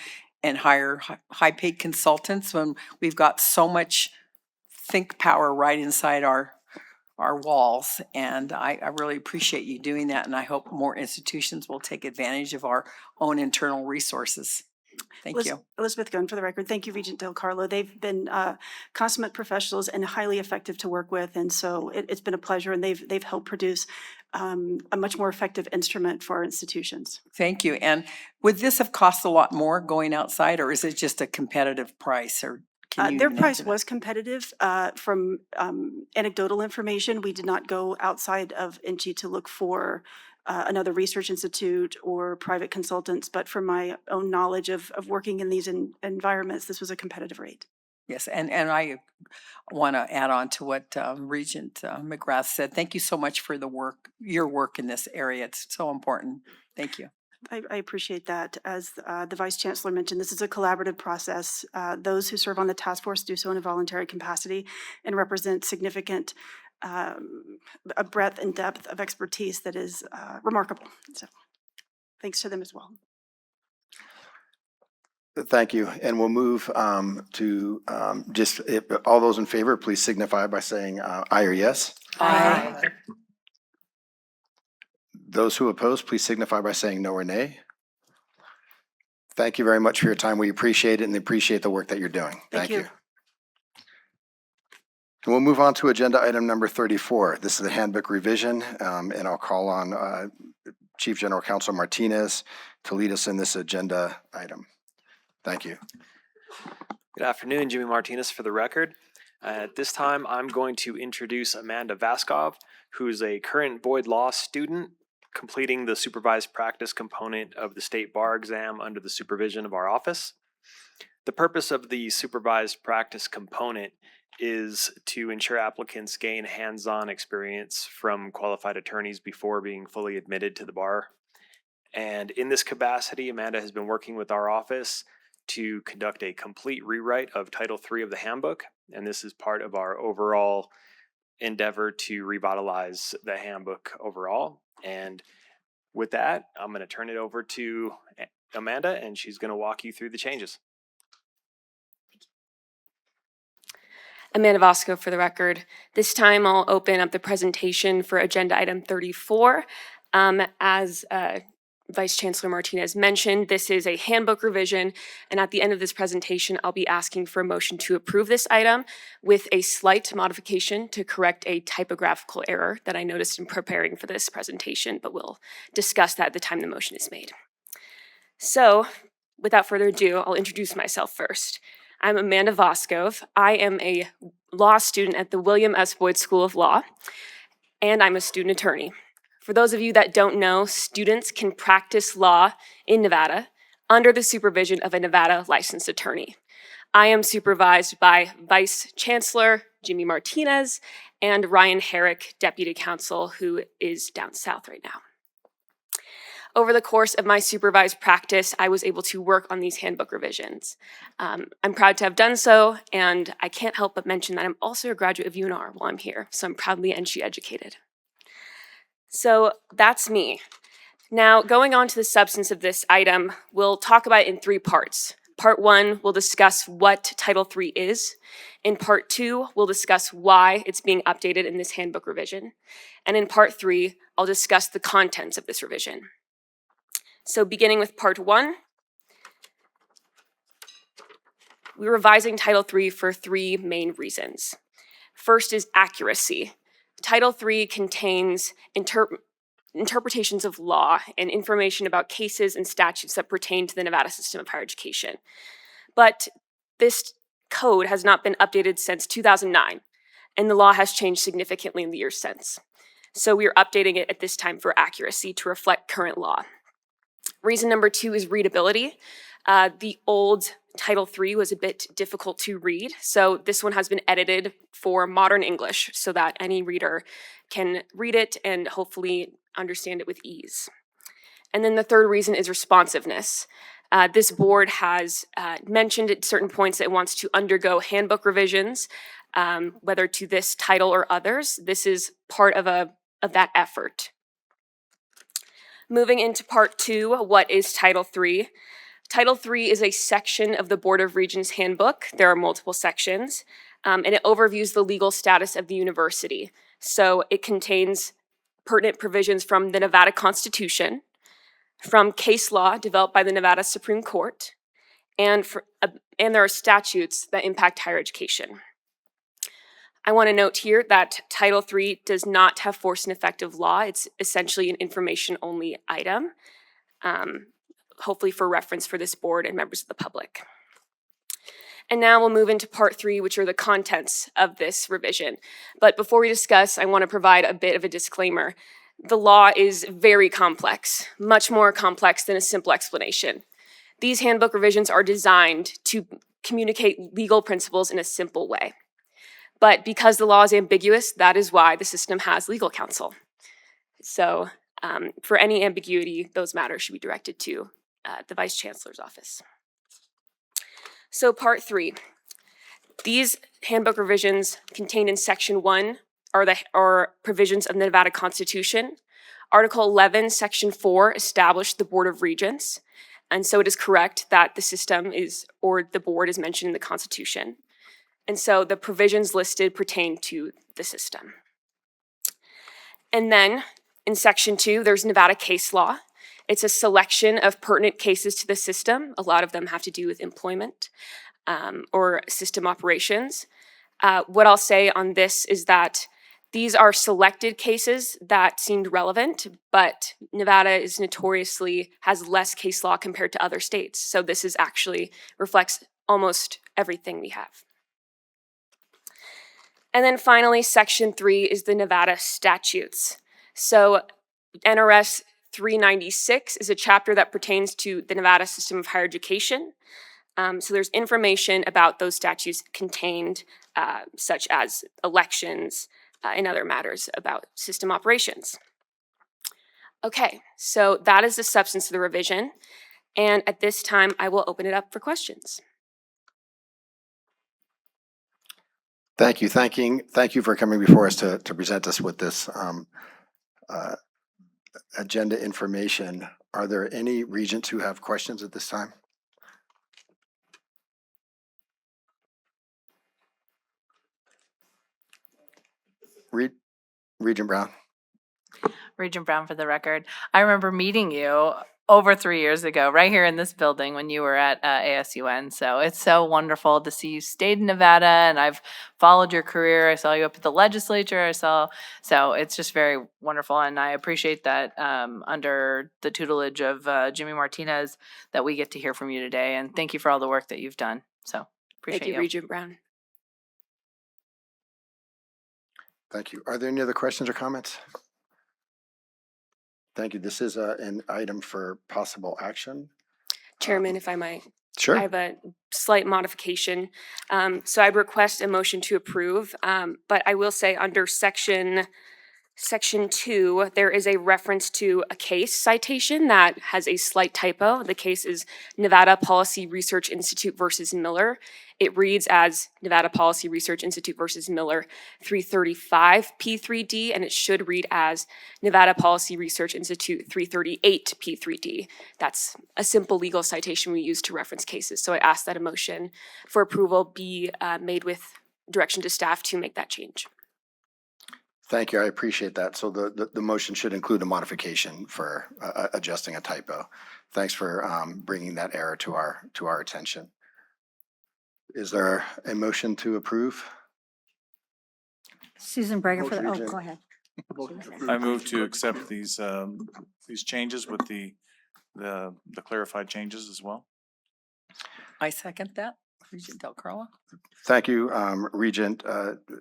Speaker 2: and hire high-paid consultants when we've got so much think power right inside our walls. And I really appreciate you doing that, and I hope more institutions will take advantage of our own internal resources. Thank you.
Speaker 6: Elizabeth Gunn, for the record. Thank you, Regent Del Carlo. They've been consummate professionals and highly effective to work with, and so it's been a pleasure, and they've helped produce a much more effective instrument for our institutions.
Speaker 2: Thank you. And would this have cost a lot more going outside, or is it just a competitive price? Or Can you
Speaker 6: Their
Speaker 2: even answer
Speaker 6: price
Speaker 2: that?
Speaker 6: was competitive. From anecdotal information, we did not go outside of NSHE to look for another research institute or private consultants, but from my own knowledge of working in these environments, this was a competitive rate.
Speaker 2: Yes, and I want to add on to what Regent McGrath said. Thank you so much for the work, your work in this area. It's so important. Thank you.
Speaker 6: I appreciate that. As the Vice Chancellor mentioned, this is a collaborative process. Those who serve on the task force do so in a voluntary capacity and represent significant a breadth and depth of expertise that is remarkable. So thanks to them as well.
Speaker 18: Thank you. And we'll move to just, if all those in favor, please signify by saying aye or yes.
Speaker 2: Aye.
Speaker 18: Those who oppose, please signify by saying no or nay. Thank you very much for your time. We appreciate it and appreciate the work that you're doing.
Speaker 6: Thank you.
Speaker 18: And we'll move on to agenda item number 34. This is the handbook revision, and I'll call on Chief General Counsel Martinez to lead us in this agenda item. Thank you.
Speaker 5: Good afternoon, Jimmy Martinez for the record. At this time, I'm going to introduce Amanda Vaskov, who's a current Boyd Law student completing the supervised practice component of the state bar exam under the supervision of our office. The purpose of the supervised practice component is to ensure applicants gain hands-on experience from qualified attorneys before being fully admitted to the bar. And in this capacity, Amanda has been working with our office to conduct a complete rewrite of Title III of the handbook. And this is part of our overall endeavor to revitalize the handbook overall. And with that, I'm going to turn it over to Amanda, and she's going to walk you through the changes.
Speaker 12: Amanda Vasco for the record. This time I'll open up the presentation for agenda item 34. As Vice Chancellor Martinez mentioned, this is a handbook revision, and at the end of this presentation, I'll be asking for a motion to approve this item with a slight modification to correct a typographical error that I noticed in preparing for this presentation, but we'll discuss that at the time the motion is made. So, without further ado, I'll introduce myself first. I'm Amanda Voskov. I am a law student at the William S. Boyd School of Law, and I'm a student attorney. For those of you that don't know, students can practice law in Nevada under the supervision of a Nevada licensed attorney. I am supervised by Vice Chancellor Jimmy Martinez and Ryan Herrick, Deputy Counsel, who is down south right now. Over the course of my supervised practice, I was able to work on these handbook revisions. I'm proud to have done so, and I can't help but mention that I'm also a graduate of UNR while I'm here, so I'm proudly NSHE educated. So that's me. Now, going on to the substance of this item, we'll talk about it in three parts. Part 1, we'll discuss what Title III is. In Part 2, we'll discuss why it's being updated in this handbook revision. And in Part 3, I'll discuss the contents of this revision. So beginning with Part 1, we're revising Title III for 3 main reasons. First is accuracy. Title III contains interpretations of law and information about cases and statutes that pertain to the Nevada system of higher education. But this code has not been updated since 2009, and the law has changed significantly in the years since. So we are updating it at this time for accuracy to reflect current law. Reason number 2 is readability. The old Title III was a bit difficult to read, so this one has been edited for modern English so that any reader can read it and hopefully understand it with ease. And then the third reason is responsiveness. This board has mentioned at certain points that it wants to undergo handbook revisions, whether to this title or others. This is part of that effort. Moving into Part 2, what is Title III? Title III is a section of the Board of Regents handbook. There are multiple sections, and it overviews the legal status of the university. So it contains pertinent provisions from the Nevada Constitution, from case law developed by the Nevada Supreme Court, and there are statutes that impact higher education. I want to note here that Title III does not have force and effect of law. It's essentially an information-only item, hopefully for reference for this board and members of the public. And now we'll move into part 3, which are the contents of this revision. But before we discuss, I want to provide a bit of a disclaimer. The law is very complex, much more complex than a simple explanation. These handbook revisions are designed to communicate legal principles in a simple way. But because the law is ambiguous, that is why the system has legal counsel. So for any ambiguity, those matters should be directed to the Vice Chancellor's office. So part 3. These handbook revisions contained in Section 1 are provisions of the Nevada Constitution. Article 11, Section 4 established the Board of Regents. And so it is correct that the system or the board is mentioned in the Constitution. And so the provisions listed pertain to the system. And then in Section 2, there's Nevada case law. It's a selection of pertinent cases to the system. A lot of them have to do with employment or system operations. What I'll say on this is that these are selected cases that seemed relevant, but Nevada is notoriously has less case law compared to other states. So this is actually reflects almost everything we have. And then finally, Section 3 is the Nevada statutes. So NRS 396 is a chapter that pertains to the Nevada system of higher education. So there's information about those statutes contained, such as elections and other matters about system operations. Okay, so that is the substance of the revision. And at this time, I will open it up for questions.
Speaker 18: Thank you. Thank you for coming before us to present us with this agenda information. Are there any regents who have questions at this time? Regent Brown.
Speaker 3: Regent Brown for the record. I remember meeting you over 3 years ago, right here in this building when you were at ASUN. So it's so wonderful to see you stayed in Nevada, and I've followed your career. I saw you up at the legislature. So it's just very wonderful, and I appreciate that under the tutelage of Jimmy Martinez that we get to hear from you today. And thank you for all the work that you've done. So appreciate
Speaker 12: Thank you, Regent Brown.
Speaker 18: Thank you. Are there any other questions or comments? Thank you. This is an item for possible action.
Speaker 12: Chairman, if I might.
Speaker 18: Sure.
Speaker 12: I have a slight modification. So I'd request a motion to approve, but I will say under Section 2, there is a reference to a case citation that has a slight typo. The case is Nevada Policy Research Institute versus Miller. It reads as Nevada Policy Research Institute versus Miller 335 P3D, and it should read as Nevada Policy Research Institute 338 P3D. That's a simple legal citation we use to reference cases. So I ask that a motion for approval be made with direction to staff to make that change.
Speaker 18: Thank you. I appreciate that. So the motion should include a modification for adjusting a typo. Thanks for bringing that error to our attention. Is there a motion to approve?
Speaker 19: Susan Breger for the,
Speaker 18: Motion,
Speaker 19: go ahead.
Speaker 8: I move to accept these changes with the clarified changes as well.
Speaker 2: I second that. Regent Del Carlo.
Speaker 18: Thank you, Regent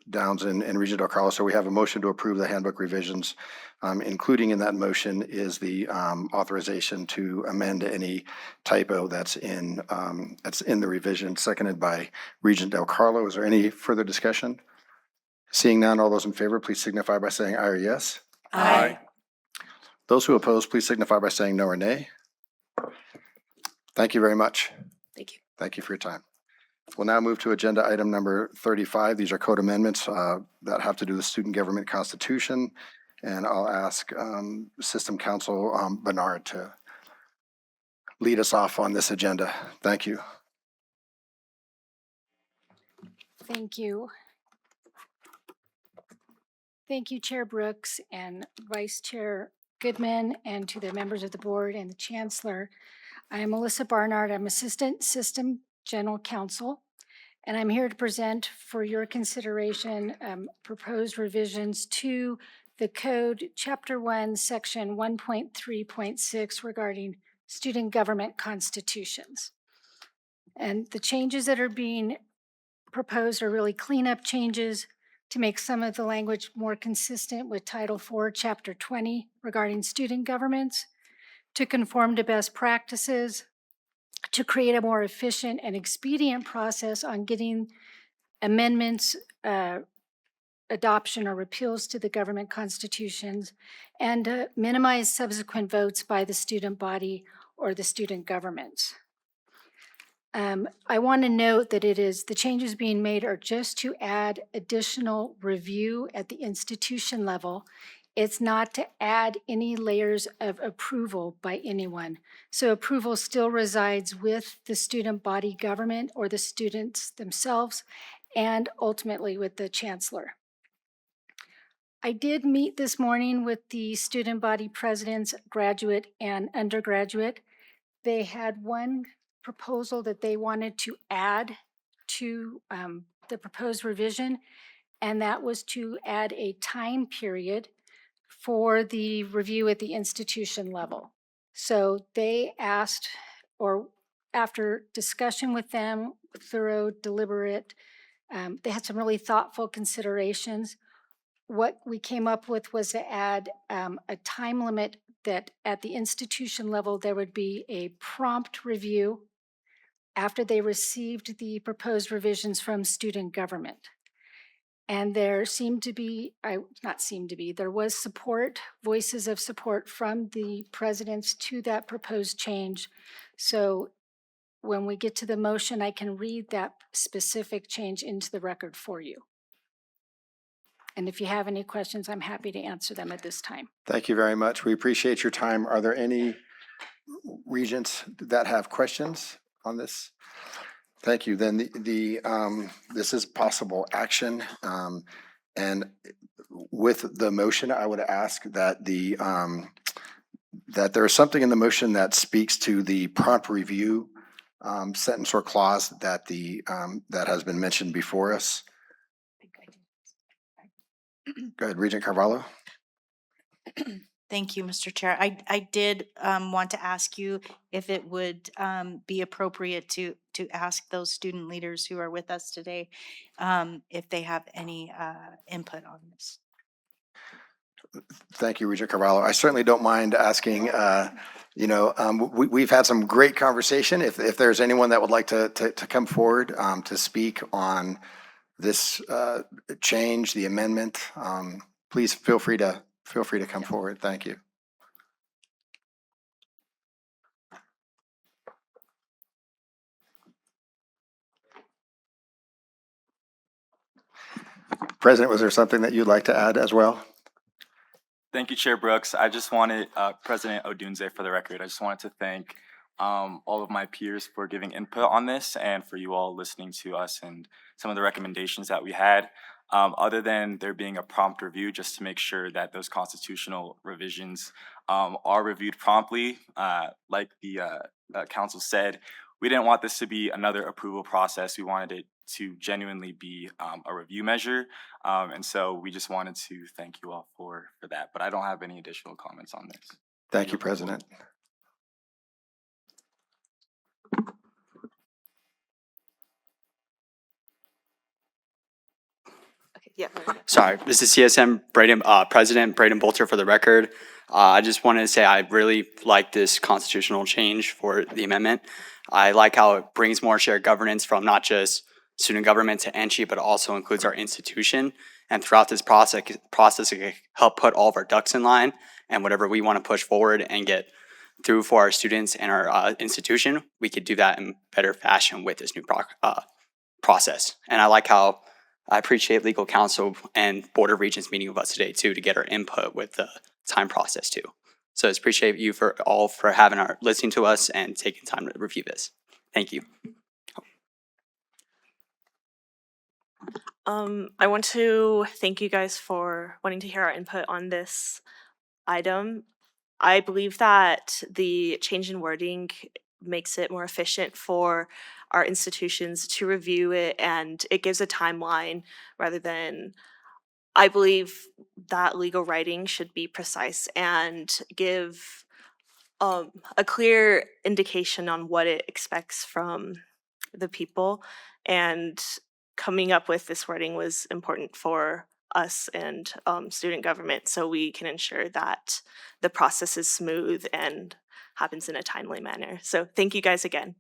Speaker 18: Downs and Regent Del Carlo. So we have a motion to approve the handbook revisions. Including in that motion is the authorization to amend any typo that's in the revision, seconded by Regent Del Carlo. Is there any further discussion? Seeing none, all those in favor, please signify by saying aye or yes.
Speaker 8: Aye.
Speaker 18: Those who oppose, please signify by saying no or nay. Thank you very much.
Speaker 12: Thank you.
Speaker 18: Thank you for your time. We'll now move to agenda item number 35. These are code amendments that have to do with student government constitution. And I'll ask System Counsel Bernard to lead us off on this agenda. Thank you.
Speaker 7: Thank you. Thank you, Chair Brooks and Vice Chair Goodman, and to the members of the board and the Chancellor. I am Melissa Barnard. I'm Assistant System General Counsel, and I'm here to present for your consideration proposed revisions to the Code Chapter 1, Section 1.3.6 regarding student government constitutions. And the changes that are being proposed are really cleanup changes to make some of the language more consistent with Title IV, Chapter 20 regarding student governments, to conform to best practices, to create a more efficient and expedient process on getting amendments, adoption or repeals to the government constitutions, and minimize subsequent votes by the student body or the student governments. I want to note that the changes being made are just to add additional review at the institution level. It's not to add any layers of approval by anyone. So approval still resides with the student body government or the students themselves, and ultimately with the chancellor. I did meet this morning with the student body presidents, graduate and undergraduate. They had one proposal that they wanted to add to the proposed revision, and that was to add a time period for the review at the institution level. So they asked, or after discussion with them, thorough, deliberate, they had some really thoughtful considerations. What we came up with was to add a time limit that at the institution level, there would be a prompt review after they received the proposed revisions from student government. And there seemed to be, there was support, voices of support from the presidents to that proposed change. So when we get to the motion, I can read that specific change into the record for you. And if you have any questions, I'm happy to answer them at this time.
Speaker 18: Thank you very much. We appreciate your time. Are there any regents that have questions on this? Thank you. Then this is possible action. And with the motion, I would ask that that there is something in the motion that speaks to the prompt review sentence or clause that that has been mentioned before us. Go ahead, Regent Carvalho.
Speaker 14: Thank you, Mr. Chair. I did want to ask you if it would be appropriate to ask those student leaders who are with us today if they have any input on this.
Speaker 18: Thank you, Regent Carvalho. I certainly don't mind asking, we've had some great conversation. If there's anyone that would like to come forward to speak on this change, the amendment, please feel free to come forward. Thank you. President, was there something that you'd like to add as well?
Speaker 17: Thank you, Chair Brooks. I just wanted, President Odunze, for the record, I just wanted to thank all of my peers for giving input on this and for you all listening to us and some of the recommendations that we had. Other than there being a prompt review, just to make sure that those constitutional revisions are reviewed promptly, like the council said, we didn't want this to be another approval process. We wanted it to genuinely be a review measure. And so we just wanted to thank you all for that. But I don't have any additional comments on this.
Speaker 18: Thank you, President.
Speaker 23: Yeah. Sorry, this is CSM President Braden Bolter for the record. I just wanted to say I really like this constitutional change for the amendment. I like how it brings more shared governance from not just student government to NSHE, but also includes our institution. And throughout this process it can help put all of our ducks in line, and whatever we want to push forward and get through for our students and our institution, we could do that in better fashion with this new process. And I like how I appreciate legal counsel and Board of Regents meeting with us today too, to get our input with the time process too. So I just appreciate you for listening to us and taking time to review this. Thank you.
Speaker 24: I want to thank you guys for wanting to hear our input on this item. I believe that the change in wording makes it more efficient for our institutions to review it, and it gives a timeline rather than, I believe that legal writing should be precise and give a clear indication on what it expects from the people, and coming up with this wording was important for us and student government, so we can ensure that the process is smooth and happens in a timely manner. So thank you guys again.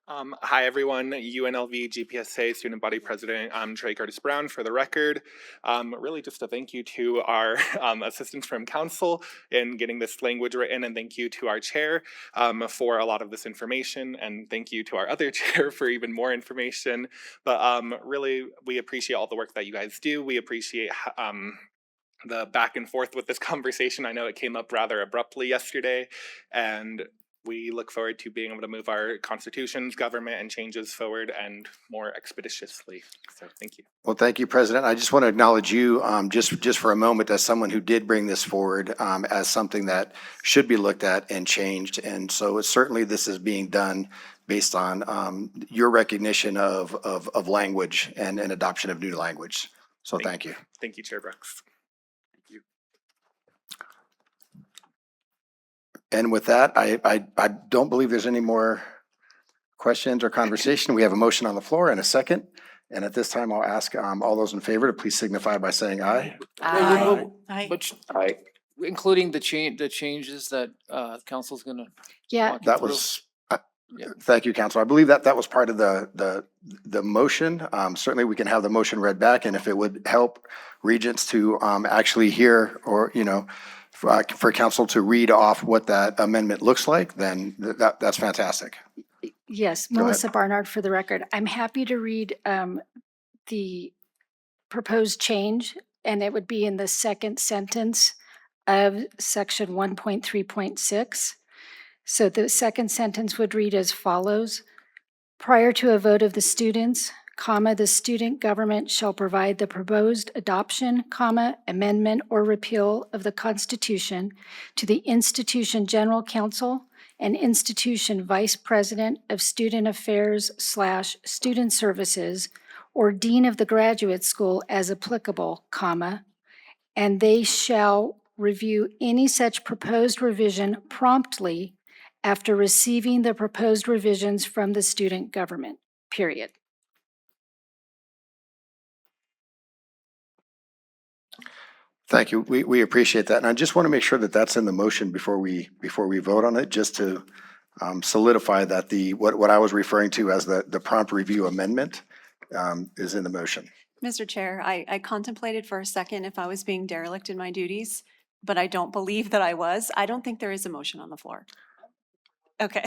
Speaker 10: Hi, everyone. UNLV GPSA Student Body President. I'm Trey Curtis Brown for the record. Really just a thank you to our assistants from council in getting this language written, and thank you to our chair for a lot of this information, and thank you to our other chair for even more information. But really, we appreciate all the work that you guys do. We appreciate the back and forth with this conversation. I know it came up rather abruptly yesterday, and we look forward to being able to move our constitutions, government, and changes forward and more expeditiously. So thank you.
Speaker 18: Well, thank you, President. I just want to acknowledge you just for a moment as someone who did bring this forward as something that should be looked at and changed. And so it's certainly this is being done based on your recognition of language and adoption of new language. So thank you.
Speaker 10: Thank you, Chair Brooks.
Speaker 18: And with that, I don't believe there's any more questions or conversation. We have a motion on the floor and a second. And at this time, I'll ask all those in favor to please signify by saying aye.
Speaker 13: But including the changes that council's gonna.
Speaker 7: Yeah.
Speaker 13: walk you
Speaker 18: That
Speaker 13: through.
Speaker 18: was, thank you, Council. I believe that was part of the motion. Certainly, we can have the motion read back, and if it would help Regents to actually hear or, for council to read off what that amendment looks like, then that's fantastic.
Speaker 7: Yes,
Speaker 18: Go ahead.
Speaker 7: Melissa Barnard for the record. I'm happy to read the proposed change, and it would be in the second sentence of section 1.3.6. So the second sentence would read as follows. Prior to a vote of the students, the student government shall provide the proposed adoption, amendment, or repeal of the Constitution to the institution general counsel and institution vice president of student affairs / student services, or dean of the graduate school as applicable, and they shall review any such proposed revision promptly after receiving the proposed revisions from the student government, period.
Speaker 18: Thank you. We appreciate that. And I just want to make sure that that's in the motion before we vote on it, just to solidify that what I was referring to as the prompt review amendment is in the motion.
Speaker 15: Mr. Chair, I contemplated for a second if I was being derelict in my duties, but I don't believe that I was. I don't think there is a motion on the floor. Okay.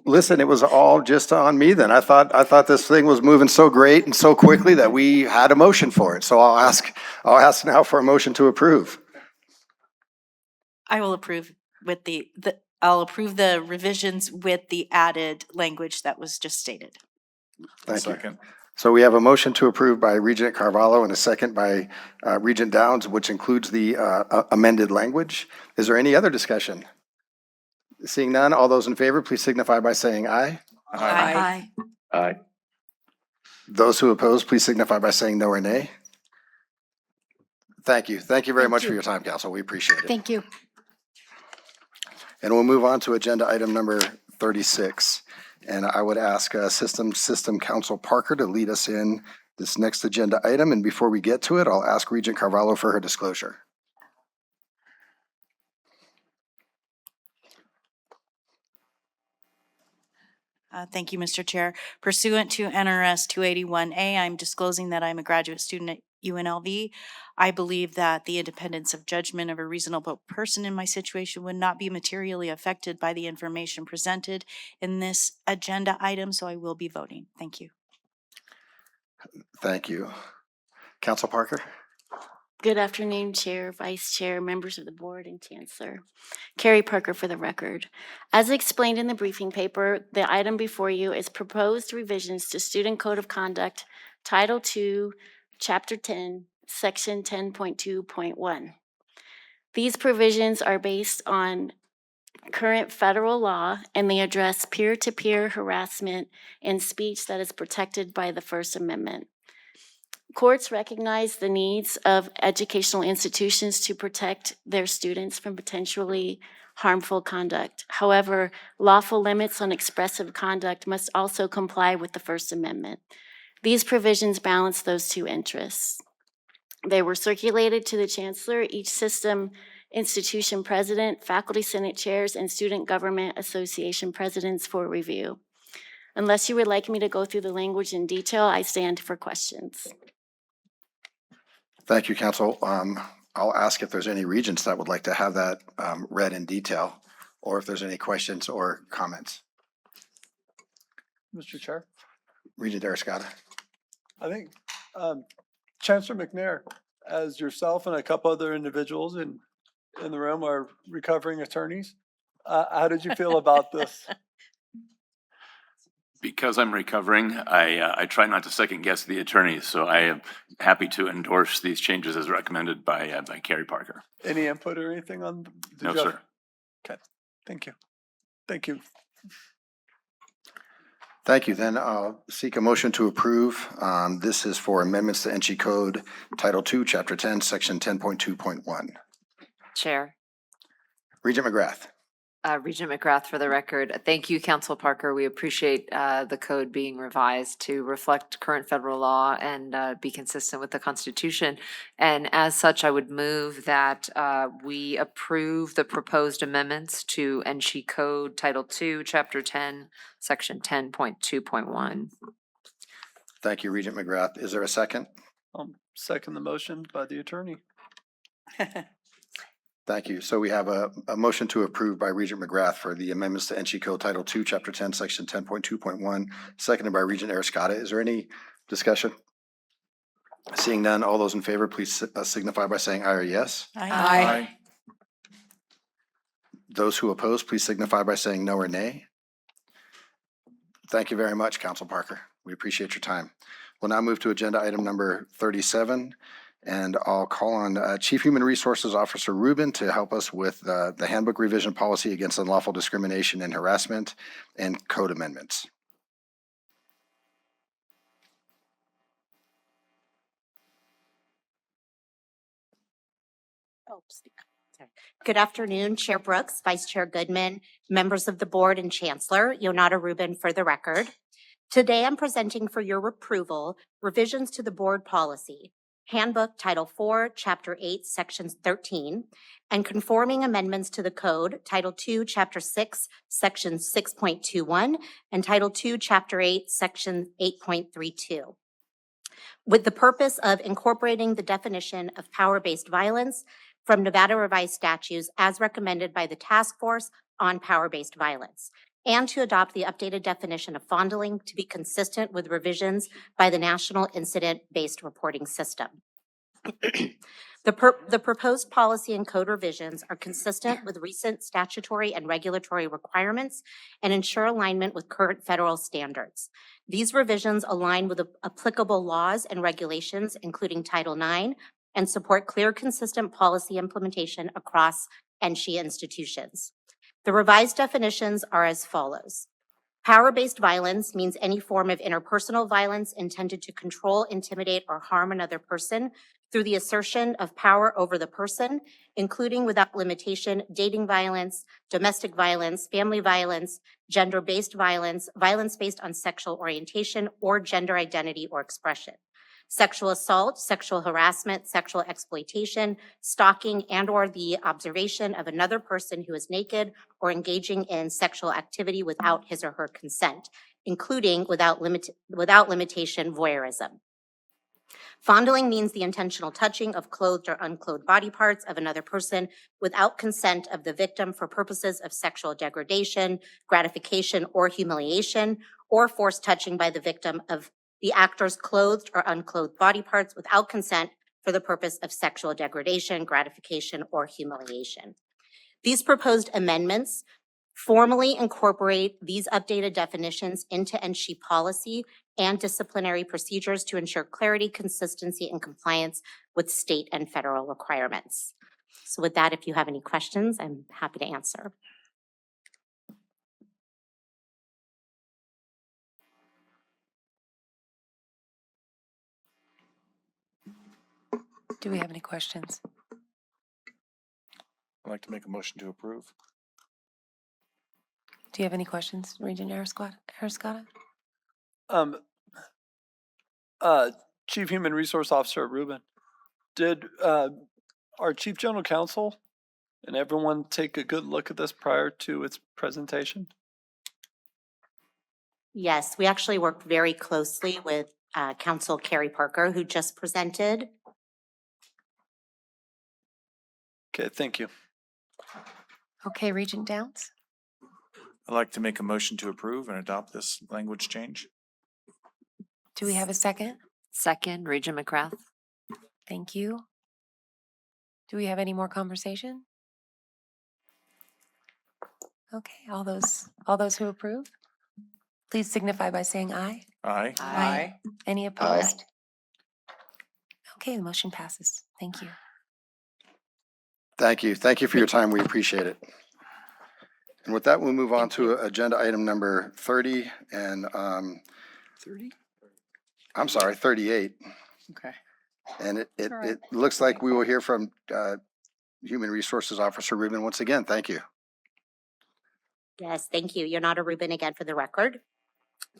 Speaker 18: Listen, it was all just on me then. I thought this thing was moving so great and so quickly that we had a motion for it. So I'll ask now for a motion to approve.
Speaker 14: I will approve with I'll approve the revisions with the added language that was just stated.
Speaker 18: Thank you. So we have a motion to approve by Regent Carvalho and a second by Regent Downs, which includes the amended language. Is there any other discussion? Seeing none, all those in favor, please signify by saying aye.
Speaker 19: Aye.
Speaker 18: Aye. Those who oppose, please signify by saying no or nay. Thank you. Thank you very much for your time, Council. We appreciate it.
Speaker 7: Thank you.
Speaker 18: And we'll move on to agenda item number 36. And I would ask System Council Parker to lead us in this next agenda item. And before we get to it, I'll ask Regent Carvalho for her disclosure.
Speaker 14: Thank you, Mr. Chair. Pursuant to NRS 281A, I'm disclosing that I'm a graduate student at UNLV. I believe that the independence of judgment of a reasonable person in my situation would not be materially affected by the information presented in this agenda item, so I will be voting. Thank you.
Speaker 18: Thank you. Council Parker?
Speaker 20: Good afternoon, Chair, Vice Chair, members of the board, and Chancellor. Carrie Parker for the record. As explained in the briefing paper, the item before you is proposed revisions to Student Code of Conduct, Title II, Chapter 10, Section 10.2.1. These provisions are based on current federal law, and they address peer-to-peer harassment and speech that is protected by the First Amendment. Courts recognize the needs of educational institutions to protect their students from potentially harmful conduct. However, lawful limits on expressive conduct must also comply with the First Amendment. These provisions balance those two interests. They were circulated to the chancellor, each system institution president, faculty senate chairs, and student government association presidents for review. Unless you would like me to go through the language in detail, I stand for questions.
Speaker 18: Thank you, Council. I'll ask if there's any regents that would like to have that read in detail, or if there's any questions or comments.
Speaker 9: Mr. Chair,
Speaker 18: Regent Arascata.
Speaker 9: I think Chancellor McNair, as yourself and a couple other individuals in the room are recovering attorneys. How did you feel about this?
Speaker 16: Because I'm recovering, I try not to second guess the attorneys, so I am happy to endorse these changes as recommended by Carrie Parker.
Speaker 9: Any input or anything on?
Speaker 16: No, sir.
Speaker 9: Okay, thank you. Thank you.
Speaker 18: Thank you. Then I'll seek a motion to approve. This is for amendments to NSHE Code Title II, Chapter 10, Section 10.2.1.
Speaker 11: Chair.
Speaker 18: Regent McGrath.
Speaker 11: Regent McGrath for the record. Thank you, Council Parker. We appreciate the code being revised to reflect current federal law and be consistent with the Constitution. And as such, I would move that we approve the proposed amendments to NSHE Code Title II, Chapter 10, Section 10.2.1.
Speaker 18: Thank you, Regent McGrath. Is there a second?
Speaker 9: Second the motion by the attorney.
Speaker 18: Thank you. So we have a motion to approve by Regent McGrath for the amendments to NSHE Code Title II, Chapter 10, Section 10.2.1, seconded by Regent Arascata. Is there any discussion? Seeing none, all those in favor, please signify by saying aye or yes.
Speaker 2: Aye.
Speaker 18: Those who oppose, please signify by saying no or nay. Thank you very much, Council Parker. We appreciate your time. We'll now move to agenda item number 37. And I'll call on Chief Human Resources Officer Rubin to help us with the handbook revision policy against unlawful discrimination and harassment and code amendments.
Speaker 21: Good afternoon, Chair Brooks, Vice Chair Goodman, members of the board and Chancellor, Yonata Rubin for the record. Today I'm presenting for your approval revisions to the board policy, Handbook Title IV, Chapter 8, Section 13, and conforming amendments to the Code, Title II, Chapter 6, Section 6.21, and Title II, Chapter 8, Section 8.32. With the purpose of incorporating the definition of power-based violence from Nevada Revised Statutes as recommended by the Task Force on Power-Based Violence, and to adopt the updated definition of fondling to be consistent with revisions by the National Incident-Based Reporting System. The proposed policy and code revisions are consistent with recent statutory and regulatory requirements and ensure alignment with current federal standards. These revisions align with applicable laws and regulations, including Title IX, and support clear, consistent policy implementation across NSHE institutions. The revised definitions are as follows. Power-based violence means any form of interpersonal violence intended to control, intimidate, or harm another person through the assertion of power over the person, including without limitation, dating violence, domestic violence, family violence, gender-based violence, violence based on sexual orientation or gender identity or expression. Sexual assault, sexual harassment, sexual exploitation, stalking, and/or the observation of another person who is naked or engaging in sexual activity without his or her consent, including without limitation voyeurism. Fondling means the intentional touching of clothed or unclothed body parts of another person without consent of the victim for purposes of sexual degradation, gratification, or humiliation, or forced touching by the victim of the actor's clothed or unclothed body parts without consent for the purpose of sexual degradation, gratification, or humiliation. These proposed amendments formally incorporate these updated definitions into NSHE policy and disciplinary procedures to ensure clarity, consistency, and compliance with state and federal requirements. So with that, if you have any questions, I'm happy to answer.
Speaker 2: Do we have any questions?
Speaker 8: I'd like to make a motion to approve.
Speaker 1: Do you have any questions, Regent Ariscotta?
Speaker 9: Um, Chief Human Resource Officer Ruben, did, our Chief General Counsel and everyone take a good look at this prior to its presentation?
Speaker 21: Yes, we actually worked very closely with Council Carrie Parker, who just presented.
Speaker 9: Okay, thank you.
Speaker 1: Okay, Regent Downs?
Speaker 8: I'd like to make a motion to approve and adopt this language change.
Speaker 1: Do we have a second?
Speaker 11: Second, Regent McCrath.
Speaker 1: Thank you. Do we have any more conversation? Okay, all those who approve, please signify by saying aye.
Speaker 8: Aye.
Speaker 2: Aye.
Speaker 1: Any opposed? Okay, the motion passes. Thank you.
Speaker 18: Thank you. Thank you for your time. We appreciate it. And with that, we'll move on
Speaker 2: Thank you.
Speaker 18: to agenda item number 30 and,
Speaker 2: 30?
Speaker 18: I'm sorry, 38.
Speaker 2: Okay.
Speaker 18: And it
Speaker 2: all right.
Speaker 18: looks like we will hear from Human Resources Officer Rubin once again. Thank you.
Speaker 21: Yes, thank you. Yonata Rubin again for the record.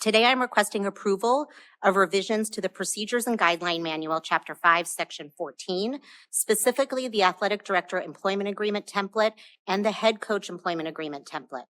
Speaker 21: Today, I'm requesting approval of revisions to the Procedures and Guideline Manual, Chapter 5, Section 14, specifically the Athletic Director Employment Agreement template and the Head Coach Employment Agreement template.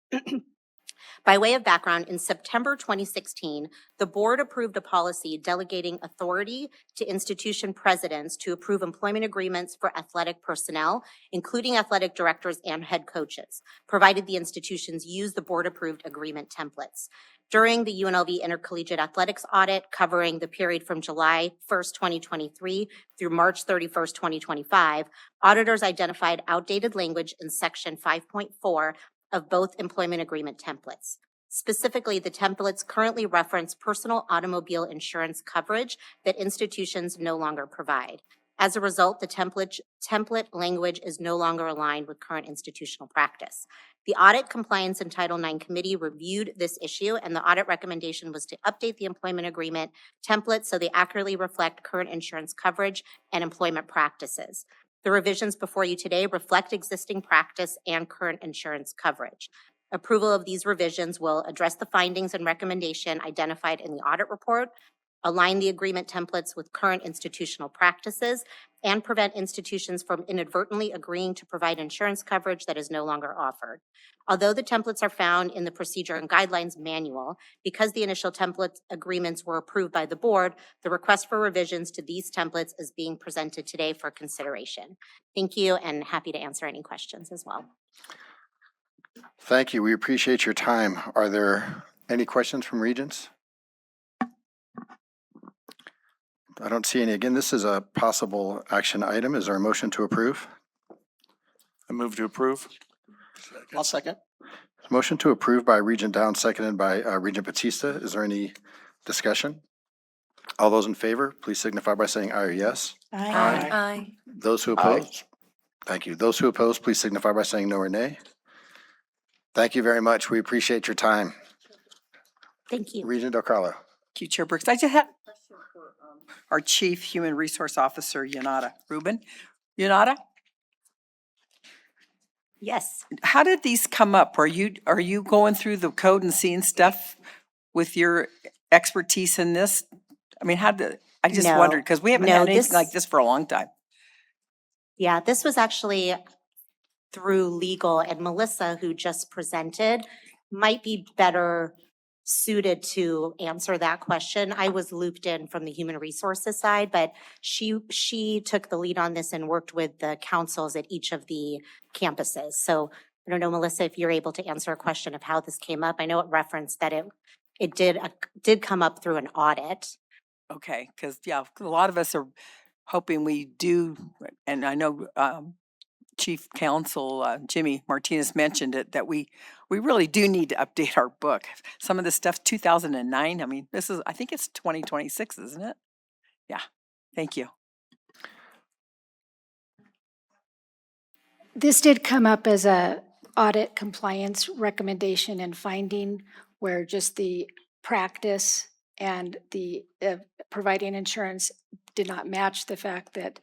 Speaker 21: By way of background, in September 2016, the board approved a policy delegating authority to institution presidents to approve employment agreements for athletic personnel, including athletic directors and head coaches, provided the institutions use the board-approved agreement templates. During the UNLV Intercollegiate Athletics audit covering the period from July 1st, 2023 through March 31st, 2025, auditors identified outdated language in Section 5.4 of both employment agreement templates. Specifically, the templates currently reference personal automobile insurance coverage that institutions no longer provide. As a result, the template language is no longer aligned with current institutional practice. The Audit, Compliance, and Title IX Committee reviewed this issue, and the audit recommendation was to update the employment agreement templates so they accurately reflect current insurance coverage and employment practices. The revisions before you today reflect existing practice and current insurance coverage. Approval of these revisions will address the findings and recommendation identified in the audit report, align the agreement templates with current institutional practices, and prevent institutions from inadvertently agreeing to provide insurance coverage that is no longer offered. Although the templates are found in the Procedure and Guidelines Manual, because the initial template agreements were approved by the board, the request for revisions to these templates is being presented today for consideration. Thank you, and happy to answer any questions as well.
Speaker 18: Thank you. We appreciate your time. Are there any questions from Regents? I don't see any. Again, this is a possible action item. Is there a motion to approve?
Speaker 8: I move to approve.
Speaker 13: I'll second.
Speaker 18: Motion to approve by Regent Downs, seconded by Regent Batista. Is there any discussion? All those in favor, please signify by saying aye or yes.
Speaker 1: Aye. Aye.
Speaker 18: Those who oppose? Thank you. Those who oppose, please signify by saying no or nay. Thank you very much. We appreciate your time.
Speaker 21: Thank you.
Speaker 18: Regent Del Carlo.
Speaker 2: Thank you, Chair Brooks. I just had a question for our Chief Human Resource Officer, Yonata Rubin. Yonata,
Speaker 21: Yes.
Speaker 2: how did these come up? Are you going through the code and seeing stuff with your expertise in this? I mean, I just
Speaker 21: No.
Speaker 2: wondered, because we haven't
Speaker 21: No,
Speaker 2: had anything like this for a long time.
Speaker 21: Yeah, this was actually through legal, and Melissa, who just presented, might be better suited to answer that question. I was looped in from the human resources side, but she took the lead on this and worked with the councils at each of the campuses. So I don't know, Melissa, if you're able to answer a question of how this came up. I know it referenced that it did come up through an audit.
Speaker 2: Okay, because, yeah, a lot of us are hoping we do, and I know Chief Counsel Jimmy Martinez mentioned it, that we really do need to update our book. Some of this stuff, 2009, I mean, I think it's 2026, isn't it? Yeah, thank you.
Speaker 7: This did come up as a audit compliance recommendation and finding where just the practice and the providing insurance did not match the fact that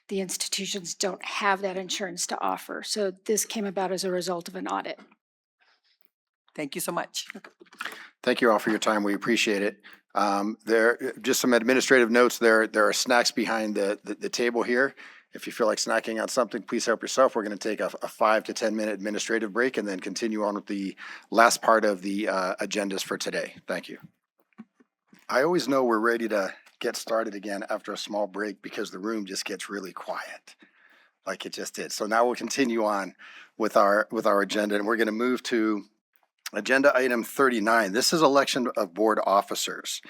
Speaker 7: the institutions don't have that insurance to offer. So this came about as a result of an audit.
Speaker 2: Thank you so much.
Speaker 18: Thank you all for your time. We appreciate it. Just some administrative notes. There are snacks behind the table here. If you feel like snacking on something, please help yourself. We're going to take a 5 to 10 minute administrative break and then continue on with the last part of the agendas for today. Thank you. I always know we're ready to get started again after a small break because the room just gets really quiet, like it just did. So now we'll continue on with our agenda, and we're going to move to agenda item 39. This is election of board officers.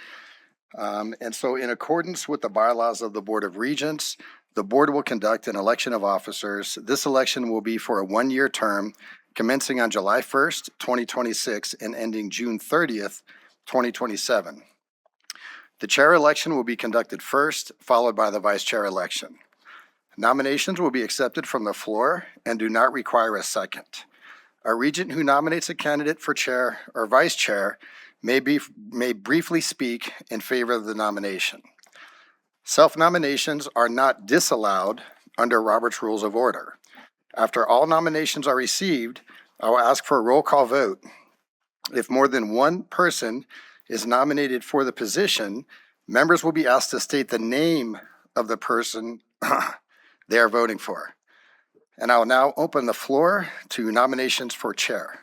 Speaker 18: And so in accordance with the bylaws of the Board of Regents, the board will conduct an election of officers. This election will be for a 1-year term commencing on July 1st, 2026 and ending June 30th, 2027. The chair election will be conducted first, followed by the vice chair election. Nominations will be accepted from the floor and do not require a second. A regent who nominates a candidate for chair or vice chair may briefly speak in favor of the nomination. Self-nominations are not disallowed under Robert's Rules of Order. After all nominations are received, I will ask for a roll call vote. If more than one person is nominated for the position, members will be asked to state the name of the person they are voting for. And I will now open the floor to nominations for chair.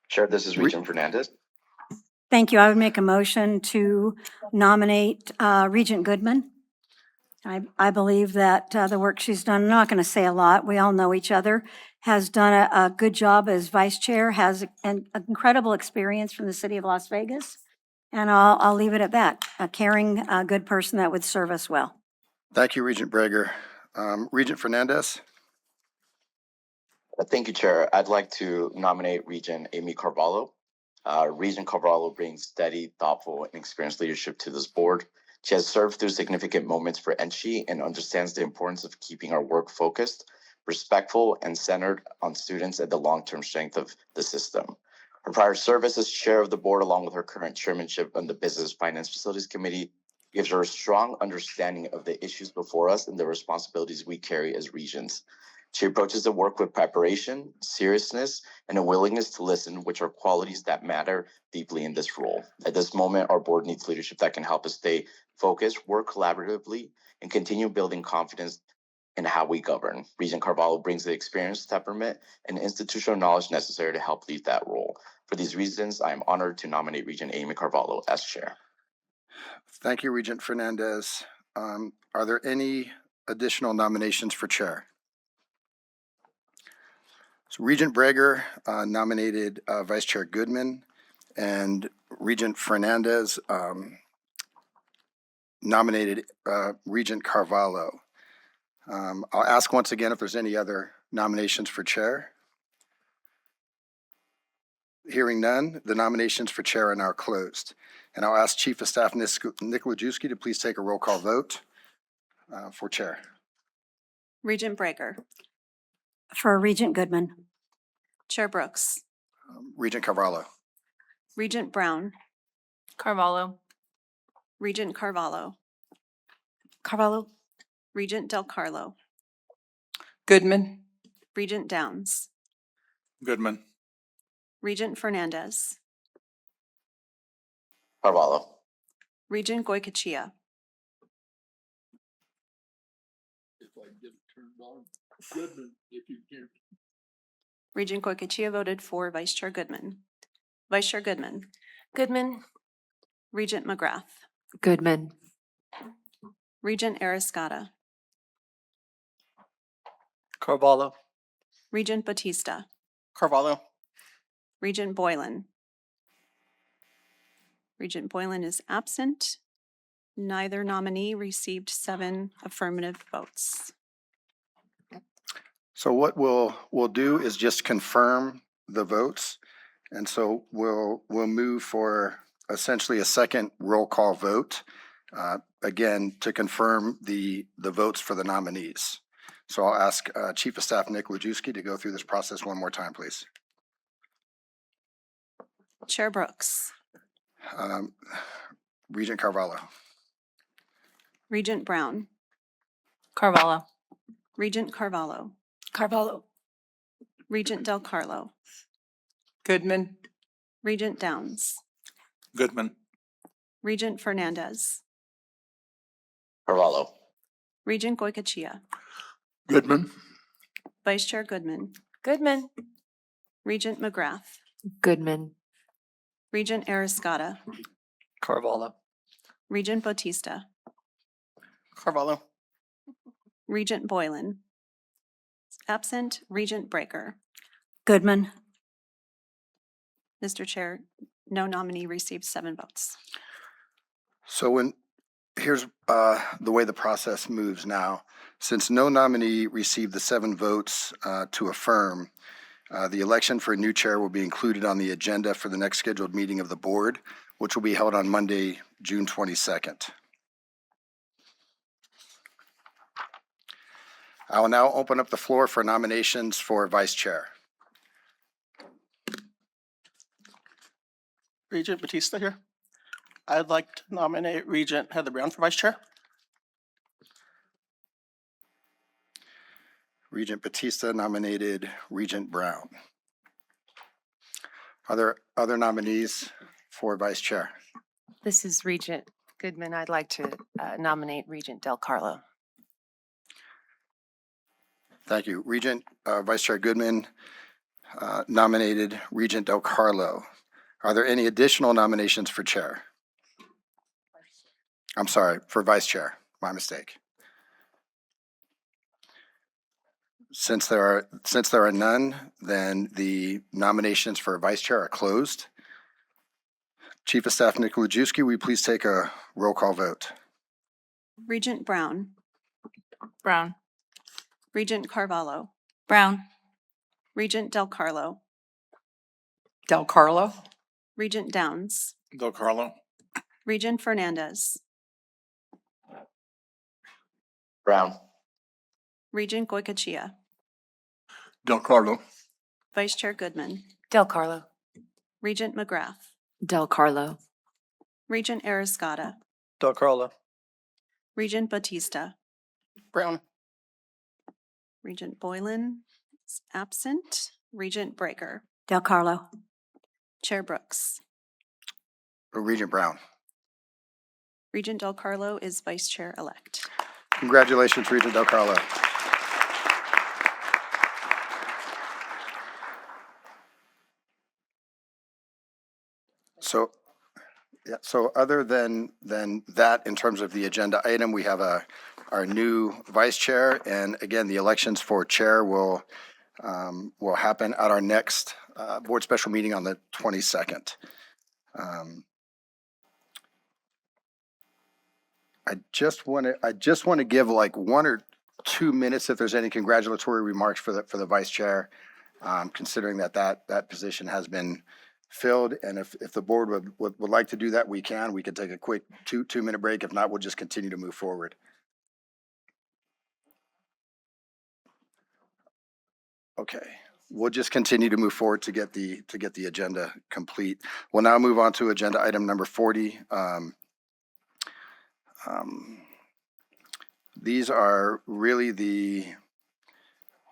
Speaker 4: Chair, this is Regent Fernandez.
Speaker 19: Thank you. I would make a motion to nominate Regent Goodman. I believe that the work she's done, I'm not going to say a lot, we all know each other, has done a good job as vice chair, has an incredible experience from the city of Las Vegas. And I'll leave it at that. A caring, good person that would serve us well.
Speaker 18: Thank you, Regent Breger. Regent Fernandez.
Speaker 4: Thank you, Chair. I'd like to nominate Regent Amy Carvalho. Regent Carvalho brings steady, thoughtful, and experienced leadership to this board. She has served through significant moments for NSHE and understands the importance of keeping our work focused, respectful, and centered on students and the long-term strength of the system. Her prior service as chair of the board, along with her current chairmanship on the Business Finance Facilities Committee, gives her a strong understanding of the issues before us and the responsibilities we carry as regents. She approaches the work with preparation, seriousness, and a willingness to listen, which are qualities that matter deeply in this role. At this moment, our board needs leadership that can help us stay focused, work collaboratively, and continue building confidence in how we govern. Regent Carvalho brings the experience, temperament, and institutional knowledge necessary to help lead that role. For these reasons, I am honored to nominate Regent Amy Carvalho as chair.
Speaker 18: Thank you, Regent Fernandez. Are there any additional nominations for chair? So Regent Breger nominated Vice Chair Goodman, and Regent Fernandez nominated Regent Carvalho. I'll ask once again if there's any other nominations for chair. Hearing none, the nominations for chair are now closed. And I'll ask Chief of Staff Nick Lajewski to please take a roll call vote for chair.
Speaker 15: Regent Breger.
Speaker 19: For Regent Goodman.
Speaker 15: Chair Brooks.
Speaker 18: Regent Carvalho.
Speaker 15: Regent Brown.
Speaker 3: Carvalho.
Speaker 15: Regent Carvalho.
Speaker 1: Carvalho.
Speaker 15: Regent Del Carlo.
Speaker 2: Goodman.
Speaker 15: Regent Downs.
Speaker 8: Goodman.
Speaker 15: Regent Fernandez.
Speaker 4: Carvalho.
Speaker 15: Regent Goycochea. Regent Goycochea voted for Vice Chair Goodman. Vice Chair Goodman.
Speaker 1: Goodman.
Speaker 15: Regent McGrath.
Speaker 11: Goodman.
Speaker 15: Regent Ariscata.
Speaker 9: Carvalho.
Speaker 15: Regent Batista.
Speaker 8: Carvalho.
Speaker 15: Regent Boylan. Regent Boylan is absent. Neither nominee received 7 affirmative votes.
Speaker 18: So what we'll do is just confirm the votes. And so we'll move for essentially a second roll call vote, again, to confirm the votes for the nominees. So I'll ask Chief of Staff Nick Lajewski to go through this process one more time, please.
Speaker 15: Chair Brooks.
Speaker 18: Regent Carvalho.
Speaker 15: Regent Brown.
Speaker 3: Carvalho.
Speaker 15: Regent Carvalho,
Speaker 1: Carvalho.
Speaker 15: Regent Del Carlo,
Speaker 2: Goodman,
Speaker 15: Regent Downs,
Speaker 8: Goodman.
Speaker 15: Regent Fernandez,
Speaker 4: Carvalho.
Speaker 15: Regent Goycochea,
Speaker 8: Goodman.
Speaker 15: Vice Chair Goodman,
Speaker 1: Goodman.
Speaker 15: Regent McGrath,
Speaker 11: Goodman.
Speaker 15: Regent Ariscata,
Speaker 9: Carvalho.
Speaker 15: Regent Bautista,
Speaker 9: Carvalho.
Speaker 15: Regent Boylan. Absent, Regent Breaker.
Speaker 19: Goodman.
Speaker 15: Mr. Chair, no nominee received 7 votes.
Speaker 18: So here's the way the process moves now. Since no nominee received the 7 votes to affirm, the election for a new chair will be included on the agenda for the next scheduled meeting of the board, which will be held on Monday, June 22nd. I will now open up the floor for nominations for vice chair.
Speaker 5: Regent Batista here. I'd like to nominate Regent Heather Brown for vice chair.
Speaker 18: Regent Batista nominated Regent Brown. Are there other nominees for vice chair?
Speaker 1: This is Regent Goodman. I'd like to nominate Regent Del Carlo.
Speaker 18: Thank you. Regent Vice Chair Goodman nominated Regent Del Carlo. Are there any additional nominations for chair? I'm sorry, for vice chair. My mistake. Since there are none, then the nominations for vice chair are closed. Chief of Staff Nick Lajewski, will you please take a roll call vote?
Speaker 15: Regent Brown,
Speaker 3: Brown.
Speaker 15: Regent Carvalho,
Speaker 14: Brown.
Speaker 15: Regent Del Carlo,
Speaker 2: Del Carlo,
Speaker 15: Regent Downs,
Speaker 8: Del Carlo.
Speaker 15: Regent Fernandez,
Speaker 4: Brown.
Speaker 15: Regent Goycochea,
Speaker 8: Del Carlo.
Speaker 15: Vice Chair Goodman,
Speaker 1: Del Carlo.
Speaker 15: Regent McGrath,
Speaker 11: Del Carlo.
Speaker 15: Regent Ariscata,
Speaker 9: Del Carlo.
Speaker 15: Regent Bautista,
Speaker 5: Brown.
Speaker 15: Regent Boylan is absent, Regent Breaker,
Speaker 19: Del Carlo.
Speaker 15: Chair Brooks.
Speaker 18: Regent Brown.
Speaker 15: Regent Del Carlo is Vice Chair-elect.
Speaker 18: Congratulations, Regent Del Carlo. So other than that, in terms of the agenda item, we have our new vice chair, and again, the elections for chair will happen at our next board special meeting on the 22nd. I just want to give like 1 or 2 minutes if there's any congratulatory remarks for the vice chair, considering that position has been filled. And if the board would like to do that, we could take a quick 2-minute break. If not, we'll just continue to move forward. Okay, we'll just continue to move forward to get the agenda complete. We'll now move on to agenda item number 40. These are really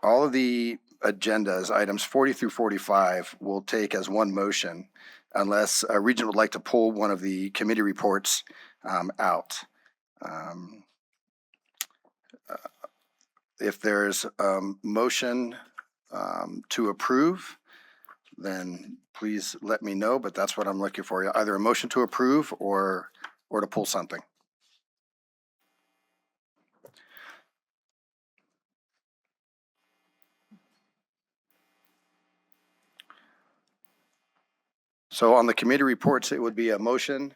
Speaker 18: all of the agendas, items 40 through 45, will take as one motion unless a Regent would like to pull one of the committee reports out. If there's a motion to approve, then please let me know, but that's what I'm looking for. Either a motion to approve or to pull something. So on the committee reports, it would be a motion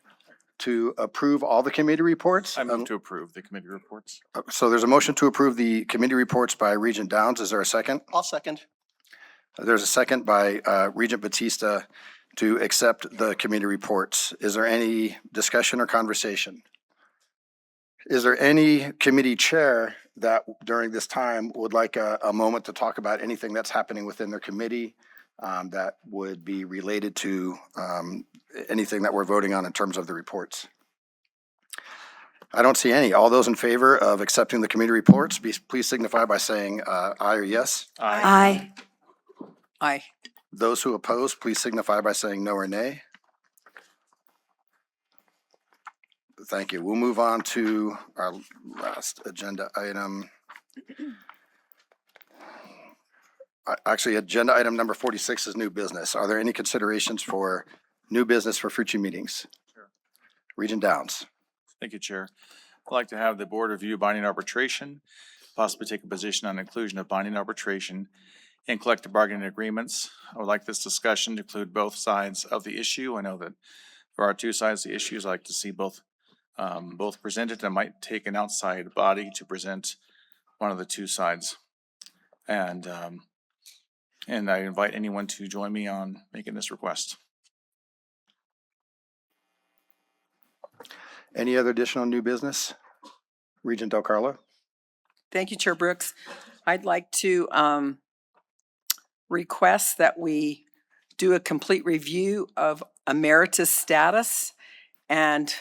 Speaker 18: to approve all the committee reports.
Speaker 8: I move to approve the committee reports.
Speaker 18: So there's a motion to approve the committee reports by Regent Downs. Is there a second?
Speaker 5: I'll second.
Speaker 18: There's a second by Regent Batista to accept the committee reports. Is there any discussion or conversation? Is there any committee chair that during this time would like a moment to talk about anything that's happening within their committee that would be related to anything that we're voting on in terms of the reports? I don't see any. All those in favor of accepting the committee reports, please signify by saying aye or yes.
Speaker 19: Aye.
Speaker 2: Aye.
Speaker 18: Those who oppose, please signify by saying no or nay. Thank you. We'll move on to our last agenda item. Actually, agenda item number 46 is new business. Are there any considerations for new business for future meetings?
Speaker 8: Sure.
Speaker 18: Regent Downs.
Speaker 8: Thank you, Chair. I'd like to have the board review binding arbitration, possibly take a position on inclusion of binding arbitration in collective bargaining agreements. I would like this discussion to include both sides of the issue. I know that there are two sides of the issues. I'd like to see both presented. I might take an outside body to present one of the two sides. And I invite anyone to join me on making this request.
Speaker 18: Any other additional new business? Regent Del Carlo.
Speaker 2: Thank you, Chair Brooks. I'd like to request that we do a complete review of emeritus status and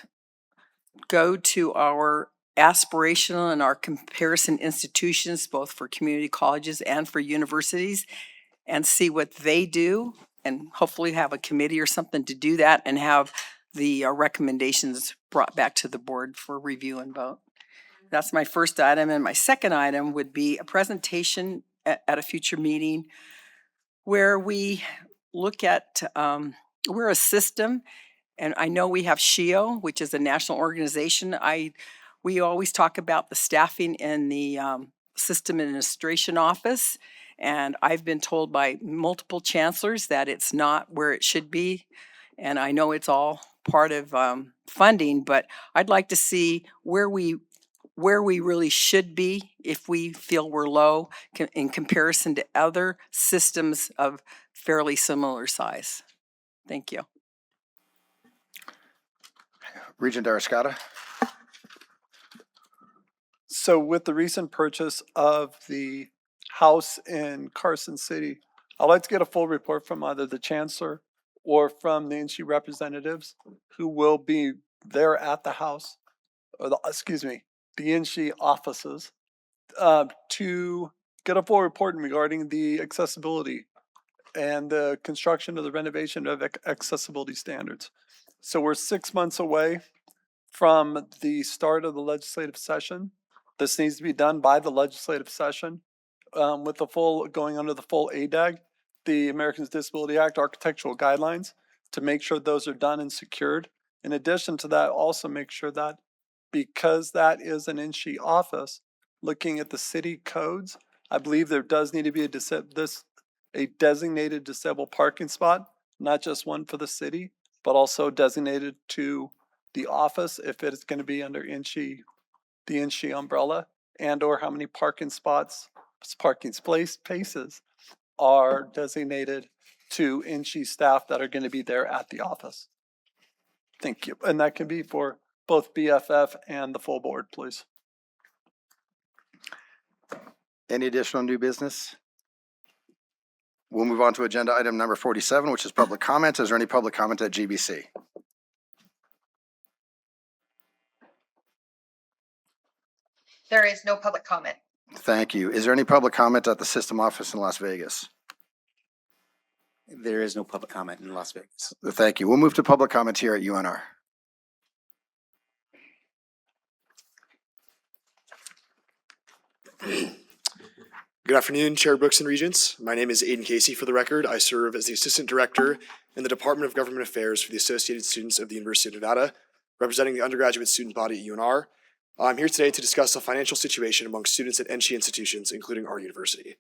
Speaker 2: go to our aspirational and our comparison institutions, both for community colleges and for universities, and see what they do, and hopefully have a committee or something to do that and have the recommendations brought back to the board for review and vote. That's my first item. And my second item would be a presentation at a future meeting where we look at, we're a system, and I know we have NSHE, which is a national organization. We always talk about the staffing in the system administration office, and I've been told by multiple chancellors that it's not where it should be. And I know it's all part of funding, but I'd like to see where we really should be if we feel we're low in comparison to other systems of fairly similar size. Thank you.
Speaker 18: Regent Arascata.
Speaker 9: So with the recent purchase of the house in Carson City, I'd like to get a full report from either the chancellor or from the NSHE representatives who will be there at the house, or the NSHE offices, to get a full report regarding the accessibility and the construction of the renovation of accessibility standards. So we're 6 months away from the start of the legislative session. This needs to be done by the legislative session with the full, going under the full ADAG, the Americans with Disability Act architectural guidelines, to make sure those are done and secured. In addition to that, also make sure that because that is an NSHE office, looking at the city codes, I believe there does need to be a designated disabled parking spot, not just one for the city, but also designated to the office if it is going to be under NSHE, the NSHE umbrella, and or how many parking spots, spaces are designated to NSHE staff that are going to be there at the office. Thank you. And that can be for both BFF and the full board, please.
Speaker 18: Any additional new business? We'll move on to agenda item number 47, which is public comment. Is there any public comment at GBC?
Speaker 6: There is no public comment.
Speaker 18: Thank you. Is there any public comment at the system office in Las Vegas?
Speaker 12: There is no public comment in Las Vegas.
Speaker 18: Thank you. We'll move to public comment here at UNR.
Speaker 17: Good afternoon, Chair Brooks and Regents. My name is Aiden Casey, for the record. I serve as the Assistant Director in the Department of Government Affairs for the Associated Students of the University of Nevada, representing the undergraduate student body at UNR. I'm here today to discuss the financial situation among students at NSHE institutions, including our university.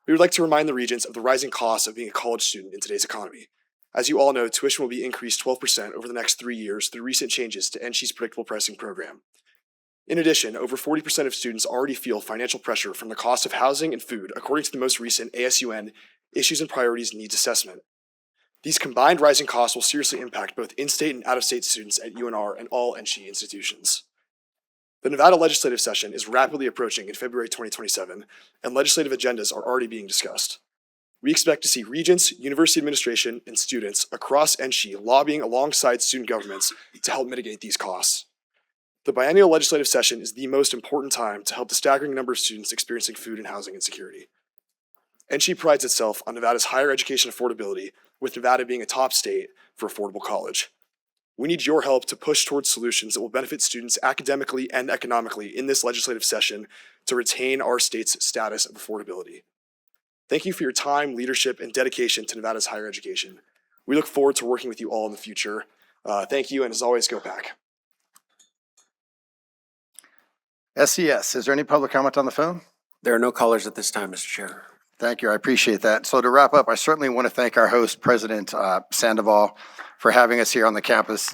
Speaker 17: We would like to remind the Regents of the rising costs of being a college student in today's economy. As you all know, tuition will be increased 12% over the next 3 years through recent changes to NSHE's predictable pricing program. In addition, over 40% of students already feel financial pressure from the cost of housing and food, according to the most recent ASUN Issues and Priorities Needs Assessment. These combined rising costs will seriously impact both in-state and out-of-state students at UNR and all NSHE institutions. The Nevada legislative session is rapidly approaching in February 2027, and legislative agendas are already being discussed. We expect to see regents, university administration, and students across NSHE lobbying alongside student governments to help mitigate these costs. The biennial legislative session is the most important time to help the staggering number of students experiencing food and housing insecurity. NSHE prides itself on Nevada's higher education affordability, with Nevada being a top state for affordable college. We need your help to push towards solutions that will benefit students academically and economically in this legislative session to retain our state's status of affordability. Thank you for your time, leadership, and dedication to Nevada's higher education. We look forward to working with you all in the future. Thank you, and as always, go Pack.
Speaker 18: SES, is there any public comment on the phone?
Speaker 12: There are no callers at this time, Mr. Chair.
Speaker 18: Thank you, I appreciate that. So to wrap up, I certainly want to thank our host, President Sandoval, for having us here on the campus.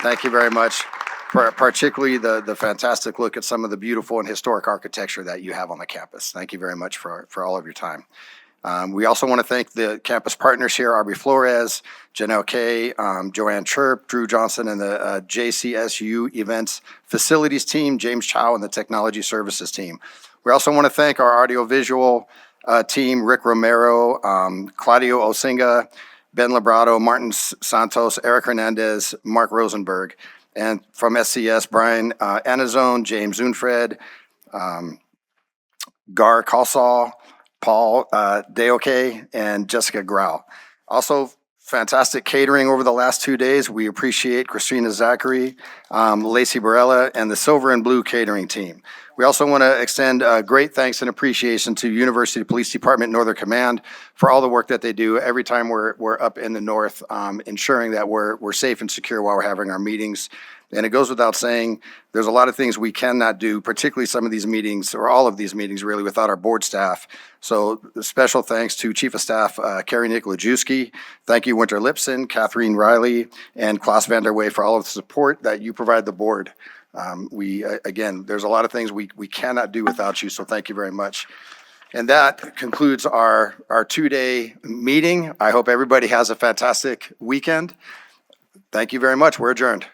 Speaker 18: Thank you very much, particularly the fantastic look at some of the beautiful and historic architecture that you have on the campus. Thank you very much for all of your time. We also want to thank the campus partners here, Arby Flores, Janelle Kay, Joanne Chirp, Drew Johnson, and the JCSU Events Facilities team, James Chow, and the Technology Services team. We also want to thank our audiovisual team, Rick Romero, Claudio Osinga, Ben Labrado, Martin Santos, Eric Hernandez, Mark Rosenberg, and from SCS, Brian Anazone, James Unfred, Gar Kalsall, Paul Deoke, and Jessica Grau. Also, fantastic catering over the last 2 days. We appreciate Christina Zachary, Lacey Barella, and the Silver and Blue catering team. We also want to extend great thanks and appreciation to University Police Department Northern Command for all the work that they do every time we're up in the north, ensuring that we're safe and secure while we're having our meetings. And it goes without saying, there's a lot of things we cannot do, particularly some of these meetings, or all of these meetings really, without our board staff. So special thanks to Chief of Staff Carrie Nikolajewski. Thank you, Winter Lipson, Kathleen Riley, and Klaus Vanderway for all of the support that you provide the board. Again, there's a lot of things we cannot do without you, so thank you very much. And that concludes our 2-day meeting. I hope everybody has a fantastic weekend. Thank you very much. We're adjourned.